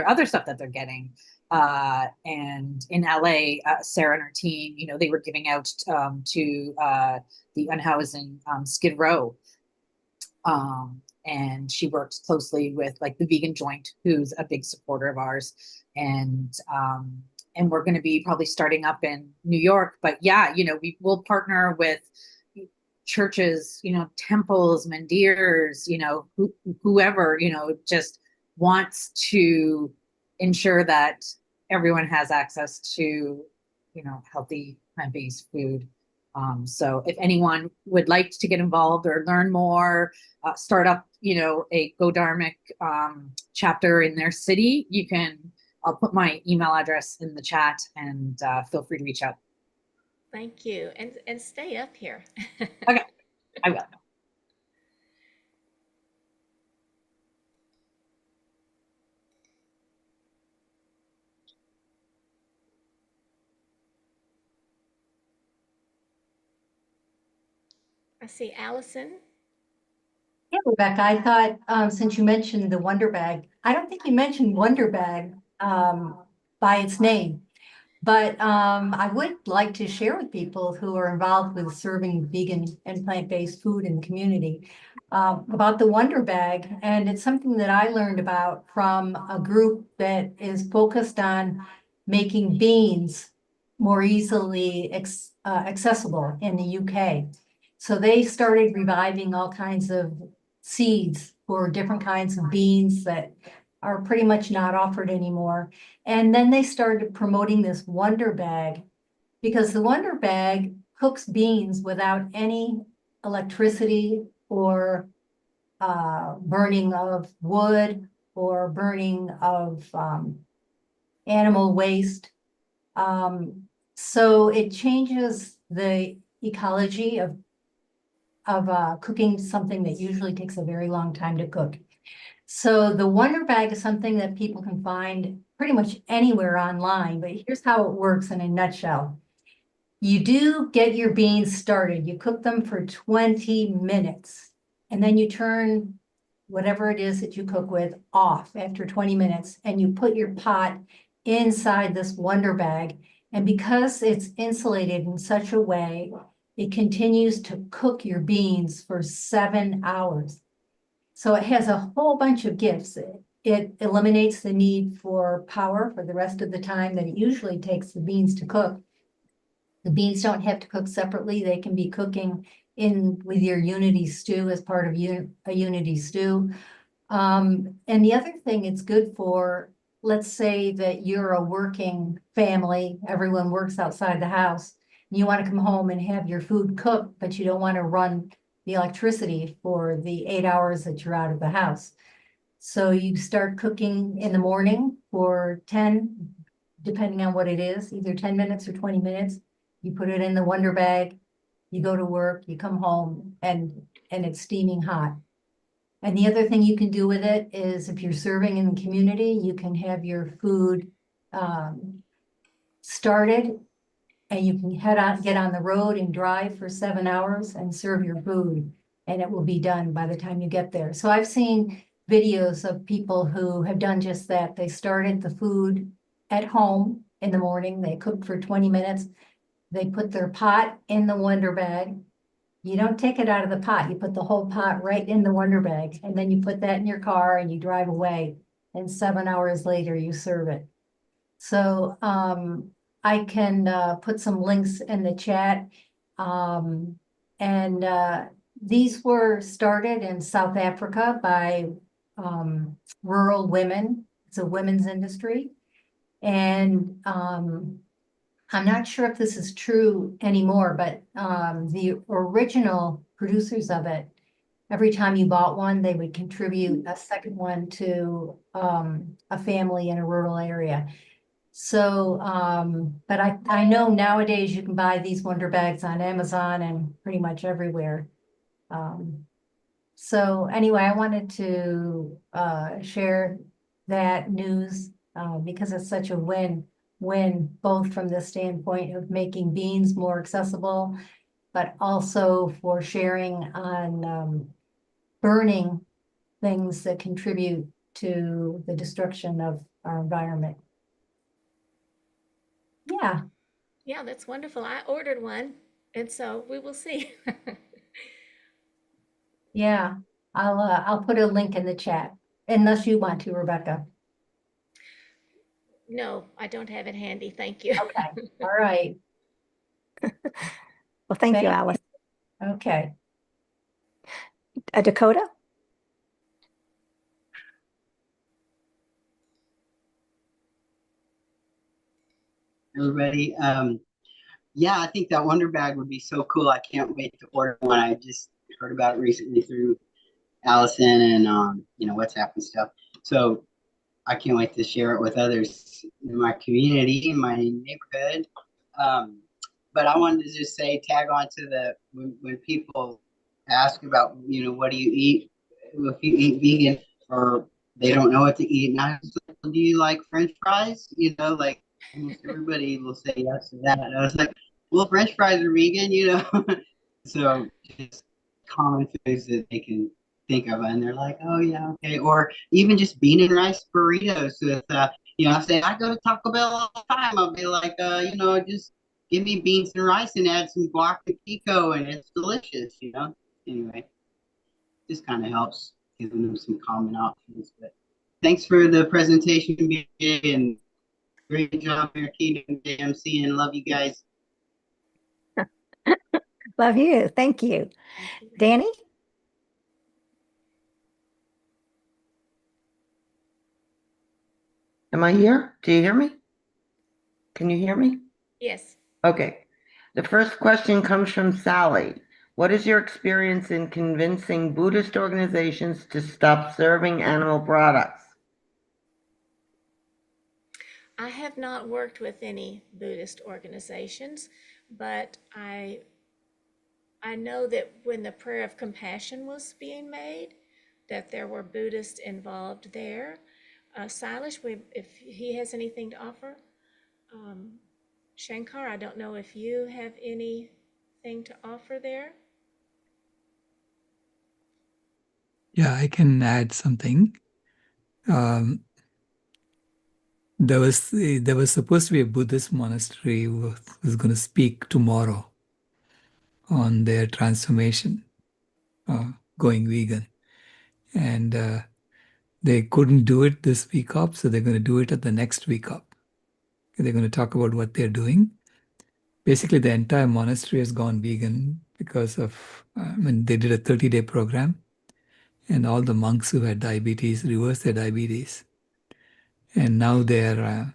other stuff that they're getting. And in LA, Sarah and her team, they were giving out to the unhoused in Skid Row. and she works closely with like the Vegan Joint, who's a big supporter of ours. And we're going to be probably starting up in New York. But yeah, we will partner with churches, temples, mandirs, whoever, just wants to ensure that everyone has access to, healthy plant-based food. So if anyone would like to get involved or learn more, start up, a Go Dharmic chapter in their city, I'll put my email address in the chat, and feel free to reach out. Thank you. And stay up here. Okay, I will. I see Allison. Yeah, Rebecca, I thought, since you mentioned the Wonder Bag, I don't think you mentioned Wonder Bag by its name. But I would like to share with people who are involved with serving vegan and plant-based food in the community about the Wonder Bag. And it's something that I learned about from a group that is focused on making beans more easily accessible in the UK. So they started reviving all kinds of seeds for different kinds of beans that are pretty much not offered anymore. And then they started promoting this Wonder Bag, because the Wonder Bag cooks beans without any electricity or burning of wood or burning of animal waste. So it changes the ecology of cooking something that usually takes a very long time to cook. So the Wonder Bag is something that people can find pretty much anywhere online, but here's how it works in a nutshell. You do get your beans started. You cook them for 20 minutes, and then you turn whatever it is that you cook with off after 20 minutes, and you put your pot inside this Wonder Bag. And because it's insulated in such a way, it continues to cook your beans for 7 hours. So it has a whole bunch of gifts. It eliminates the need for power for the rest of the time that it usually takes the beans to cook. The beans don't have to cook separately. They can be cooking in with your unity stew as part of a unity stew. And the other thing it's good for, let's say that you're a working family, everyone works outside the house, and you want to come home and have your food cooked, but you don't want to run the electricity for the 8 hours that you're out of the house. So you start cooking in the morning for 10, depending on what it is, either 10 minutes or 20 minutes. You put it in the Wonder Bag, you go to work, you come home, and it's steaming hot. And the other thing you can do with it is, if you're serving in the community, you can have your food started, and you can get on the road and drive for 7 hours and serve your food, and it will be done by the time you get there. So I've seen videos of people who have done just that. They started the food at home in the morning. They cooked for 20 minutes. They put their pot in the Wonder Bag. You don't take it out of the pot. You put the whole pot right in the Wonder Bag, and then you put that in your car and you drive away. And 7 hours later, you serve it. So I can put some links in the chat. These were started in South Africa by rural women. It's a women's industry. And I'm not sure if this is true anymore, but the original producers of it, every time you bought one, they would contribute a second one to a family in a rural area. So, but I know nowadays you can buy these Wonder Bags on Amazon and pretty much everywhere. So anyway, I wanted to share that news because it's such a win, both from the standpoint of making beans more accessible, but also for sharing on burning things that contribute to the destruction of our environment. Yeah. Yeah, that's wonderful. I ordered one, and so we will see. Yeah. I'll put a link in the chat, unless you want to, Rebecca. No, I don't have it handy. Thank you. Okay, all right. Well, thank you, Thank Alice. Okay. Dakota? Everybody. Yeah, I think that Wonder Bag would be so cool. I can't wait to order one. I just heard about it recently through Allison and WhatsApp and stuff. So I can't wait to share it with others in my community, in my neighborhood. Um, but I wanted to just say, tag on to the when people ask about, what do you eat? If you eat vegan or they don't know what to eat, and I was like, do you like French fries? Like almost everybody will say yes to that. And I was like, well, French fries are vegan. So just common foods that they can think of, and they're like, oh yeah, okay. Or even just bean and rice burritos with, I say I go to Taco Bell all the time. I'll be like, just give me beans and rice and add some guac and pico, and it's delicious. Anyway, just kind of helps giving them some common options. But thanks for the presentation, BJ, and great job, Martina and JMC, and love you guys. Love you. Thank you. Danny? Am I here? Do you hear me? Can you hear me? Yes. Okay. The first question comes from Sally. What is your experience in convincing Buddhist organizations to stop serving animal products? I have not worked with any Buddhist organizations, but I know that when the prayer of compassion was being made, that there were Buddhists involved there. Silas, if he has anything to offer. Shankar, I don't know if you have anything to offer there. Yeah, I can add something. There was supposed to be a Buddhist monastery who was going to speak tomorrow on their transformation, going vegan, and they couldn't do it this week up, so they're going to do it at the next week up. They're going to talk about what they're doing. Basically, the entire monastery has gone vegan because of, they did a 30-day program, and all the monks who had diabetes reversed their diabetes. And now they're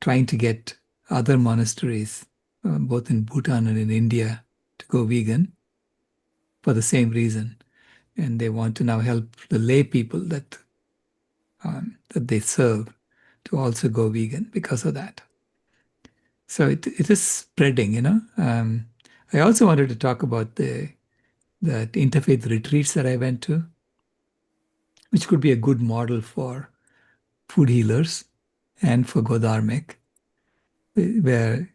trying to get other monasteries, both in Bhutan and in India, to go vegan for the same reason. And they want to now help the lay people that they serve to also go vegan because of that. So it is spreading. I also wanted to talk about the interfaith retreats that I went to, which could be a good model for food healers and for Godharmic, where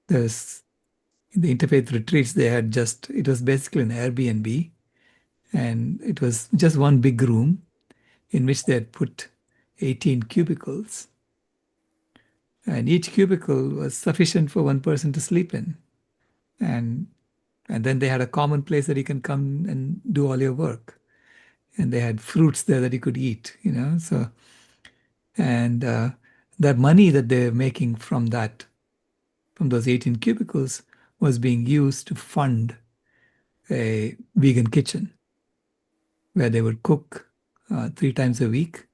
there's the interfaith retreats, it was basically an Airbnb, and it was just one big room in which they had put 18 cubicles, and each cubicle was sufficient for one person to sleep in. And then they had a common place that you can come and do all your work. And they had fruits there that you could eat. So, and the money that they're making from those 18 cubicles was being used to fund a vegan kitchen where they would cook 3 times a week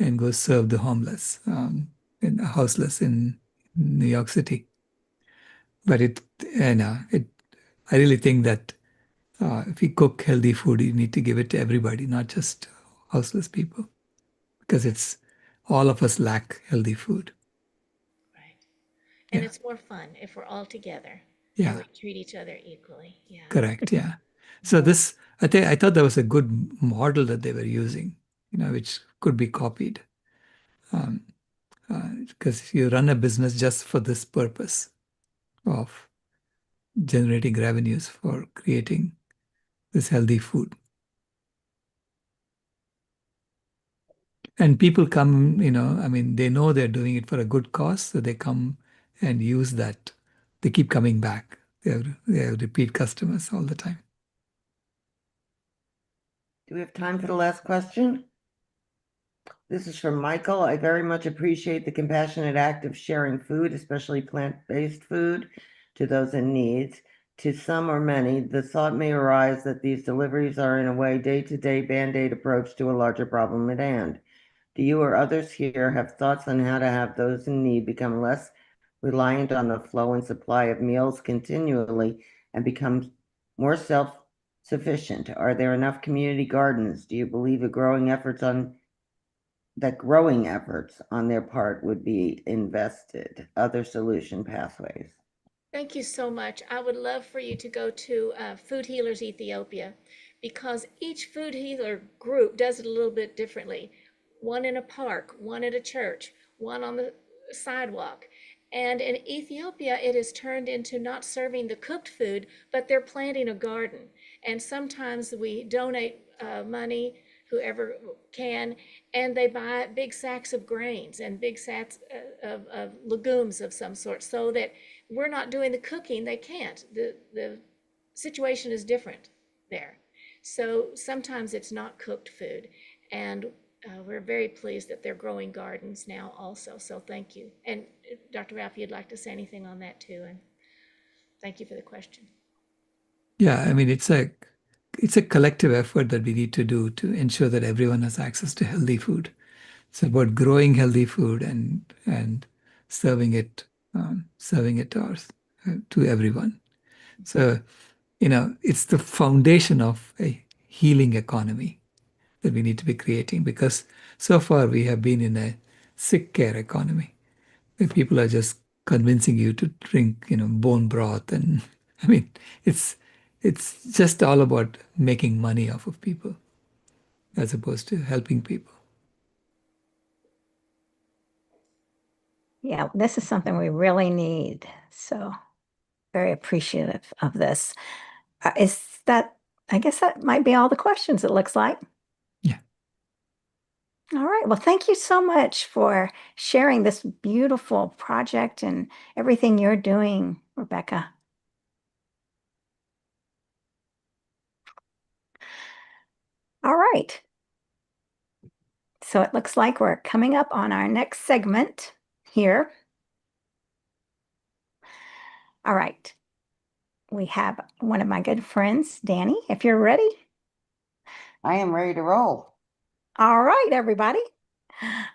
and go serve the homeless and houseless in New York City. But I really think that if you cook healthy food, you need to give it to everybody, not just houseless people, because all of us lack healthy food. Right. And Yeah. it's more fun if we're all together Yeah. and we treat each other equally. Yeah. Correct. Yeah. So I thought that was a good model that they were using, which could be copied. Because you run a business just for this purpose of generating revenues for creating this healthy food. And people come, they know they're doing it for a good cause, so they come and use that. They keep coming back. They have repeat customers all the time. Do we have time for the last question? This is from Michael. I very much appreciate the compassionate act of sharing food, especially plant-based food, to those in need. To some or many, the thought may arise that these deliveries are in a way day-to-day Band-Aid approach to a larger problem at hand. Do you or others here have thoughts on how to have those in need become less reliant on the flow and supply of meals continually and become more self-sufficient? Are there enough community gardens? Do you believe growing efforts on their part would be invested? Other solution pathways. Thank you so much. I would love for you to go to Food Healers Ethiopia, because each food healer group does it a little bit differently. One in a park, one at a church, one on the sidewalk. And in Ethiopia, it has turned into not serving the cooked food, but they're planting a garden. And sometimes we donate money, whoever can, and they buy big sacks of grains and big sacks of legumes of some sort, so that we're not doing the cooking. They can't. The situation is different there. So sometimes it's not cooked food. And we're very pleased that they're growing gardens now also. So thank you. And Dr. Ralph, you'd like to say anything on that too? And thank you for the question. Yeah, I mean, it's a collective effort that we need to do to ensure that everyone has access to healthy food. It's about growing healthy food and serving it to everyone. So, it's the foundation of a healing economy that we need to be creating, because so far we have been in a sick care economy where people are just convincing you to drink, bone broth, and I mean, it's just all about making money off of people as opposed to helping people. Yeah, this is something we really need. So very appreciative of this. I guess that might be all the questions, it looks like. Yeah. All right. Well, thank you so much for sharing this beautiful project and everything you're doing, Rebecca. All right. So it looks like we're coming up on our next segment here. All right. We have one of my good friends, Danny, if you're ready. I am ready to roll. All right, everybody.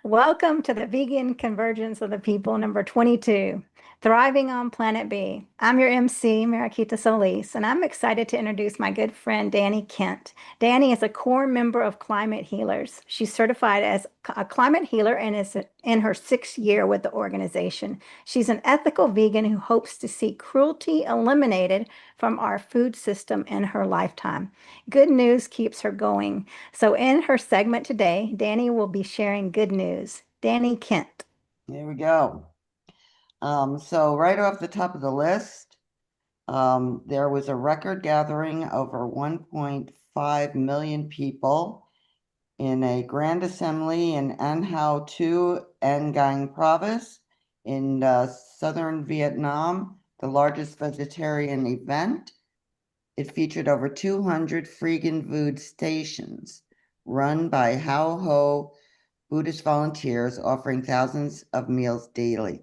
Welcome to the Vegan Convergence of the People number 22, Thriving on Planet B. I'm your MC, Mariquita Solis, and I'm excited to introduce my good friend, Danny Kent. Danny is a core member of Climate Healers. She's certified as a climate healer and is in her 6th year with the organization. She's an ethical vegan who hopes to see cruelty eliminated from our food system in her lifetime. Good news keeps her going. So in her segment today, Danny will be sharing good news. Danny Kent. There we go. So right off the top of the list, there was a record gathering over 1.5 million people in a grand assembly in An Hao Tu, Ngang province in southern Vietnam, the largest vegetarian event. It featured over 200 vegan food stations run by Hao Ho Buddhist volunteers offering thousands of meals daily.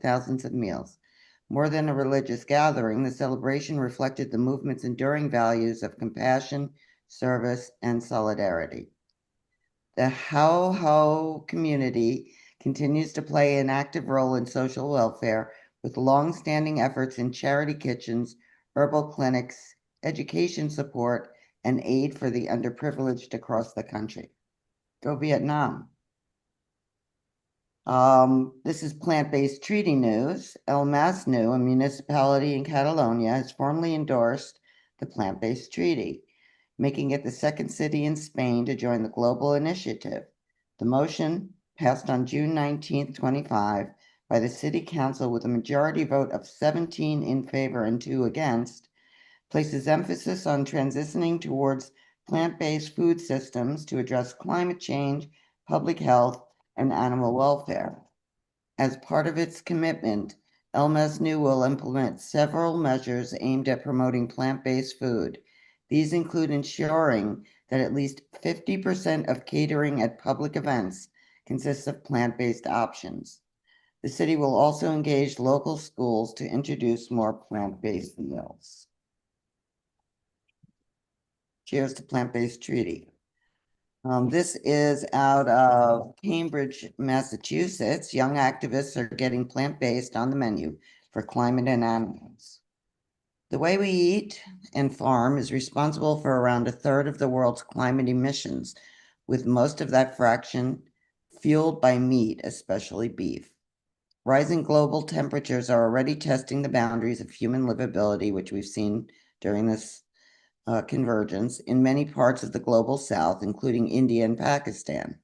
More than a religious gathering, the celebration reflected the movement's enduring values of compassion, service, and solidarity. The Hao Ho community continues to play an active role in social welfare with long-standing efforts in charity kitchens, herbal clinics, education support, and aid for the underprivileged across the country. Go Vietnam. This is plant-based treaty news. El Masnou, a municipality in Catalonia, has formally endorsed the plant-based treaty, making it the 2nd city in Spain to join the global initiative. The motion, passed on June 19, 2025, by the City Council with a majority vote of 17 in favor and 2 against, places emphasis on transitioning towards plant-based food systems to address climate change, public health, and animal welfare. As part of its commitment, El Masnou will implement several measures aimed at promoting plant-based food. These include ensuring that at least 50% of catering at public events consists of plant-based options. The city will also engage local schools to introduce more plant-based meals. Cheers to Plant-Based Treaty. This is out of Cambridge, Massachusetts. Young activists are getting plant-based on the menu for climate and animals. The way we eat and farm is responsible for around a third of the world's climate emissions, with most of that fraction fueled by meat, especially beef. Rising global temperatures are already testing the boundaries of human livability, which we've seen during this convergence in many parts of the global south, including India and Pakistan.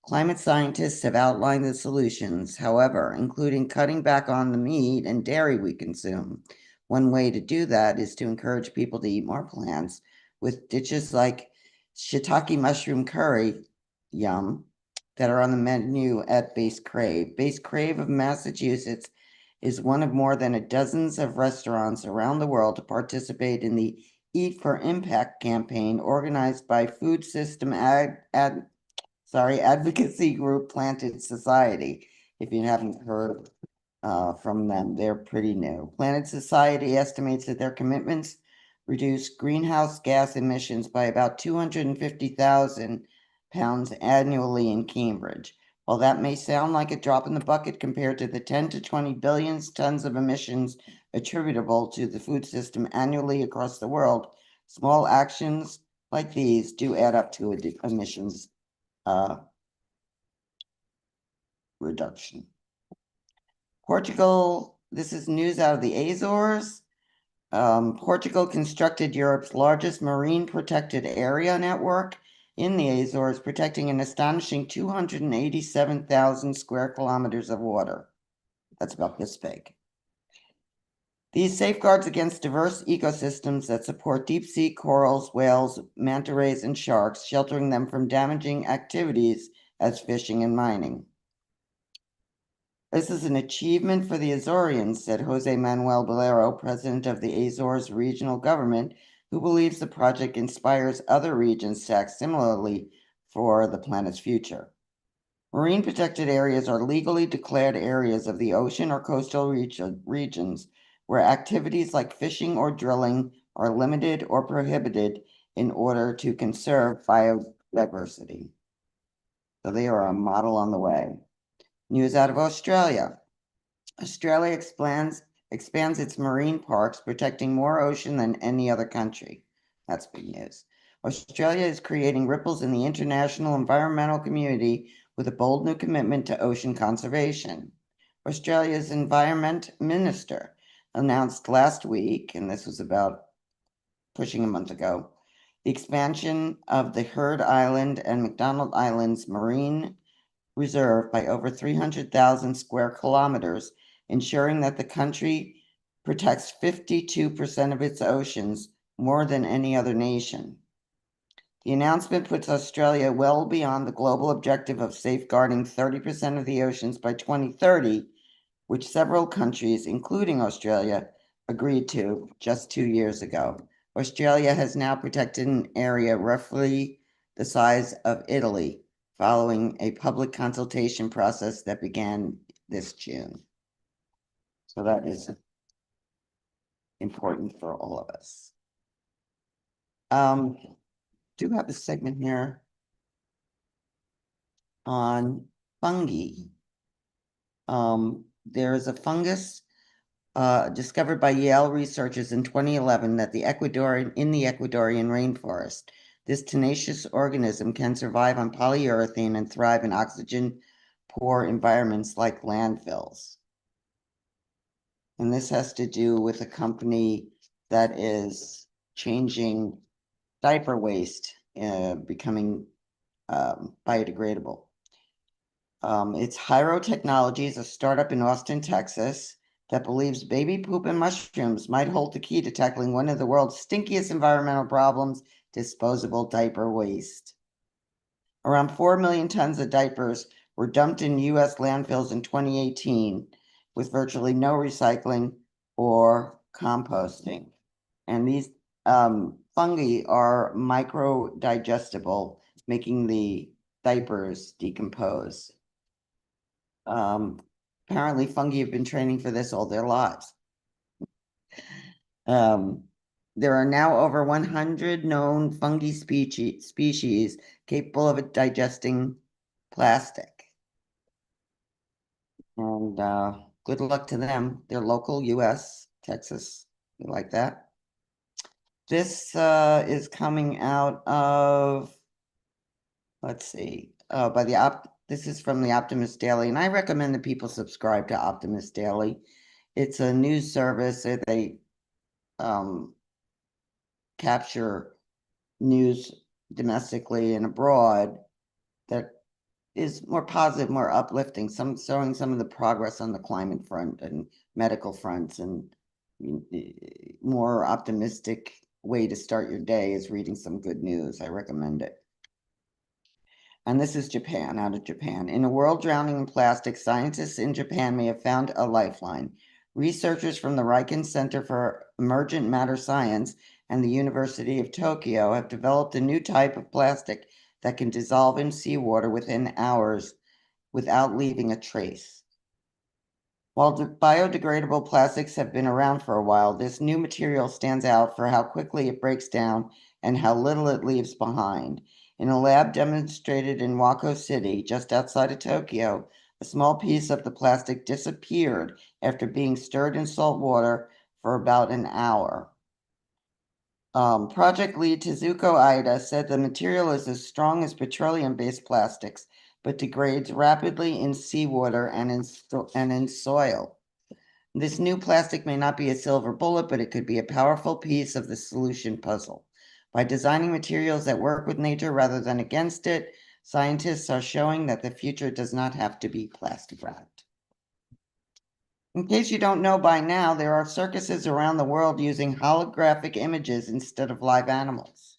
Climate scientists have outlined the solutions, however, including cutting back on the meat and dairy we consume. One way to do that is to encourage people to eat more plants with dishes like shiitake mushroom curry, yum, that are on the menu at Base Crave. Base Crave of Massachusetts is one of more than a dozens of restaurants around the world to participate in the Eat for Impact campaign organized by food system advocacy group Planted Society. If you haven't heard from them, they're pretty new. Planted Society estimates that their commitments reduce greenhouse gas emissions by about 250,000 pounds annually in Cambridge. While that may sound like a drop in the bucket compared to the 10 to 20 billion tons of emissions attributable to the food system annually across the world, small actions like these do add up to emissions reduction. Portugal, this is news out of the Azores. Portugal constructed Europe's largest marine protected area network in the Azores, protecting an astonishing 287,000 square kilometers of water. That's about this big. These safeguards against diverse ecosystems that support deep sea corals, whales, manta rays, and sharks, sheltering them from damaging activities as fishing and mining. This is an achievement for the Azoreans, said Jose Manuel Bolero, president of the Azores regional government, who believes the project inspires other regions to act similarly for the planet's future. Marine protected areas are legally declared areas of the ocean or coastal regions where activities like fishing or drilling are limited or prohibited in order to conserve biodiversity. So they are a model on the way. News out of Australia. Australia expands its marine parks, protecting more ocean than any other country. That's big news. Australia is creating ripples in the international environmental community with a bold new commitment to ocean conservation. Australia's Environment Minister announced last week, and this was about pushing a month ago, the expansion of the Heard Island and McDonald Islands Marine Reserve by over 300,000 square kilometers, ensuring that the country protects 52% of its oceans, more than any other nation. The announcement puts Australia well beyond the global objective of safeguarding 30% of the oceans by 2030, which several countries, including Australia, agreed to just 2 years ago. Australia has now protected an area roughly the size of Italy, following a public consultation process that began this June. So that is important for all of us. Do have a segment here on fungi. There is a fungus discovered by Yale researchers in 2011 that in the Ecuadorian rainforest. This tenacious organism can survive on polyurethane and thrive in oxygen-poor environments like landfills. And this has to do with a company that is changing diaper waste, becoming biodegradable. It's Hyro Technologies, a startup in Austin, Texas, that believes baby poop and mushrooms might hold the key to tackling one of the world's stinkiest environmental problems, disposable diaper waste. Around 4 million tons of diapers were dumped in U.S. landfills in 2018, with virtually no recycling or composting. And these fungi are micro-digestible, making the diapers decompose. Apparently fungi have been training for this all their lives. There are now over 100 known fungi species capable of digesting plastic. And good luck to them. They're local, US, Texas. We like that. This is coming out of, let's see, this is from the Optimist Daily, and I recommend that people subscribe to Optimist Daily. It's a news service that they capture news domestically and abroad that is more positive, more uplifting, showing some of the progress on the climate front and medical fronts, and more optimistic way to start your day is reading some good news. I recommend it. And this is Japan, out of Japan. In a world drowning in plastic, scientists in Japan may have found a lifeline. Researchers from the Riken Center for Emergent Matter Science and the University of Tokyo have developed a new type of plastic that can dissolve in seawater within hours without leaving a trace. While biodegradable plastics have been around for a while, this new material stands out for how quickly it breaks down and how little it leaves behind. In a lab demonstrated in Wako City, just outside of Tokyo, a small piece of the plastic disappeared after being stirred in salt water for about an hour. Project lead Tezuko Aida said the material is as strong as petroleum-based plastics, but degrades rapidly in seawater and in soil. This new plastic may not be a silver bullet, but it could be a powerful piece of the solution puzzle. By designing materials that work with nature rather than against it, scientists are showing that the future does not have to be plastic wrapped. In case you don't know by now, there are circuses around the world using holographic images instead of live animals.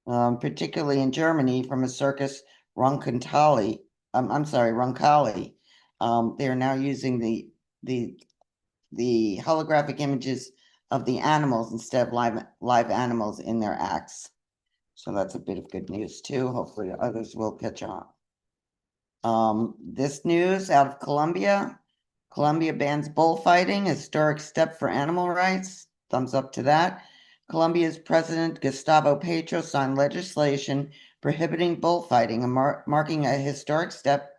Particularly in Germany, from a circus Roncalli. They are now using the holographic images of the animals instead of live animals in their acts. So that's a bit of good news too. Hopefully others will catch on. This news out of Colombia. Colombia bans bullfighting, historic step for animal rights. Thumbs up to that. Colombia's President Gustavo Petro signed legislation prohibiting bullfighting and marking a historic step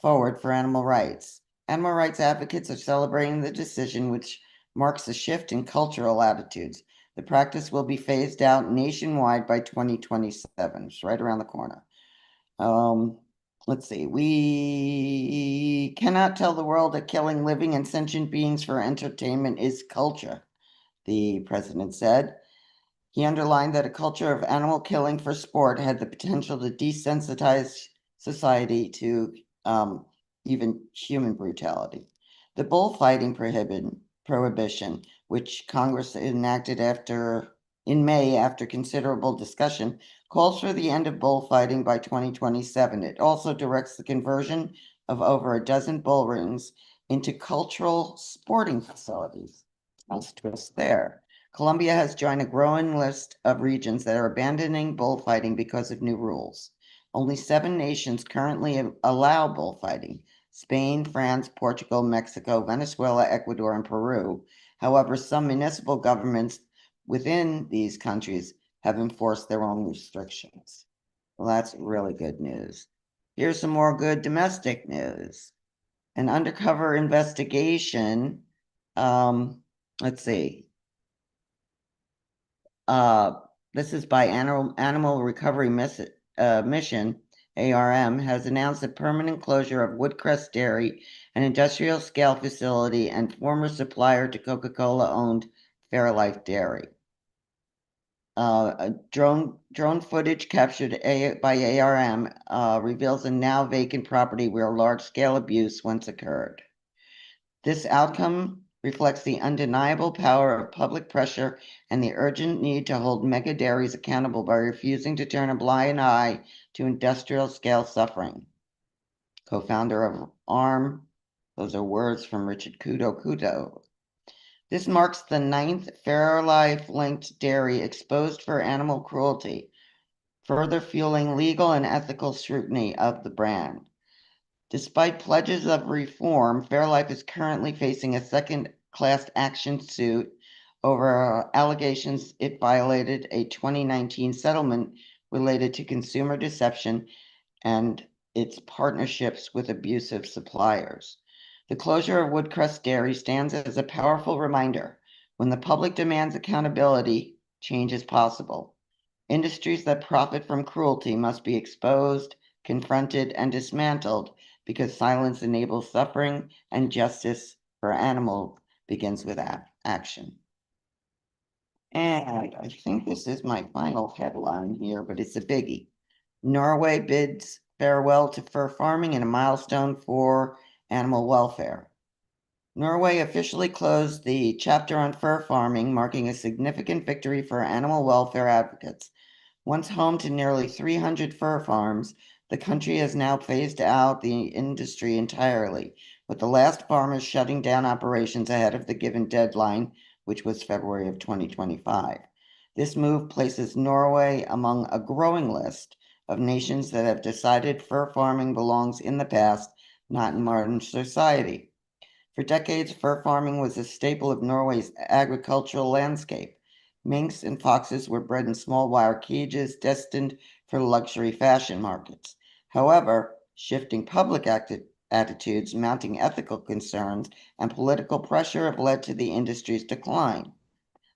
forward for animal rights. Animal rights advocates are celebrating the decision, which marks a shift in cultural attitudes. The practice will be phased out nationwide by 2027. It's right around the corner. Let's see. We cannot tell the world that killing living and sentient beings for entertainment is culture, the president said. He underlined that a culture of animal killing for sport had the potential to desensitize society to even human brutality. The bullfighting prohibition, which Congress enacted in May after considerable discussion, calls for the end of bullfighting by 2027. It also directs the conversion of over a dozen bull rings into cultural sporting facilities. Nice twist there. Colombia has joined a growing list of regions that are abandoning bullfighting because of new rules. Only 7 nations currently allow bullfighting: Spain, France, Portugal, Mexico, Venezuela, Ecuador, and Peru. However, some municipal governments within these countries have enforced their own restrictions. Well, that's really good news. Here's some more good domestic news. An undercover investigation, let's see. This is by Animal Recovery Mission, ARM, has announced the permanent closure of Woodcrest Dairy, an industrial scale facility and former supplier to Coca-Cola owned Fairlife Dairy. Drone footage captured by ARM reveals a now vacant property where large-scale abuse once occurred. This outcome reflects the undeniable power of public pressure and the urgent need to hold mega dairies accountable by refusing to turn a blind eye to industrial-scale suffering. Co-founder of ARM, those are words from Richard Kudo. This marks the 9th Fairlife-linked dairy exposed for animal cruelty, further fueling legal and ethical scrutiny of the brand. Despite pledges of reform, Fairlife is currently facing a second-class action suit over allegations it violated a 2019 settlement related to consumer deception and its partnerships with abusive suppliers. The closure of Woodcrest Dairy stands as a powerful reminder: when the public demands accountability, change is possible. Industries that profit from cruelty must be exposed, confronted, and dismantled, because silence enables suffering and justice for animals begins with action. And I think this is my final headline here, but it's a biggie. Norway bids farewell to fur farming in a milestone for animal welfare. Norway officially closed the chapter on fur farming, marking a significant victory for animal welfare advocates. Once home to nearly 300 fur farms, the country has now phased out the industry entirely, with the last farmers shutting down operations ahead of the given deadline, which was February of 2025. This move places Norway among a growing list of nations that have decided fur farming belongs in the past, not in modern society. For decades, fur farming was a staple of Norway's agricultural landscape. Minks and foxes were bred in small wire cages destined for luxury fashion markets. However, shifting public attitudes, mounting ethical concerns, and political pressure have led to the industry's decline.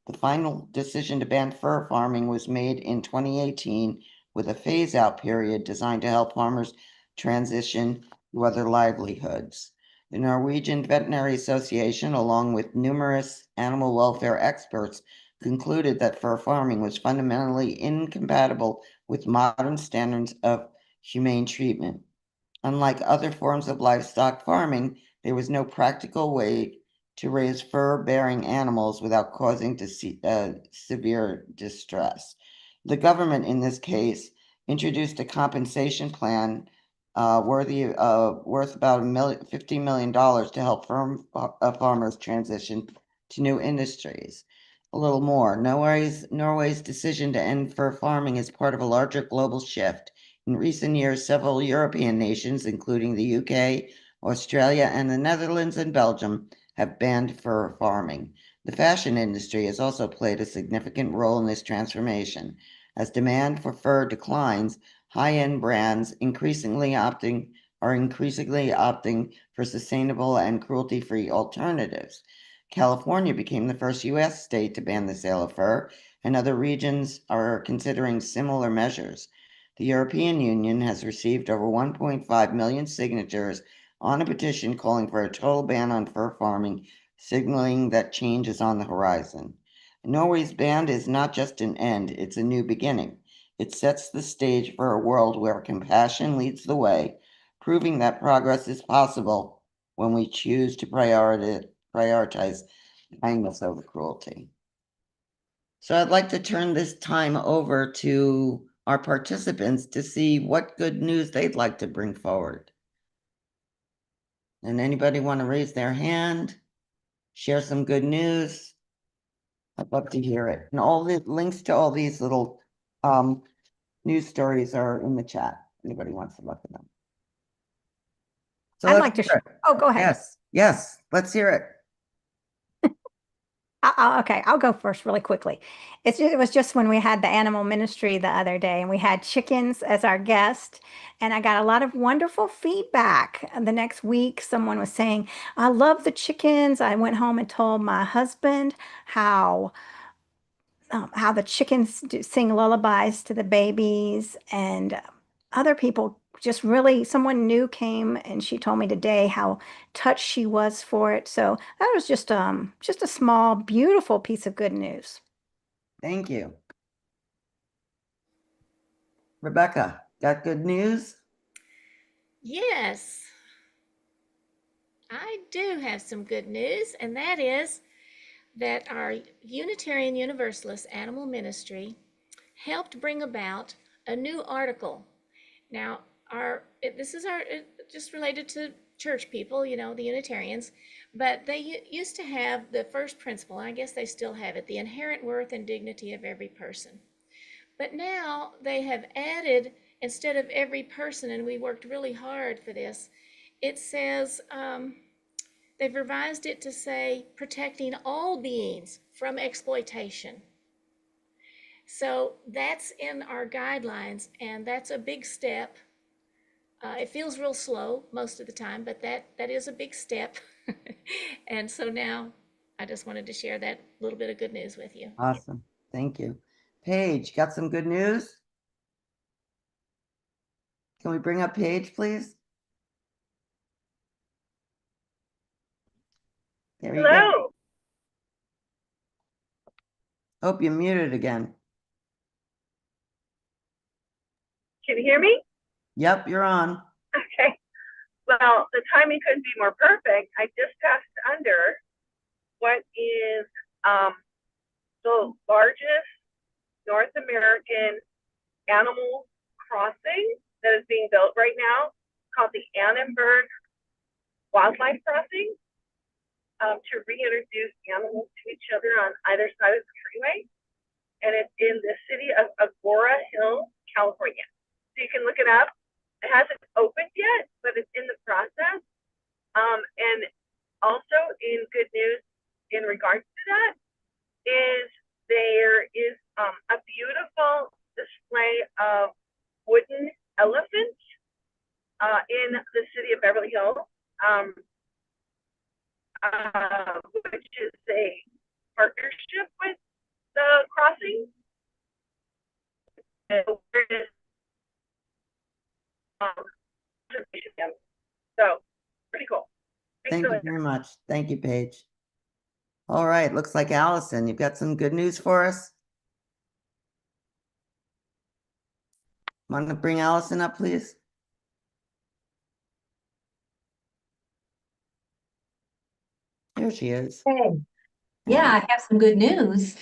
The final decision to ban fur farming was made in 2018, with a phase-out period designed to help farmers transition to other livelihoods. The Norwegian Veterinary Association, along with numerous animal welfare experts, concluded that fur farming was fundamentally incompatible with modern standards of humane treatment. Unlike other forms of livestock farming, there was no practical way to raise fur-bearing animals without causing severe distress. The government, in this case, introduced a compensation plan worth about $50 million to help farmers transition to new industries. A little more. Norway's decision to end fur farming is part of a larger global shift. In recent years, several European nations, including the UK, Australia, and the Netherlands and Belgium, have banned fur farming. The fashion industry has also played a significant role in this transformation. As demand for fur declines, high-end brands are increasingly opting for sustainable and cruelty-free alternatives. California became the first U.S. state to ban the sale of fur, and other regions are considering similar measures. The European Union has received over 1.5 million signatures on a petition calling for a total ban on fur farming, signaling that change is on the horizon. Norway's ban is not just an end, it's a new beginning. It sets the stage for a world where compassion leads the way, proving that progress is possible when we choose to prioritize kindness over cruelty. So I'd like to turn this time over to our participants to see what good news they'd like to bring forward. And anybody want to raise their hand, share some good news? I'd love to hear it. And all the links to all these little news stories are in the chat. Anybody wants to look at them. So I'd like to, oh, go ahead. Yes, let's hear it. Okay, I'll go first really quickly. It was just when we had the animal ministry the other day and we had chickens as our guest, and I got a lot of wonderful feedback. And the next week, someone was saying, I love the chickens. I went home and told my husband how the chickens sing lullabies to the babies, and other people just really, someone new came and she told me today how touched she was for it. So that was just a small, beautiful piece of good news. Thank you. Rebecca, got good news? Yes, I do have some good news, and that is that our Unitarian Universalist Animal Ministry helped bring about a new article. Now, this is just related to church people, you know, the Unitarians, but they used to have the first principle, and I guess they still have it, the inherent worth and dignity of every person. But now they have added, instead of every person, and we worked really hard for this, it says, they've revised it to say protecting all beings from exploitation. So that's in our guidelines, and that's a big step. It feels real slow most of the time, but that is a big step. And so now I just wanted to share that little bit of good news with you. Awesome. Thank you. Paige, got some good news? Can we bring up Paige, please? There you go. Hello. Hope you're muted again. Can you hear me? Yep, you're on. Okay. Well, the timing couldn't be more perfect. I just passed under what is the largest North American animal crossing that is being built right now, called the Annenberg Wildlife Crossing, to reintroduce animals to each other on either side of the freeway. And it's in the city of Agora Hills, California. So you can look it up. It hasn't opened yet, but it's in the process. And also in good news in regards to that is there is a beautiful display of wooden elephants in the city of Beverly Hills, which is a partnership with the crossing. So pretty cool. Thank you very much. Thank you, Paige. All right, looks like Allison, you've got some good news for us. Want to bring Allison up, please? Here she is. Hey, yeah, I have some good news.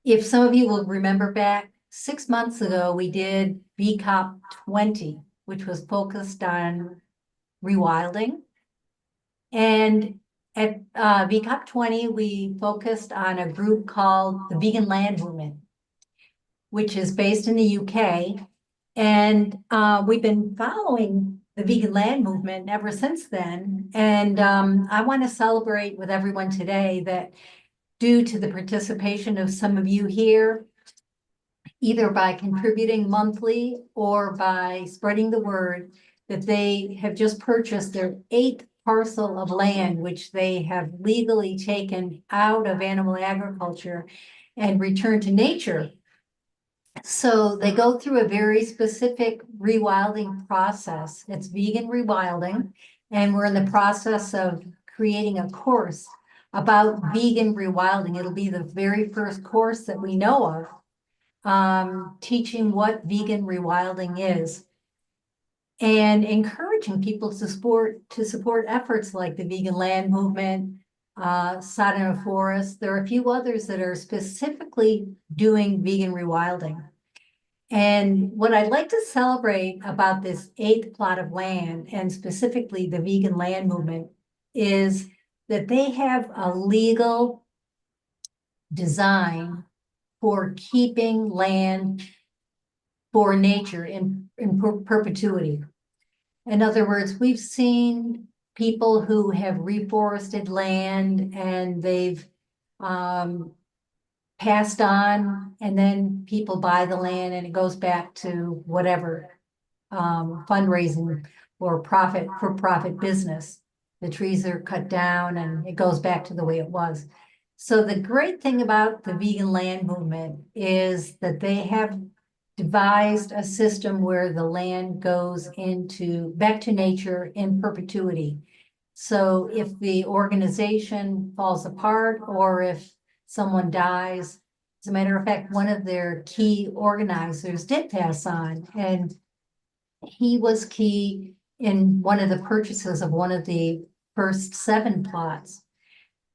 If some of you will remember back 6 months ago, we did VCOP 20, which was focused on rewilding. And at VCOP 20, we focused on a group called the Vegan Land Movement, which is based in the UK. And we've been following the vegan land movement ever since then. And I want to celebrate with everyone today that due to the participation of some of you here, either by contributing monthly or by spreading the word, that they have just purchased their 8th parcel of land, which they have legally taken out of animal agriculture and returned to nature. So they go through a very specific rewilding process. It's vegan rewilding, and we're in the process of creating a course about vegan rewilding. It'll be the very first course that we know of, teaching what vegan rewilding is and encouraging people to support efforts like the Vegan Land Movement, Sodana Forest. There are a few others that are specifically doing vegan rewilding. And what I'd like to celebrate about this 8th plot of land, and specifically the Vegan Land Movement, is that they have a legal design for keeping land for nature in perpetuity. In other words, we've seen people who have reforested land and they've passed on, and then people buy the land and it goes back to whatever fundraising or for-profit business. The trees are cut down and it goes back to the way it was. So the great thing about the Vegan Land Movement is that they have devised a system where the land goes back to nature in perpetuity. So if the organization falls apart or if someone dies, as a matter of fact, one of their key organizers did pass on, and he was key in one of the purchases of one of the first 7 plots.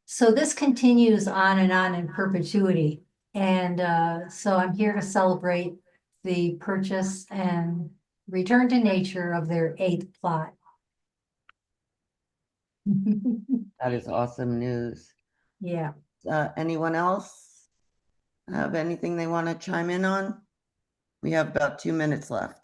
So this continues on in perpetuity. And so I'm here to celebrate the purchase and return to nature of their 8th plot. That is awesome news. Yeah. Anyone else have anything they want to chime in on? We have about 2 minutes left.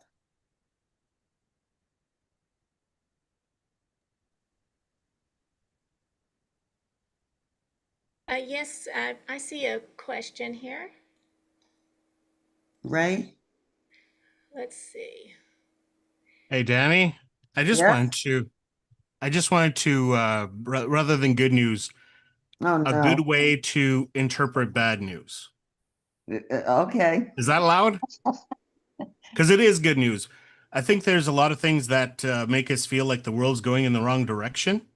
Yes, I see a question here. Ray? Let's see. Hey, Danny, I just Yes? wanted to, rather than good news, Oh, a no. good way to interpret bad news. Okay. Is that allowed? Because it is good news. I think there's a lot of things that make us feel like the world's going in the wrong direction.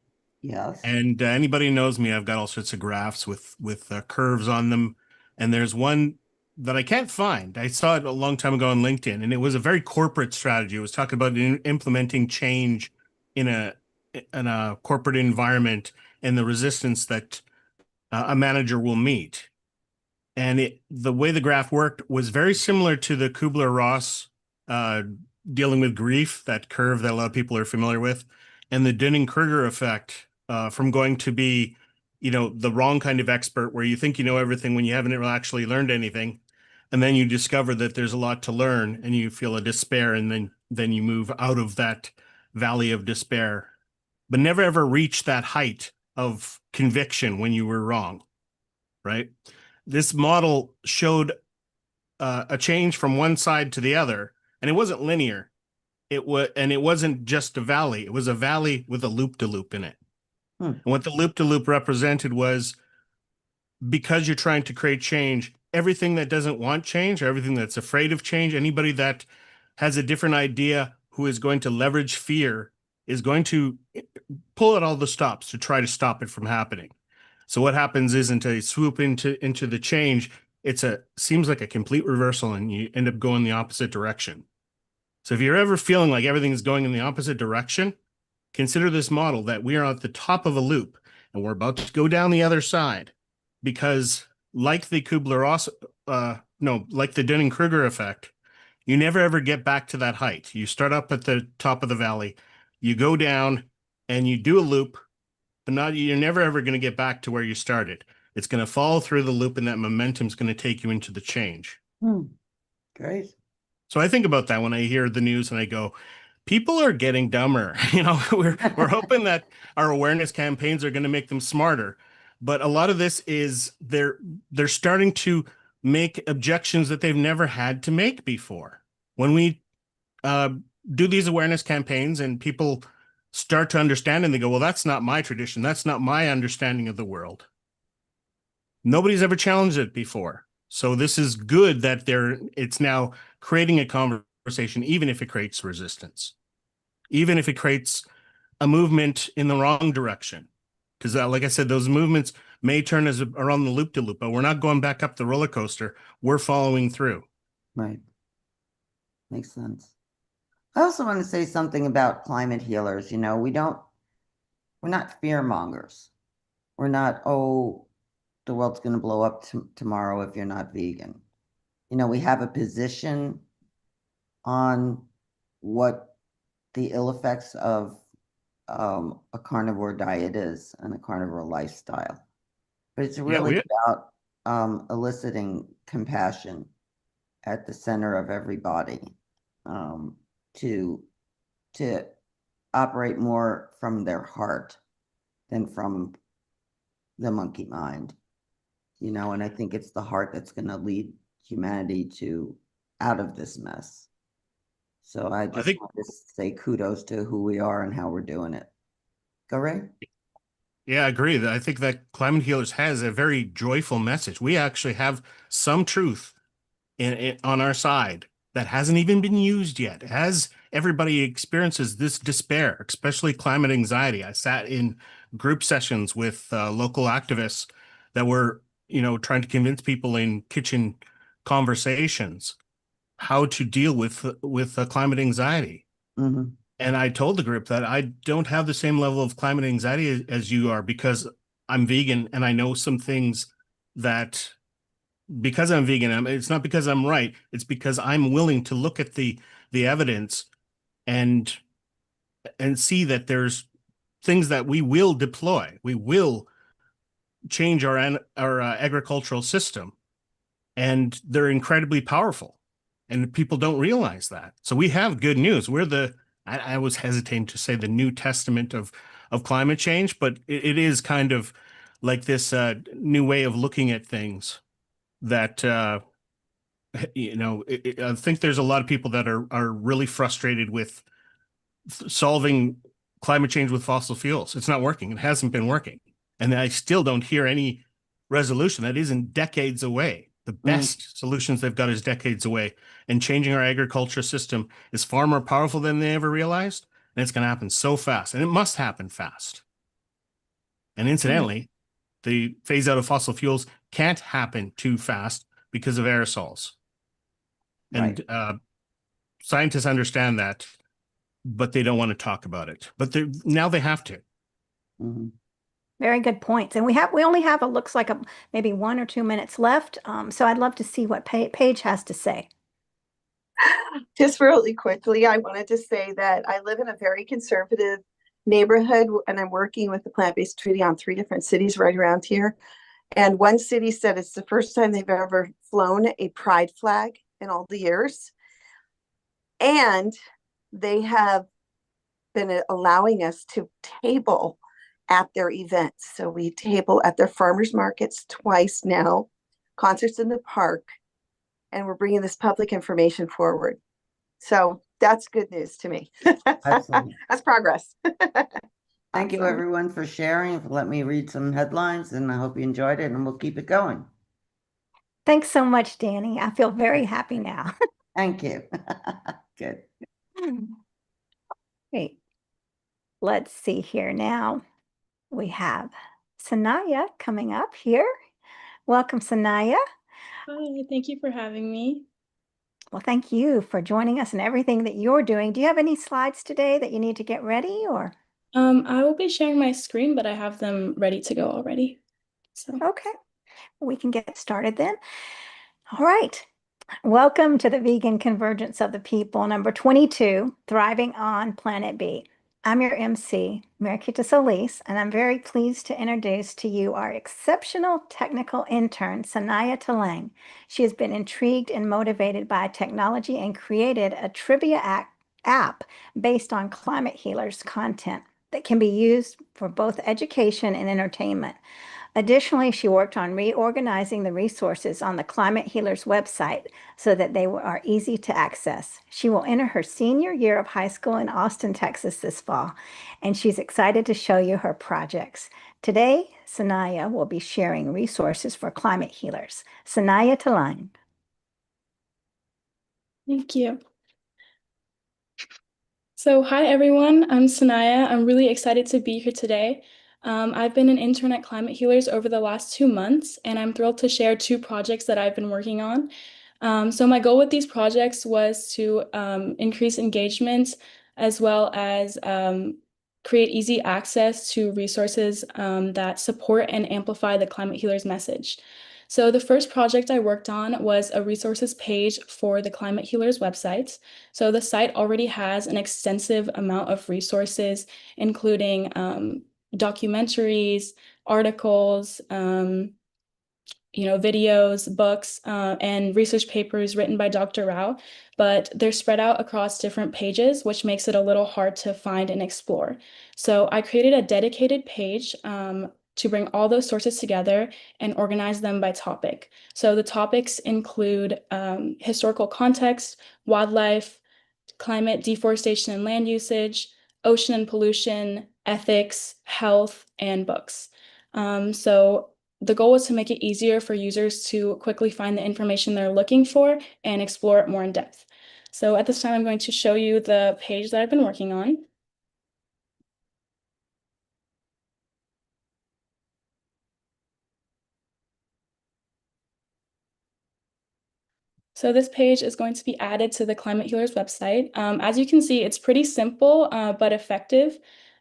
Yes. And anybody who knows me, I've got all sorts of graphs with curves on them. And there's one that I can't find. I saw it a long time ago on LinkedIn, and it was a very corporate strategy. It was talking about implementing change in a corporate environment and the resistance that a manager will meet. And the way the graph worked was very similar to the Kubler-Ross uh, dealing with grief, that curve that a lot of people are familiar with, and the Dunning-Kruger effect from going to be, the wrong kind of expert where you think you know everything when you haven't actually learned anything, and then you discover that there's a lot to learn, and you feel a despair, and then you move out of that valley of despair, but never ever reach that height of conviction when you were wrong, right? This model showed a change from one side to the other, and it wasn't linear. It wasn't just a valley. It was a valley with a loop-de-loop in it. And what the loop-de-loop represented was, because you're trying to create change, everything that doesn't want change, or everything that's afraid of change, anybody that has a different idea who is going to leverage fear is going to pull out all the stops to try to stop it from happening. So what happens isn't a swoop into the change. Seems like a complete reversal, and you end up going the opposite direction. So if you're ever feeling like everything is going in the opposite direction, consider this model that we are at the top of a loop and we're about to go down the other side, because like the like the Dunning-Kruger effect, you never ever get back to that height. You start up at the top of the valley, you go down and you do a loop, but you're never ever going to get back to where you started. It's going to follow through the loop, and that momentum is going to take you into the change. Great. So I think about that when I hear the news and I go, people are getting dumber. We're hoping that our awareness campaigns are going to make them smarter. But a lot of this is they're starting to make objections that they've never had to make before. When we do these awareness campaigns and people start to understand and they go, well, that's not my tradition. That's not my understanding of the world. Nobody's ever challenged it before. So this is good that it's now creating a conversation, even if it creates resistance, even if it creates a movement in the wrong direction. Because like I said, those movements may turn us around the loop-de-loop, but we're not going back up the roller coaster. We're following through. Right. Makes sense. I also want to say something about climate healers. We're not fear mongers. We're not, oh, the world's going to blow up tomorrow if you're not vegan. We have a position on what the ill effects of a carnivore diet is and a carnivore lifestyle. But it's really about eliciting compassion at the center of everybody, to operate more from their heart than from the monkey mind, and I think it's the heart that's going to lead humanity out of this mess. So I just want to say kudos to who we are and how we're doing it. Go, Ray. Yeah, I agree. I think that Climate Healers has a very joyful message. We actually have some truth on our side that hasn't even been used yet. As everybody experiences this despair, especially climate anxiety. I sat in group sessions with local activists that were, trying to convince people in kitchen conversations how to deal with climate anxiety. Mm-hmm. And I told the group that I don't have the same level of climate anxiety as you are, because I'm vegan and I know some things that, because I'm vegan, it's not because I'm right. It's because I'm willing to look at the evidence and see that there's things that we will deploy. We will change our agricultural system, and they're incredibly powerful, and people don't realize that. So we have good news. We're I was hesitating to say the New Testament of climate change, but it is kind of like this new way of looking at things that I think there's a lot of people that are really frustrated with solving climate change with fossil fuels. It's not working. It hasn't been working. And I still don't hear any resolution. That isn't decades away. The best solutions they've got is decades away. And changing our agriculture system is far more powerful than they ever realized. And it's going to happen so fast. And it must happen fast. And incidentally, the phase out of fossil fuels can't happen too fast because of aerosols. And scientists understand that, but they don't want to talk about it. But now they have to. Very good points. And we only have, it looks like maybe 1 or 2 minutes left. So I'd love to see what Paige has to say. Just really quickly, I wanted to say that I live in a very conservative neighborhood, and I'm working with the Plant-Based Treaty on 3 different cities right around here. And one city said it's the first time they've ever flown a pride flag in all the years. And they have been allowing us to table at their events. So we table at their farmers markets twice now, concerts in the park, and we're bringing this public information forward. So that's good news to me. Excellent. That's progress. Thank you, everyone, for sharing. Let me read some headlines, and I hope you enjoyed it, and we'll keep it going. Thanks so much, Danny. I feel very happy now. Thank you. Good. Great. Let's see here now. We have Sanaya coming up here. Welcome, Sanaya. Hi, thank you for having me. Well, thank you for joining us and everything that you're doing. Do you have any slides today that you need to get ready, or? I will be sharing my screen, but I have them ready to go already. So Okay, we can get started then. All right. Welcome to the Vegan Convergence of the People, number 22, Thriving on Planet B. I'm your MC, Mariquita Solis, and I'm very pleased to introduce to you our exceptional technical intern, Sanaya Talang. She has been intrigued and motivated by technology and created a trivia app based on Climate Healers content that can be used for both education and entertainment. Additionally, she worked on reorganizing the resources on the Climate Healers website so that they are easy to access. She will enter her senior year of high school in Austin, Texas this fall, and she's excited to show you her projects. Today, Sanaya will be sharing resources for Climate Healers. Sanaya Talang. thank you. So hi, everyone. I'm Sanaya. I'm really excited to be here today. I've been an intern at Climate Healers over the last 2 months, and I'm thrilled to share 2 projects that I've been working on. So my goal with these projects was to increase engagement as well as create easy access to resources that support and amplify the Climate Healers message. So the first project I worked on was a resources page for the Climate Healers website. So the site already has an extensive amount of resources, including documentaries, articles, videos, books, and research papers written by Dr. Rao, but they're spread out across different pages, which makes it a little hard to find and explore. So I created a dedicated page to bring all those sources together and organize them by topic. So the topics include historical context, wildlife, climate, deforestation and land usage, ocean and pollution, ethics, health, and books. So the goal was to make it easier for users to quickly find the information they're looking for and explore it more in depth. So at this time, I'm going to show you the page that I've been working on. So this page is going to be added to the Climate Healers website. As you can see, it's pretty simple, but effective.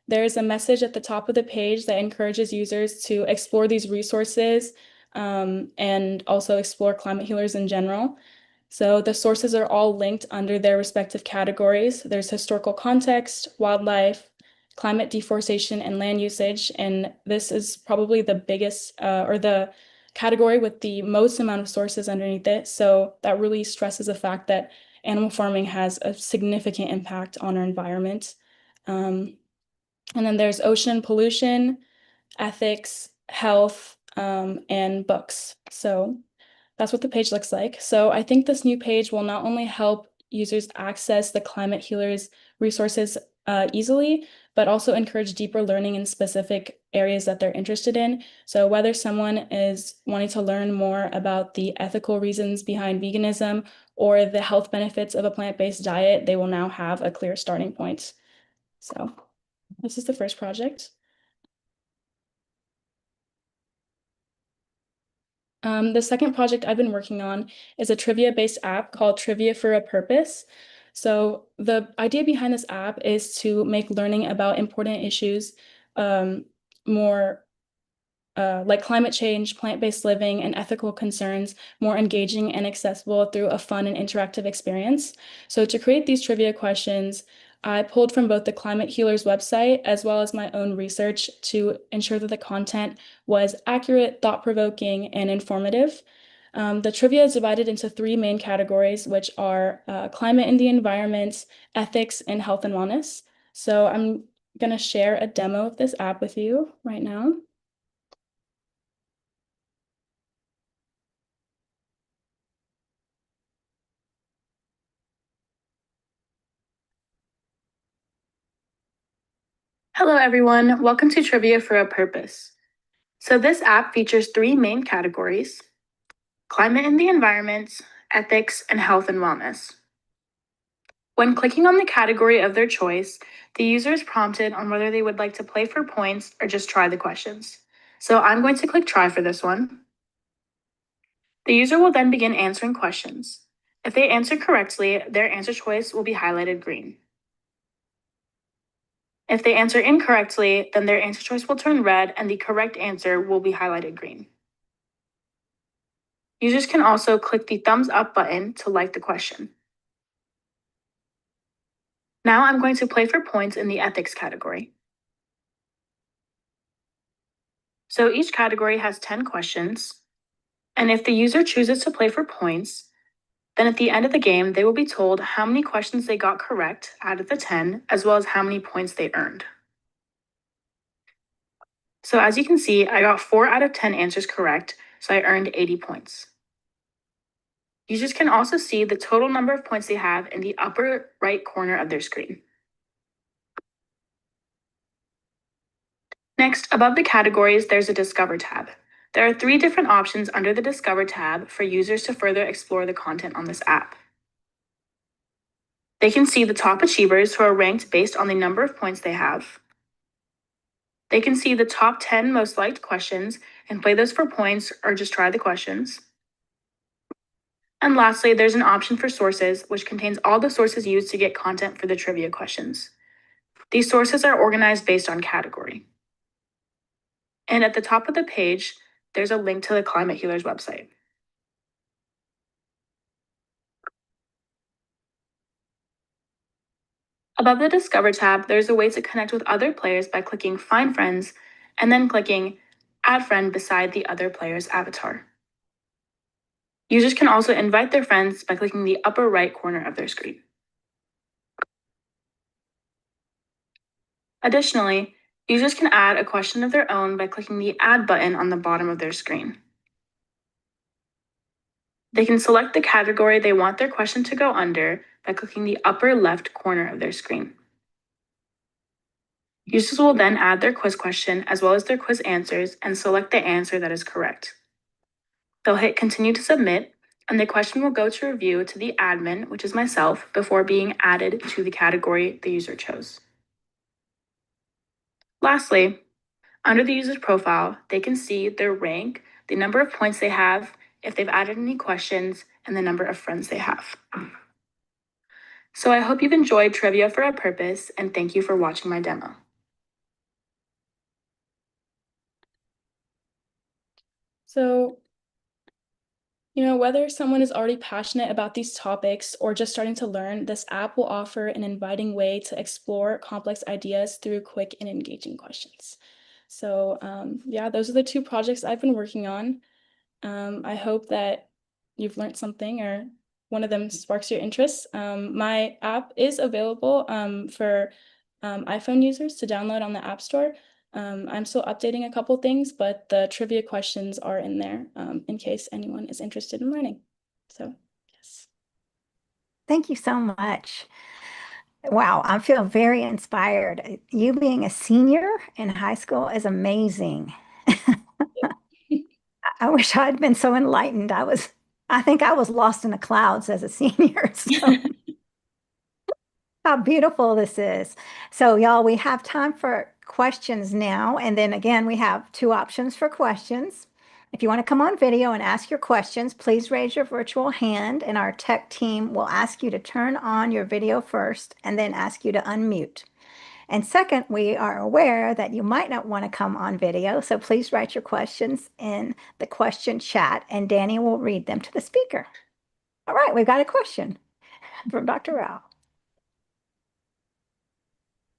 There's a message at the top of the page that encourages users to explore these resources and also explore Climate Healers in general. So the sources are all linked under their respective categories. There's historical context, wildlife, climate deforestation and land usage. And this is probably the biggest or the category with the most amount of sources underneath it. So that really stresses the fact that animal farming has a significant impact on our environment. And then there's ocean pollution, ethics, health, and books. So that's what the page looks like. So I think this new page will not only help users access the Climate Healers resources easily, but also encourage deeper learning in specific areas that they're interested in. So whether someone is wanting to learn more about the ethical reasons behind veganism or the health benefits of a plant-based diet, they will now have a clear starting point. So this is the first project. The second project I've been working on is a trivia-based app called Trivia for a Purpose. So the idea behind this app is to make learning about important issues more like climate change, plant-based living, and ethical concerns more engaging and accessible through a fun and interactive experience. So to create these trivia questions, I pulled from both the Climate Healers website as well as my own research to ensure that the content was accurate, thought-provoking, and informative. The trivia is divided into three main categories, which are climate and the environment, ethics, and health and wellness. So I'm going to share a demo of this app with you right now. Hello, everyone. Welcome to Trivia for a Purpose. So this app features three main categories: climate and the environment, ethics, and health and wellness. When clicking on the category of their choice, the user is prompted on whether they would like to play for points or just try the questions. So I'm going to click try for this one. The user will then begin answering questions. If they answer correctly, their answer choice will be highlighted green. If they answer incorrectly, then their answer choice will turn red and the correct answer will be highlighted green. Users can also click the thumbs up button to like the question. Now I'm going to play for points in the ethics category. So each category has 10 questions, and if the user chooses to play for points, then at the end of the game, they will be told how many questions they got correct out of the 10, as well as how many points they earned. So as you can see, I got 4 out of 10 answers correct, so I earned 80 points. Users can also see the total number of points they have in the upper right corner of their screen. Next, above the categories, there's a Discover tab. There are 3 different options under the Discover tab for users to further explore the content on this app. They can see the top achievers who are ranked based on the number of points they have. They can see the top 10 most liked questions and play those for points or just try the questions. And lastly, there's an option for sources, which contains all the sources used to get content for the trivia questions. These sources are organized based on category. And at the top of the page, there's a link to the Climate Healers website. Above the Discover tab, there's a way to connect with other players by clicking Find Friends and then clicking Add Friend beside the other player's avatar. Users can also invite their friends by clicking the upper right corner of their screen. Additionally, users can add a question of their own by clicking the Add button on the bottom of their screen. They can select the category they want their question to go under by clicking the upper left corner of their screen. Users will then add their quiz question as well as their quiz answers and select the answer that is correct. They'll hit Continue to Submit, and the question will go to review to the admin, which is myself, before being added to the category the user chose. Lastly, under the user's profile, they can see their rank, the number of points they have, if they've added any questions, and the number of friends they have. So I hope you've enjoyed Trivia for a Purpose, and thank you for watching my demo. So You know, whether someone is already passionate about these topics or just starting to learn, this app will offer an inviting way to explore complex ideas through quick and engaging questions. So yeah, those are the two projects I've been working on. I hope that you've learned something or one of them sparks your interest. My app is available for iPhone users to download on the App Store. I'm still updating a couple things, but the trivia questions are in there in case anyone is interested in learning. So, yes. Thank you so much. Wow, I feel very inspired. You being a senior in high school is amazing. I wish I'd been so enlightened. I think I was lost in the clouds as a senior. So how beautiful this is. So y'all, we have time for questions now. And then again, we have two options for questions. If you want to come on video and ask your questions, please raise your virtual hand and our tech team will ask you to turn on your video first and then ask you to unmute. And second, we are aware that you might not want to come on video, so please write your questions in the question chat and Danny will read them to the speaker. All right, we've got a question from Dr. Rao.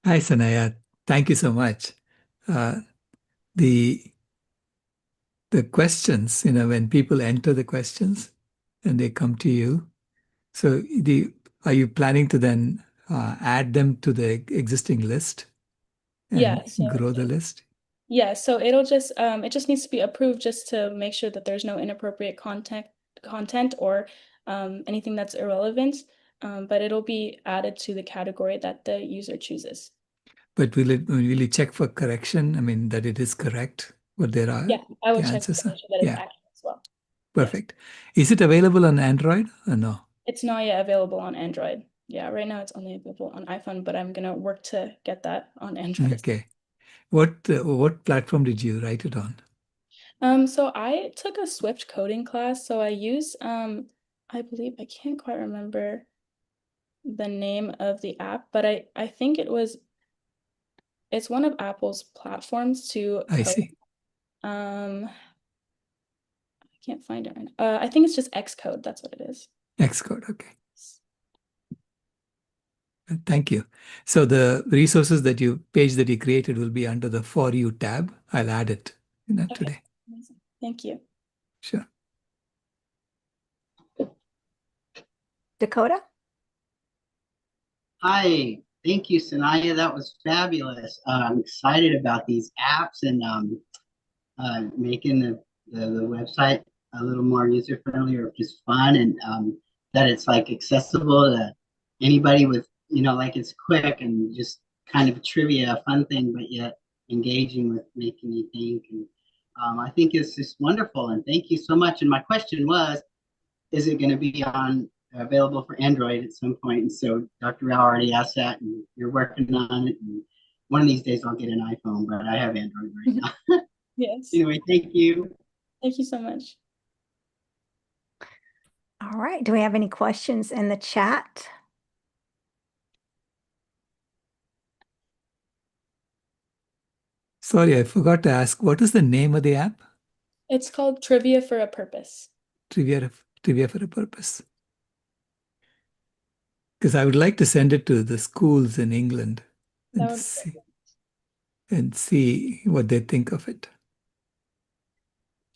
Hi, Sanaya. Thank you so much. The questions, when people enter the questions and they come to you, so are you planning to then add them to the existing list and Yeah, grow the list? Yeah, so it'll just it just needs to be approved just to make sure that there's no inappropriate content or anything that's irrelevant. But it'll be added to the category that the user chooses. But will you check for correction? I mean, that it is correct, what there are, Yeah, I will the check to answers make are? sure that it's Yeah, accurate as well. perfect. Is it available on Android or no? It's not yet available on Android. Yeah, right now it's only available on iPhone, but I'm gonna work to get that on Android. Okay. What platform did you write it on? So I took a Swift coding class, so I use I believe I can't quite remember the name of the app, but I think it's one of Apple's platforms to I code. see. I can't find it right now. I think it's just Xcode, that's what it is. Xcode, okay. Thank you. So the resources page that you created will be under the For You tab. I'll add it today. Amazing. Thank you. Sure. Dakota? Hi, thank you, Sanaya. That was fabulous. I'm excited about these apps and making the website a little more user friendly or just fun, and that it's like accessible to anybody with, like it's quick and just kind of trivia, a fun thing, but yet engaging with making you think. And I think it's just wonderful. And thank you so much. And my question was, is it going to be available for Android at some point? And so Dr. Rao already asked that, and you're working on it. And one of these days I'll get an iPhone, but I have Android right now. Yes. Anyway, thank you. Thank you so much. All right, do we have any questions in the chat? Sorry, I forgot to ask, what is the name of the app? It's called Trivia for a Purpose. Trivia for a Purpose. Because I would like to send it to the schools in England and see what they think of it.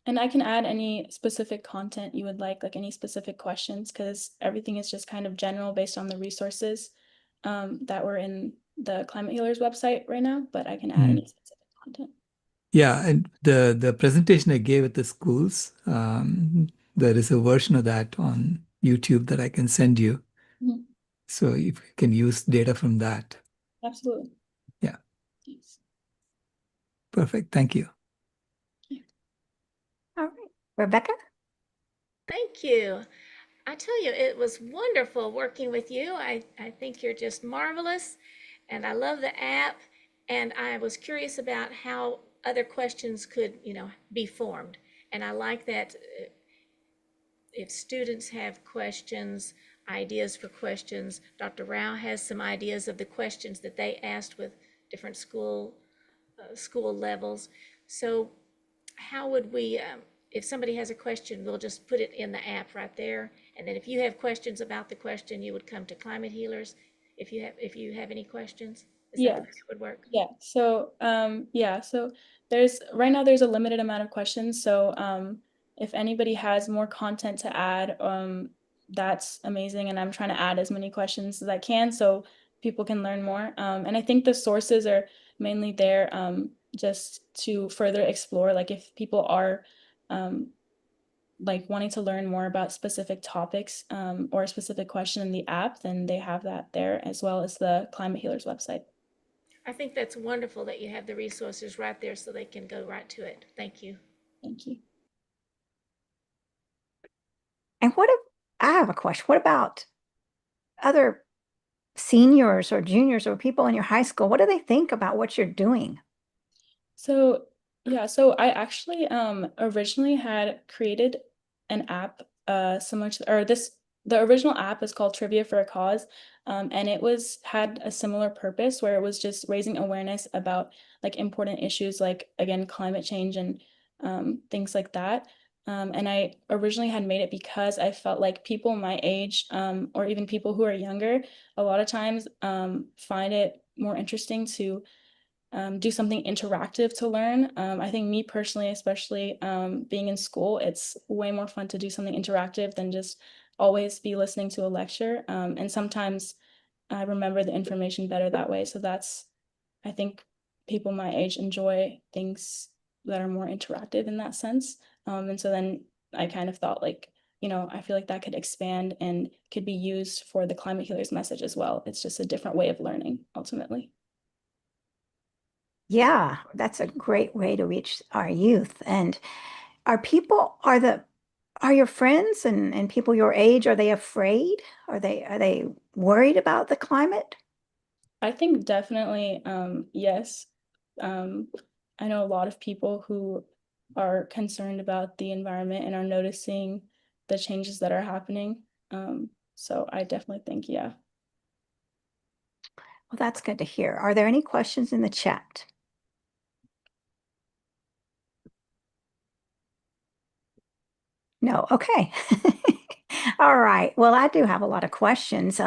And I can add any specific content you would like any specific questions, because everything is just kind of general based on the resources that were in the Climate Healers website right now, but I can add any specific content. Yeah, and the presentation I gave at the schools, there is a version of that on YouTube that I can send you. Mhm. So if you can use data from that. Absolutely. Yeah. Thanks. Perfect. Thank you. All right, Rebecca? Thank you. I tell you, it was wonderful working with you. I think you're just marvelous, and I love the app. And I was curious about how other questions could, be formed. And I like that if students have questions, ideas for questions, Dr. Rao has some ideas of the questions that they asked with different school levels. So how would we if somebody has a question, we'll just put it in the app right there. And then if you have questions about the question, you would come to Climate Healers. If you have any questions, is that Yeah. the way it would work? Yeah. So so there's right now there's a limited amount of questions. So if anybody has more content to add, that's amazing. And I'm trying to add as many questions as I can so people can learn more. And I think the sources are mainly there just to further explore, like if people are like wanting to learn more about specific topics or a specific question in the app, then they have that there, as well as the Climate Healers website. I think that's wonderful that you have the resources right there so they can go right to it. Thank you. Thank you. And I have a question. What about other seniors or juniors or people in your high school? What do they think about what you're doing? So yeah, so I actually originally had created an app similar to the original app is called Trivia for a Cause. And it had a similar purpose where it was just raising awareness about like important issues like again climate change and things like that. And I originally had made it because I felt like people my age or even people who are younger a lot of times find it more interesting to do something interactive to learn. I think me personally, especially being in school, it's way more fun to do something interactive than just always be listening to a lecture. And sometimes I remember the information better that way. So I think people my age enjoy things that are more interactive in that sense. And so then I kind of thought like, I feel like that could expand and could be used for the Climate Healers message as well. It's just a different way of learning ultimately. Yeah, that's a great way to reach our youth. And are your friends and people your age, are they afraid? Are they worried about the climate? I think definitely yes. Um, I know a lot of people who are concerned about the environment and are noticing the changes that are happening. So I definitely think, yeah. Well, that's good to hear. Are there any questions in the chat? No, okay. All right. Well, I do have a lot of questions.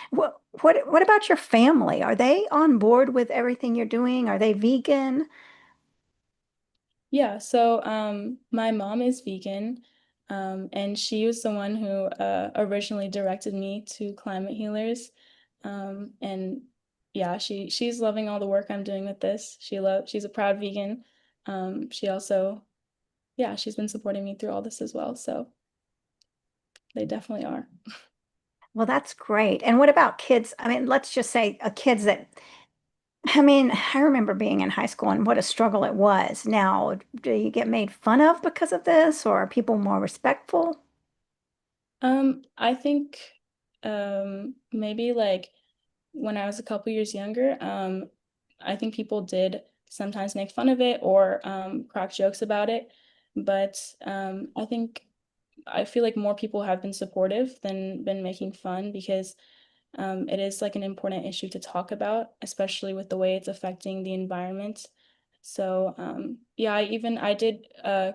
What about your family? Are they on board with everything you're doing? Are they vegan? Yeah, so my mom is vegan, and she was the one who originally directed me to Climate Healers. And yeah, she's loving all the work I'm doing with this. She's a proud vegan. She also, yeah, she's been supporting me through all this as well. So they definitely are. Well, that's great. And what about kids? I mean, let's just say kids I remember being in high school and what a struggle it was. Now, do you get made fun of because of this, or are people more respectful? I think maybe like when I was a couple years younger, I think people did sometimes make fun of it or crack jokes about it. But I feel like more people have been supportive than been making fun because it is like an important issue to talk about, especially with the way it's affecting the environment. So yeah, I did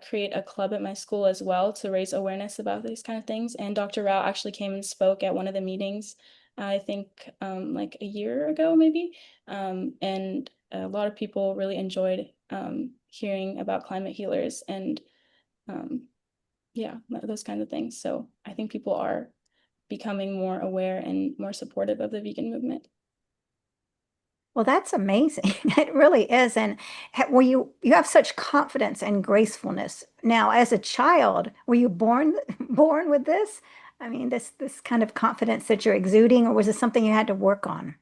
create a club at my school as well to raise awareness about these kind of things. And Dr. Rao actually came and spoke at one of the meetings, I think like a year ago maybe. And a lot of people really enjoyed hearing about climate healers and yeah, those kinds of things. So I think people are becoming more aware and more supportive of the vegan movement. Well, that's amazing. It really is. And you have such confidence and gracefulness. Now, as a child, were you born with this? I mean, this kind of confidence that you're exuding, or was it something you had to work on?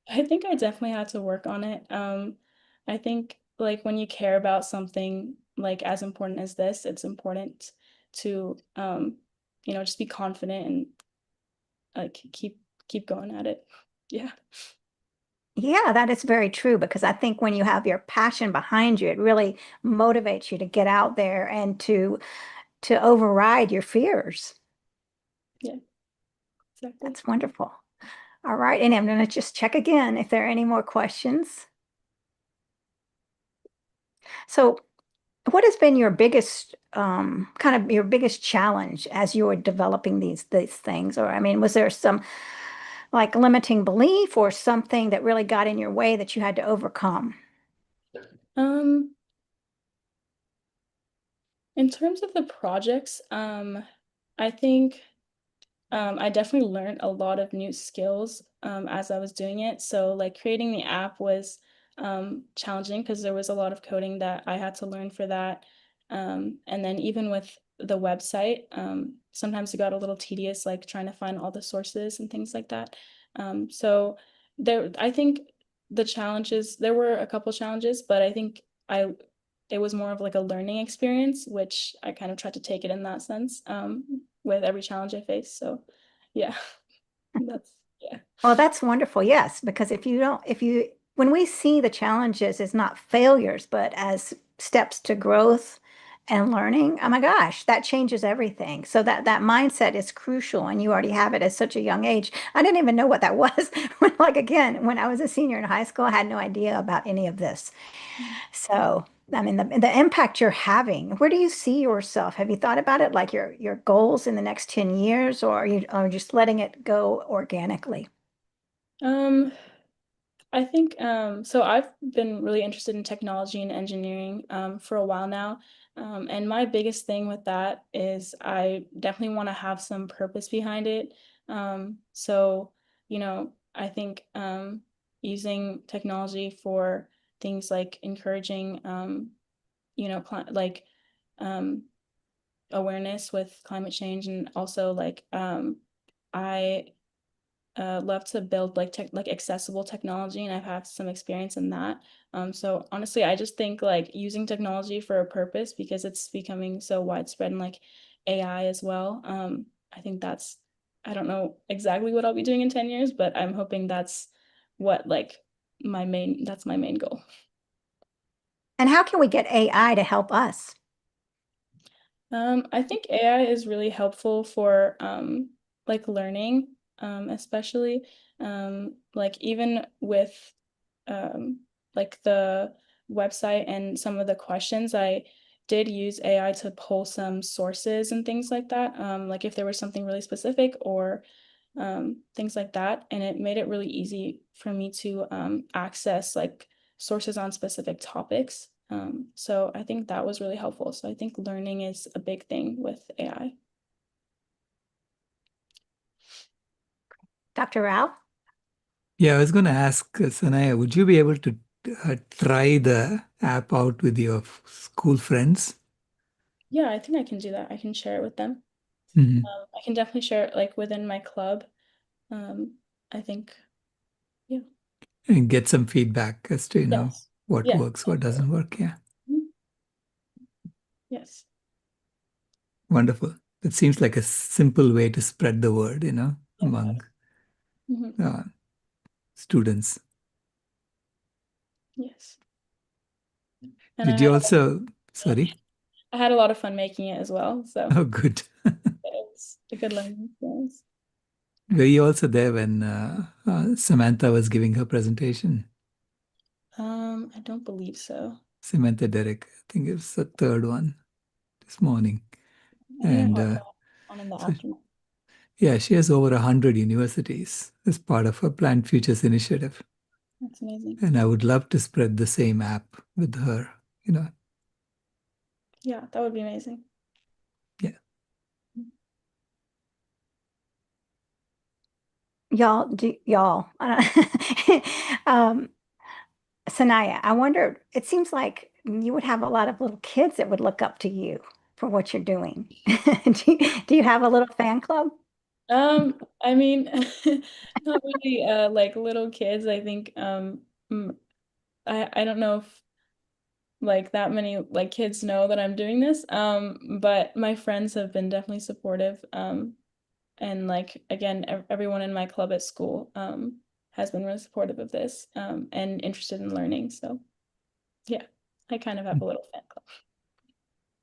I think I definitely had to work on it. I think like when you care about something like as important as this, it's important to just be confident and like keep going at it. Yeah. Yeah, that is very true because I think when you have your passion behind you, it really motivates you to get out there and to override your fears. Yeah, exactly. That's wonderful. All right, and I'm going to just check again if there are any more questions. So what has been your biggest kind of your biggest challenge as you were developing these things? Or I mean, was there some like limiting belief or something that really got in your way that you had to overcome? Um, in terms of the projects, I think I definitely learned a lot of new skills as I was doing it. So like creating the app was challenging because there was a lot of coding that I had to learn for that. And then even with the website, sometimes it got a little tedious, like trying to find all the sources and things like that. So I think there were a couple challenges, but I think it was more of like a learning experience, which I kind of tried to take it in that sense, with every challenge I face. So yeah, yeah. Well, that's wonderful. Yes, because when we see the challenges as not failures, but as steps to growth and learning, oh my gosh, that changes everything. So that mindset is crucial, and you already have it at such a young age. I didn't even know what that was. Like again, when I was a senior in high school, I had no idea about any of this. So, I mean, the impact you're having, where do you see yourself? Have you thought about it, like your goals in the next 10 years, or are you just letting it go organically? Um, I think so I've been really interested in technology and engineering for a while now. And my biggest thing with that is I definitely want to have some purpose behind it. So, I think using technology for things like encouraging, like um, awareness with climate change, and also like I love to build like accessible technology, and I've had some experience in that. So honestly, I just think like using technology for a purpose, because it's becoming so widespread, and like AI as well. I think I don't know exactly what I'll be doing in 10 years, but I'm hoping that's what like that's my main goal. And how can we get AI to help us? I think AI is really helpful for like learning, especially like even with um, like the website and some of the questions, I did use AI to pull some sources and things like that. Like if there was something really specific or things like that, and it made it really easy for me to access like sources on specific topics. So I think that was really helpful. So I think learning is a big thing with AI. Dr. Rao? Yeah, I was going to ask Sanaya, would you be able to try the app out with your school friends? Yeah, I think I can do that. I can share it with them. Mhm. I can definitely share it like within my club. I think, yeah. And get some feedback as to, Yes. what Yeah. works, what doesn't work. Yeah. Mhm. Yes. Wonderful. That seems like a simple way to spread the word, among Mhm. uh, students. Yes. And Did you also, sorry? I had a lot of fun making it as well. So Oh, good. it's a good learning experience. Were you also there when Samantha was giving her presentation? I don't believe so. Samantha Derrick, I think it was the third one this morning. I think I And hopped on in the so, afternoon. yeah, she has over 100 universities as part of her Planned Futures initiative. That's amazing. And I would love to spread the same app with her. Yeah, that would be amazing. Yeah. Y'all, Sanaya, I wonder, it seems like you would have a lot of little kids that would look up to you for what you're doing. Do you have a little fan club? I mean, not really like little kids. I think I don't know if like that many like kids know that I'm doing this. But my friends have been definitely supportive. And like again, everyone in my club at school has been really supportive of this and interested in learning. So yeah, I kind of have a little fan club.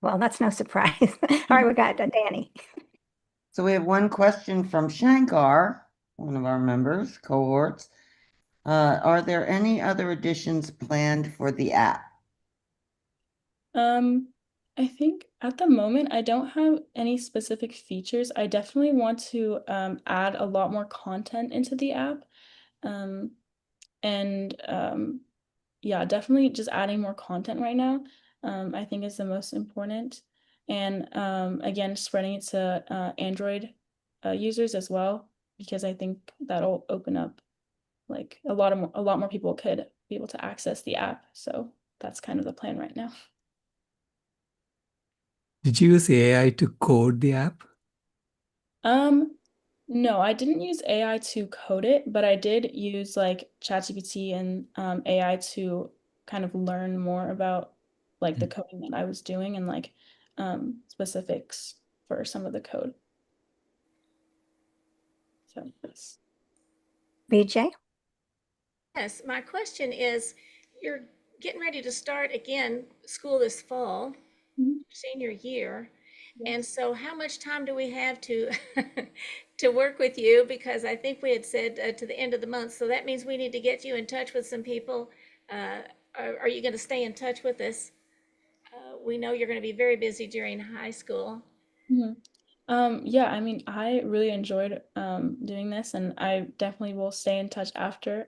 Well, that's no surprise. All right, we got Danny. So we have one question from Shankar, one of our members, cohorts. Are there any other additions planned for the app? I think at the moment, I don't have any specific features. I definitely want to add a lot more content into the app. And yeah, definitely just adding more content right now, I think is the most important. And again, spreading it to Android users as well, because I think that'll open up like a lot more people could be able to access the app. So that's kind of the plan right now. Did you use AI to code the app? No, I didn't use AI to code it, but I did use like ChatGPT and AI to kind of learn more about like the coding that I was doing and like specifics for some of the code. So yes. BJ? Yes, my question is, you're getting ready to start again school this fall, senior year. And so how much time do we have to to work with you? Because I think we had said to the end of the month. So that means we need to get you in touch with some people. Are you going to stay in touch with us? We know you're going to be very busy during high school. Yeah, I mean, I really enjoyed doing this, and I definitely will stay in touch after.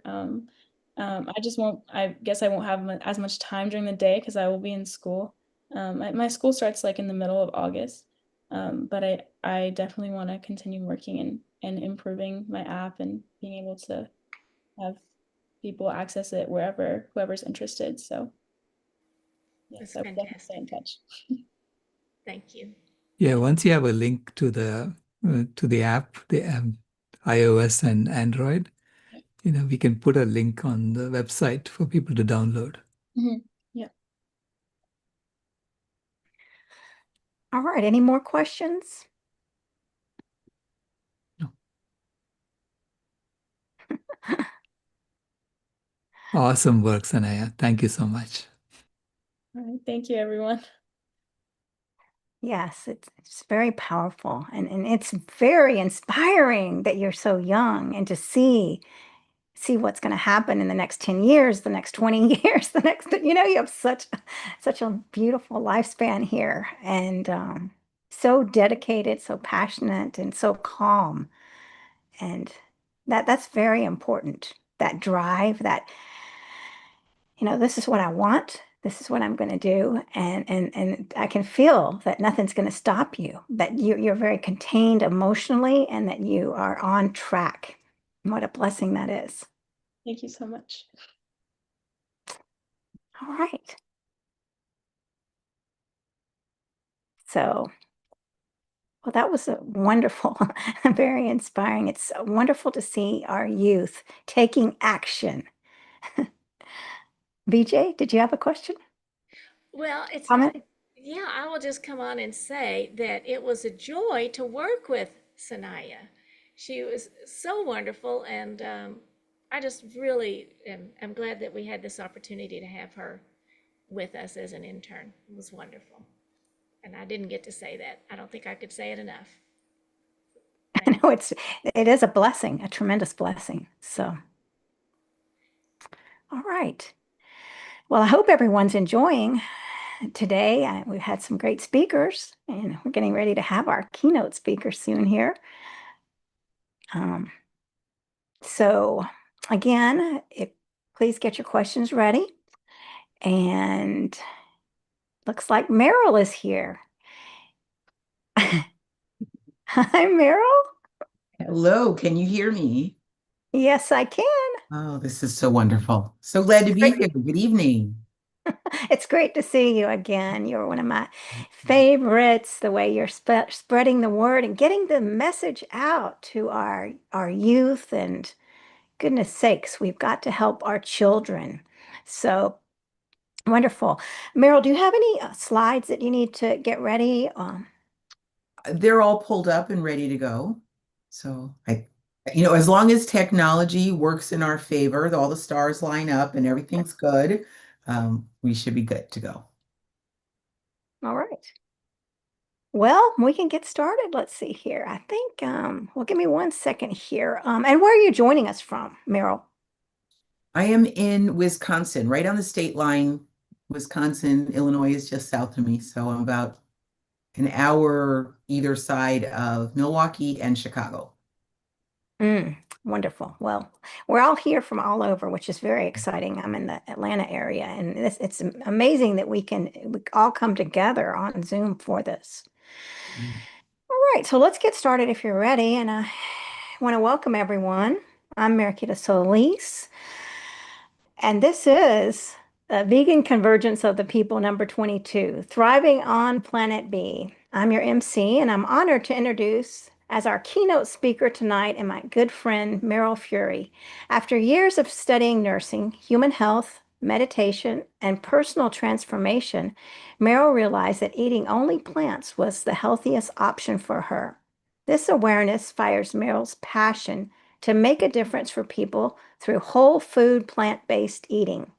I just won't, I guess I won't have as much time during the day because I will be in school. My school starts like in the middle of August, but I definitely want to continue working and improving my app and being able to have people access it wherever, whoever's interested. So yes, That's I will definitely stay in fantastic. touch. Thank you. Yeah, once you have a link to the app, the iOS and Android, we can put a link on the website for people to download. Yeah. All right, any more questions? Awesome work, Sanaya. Thank you so much. All right. Thank you, everyone. Yes, it's very powerful and it's very inspiring that you're so young and to see what's going to happen in the next 10 years, the next 20 years, the next, you have such a beautiful lifespan here and so dedicated, so passionate and so calm. And that's very important. That drive, that this is what I want. This is what I'm going to do. And I can feel that nothing's going to stop you, that you're very contained emotionally and that you are on track. What a blessing that is. Thank you so much. All right. So, well, that was a wonderful, very inspiring. It's wonderful to see our youth taking action. VJ, did you have a question? Well, it's Comment? yeah, I will just come on and say that it was a joy to work with Sanaya. She was so wonderful, and I just really am glad that we had this opportunity to have her with us as an intern. It was wonderful. And I didn't get to say that. I don't think I could say it enough. I know it is a blessing, a tremendous blessing. So, all right. Well, I hope everyone's enjoying today. We've had some great speakers, and we're getting ready to have our keynote speaker soon here. So, again, please get your questions ready. And looks like Meryl is here. Hi, Meryl. Hello, can you hear me? Yes, I can. Oh, this is so wonderful. So glad to be here. Good evening. It's great to see you again. You're one of my favorites, the way you're spreading the word and getting the message out to our youth. And goodness sakes, we've got to help our children. So wonderful. Meryl, do you have any slides that you need to get ready? They're all pulled up and ready to go. So as long as technology works in our favor, all the stars line up and everything's good, we should be good to go. All right. Well, we can get started. Let's see here. I think, well, give me 1 second here. And where are you joining us from, Meryl? I am in Wisconsin, right on the state line Wisconsin, Illinois is just south of me. So I'm about an hour either side of Milwaukee and Chicago. Wonderful. Well, we're all here from all over, which is very exciting. I'm in the Atlanta area, and it's amazing that we all come together on Zoom for this. All right, so let's get started if you're ready. And I want to welcome everyone. I'm Mariquita Solis, and this is Vegan Convergence of the People number 22, Thriving on Planet B. I'm your MC, and I'm honored to introduce as our keynote speaker tonight and my good friend, Meryl Fury. After years of studying nursing, human health, meditation, and personal transformation, Meryl realized that eating only plants was the healthiest option for her. This awareness fires Meryl's passion to make a difference for people through whole food, plant-based eating.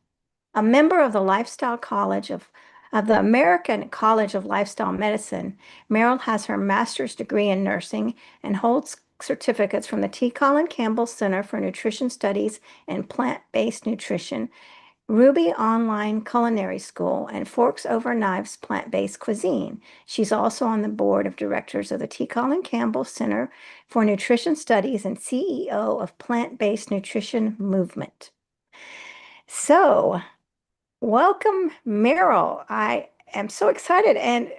A member of the Lifestyle College of the American College of Lifestyle Medicine, Meryl has her master's degree in nursing and holds certificates from the T. Colin Campbell Center for Nutrition Studies and Plant-Based Nutrition, Ruby Online Culinary School, and Forks Over Knives Plant-Based Cuisine. She's also on the board of directors of the T. Colin Campbell Center for Nutrition Studies and CEO of Plant-Based Nutrition Movement. So, welcome, Meryl. I am so excited, and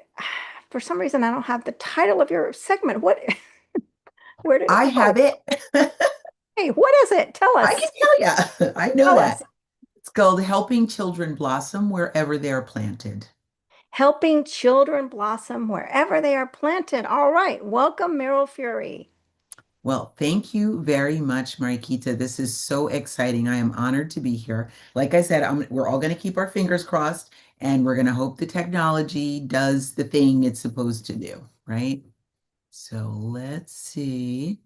for some reason, I don't have the title of your segment. What? Where did I have it. Hey, what is it? Tell us. I can tell you. I know Tell that. us. It's called Helping Children Blossom Wherever They Are Planted. Helping children blossom wherever they are planted. All right. Welcome, Meryl Fury. Well, thank you very much, Mariquita. This is so exciting. I am honored to be here. Like I said, we're all going to keep our fingers crossed, and we're going to hope the technology does the thing it's supposed to do, right? So let's see.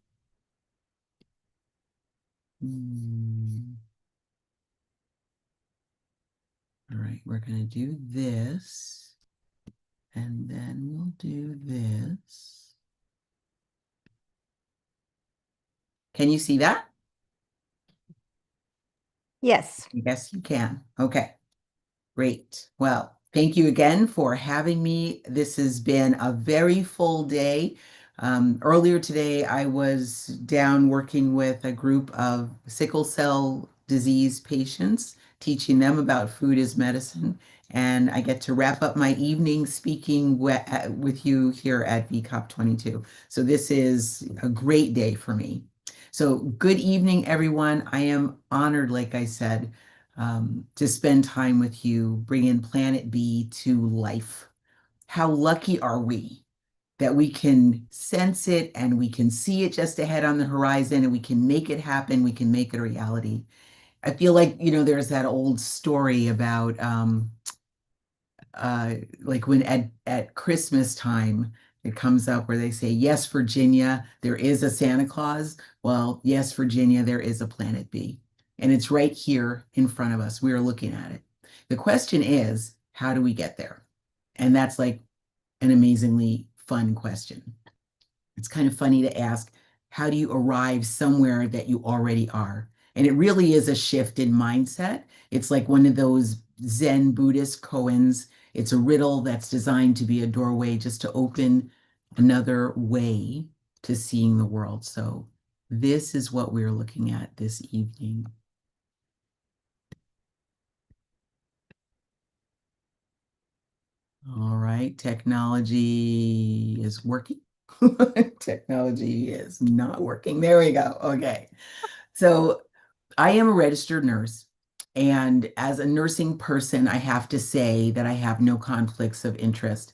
All right, we're going to do this, and then we'll do this. Can you see that? Yes. Yes, you can. Okay, great. Well, thank you again for having me. This has been a very full day. Earlier today, I was down working with a group of sickle cell disease patients, teaching them about food as medicine. And I get to wrap up my evening speaking with you here at VCOP 22. So this is a great day for me. So good evening, everyone. I am honored, like I said, to spend time with you, bringing Planet B to life. How lucky are we that we can sense it and we can see it just ahead on the horizon and we can make it happen, we can make it a reality. I feel like, there's that old story about like when at Christmas time, it comes up where they say, yes, Virginia, there is a Santa Claus. Well, yes, Virginia, there is a Planet B. And it's right here in front of us. We are looking at it. The question is, how do we get there? And that's like an amazingly fun question. It's kind of funny to ask, how do you arrive somewhere that you already are? And it really is a shift in mindset. It's like one of those Zen Buddhist koans. It's a riddle that's designed to be a doorway just to open another way to seeing the world. So this is what we're looking at this evening. All right, technology is working. Technology is not working. There we go. Okay. So I am a registered nurse. And as a nursing person, I have to say that I have no conflicts of interest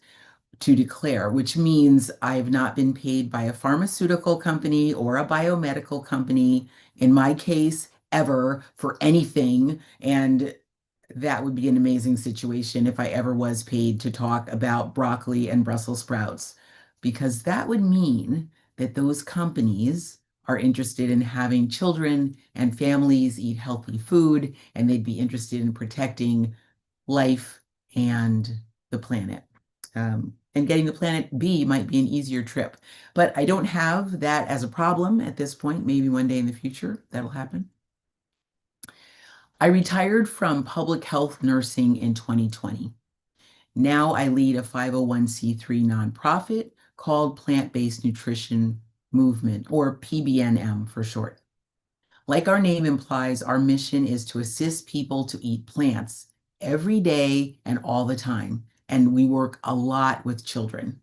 to declare, which means I've not been paid by a pharmaceutical company or a biomedical company, in my case, ever, for anything. And that would be an amazing situation if I ever was paid to talk about broccoli and Brussels sprouts, because that would mean that those companies are interested in having children and families eat healthy food, and they'd be interested in protecting life and the planet. And getting the Planet B might be an easier trip, but I don't have that as a problem at this point. Maybe one day in the future that'll happen. I retired from public health nursing in 2020. Now I lead a 501c3 nonprofit called Plant-Based Nutrition Movement, or PBNM for short. Like our name implies, our mission is to assist people to eat plants every day and all the time. And we work a lot with children.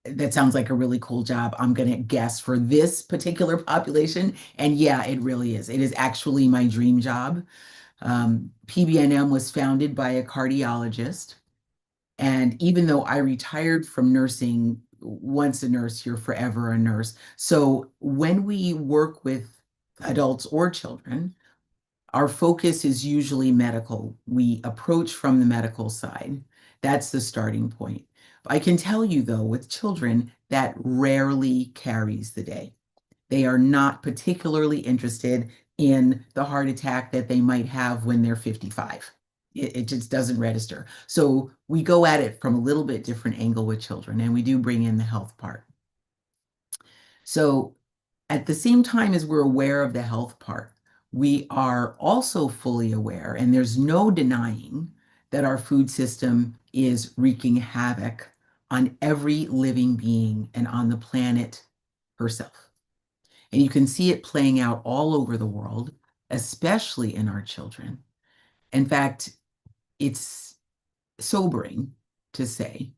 That sounds like a really cool job, I'm going to guess, for this particular population. And yeah, it really is. It is actually my dream job. PBNM was founded by a cardiologist. And even though I retired from nursing, once a nurse, you're forever a nurse. So when we work with adults or children, our focus is usually medical. We approach from the medical side. That's the starting point. I can tell you, though, with children, that rarely carries the day. They are not particularly interested in the heart attack that they might have when they're 55. It just doesn't register. So we go at it from a little bit different angle with children, and we do bring in the health part. So at the same time as we're aware of the health part, we are also fully aware, and there's no denying that our food system is wreaking havoc on every living being and on the planet herself. And you can see it playing out all over the world, especially in our children. In fact, it's sobering to say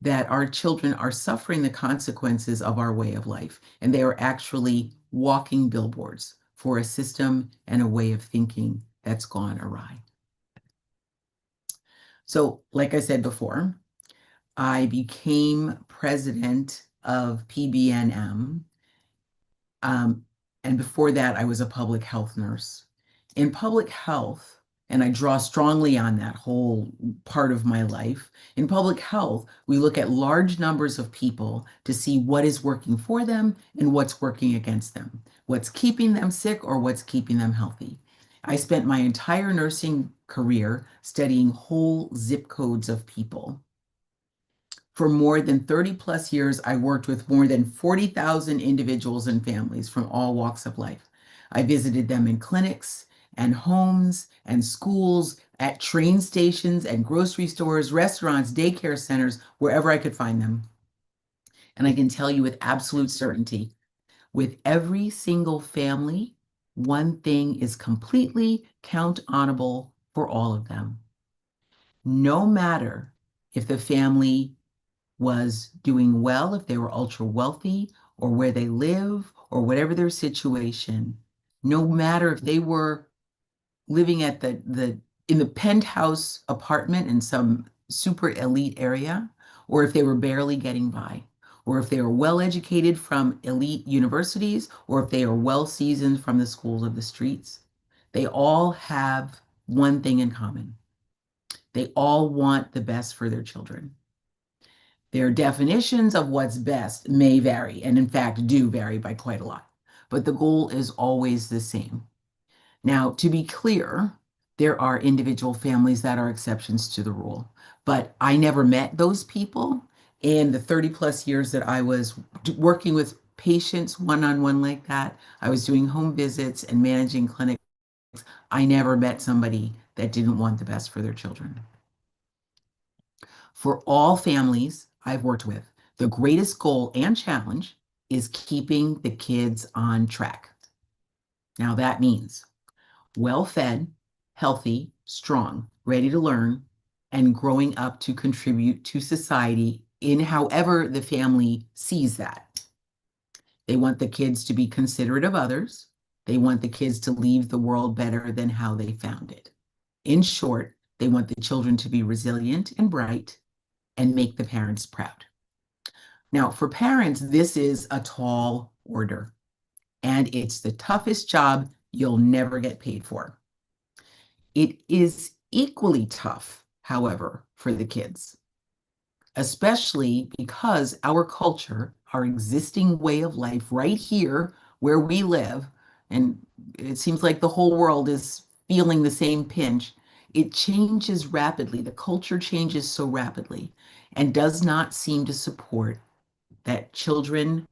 that our children are suffering the consequences of our way of life, and they are actually walking billboards for a system and a way of thinking that's gone awry. So, like I said before, I became president of PBNM. And before that, I was a public health nurse. In public health, and I draw strongly on that whole part of my life, in public health, we look at large numbers of people to see what is working for them and what's working against them, what's keeping them sick or what's keeping them healthy. I spent my entire nursing career studying whole zip codes of people. For more than 30 plus years, I worked with more than 40,000 individuals and families from all walks of life. I visited them in clinics and homes and schools, at train stations and grocery stores, restaurants, daycare centers, wherever I could find them. And I can tell you with absolute certainty, with every single family, one thing is completely count-onable for all of them. No matter if the family was doing well, if they were ultra wealthy, or where they live, or whatever their situation, no matter if they were living at in the penthouse apartment in some super elite area, or if they were barely getting by, or if they were well educated from elite universities, or if they are well seasoned from the schools of the streets, they all have one thing in common. They all want the best for their children. Their definitions of what's best may vary, and in fact do vary by quite a lot, but the goal is always the same. Now, to be clear, there are individual families that are exceptions to the rule, but I never met those people. In the 30 plus years that I was working with patients one-on-one like that, I was doing home visits and managing clinics, I never met somebody that didn't want the best for their children. For all families I've worked with, the greatest goal and challenge is keeping the kids on track. Now that means well-fed, healthy, strong, ready to learn, and growing up to contribute to society in however the family sees that. They want the kids to be considerate of others. They want the kids to leave the world better than how they found it. In short, they want the children to be resilient and bright and make the parents proud. Now, for parents, this is a tall order, and it's the toughest job you'll never get paid for. It is equally tough, however, for the kids, especially because our culture, our existing way of life right here where we live, and it seems like the whole world is feeling the same pinch, it changes rapidly. The culture changes so rapidly and does not seem to support that children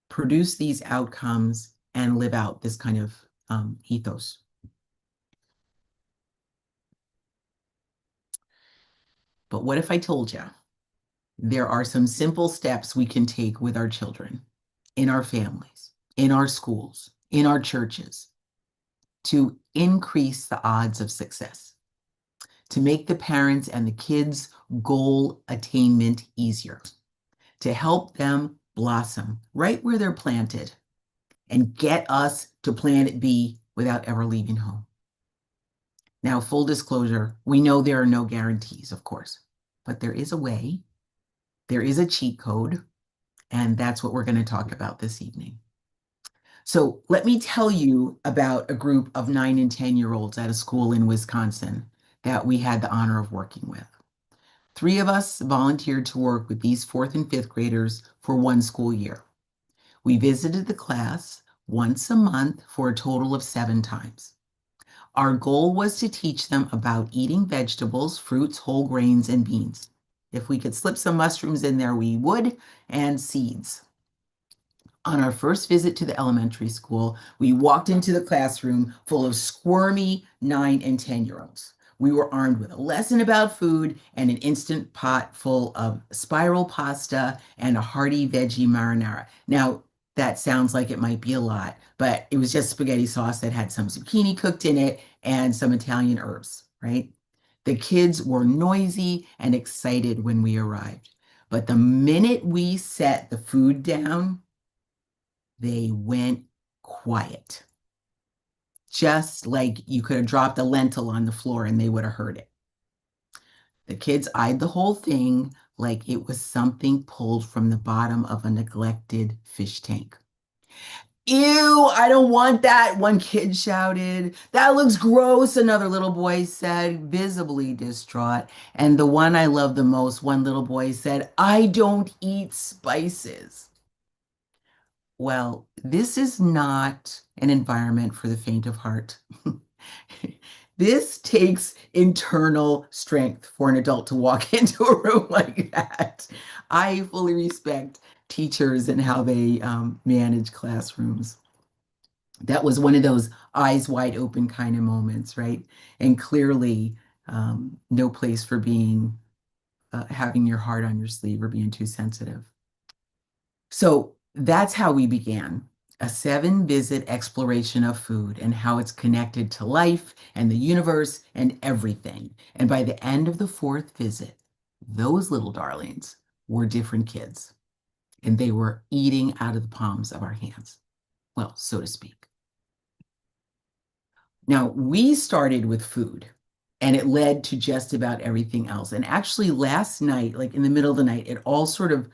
produce these outcomes and live out this kind of ethos. But what if I told you there are some simple steps we can take with our children, in our families, in our schools, in our churches, to increase the odds of success, to make the parents and the kids' goal attainment easier, to help them blossom right where they're planted and get us to planet B without ever leaving home. Now, full disclosure, we know there are no guarantees, of course, but there is a way, there is a cheat code, and that's what we're going to talk about this evening. So let me tell you about a group of 9 and 10-year-olds at a school in Wisconsin that we had the honor of working with. 3 of us volunteered to work with these 4th and 5th graders for 1 school year. We visited the class once a month for a total of 7 times. Our goal was to teach them about eating vegetables, fruits, whole grains, and beans. If we could slip some mushrooms in there, we would, and seeds. On our first visit to the elementary school, we walked into the classroom full of squirmy 9 and 10-year-olds. We were armed with a lesson about food and an instant pot full of spiral pasta and a hearty veggie marinara. Now, that sounds like it might be a lot, but it was just spaghetti sauce that had some zucchini cooked in it and some Italian herbs, right? The kids were noisy and excited when we arrived, but the minute we set the food down, they went quiet. Just like you could have dropped a lentil on the floor and they would have heard it. The kids eyed the whole thing like it was something pulled from the bottom of a neglected fish tank. "Ew, I don't want that," one kid shouted. "That looks gross," another little boy said, visibly distraught. And the one I love the most, one little boy said, "I don't eat spices." Well, this is not an environment for the faint of heart. This takes internal strength for an adult to walk into a room like that. I fully respect teachers and how they manage classrooms. That was one of those eyes wide open kind of moments, right? And clearly no place for being, having your heart on your sleeve or being too sensitive. So that's how we began, a 7-visit exploration of food and how it's connected to life and the universe and everything. And by the end of the 4th visit, those little darlings were different kids, and they were eating out of the palms of our hands, well, so to speak. Now, we started with food, and it led to just about everything else. And actually last night, like in the middle of the night, it all sort of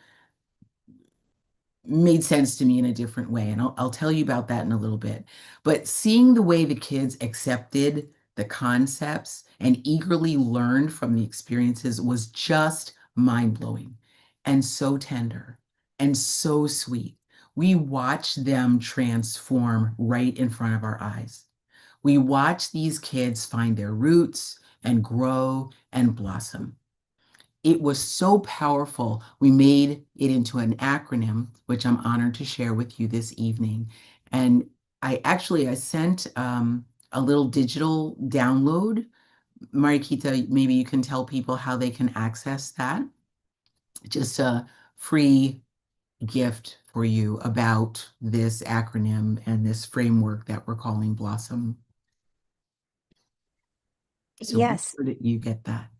made sense to me in a different way. And I'll tell you about that in a little bit. But seeing the way the kids accepted the concepts and eagerly learned from the experiences was just mind-blowing and so tender and so sweet. We watched them transform right in front of our eyes. We watched these kids find their roots and grow and blossom. It was so powerful, we made it into an acronym, which I'm honored to share with you this evening. And I sent a little digital download. Mariquita, maybe you can tell people how they can access that. Just a free gift for you about this acronym and this framework that we're calling Blossom. So Yes. where did you get that?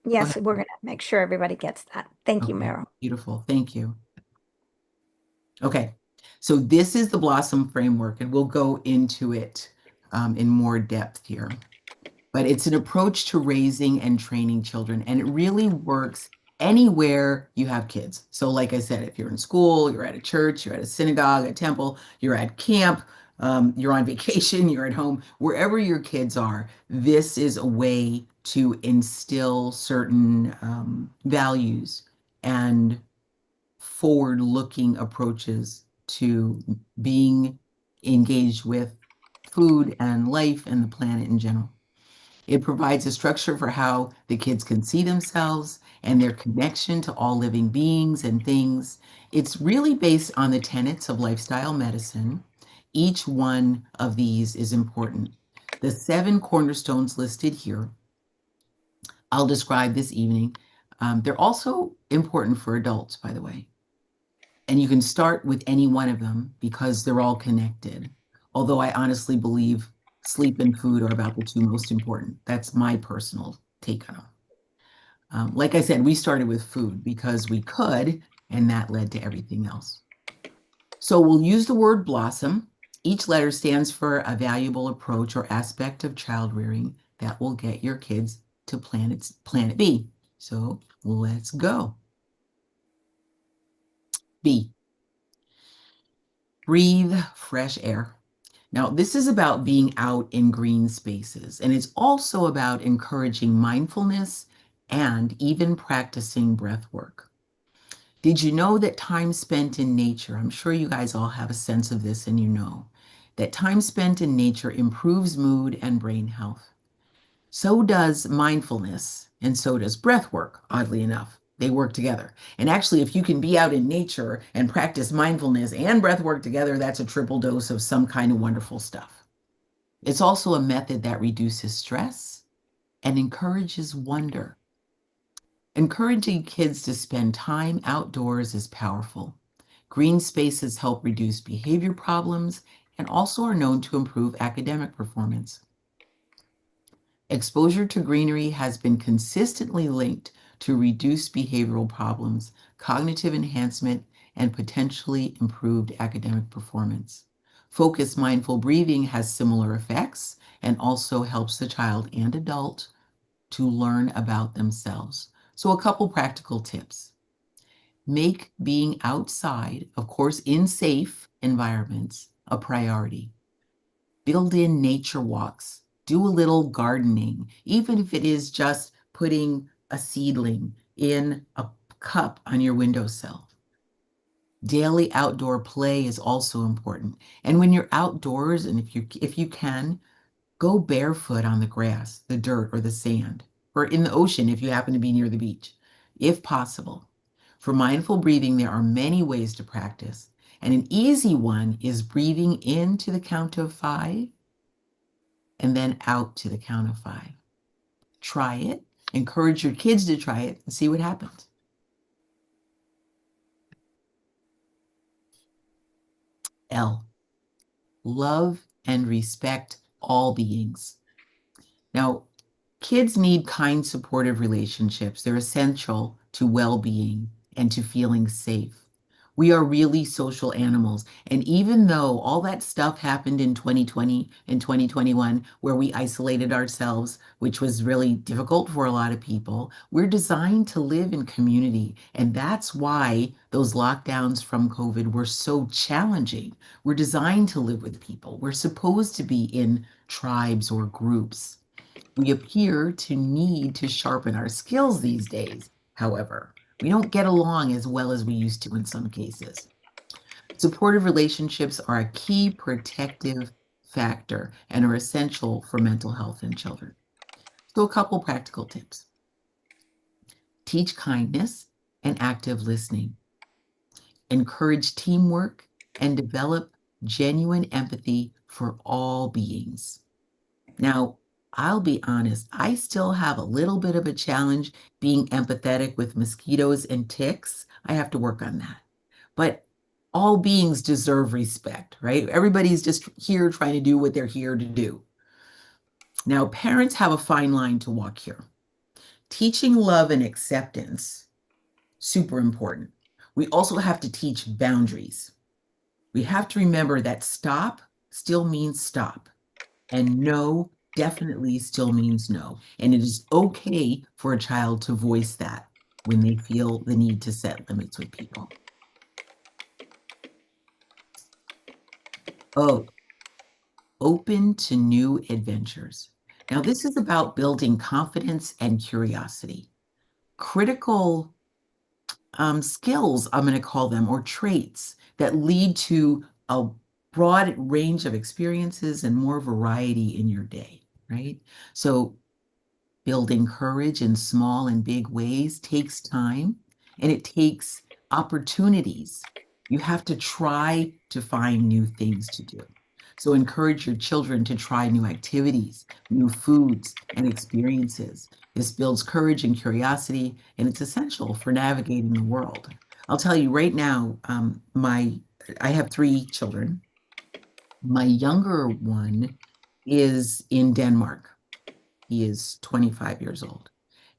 Yes, we're going to make sure everybody gets that. Thank you, Meryl. Beautiful. Thank you. Okay, so this is the Blossom framework, and we'll go into it in more depth here. But it's an approach to raising and training children, and it really works anywhere you have kids. So like I said, if you're in school, you're at a church, you're at a synagogue, a temple, you're at camp, you're on vacation, you're at home, wherever your kids are, this is a way to instill certain values and forward-looking approaches to being engaged with food and life and the planet in general. It provides a structure for how the kids can see themselves and their connection to all living beings and things. It's really based on the tenets of lifestyle medicine. Each one of these is important. The 7 cornerstones listed here I'll describe this evening. They're also important for adults, by the way. And you can start with any one of them because they're all connected. Although I honestly believe sleep and food are about the two most important. That's my personal take on them. Like I said, we started with food because we could, and that led to everything else. So we'll use the word blossom. Each letter stands for a valuable approach or aspect of child rearing that will get your kids to planet B. So let's go. B. Breathe fresh air. Now, this is about being out in green spaces, and it's also about encouraging mindfulness and even practicing breath work. Did you know that time spent in nature, I'm sure you guys all have a sense of this and you know, that time spent in nature improves mood and brain health. So does mindfulness, and so does breath work, oddly enough. They work together. And actually, if you can be out in nature and practice mindfulness and breath work together, that's a triple dose of some kind of wonderful stuff. It's also a method that reduces stress and encourages wonder. Encouraging kids to spend time outdoors is powerful. Green spaces help reduce behavior problems and also are known to improve academic performance. Exposure to greenery has been consistently linked to reduced behavioral problems, cognitive enhancement, and potentially improved academic performance. Focused mindful breathing has similar effects and also helps the child and adult to learn about themselves. So a couple practical tips. Make being outside, of course, in safe environments, a priority. Build in nature walks. Do a little gardening, even if it is just putting a seedling in a cup on your windowsill. Daily outdoor play is also important. And when you're outdoors, and if you can, go barefoot on the grass, the dirt, or the sand, or in the ocean if you happen to be near the beach, if possible. For mindful breathing, there are many ways to practice, and an easy one is breathing in to the count of 5 and then out to the count of 5. Try it. Encourage your kids to try it and see what happens. L. Love and respect all beings. Now, kids need kind, supportive relationships. They're essential to well-being and to feeling safe. We are really social animals. And even though all that stuff happened in 2020 and 2021, where we isolated ourselves, which was really difficult for a lot of people, we're designed to live in community. And that's why those lockdowns from COVID were so challenging. We're designed to live with people. We're supposed to be in tribes or groups. We appear to need to sharpen our skills these days, however. We don't get along as well as we used to in some cases. Supportive relationships are a key protective factor and are essential for mental health in children. So a couple practical tips. Teach kindness and active listening. Encourage teamwork and develop genuine empathy for all beings. Now, I'll be honest, I still have a little bit of a challenge being empathetic with mosquitoes and ticks. I have to work on that. But all beings deserve respect, right? Everybody's just here trying to do what they're here to do. Now, parents have a fine line to walk here. Teaching love and acceptance, super important. We also have to teach boundaries. We have to remember that stop still means stop, and no definitely still means no. And it is okay for a child to voice that when they feel the need to set limits with people. Oh, open to new adventures. Now, this is about building confidence and curiosity. Critical skills, I'm going to call them, or traits that lead to a broad range of experiences and more variety in your day, right? So building courage in small and big ways takes time, and it takes opportunities. You have to try to find new things to do. So encourage your children to try new activities, new foods, and experiences. This builds courage and curiosity, and it's essential for navigating the world. I'll tell you right now, I have 3 children. My younger one is in Denmark. He is 25 years old,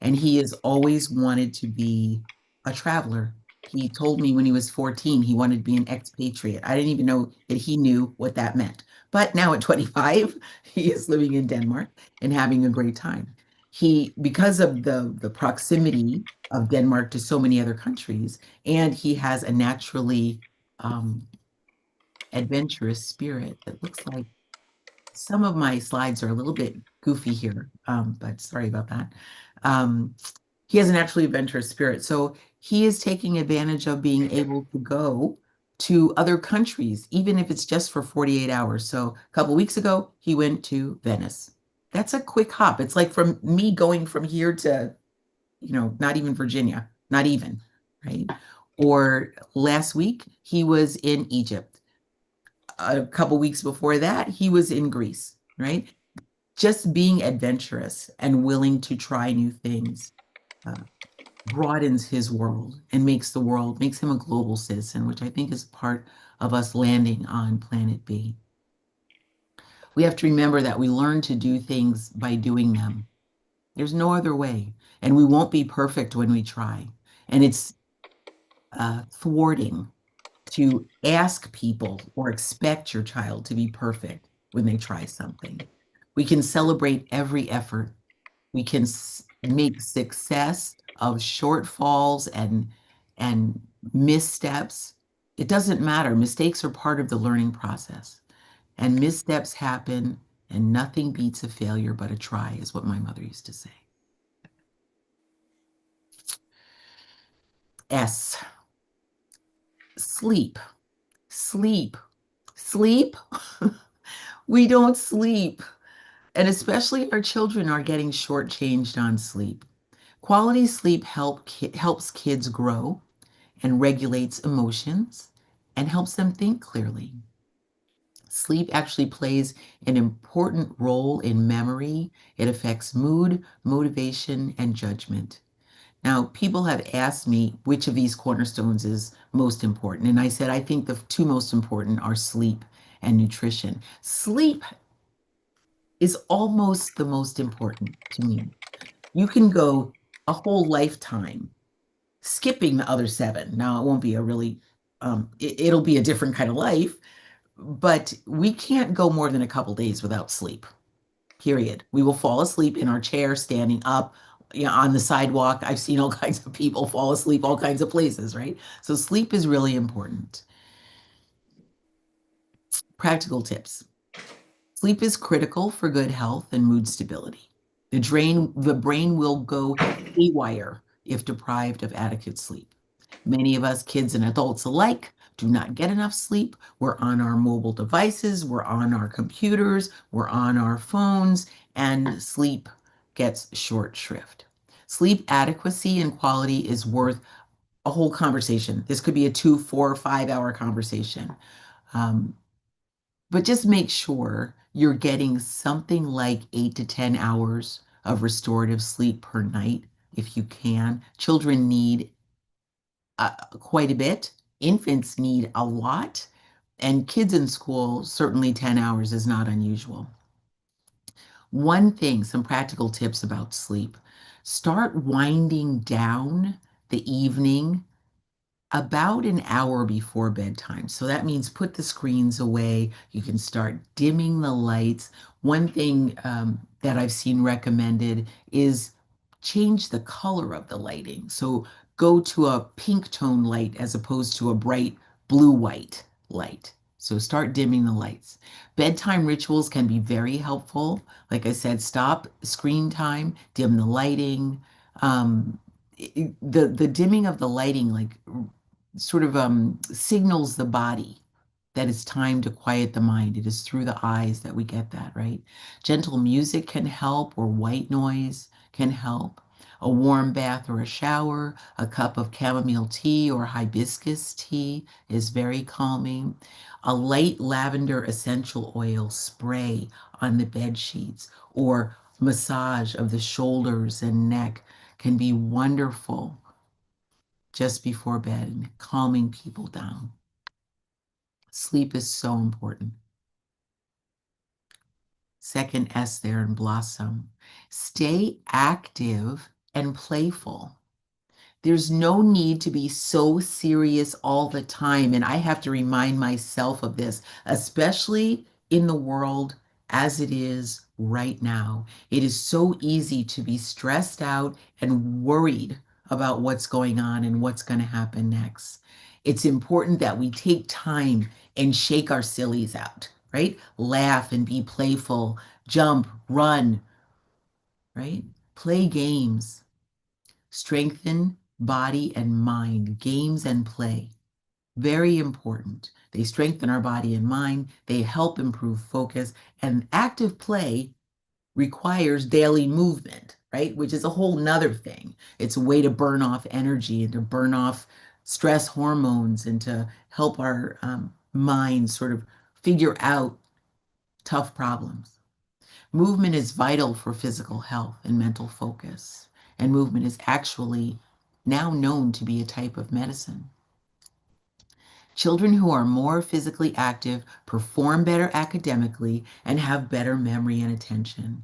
and he has always wanted to be a traveler. He told me when he was 14, he wanted to be an expatriate. I didn't even know that he knew what that meant. But now at 25, he is living in Denmark and having a great time. Because of the proximity of Denmark to so many other countries, and he has a naturally adventurous spirit that looks like some of my slides are a little bit goofy here, but sorry about that. He has a naturally adventurous spirit. So he is taking advantage of being able to go to other countries, even if it's just for 48 hours. So a couple weeks ago, he went to Venice. That's a quick hop. It's like from me going from here to, not even Virginia, not even, right? Or last week, he was in Egypt. A couple weeks before that, he was in Greece, right? Just being adventurous and willing to try new things broadens his world and makes him a global citizen, which I think is part of us landing on planet B. We have to remember that we learn to do things by doing them. There's no other way. And we won't be perfect when we try. And it's thwarting to ask people or expect your child to be perfect when they try something. We can celebrate every effort. We can make success of shortfalls and missteps. It doesn't matter. Mistakes are part of the learning process. And missteps happen, and nothing beats a failure but a try, is what my mother used to say. S. Sleep. Sleep. Sleep. We don't sleep. And especially our children are getting shortchanged on sleep. Quality sleep helps kids grow and regulates emotions and helps them think clearly. Sleep actually plays an important role in memory. It affects mood, motivation, and judgment. Now, people have asked me which of these cornerstones is most important. And I said, I think the 2 most important are sleep and nutrition. Sleep is almost the most important to me. You can go a whole lifetime skipping the other 7. Now, it won't be it'll be a different kind of life, but we can't go more than a couple days without sleep, period. We will fall asleep in our chair, standing up, on the sidewalk. I've seen all kinds of people fall asleep all kinds of places, right? So sleep is really important. Practical tips. Sleep is critical for good health and mood stability. The brain will go haywire if deprived of adequate sleep. Many of us, kids and adults alike, do not get enough sleep. We're on our mobile devices, we're on our computers, we're on our phones, and sleep gets short shrift. Sleep adequacy and quality is worth a whole conversation. This could be a 2, 4, or 5-hour conversation. But just make sure you're getting something like 8 to 10 hours of restorative sleep per night if you can. Children need quite a bit. Infants need a lot. And kids in school, certainly 10 hours is not unusual. One thing, some practical tips about sleep. Start winding down the evening about an hour before bedtime. So that means put the screens away. You can start dimming the lights. One thing that I've seen recommended is change the color of the lighting. So go to a pink tone light as opposed to a bright blue-white light. So start dimming the lights. Bedtime rituals can be very helpful. Like I said, stop screen time, dim the lighting. The dimming of the lighting sort of signals the body that it's time to quiet the mind. It is through the eyes that we get that, right? Gentle music can help, or white noise can help. A warm bath or a shower, a cup of chamomile tea or hibiscus tea is very calming. A light lavender essential oil spray on the bed sheets or massage of the shoulders and neck can be wonderful just before bed and calming people down. Sleep is so important. Second S there in blossom. Stay active and playful. There's no need to be so serious all the time. And I have to remind myself of this, especially in the world as it is right now. It is so easy to be stressed out and worried about what's going on and what's going to happen next. It's important that we take time and shake our sillies out, right? Laugh and be playful, jump, run, right? Play games. Strengthen body and mind, games and play. Very important. They strengthen our body and mind. They help improve focus. And active play requires daily movement, right? Which is a whole nother thing. It's a way to burn off energy and to burn off stress hormones and to help our mind sort of figure out tough problems. Movement is vital for physical health and mental focus, and movement is actually now known to be a type of medicine. Children who are more physically active perform better academically and have better memory and attention.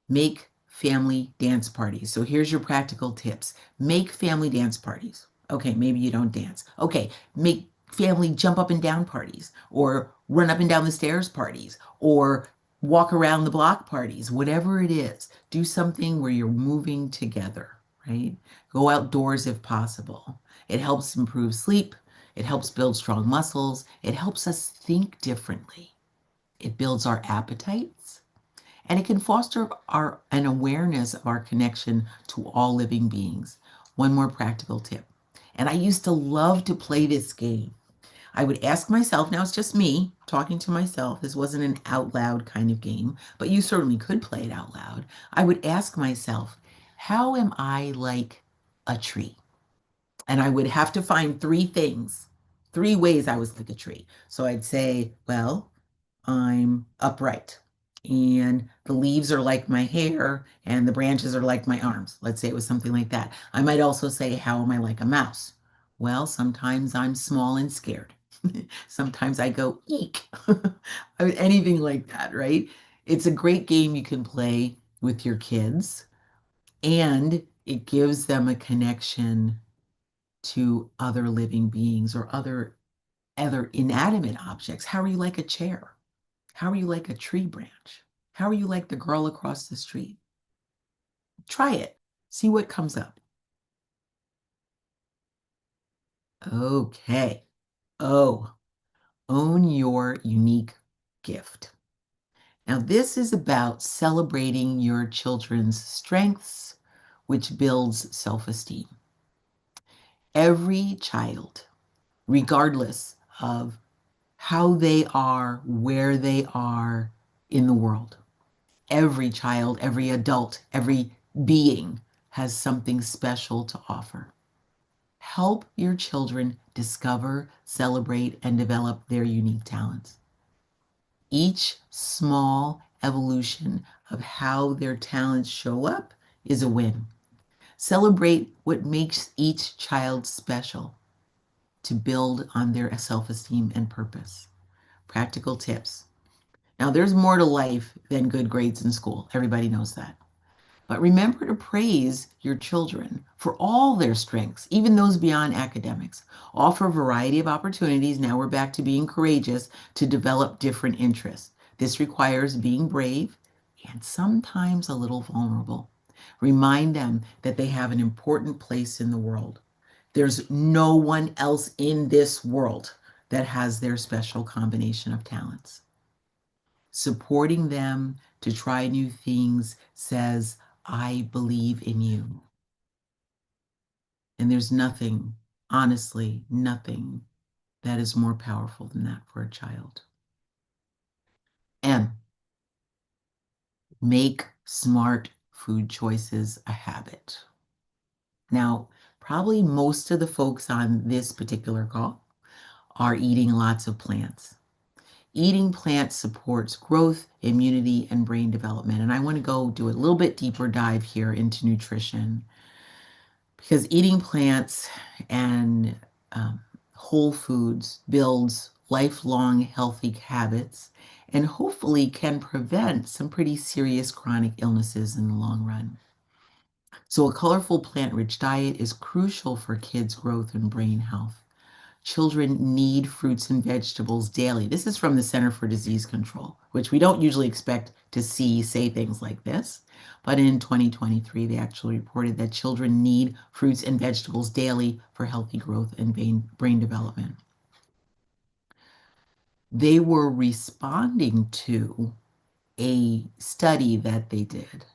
Make family dance parties. So here's your practical tips. Make family dance parties. Okay, maybe you don't dance. Okay, make family jump up and down parties, or run up and down the stairs parties, or walk around the block parties, whatever it is. Do something where you're moving together, right? Go outdoors if possible. It helps improve sleep. It helps build strong muscles. It helps us think differently. It builds our appetites. And it can foster an awareness of our connection to all living beings. One more practical tip. And I used to love to play this game. I would ask myself, now it's just me talking to myself. This wasn't an out loud kind of game, but you certainly could play it out loud. I would ask myself, how am I like a tree? And I would have to find three things, three ways I was like a tree. So I'd say, well, I'm upright and the leaves are like my hair and the branches are like my arms. Let's say it was something like that. I might also say, how am I like a mouse? Well, sometimes I'm small and scared. Sometimes I go, eek. Anything like that, right? It's a great game you can play with your kids, and it gives them a connection to other living beings or other inanimate objects. How are you like a chair? How are you like a tree branch? How are you like the girl across the street? Try it. See what comes up. Okay. Oh, own your unique gift. Now, this is about celebrating your children's strengths, which builds self-esteem. Every child, regardless of how they are, where they are in the world, every child, every adult, every being has something special to offer. Help your children discover, celebrate, and develop their unique talents. Each small evolution of how their talents show up is a win. Celebrate what makes each child special to build on their self-esteem and purpose. Practical tips. Now, there's more to life than good grades in school. Everybody knows that. But remember to praise your children for all their strengths, even those beyond academics. Offer a variety of opportunities. Now we're back to being courageous to develop different interests. This requires being brave and sometimes a little vulnerable. Remind them that they have an important place in the world. There's no one else in this world that has their special combination of talents. Supporting them to try new things says, I believe in you. And there's nothing, honestly, nothing that is more powerful than that for a child. M, make smart food choices a habit. Now, probably most of the folks on this particular call are eating lots of plants. Eating plants supports growth, immunity, and brain development. And I want to go do a little bit deeper dive here into nutrition, because eating plants and whole foods builds lifelong healthy habits and hopefully can prevent some pretty serious chronic illnesses in the long run. So a colorful plant-rich diet is crucial for kids' growth and brain health. Children need fruits and vegetables daily. This is from the Center for Disease Control, which we don't usually expect to see say things like this. But in 2023, they actually reported that children need fruits and vegetables daily for healthy growth and brain development. They were responding to a study that they did,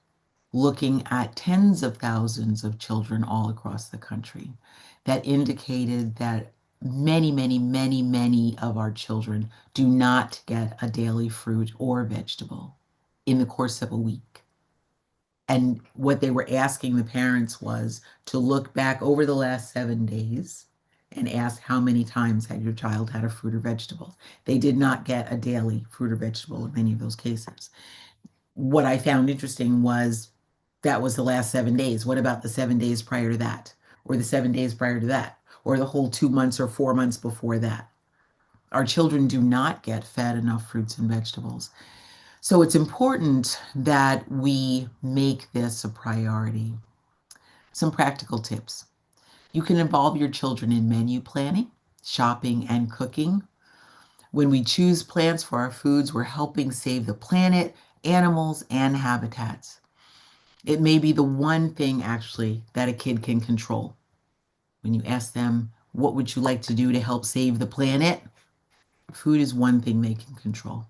looking at tens of thousands of children all across the country, that indicated that many of our children do not get a daily fruit or vegetable in the course of a week. And what they were asking the parents was to look back over the last 7 days and ask how many times had your child had a fruit or vegetable. They did not get a daily fruit or vegetable in many of those cases. What I found interesting was that was the last 7 days. What about the 7 days prior to that? Or the 7 days prior to that? Or the whole 2 months or 4 months before that? Our children do not get fed enough fruits and vegetables. So it's important that we make this a priority. Some practical tips. You can involve your children in menu planning, shopping, and cooking. When we choose plants for our foods, we're helping save the planet, animals, and habitats. It may be the one thing actually that a kid can control. When you ask them, what would you like to do to help save the planet? Food is one thing they can control.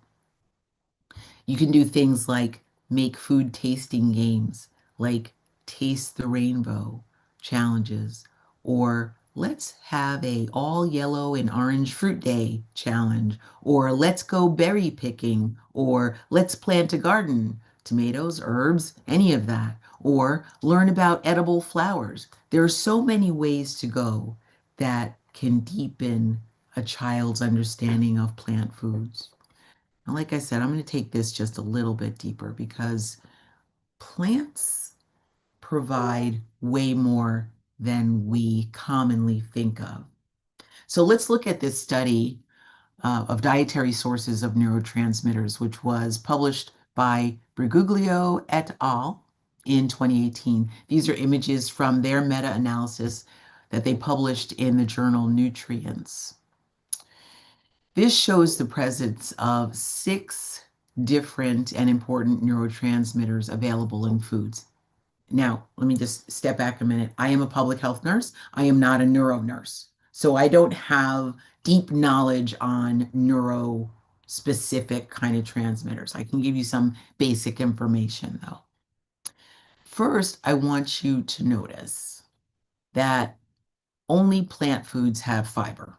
You can do things like make food tasting games, like Taste the Rainbow challenges, or let's have a all yellow and orange fruit day challenge, or let's go berry picking, or let's plant a garden, tomatoes, herbs, any of that, or learn about edible flowers. There are so many ways to go that can deepen a child's understanding of plant foods. And like I said, I'm going to take this just a little bit deeper because plants provide way more than we commonly think of. So let's look at this study of dietary sources of neurotransmitters, which was published by Briguglio et al. In 2018. These are images from their meta-analysis that they published in the journal Nutrients. This shows the presence of 6 different and important neurotransmitters available in foods. Now, let me just step back a minute. I am a public health nurse. I am not a neuro nurse. So I don't have deep knowledge on neuro specific kind of transmitters. I can give you some basic information though. First, I want you to notice that only plant foods have fiber.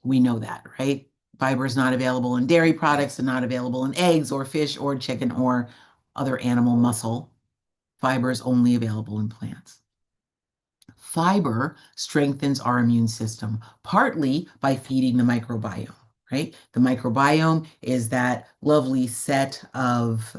We know that, right? Fiber is not available in dairy products and not available in eggs or fish or chicken or other animal muscle. Fiber is only available in plants. Fiber strengthens our immune system, partly by feeding the microbiome, right? The microbiome is that lovely set of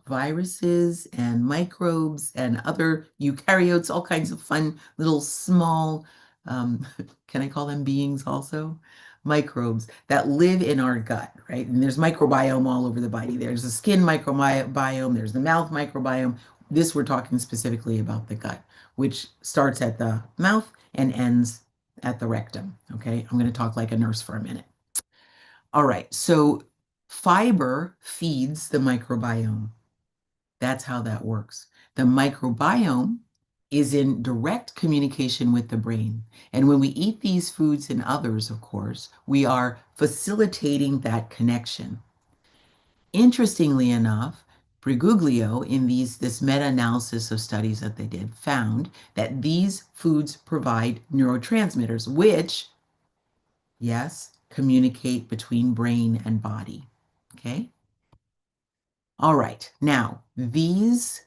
viruses and microbes and other eukaryotes, all kinds of fun little small, can I call them beings also? Microbes that live in our gut, right? And there's microbiome all over the body. There's the skin microbiome, there's the mouth microbiome. This we're talking specifically about the gut, which starts at the mouth and ends at the rectum, okay? I'm going to talk like a nurse for a minute. All right, so fiber feeds the microbiome. That's how that works. The microbiome is in direct communication with the brain. And when we eat these foods and others, of course, we are facilitating that connection. Interestingly enough, Briguglio, in this meta-analysis of studies that they did, found that these foods provide neurotransmitters, which, yes, communicate between brain and body. Okay? All right, now these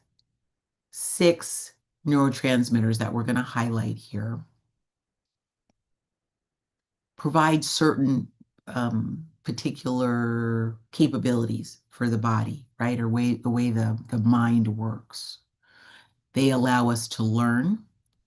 6 neurotransmitters that we're going to highlight here provide certain particular capabilities for the body, right? Or the way the mind works. They allow us to learn,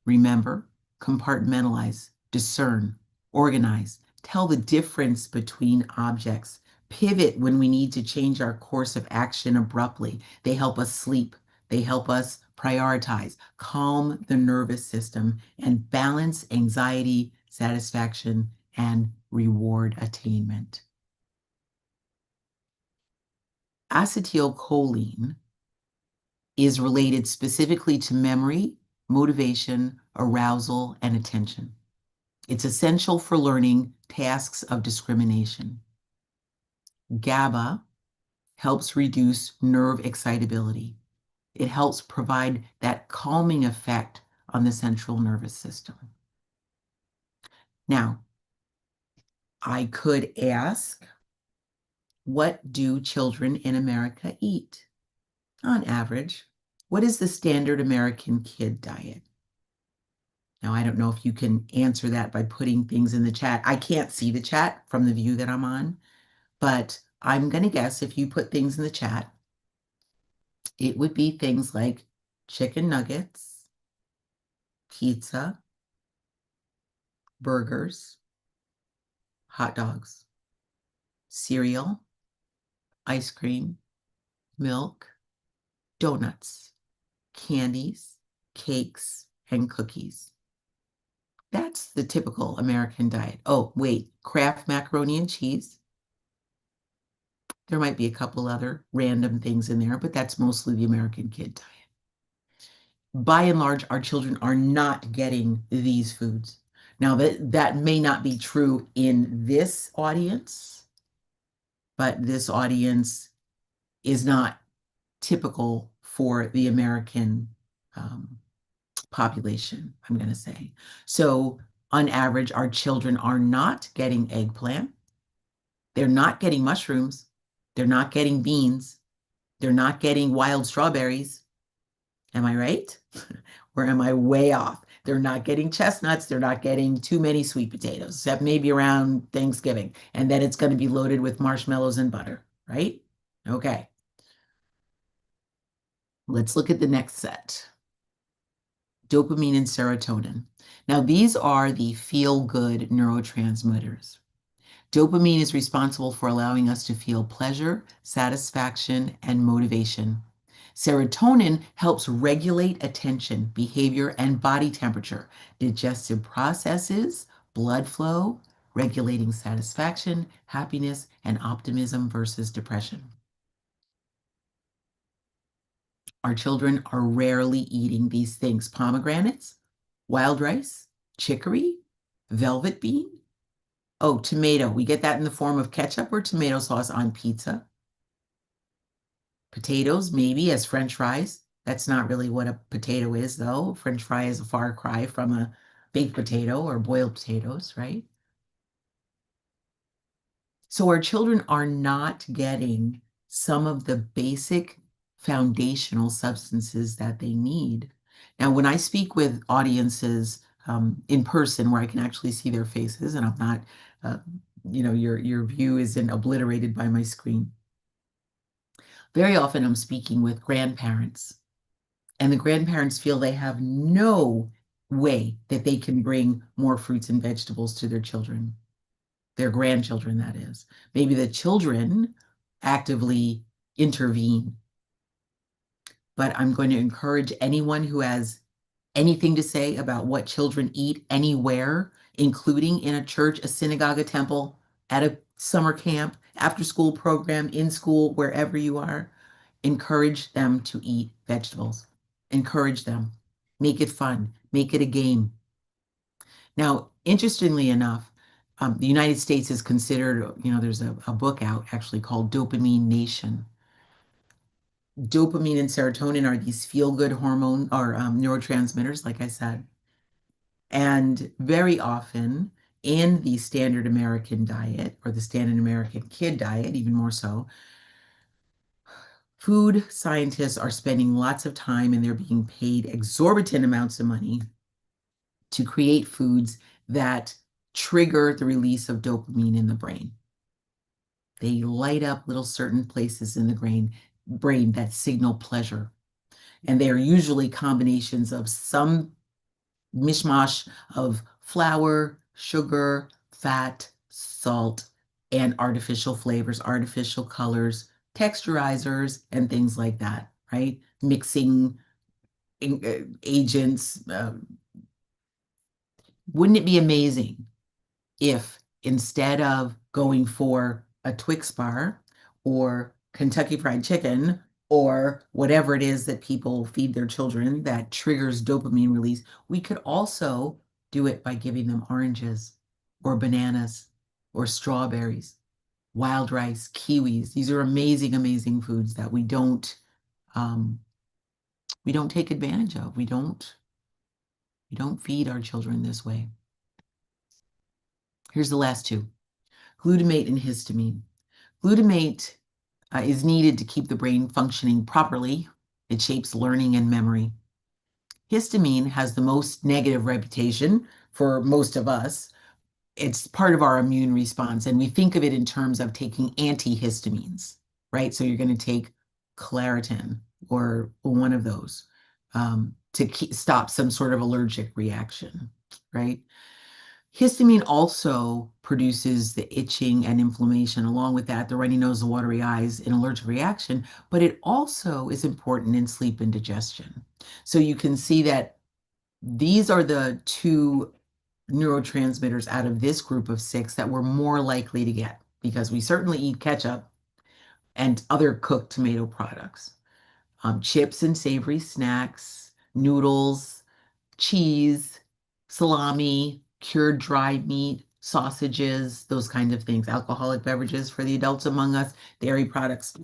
remember, compartmentalize, discern, organize, tell the difference between objects, pivot when we need to change our course of action abruptly. They help us sleep. They help us prioritize, calm the nervous system, and balance anxiety, satisfaction, and reward attainment. Acetylcholine is related specifically to memory, motivation, arousal, and attention. It's essential for learning tasks of discrimination. GABA helps reduce nerve excitability. It helps provide that calming effect on the central nervous system. Now, I could ask, what do children in America eat? On average, what is the standard American kid diet? Now, I don't know if you can answer that by putting things in the chat. I can't see the chat from the view that I'm on, but I'm going to guess if you put things in the chat, it would be things like chicken nuggets, pizza, burgers, hot dogs, cereal, ice cream, milk, donuts, candies, cakes, and cookies. That's the typical American diet. Oh, wait, Kraft macaroni and cheese. There might be a couple other random things in there, but that's mostly the American kid diet. By and large, our children are not getting these foods. Now, that may not be true in this audience, but this audience is not typical for the American population, I'm going to say. So on average, our children are not getting eggplant. They're not getting mushrooms. They're not getting beans. They're not getting wild strawberries. Am I right? Or am I way off? They're not getting chestnuts. They're not getting too many sweet potatoes, except maybe around Thanksgiving. And then it's going to be loaded with marshmallows and butter, right? Okay. Let's look at the next set. Dopamine and serotonin. Now, these are the feel-good neurotransmitters. Dopamine is responsible for allowing us to feel pleasure, satisfaction, and motivation. Serotonin helps regulate attention, behavior, and body temperature, digestive processes, blood flow, regulating satisfaction, happiness, and optimism versus depression. Our children are rarely eating these things: pomegranates, wild rice, chicory, velvet bean. Oh, tomato. We get that in the form of ketchup or tomato sauce on pizza. Potatoes, maybe as French fries. That's not really what a potato is, though. French fry is a far cry from a baked potato or boiled potatoes, right? So our children are not getting some of the basic foundational substances that they need. Now, when I speak with audiences in person where I can actually see their faces and I'm not, your view isn't obliterated by my screen. Very often I'm speaking with grandparents, and the grandparents feel they have no way that they can bring more fruits and vegetables to their children, their grandchildren, that is. Maybe the children actively intervene. But I'm going to encourage anyone who has anything to say about what children eat anywhere, including in a church, a synagogue, a temple, at a summer camp, after school program, in school, wherever you are, encourage them to eat vegetables. Encourage them. Make it fun. Make it a game. Now, interestingly enough, the United States is considered, there's a book out actually called Dopamine Nation. Dopamine and serotonin are these feel-good hormone or neurotransmitters, like I said. And very often in the standard American diet or the standard American kid diet, even more so, Food scientists are spending lots of time and they're being paid exorbitant amounts of money to create foods that trigger the release of dopamine in the brain. They light up little certain places in the brain that signal pleasure. And they are usually combinations of some mishmash of flour, sugar, fat, salt, and artificial flavors, artificial colors, texturizers, and things like that, right? Mixing agents. Wouldn't it be amazing if instead of going for a Twix bar or Kentucky Fried Chicken or whatever it is that people feed their children that triggers dopamine release, we could also do it by giving them oranges or bananas or strawberries, wild rice, kiwis. These are amazing, amazing foods that we don't take advantage of. We don't feed our children this way. Here's the last two, glutamate and histamine. Glutamate is needed to keep the brain functioning properly. It shapes learning and memory. Histamine has the most negative reputation for most of us. It's part of our immune response, and we think of it in terms of taking antihistamines, right? So you're going to take Claritin or one of those to stop some sort of allergic reaction, right? Histamine also produces the itching and inflammation. Along with that, the runny nose, the watery eyes, an allergic reaction, but it also is important in sleep and digestion. So you can see that these are the two neurotransmitters out of this group of 6 that we're more likely to get, because we certainly eat ketchup and other cooked tomato products, chips and savory snacks, noodles, cheese, salami, cured dried meat, sausages, those kinds of things, alcoholic beverages for the adults among us, dairy products.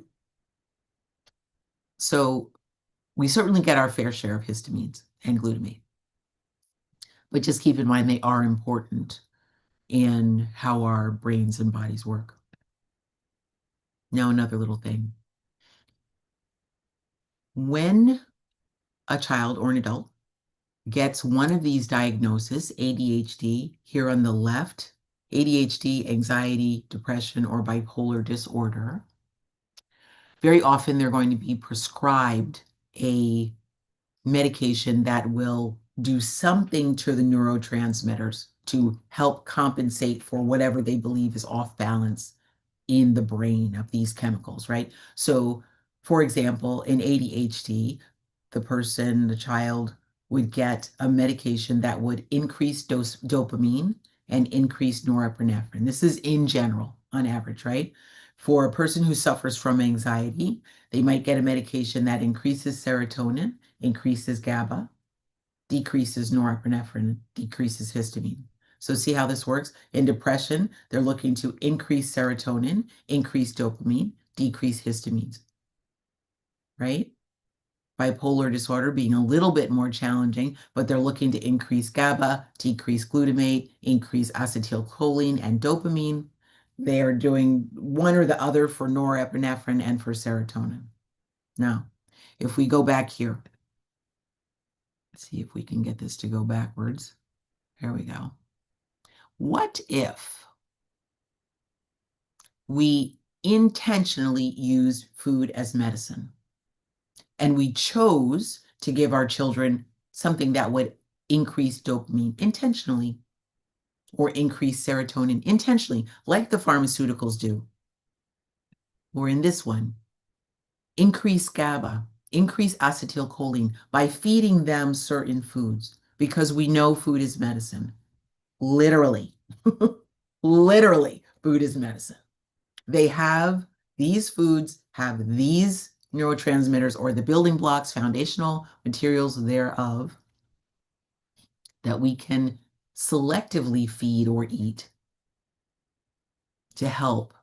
So we certainly get our fair share of histamines and glutamate. But just keep in mind they are important in how our brains and bodies work. Now, another little thing. When a child or an adult gets one of these diagnoses, ADHD, here on the left, ADHD, anxiety, depression, or bipolar disorder, very often they're going to be prescribed a medication that will do something to the neurotransmitters to help compensate for whatever they believe is off balance in the brain of these chemicals, right? So, for example, in ADHD, the child would get a medication that would increase dopamine and increase norepinephrine. This is in general, on average, right? For a person who suffers from anxiety, they might get a medication that increases serotonin, increases GABA, decreases norepinephrine, decreases histamine. So see how this works? In depression, they're looking to increase serotonin, increase dopamine, decrease histamines, right? Bipolar disorder being a little bit more challenging, but they're looking to increase GABA, decrease glutamate, increase acetylcholine and dopamine. They are doing one or the other for norepinephrine and for serotonin. Now, if we go back here, let's see if we can get this to go backwards. There we go. What if we intentionally use food as medicine and we chose to give our children something that would increase dopamine intentionally or increase serotonin intentionally, like the pharmaceuticals do? Or in this one, increase GABA, increase acetylcholine by feeding them certain foods, because we know food is medicine. Literally, literally, food is medicine. These foods have these neurotransmitters, or the building blocks, foundational materials thereof, that we can selectively feed or eat to help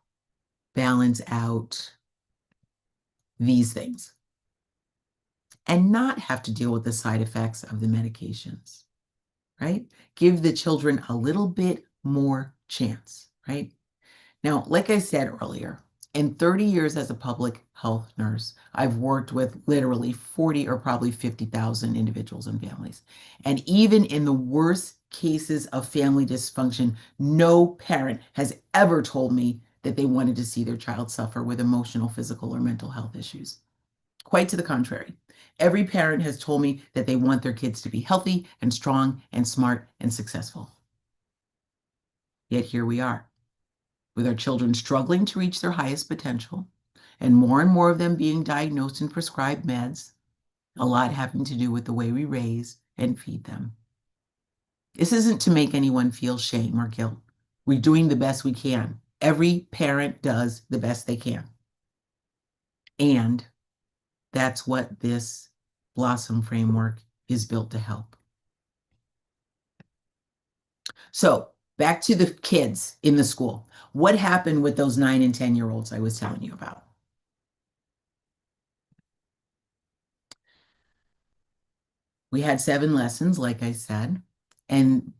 balance out these things and not have to deal with the side effects of the medications, right? Give the children a little bit more chance, right? Now, like I said earlier, In 30 years as a public health nurse, I've worked with literally 40 or probably 50,000 individuals and families. And even in the worst cases of family dysfunction, no parent has ever told me that they wanted to see their child suffer with emotional, physical, or mental health issues. Quite to the contrary. Every parent has told me that they want their kids to be healthy and strong and smart and successful. Yet here we are, with our children struggling to reach their highest potential, and more of them being diagnosed and prescribed meds, a lot having to do with the way we raise and feed them. This isn't to make anyone feel shame or guilt. We're doing the best we can. Every parent does the best they can. And that's what this Blossom framework is built to help. So back to the kids in the school. What happened with those 9 and 10-year-olds I was telling you about? We had 7 lessons, like I said, and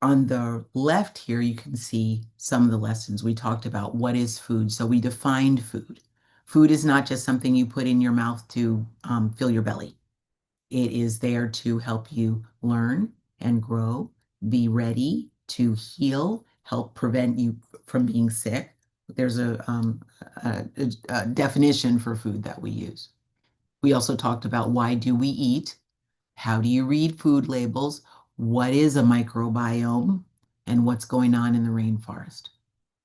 on the left here, you can see some of the lessons. We talked about what is food. So we defined food. Food is not just something you put in your mouth to fill your belly. It is there to help you learn and grow, be ready to heal, help prevent you from being sick. There's a definition for food that we use. We also talked about why do we eat? How do you read food labels? What is a microbiome? And what's going on in the rainforest,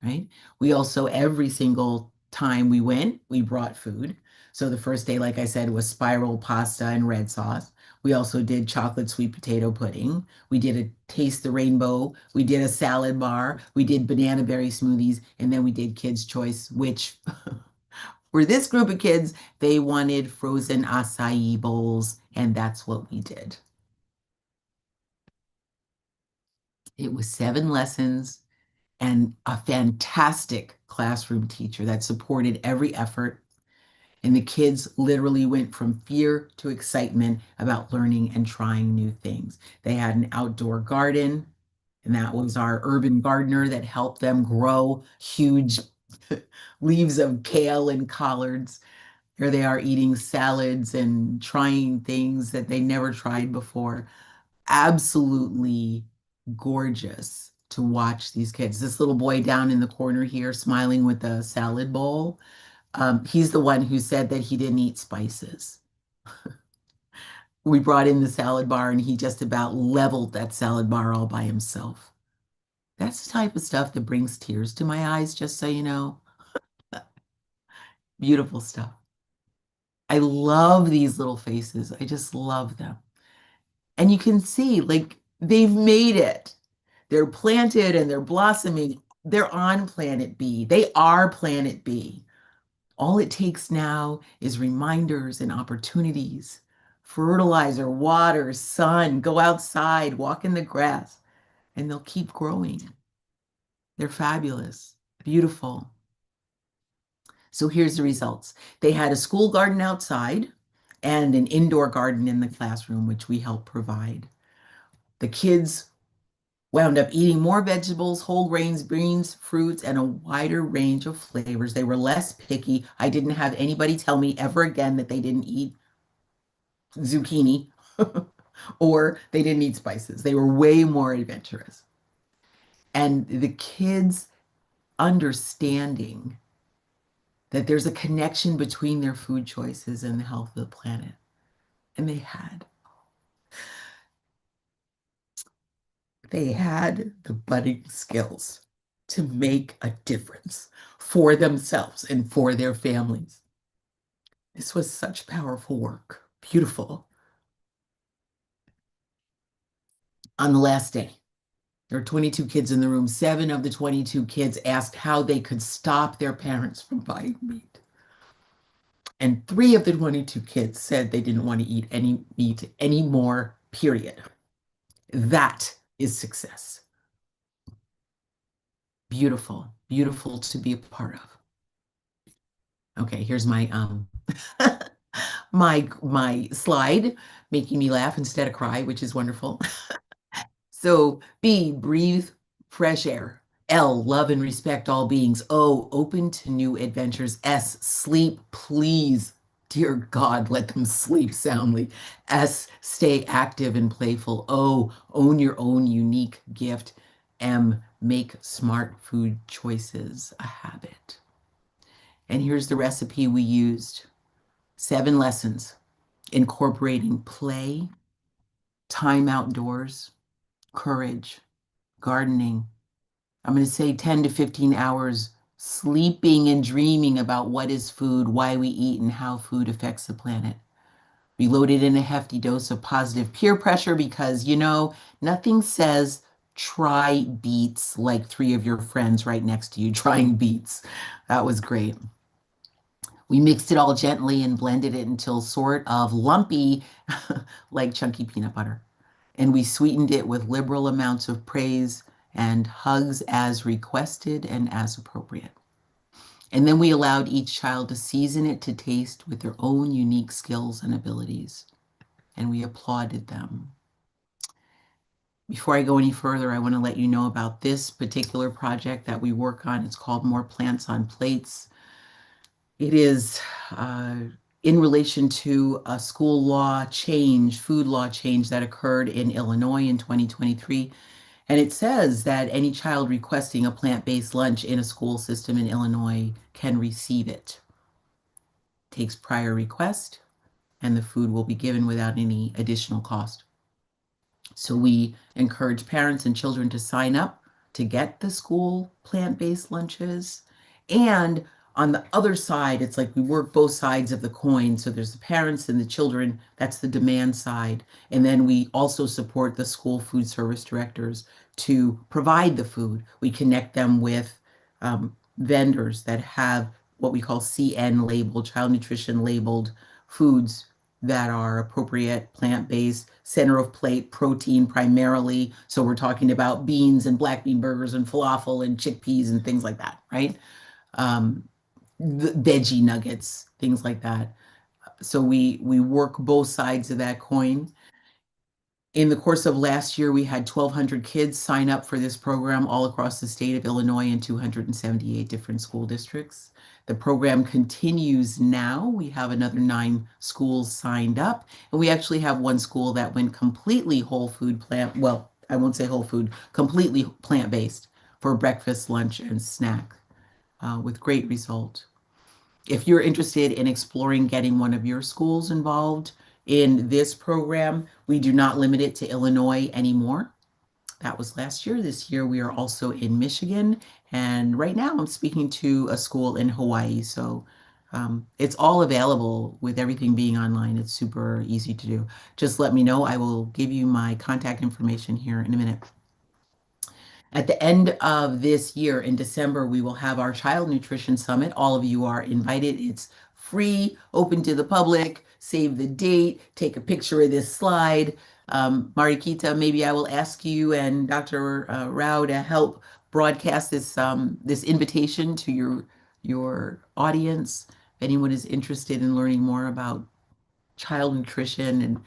right? We also, every single time we went, we brought food. So the first day, like I said, was spiral pasta and red sauce. We also did chocolate sweet potato pudding. We did a taste the rainbow. We did a salad bar. We did banana berry smoothies. And then we did kids' choice, which for this group of kids, they wanted frozen acai bowls. And that's what we did. It was 7 lessons and a fantastic classroom teacher that supported every effort. And the kids literally went from fear to excitement about learning and trying new things. They had an outdoor garden, and that was our urban gardener that helped them grow huge leaves of kale and collards. Here they are eating salads and trying things that they never tried before. Absolutely gorgeous to watch these kids. This little boy down in the corner here smiling with a salad bowl. He's the one who said that he didn't eat spices. We brought in the salad bar and he just about leveled that salad bar all by himself. That's the type of stuff that brings tears to my eyes, just so you know. Beautiful stuff. I love these little faces. I just love them. And you can see, like, they've made it. They're planted and they're blossoming. They're on planet B. They are planet B. All it takes now is reminders and opportunities. Fertilizer, water, sun, go outside, walk in the grass, and they'll keep growing. They're fabulous, beautiful. So here's the results. They had a school garden outside and an indoor garden in the classroom, which we helped provide. The kids wound up eating more vegetables, whole grains, beans, fruits, and a wider range of flavors. They were less picky. I didn't have anybody tell me ever again that they didn't eat zucchini or they didn't eat spices. They were way more adventurous. And the kids understanding that there's a connection between their food choices and the health of the planet. And they had the budding skills to make a difference for themselves and for their families. This was such powerful work. Beautiful. On the last day, there were 22 kids in the room. 7 of the 22 kids asked how they could stop their parents from buying meat. And 3 of the 22 kids said they didn't want to eat any meat anymore, period. That is success. Beautiful, beautiful to be a part of. Okay, here's my my slide making me laugh instead of cry, which is wonderful. So B, breathe fresh air. L, love and respect all beings. O, open to new adventures. S, sleep, please. Dear God, let them sleep soundly. S, stay active and playful. O, own your own unique gift. M, make smart food choices a habit. And here's the recipe we used. 7 lessons, incorporating play, time outdoors, courage, gardening. I'm going to say 10 to 15 hours sleeping and dreaming about what is food, why we eat, and how food affects the planet. We loaded in a hefty dose of positive peer pressure because, nothing says try beets like 3 of your friends right next to you trying beets. That was great. We mixed it all gently and blended it until sort of lumpy, like chunky peanut butter. And we sweetened it with liberal amounts of praise and hugs as requested and as appropriate. And then we allowed each child to season it to taste with their own unique skills and abilities. And we applauded them. Before I go any further, I want to let you know about this particular project that we work on. It's called More Plants on Plates. It is in relation to a school law change, food law change that occurred in Illinois in 2023. And it says that any child requesting a plant-based lunch in a school system in Illinois can receive it. Takes prior request, and the food will be given without any additional cost. So we encourage parents and children to sign up to get the school plant-based lunches. And on the other side, it's like we work both sides of the coin. So there's the parents and the children, that's the demand side. And then we also support the school food service directors to provide the food. We connect them with vendors that have what we call CN labeled, child nutrition labeled foods that are appropriate, plant-based, center of plate, protein primarily. So we're talking about beans and black bean burgers and falafel and chickpeas and things like that, right? Veggie nuggets, things like that. So we work both sides of that coin. In the course of last year, we had 1,200 kids sign up for this program all across the state of Illinois in 278 different school districts. The program continues now. We have another 9 schools signed up, and we actually have one school that went completely whole food plant, well, I won't say whole food, completely plant-based for breakfast, lunch, and snack with great result. If you're interested in exploring getting one of your schools involved in this program, we do not limit it to Illinois anymore. That was last year. This year we are also in Michigan. And right now I'm speaking to a school in Hawaii. So it's all available with everything being online. It's super easy to do. Just let me know. I will give you my contact information here in a minute. At the end of this year in December, we will have our Child Nutrition Summit. All of you are invited. It's free, open to the public. Save the date, take a picture of this slide. Marikita, maybe I will ask you and Dr. Rao to help broadcast this invitation to your audience. If anyone is interested in learning more about child nutrition and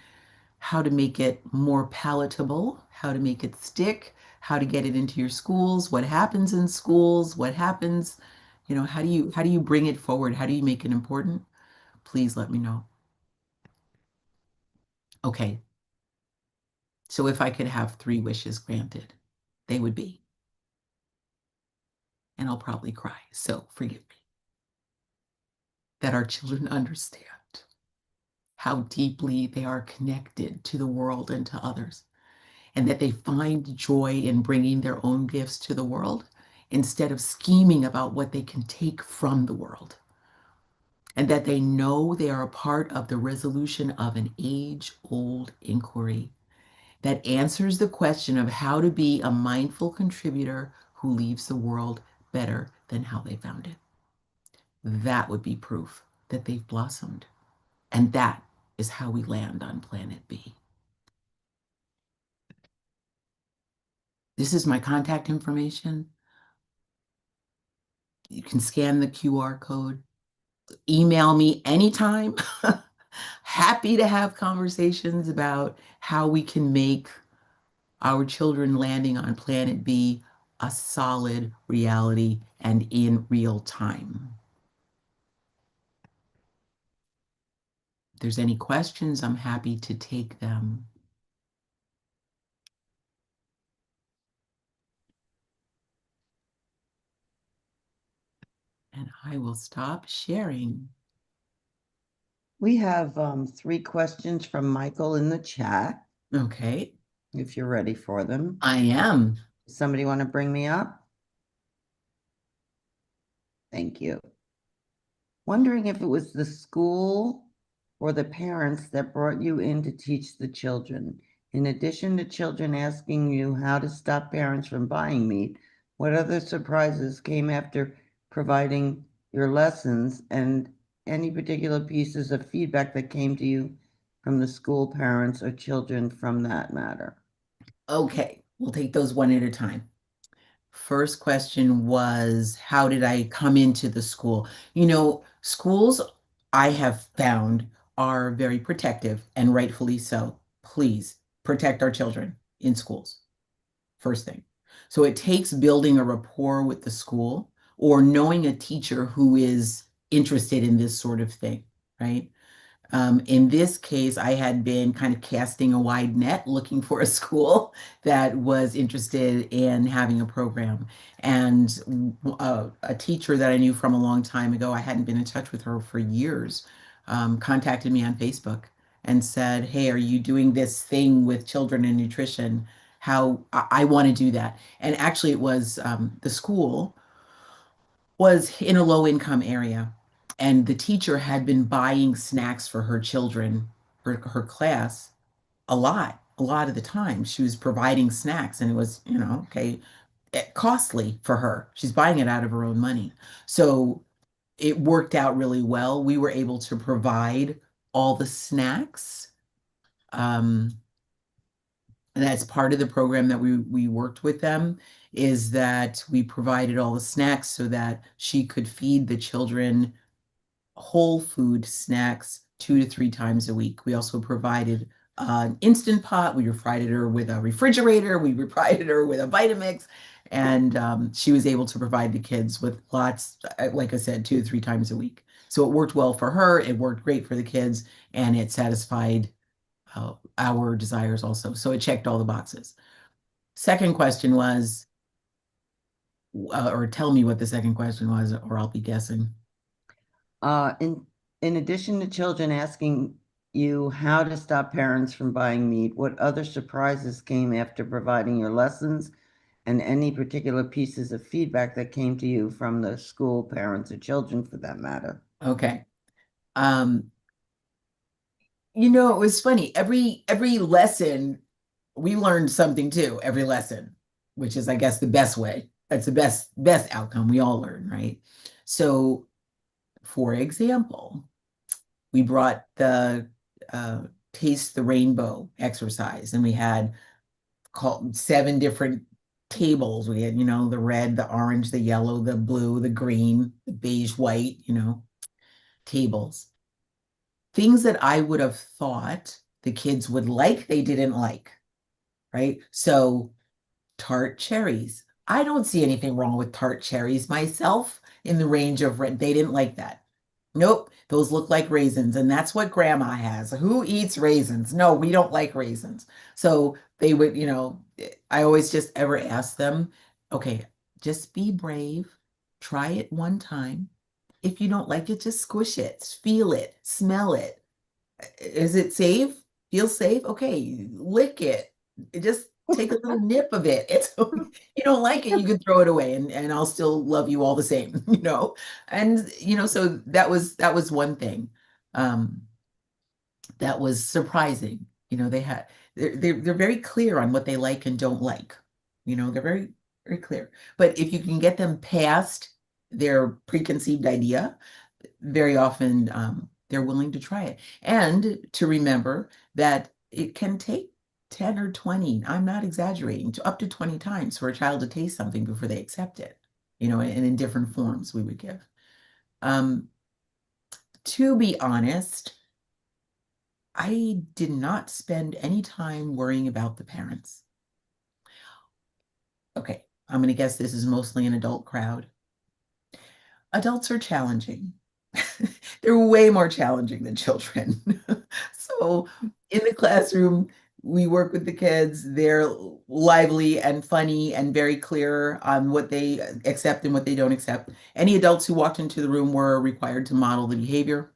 how to make it more palatable, how to make it stick, how to get it into your schools, what happens in schools, what happens, how do you bring it forward? How do you make it important? Please let me know. Okay. So if I could have 3 wishes granted, they would be, and I'll probably cry, so forgive me, that our children understand how deeply they are connected to the world and to others, and that they find joy in bringing their own gifts to the world instead of scheming about what they can take from the world, and that they know they are a part of the resolution of an age-old inquiry that answers the question of how to be a mindful contributor who leaves the world better than how they found it. That would be proof that they've blossomed. And that is how we land on Planet B. This is my contact information. You can scan the QR code. Email me anytime. Happy to have conversations about how we can make our children landing on Planet B a solid reality and in real time. If there's any questions, I'm happy to take them. And I will stop sharing. We have 3 questions from Michael in the chat, Okay, if you're ready for them. I am. Somebody want to bring me up? Thank you. Wondering if it was the school or the parents that brought you in to teach the children. In addition to children asking you how to stop parents from buying meat, what other surprises came after providing your lessons, and any particular pieces of feedback that came to you from the school, parents, or children from that matter? Okay, we'll take those one at a time. First question was, how did I come into the school? You know, schools, I have found, are very protective, and rightfully so. Please protect our children in schools. First thing. So it takes building a rapport with the school or knowing a teacher who is interested in this sort of thing, right? In this case, I had been kind of casting a wide net looking for a school that was interested in having a program. And a teacher that I knew from a long time ago, I hadn't been in touch with her for years, contacted me on Facebook and said, "Hey, are you doing this thing with children and nutrition? How I want to do that." And actually, it was the school was in a low income area, and the teacher had been buying snacks for her children, her class, a lot of the time. She was providing snacks, and it was, okay, costly for her. She's buying it out of her own money. So it worked out really well. We were able to provide all the snacks. And that's part of the program that we worked with them, is that we provided all the snacks so that she could feed the children whole food snacks 2 to 3 times a week. We also provided an Instant Pot. We provided her with a refrigerator. We provided her with a Vitamix. And she was able to provide the kids with lots, like I said, 2 to 3 times a week. So it worked well for her. It worked great for the kids, and it satisfied our desires also. So it checked all the boxes. Second question was, or tell me what the second question was, or I'll be guessing. In addition to children asking you how to stop parents from buying meat, what other surprises came after providing your lessons, and any particular pieces of feedback that came to you from the school, parents, or children for that matter? Okay. It was funny. Every lesson, we learned something too, every lesson, which is, I guess, the best way. That's the best outcome. We all learn, right? So, for example, we brought the Taste the Rainbow exercise, and we had called 7 different tables. We had, the red, the orange, the yellow, the blue, the green, the beige, white, tables. Things that I would have thought the kids would like, they didn't like, right? So tart cherries. I don't see anything wrong with tart cherries myself in the range of red. They didn't like that. Nope, those look like raisins, and that's what grandma has. Who eats raisins? No, we don't like raisins. So they would, I always just ever ask them, okay, just be brave. Try it one time. If you don't like it, just squish it, feel it, smell it. Is it safe? Feel safe? Okay, lick it. Just take a little nip of it. It's you don't like it, you can throw it away, and I'll still love you all the same, And so that was one thing that was surprising. They're very clear on what they like and don't like. They're very, very clear. But if you can get them past their preconceived idea, very often they're willing to try it. And to remember that it can take 10 or 20, I'm not exaggerating, to up to 20 times for a child to taste something before they accept it, and in different forms we would give. To be honest, I did not spend any time worrying about the parents. Okay, I'm going to guess this is mostly an adult crowd. Adults are challenging. They're way more challenging than children. So in the classroom, we work with the kids. They're lively and funny and very clear on what they accept and what they don't accept. Any adults who walked into the room were required to model the behavior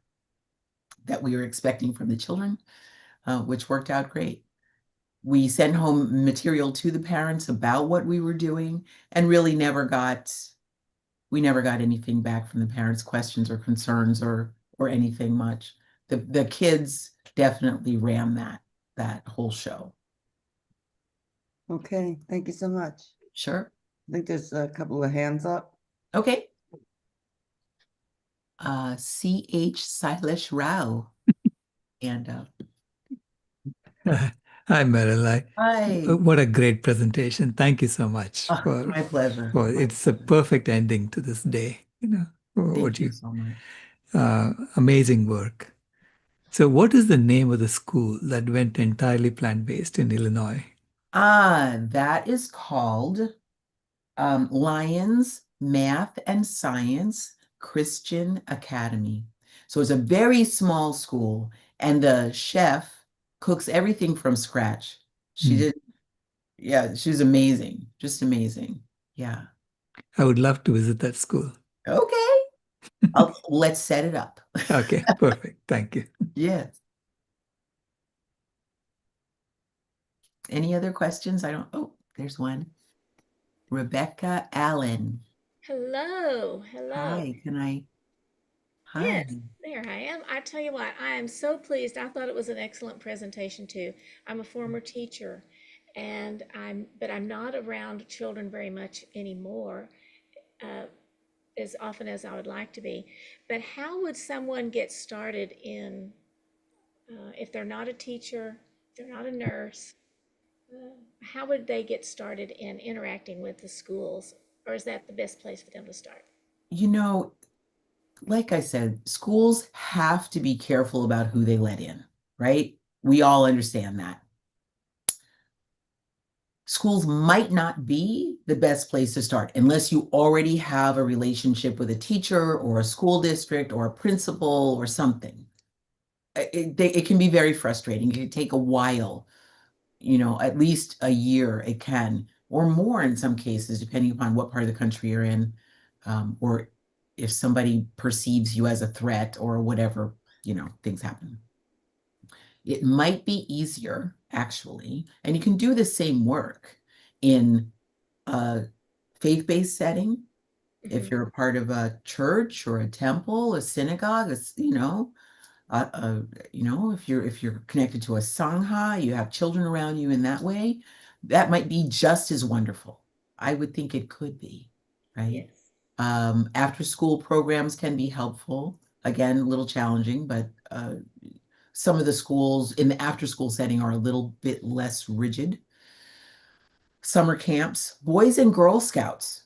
that we were expecting from the children, which worked out great. We sent home material to the parents about what we were doing and really never got anything back from the parents, questions or concerns or anything much. The kids definitely ran that whole show. Okay, thank you so much. Sure. I think there's a couple of hands up. Okay. C.H. Sailesh Rao. And Hi, Meryl. hi. What a great presentation. Thank you so much My pleasure. it's a perfect ending to this day. Thank you so much. Amazing work. So what is the name of the school that went entirely plant-based in Illinois? That is called Lions Math and Science Christian Academy. So it's a very small school, and the chef cooks everything from scratch. She's amazing, just amazing. Yeah. I would love to visit that school. Okay. Let's set it up. Okay, perfect. Thank you. Yes. Any other questions? Oh, there's one. Rebecca Allen. Hello. Hi, Hi. Yes, there I am. I tell you what, I am so pleased. I thought it was an excellent presentation too. I'm a former teacher but I'm not around children very much anymore, as often as I would like to be. But how would someone get started if they're not a teacher, if they're not a nurse, how would they get started in interacting with the schools? Or is that the best place for them to start? Like I said, schools have to be careful about who they let in, right? We all understand that. Schools might not be the best place to start unless you already have a relationship with a teacher or a school district or a principal or something. It can be very frustrating. It can take a while, at least a year it can, or more in some cases, depending upon what part of the country you're in, or if somebody perceives you as a threat or whatever, things happen. It might be easier, actually, and you can do the same work in a faith-based setting. If you're a part of a church or a temple, a synagogue, if you're connected to a sangha, you have children around you in that way, that might be just as wonderful. I would think it could be, right? Yes. After school programs can be helpful. Again, a little challenging, but some of the schools in the after school setting are a little bit less rigid. Summer camps, Boys and Girl Scouts,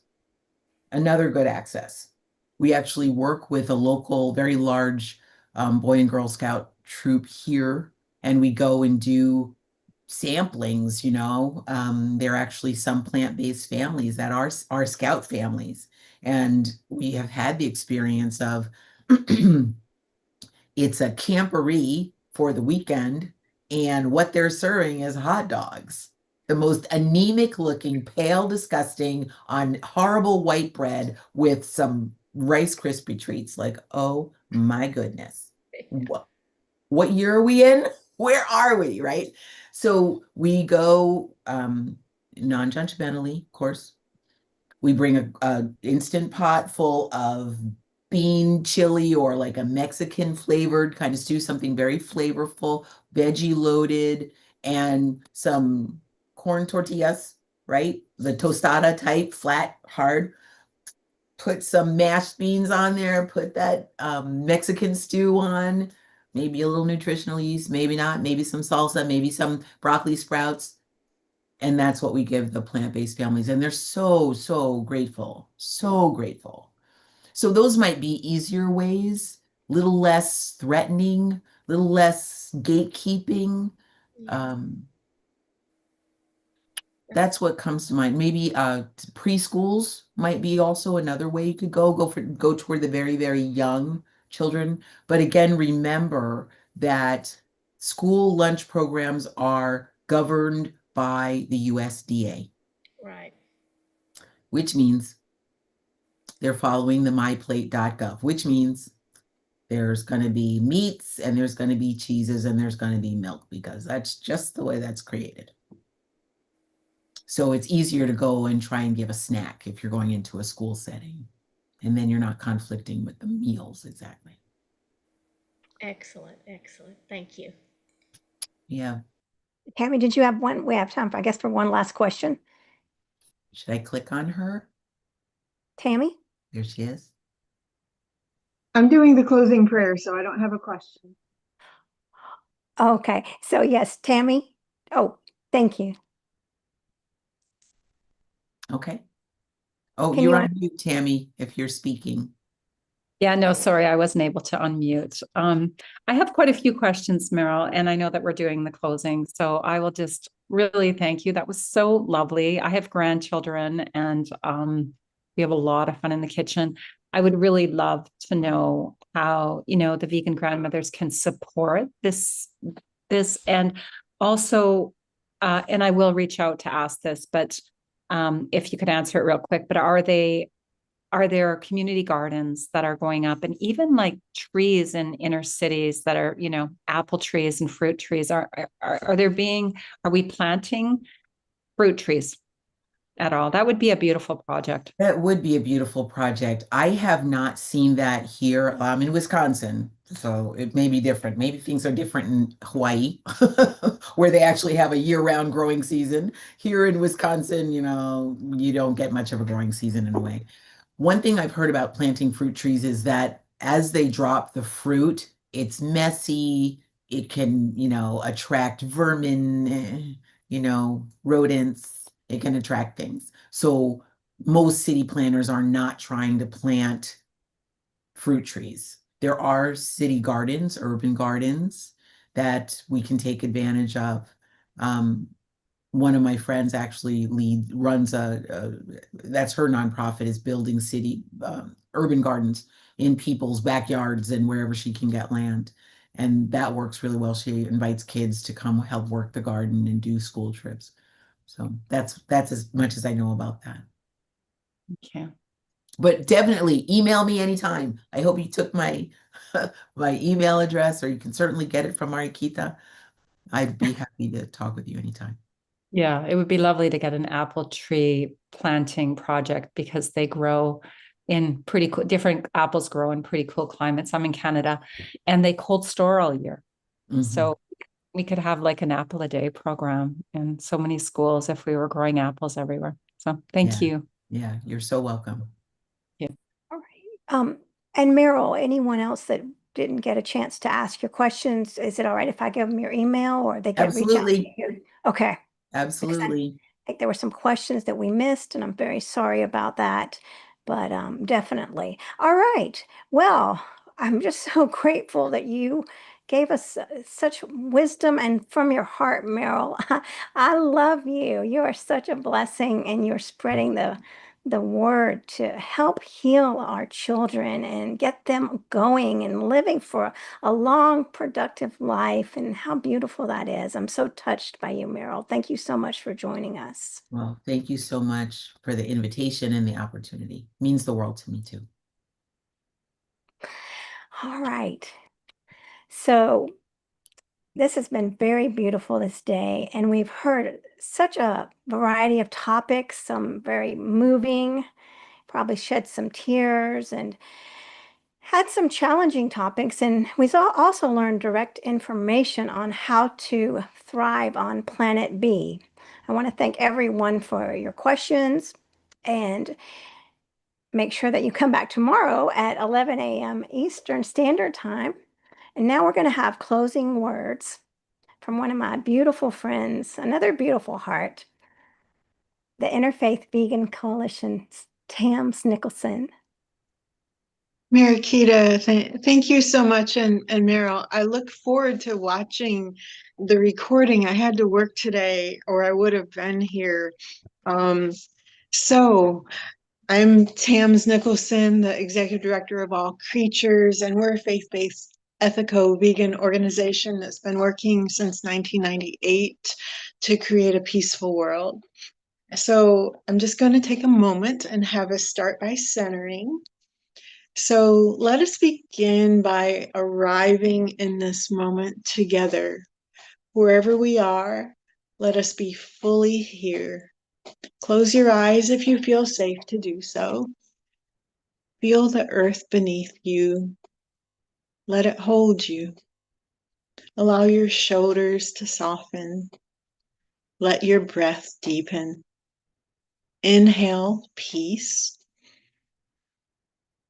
another good access. We actually work with a local, very large Boy and Girl Scout troop here, and we go and do samplings. There are actually some plant-based families that are scout families, and we have had the experience of it's a camporee for the weekend, and what they're serving is hot dogs. The most anemic looking, pale, disgusting, on horrible white bread with some Rice Krispie treats. Like, oh my goodness. What year are we in? Where are we, right? So we go non-judgmentally, of course. We bring a instant pot full of bean chili or like a Mexican flavored kind of stew, something very flavorful, veggie loaded, and some corn tortillas, right? The tostada type, flat, hard. Put some mashed beans on there, put that Mexican stew on, maybe a little nutritional yeast, maybe not, maybe some salsa, maybe some broccoli sprouts. And that's what we give the plant-based families. And they're so, so grateful, so grateful. So those might be easier ways, little less threatening, little less gatekeeping. That's what comes to mind. Maybe preschools might be also another way you could go toward the very, very young children. But again, remember that school lunch programs are governed by the USDA, Right. which means they're following the myplate.gov, which means there's going to be meats and there's going to be cheeses and there's going to be milk because that's just the way that's created. So it's easier to go and try and give a snack if you're going into a school setting. And then you're not conflicting with the meals exactly. Excellent, excellent. Thank you. Yeah. Tammy, did you have one? We have time for, I guess, for one last question. Should I click on her? Tammy? There she is. I'm doing the closing prayer, so I don't have a question. Okay, so yes, Tammy. Oh, thank you. Okay. Oh, Can you're you on mute, Tammy, if you're speaking. Yeah, no, sorry, I wasn't able to unmute. I have quite a few questions, Meryl, and I know that we're doing the closing, so I will just really thank you. That was so lovely. I have grandchildren, and we have a lot of fun in the kitchen. I would really love to know how, the vegan grandmothers can support this, and also, and I will reach out to ask this, but if you could answer it real quick, but are there community gardens that are going up, and even like trees in inner cities that are, apple trees and fruit trees? Are we planting fruit trees at all? That would be a beautiful project. That would be a beautiful project. I have not seen that here in Wisconsin, so it may be different. Maybe things are different in Hawaii, where they actually have a year-round growing season. Here in Wisconsin, you don't get much of a growing season in a way. One thing I've heard about planting fruit trees is that as they drop the fruit, it's messy. It can, attract vermin, rodents. It can attract things. So most city planners are not trying to plant fruit trees. There are city gardens, urban gardens that we can take advantage of. One of my friends actually runs that's her nonprofit, is building city urban gardens in people's backyards and wherever she can get land. And that works really well. She invites kids to come help work the garden and do school trips. So that's as much as I know about that. Okay. But definitely email me anytime. I hope you took my my email address, or you can certainly get it from Marikita. I'd be happy to talk with you anytime. Yeah, it would be lovely to get an apple tree planting project because they grow in pretty cool, different apples grow in pretty cool climates. I'm in Canada and they cold store all year. Mm-hmm. So we could have like an apple a day program in so many schools if we were growing apples everywhere. So thank you. Yeah, you're so welcome. Yeah. All right. And Meryl, anyone else that didn't get a chance to ask your questions, is it all right if I give them your email or they can reach out to Absolutely. you? Okay. Absolutely. I think there were some questions that we missed, and I'm very sorry about that, but definitely. All right. Well, I'm just so grateful that you gave us such wisdom and from your heart, Meryl. I love you. You are such a blessing, and you're spreading the word to help heal our children and get them going and living for a long, productive life. And how beautiful that is. I'm so touched by you, Meryl. Thank you so much for joining us. Well, thank you so much for the invitation and the opportunity. It means the world to me too. All right. So this has been very beautiful this day, and we've heard such a variety of topics, some very moving, probably shed some tears, and had some challenging topics. And we also learned direct information on how to thrive on Planet B. I want to thank everyone for your questions, and make sure that you come back tomorrow at 11 a.m. Eastern Standard Time. And now we're going to have closing words from one of my beautiful friends, another beautiful heart, the Interfaith Vegan Coalition's Tams Nicholson. Marikita, thank you so much. And Meryl, I look forward to watching the recording. I had to work today or I would have been here. So I'm Tams Nicholson, the executive director of All Creatures, and we're a faith-based ethico-vegan organization that's been working since 1998 to create a peaceful world. So I'm just going to take a moment and have us start by centering. So let us begin by arriving in this moment together. Wherever we are, let us be fully here. Close your eyes if you feel safe to do so. Feel the earth beneath you. Let it hold you. Allow your shoulders to soften. Let your breath deepen. Inhale, peace.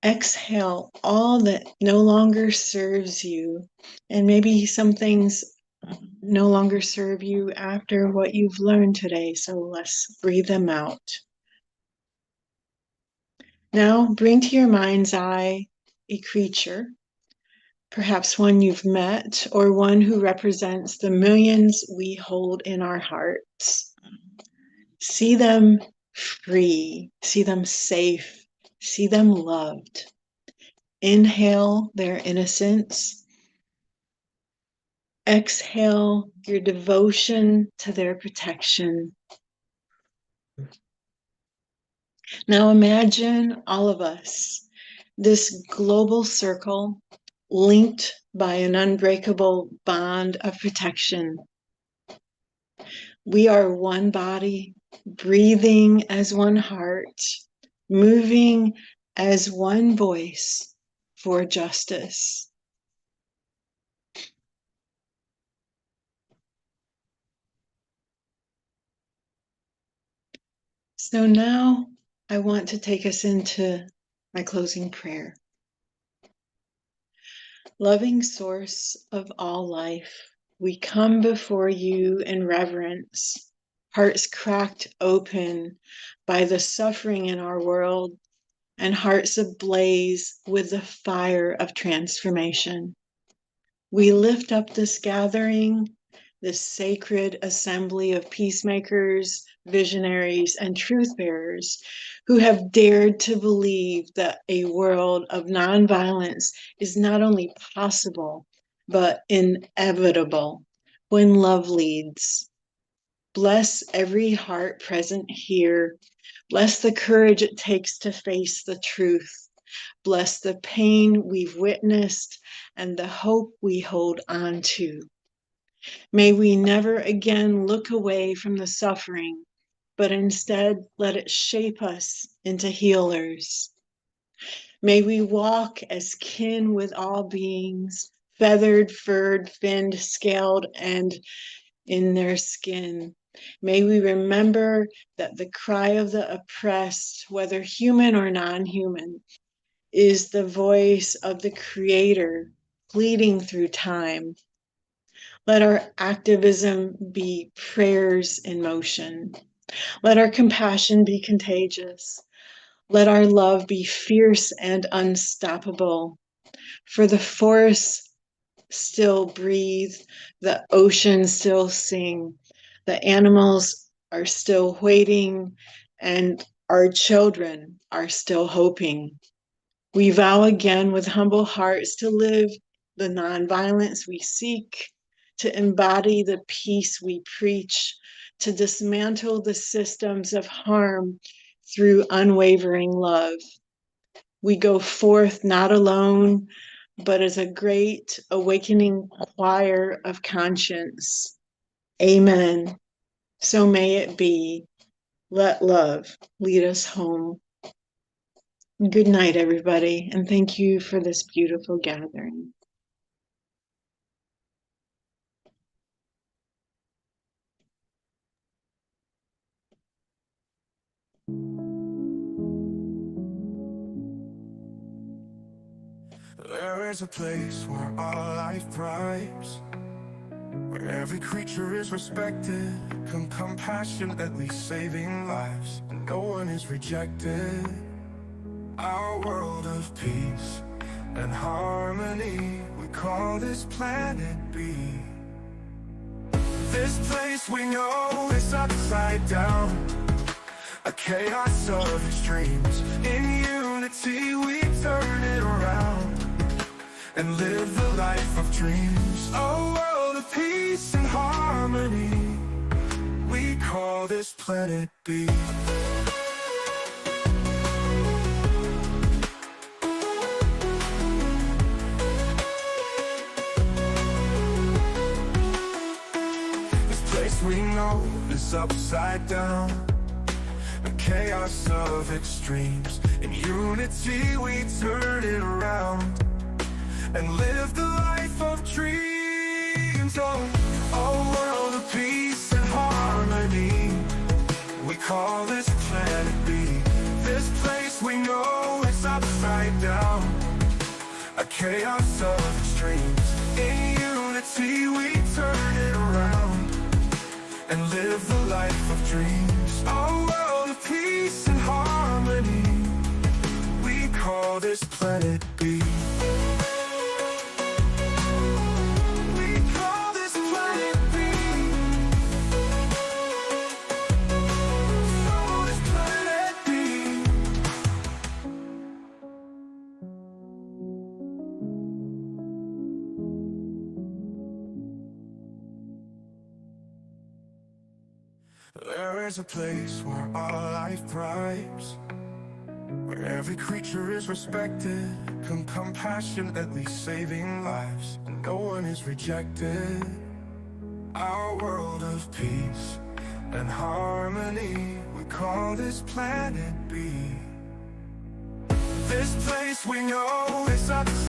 Exhale all that no longer serves you. And maybe some things no longer serve you after what you've learned today. So let's breathe them out. Now bring to your mind's eye a creature, perhaps one you've met or one who represents the millions we hold in our hearts. See them free, see them safe, see them loved. Inhale their innocence. Exhale your devotion to their protection. Now imagine all of us, this global circle linked by an unbreakable bond of protection. We are one body, breathing as one heart, moving as one voice for justice. So now I want to take us into my closing prayer. Loving source of all life, we come before you in reverence, hearts cracked open by the suffering in our world and hearts ablaze with the fire of transformation. We lift up this gathering, this sacred assembly of peacemakers, visionaries, and truth bearers who have dared to believe that a world of nonviolence is not only possible, but inevitable when love leads. Bless every heart present here. Bless the courage it takes to face the truth. Bless the pain we've witnessed and the hope we hold on to. May we never again look away from the suffering, but instead let it shape us into healers. May we walk as kin with all beings, feathered, furred, finned, scaled, and in their skin. May we remember that the cry of the oppressed, whether human or non-human, is the voice of the Creator pleading through time. Let our activism be prayers in motion. Let our compassion be contagious. Let our love be fierce and unstoppable. For the forests still breathe, the oceans still sing, the animals are still waiting, and our children are still hoping. We vow again with humble hearts to live the nonviolence we seek, to embody the peace we preach, to dismantle the systems of harm through unwavering love. We go forth not alone, but as a great awakening choir of conscience. Amen. So may it be. Let love lead us home. Good night, everybody, and thank you for this beautiful gathering. There is a place where all life thrives, where every creature is respected, compassionately saving lives, and no one is rejected. Our world of peace, and harmony. We call this planet B. This place we know is upside down, a chaos of extremes. In unity we turn it around and live the life of dreams. A world of peace and harmony. We call this planet B. We know is upside down, a chaos of extremes. In unity we turn it around and live the life of dreams. Oh, a world of peace and harmony. We call this planet B. This place we know is upside down, a chaos of extremes. In unity we turn it around and live the life of dreams. A world of peace and harmony. We call this planet B. We call this planet B. Call this planet B. There is a place where all life thrives, where every creature is respected, compassionately saving lives, and no one is rejected. Our world of peace and harmony. We call this planet B. This place we know is up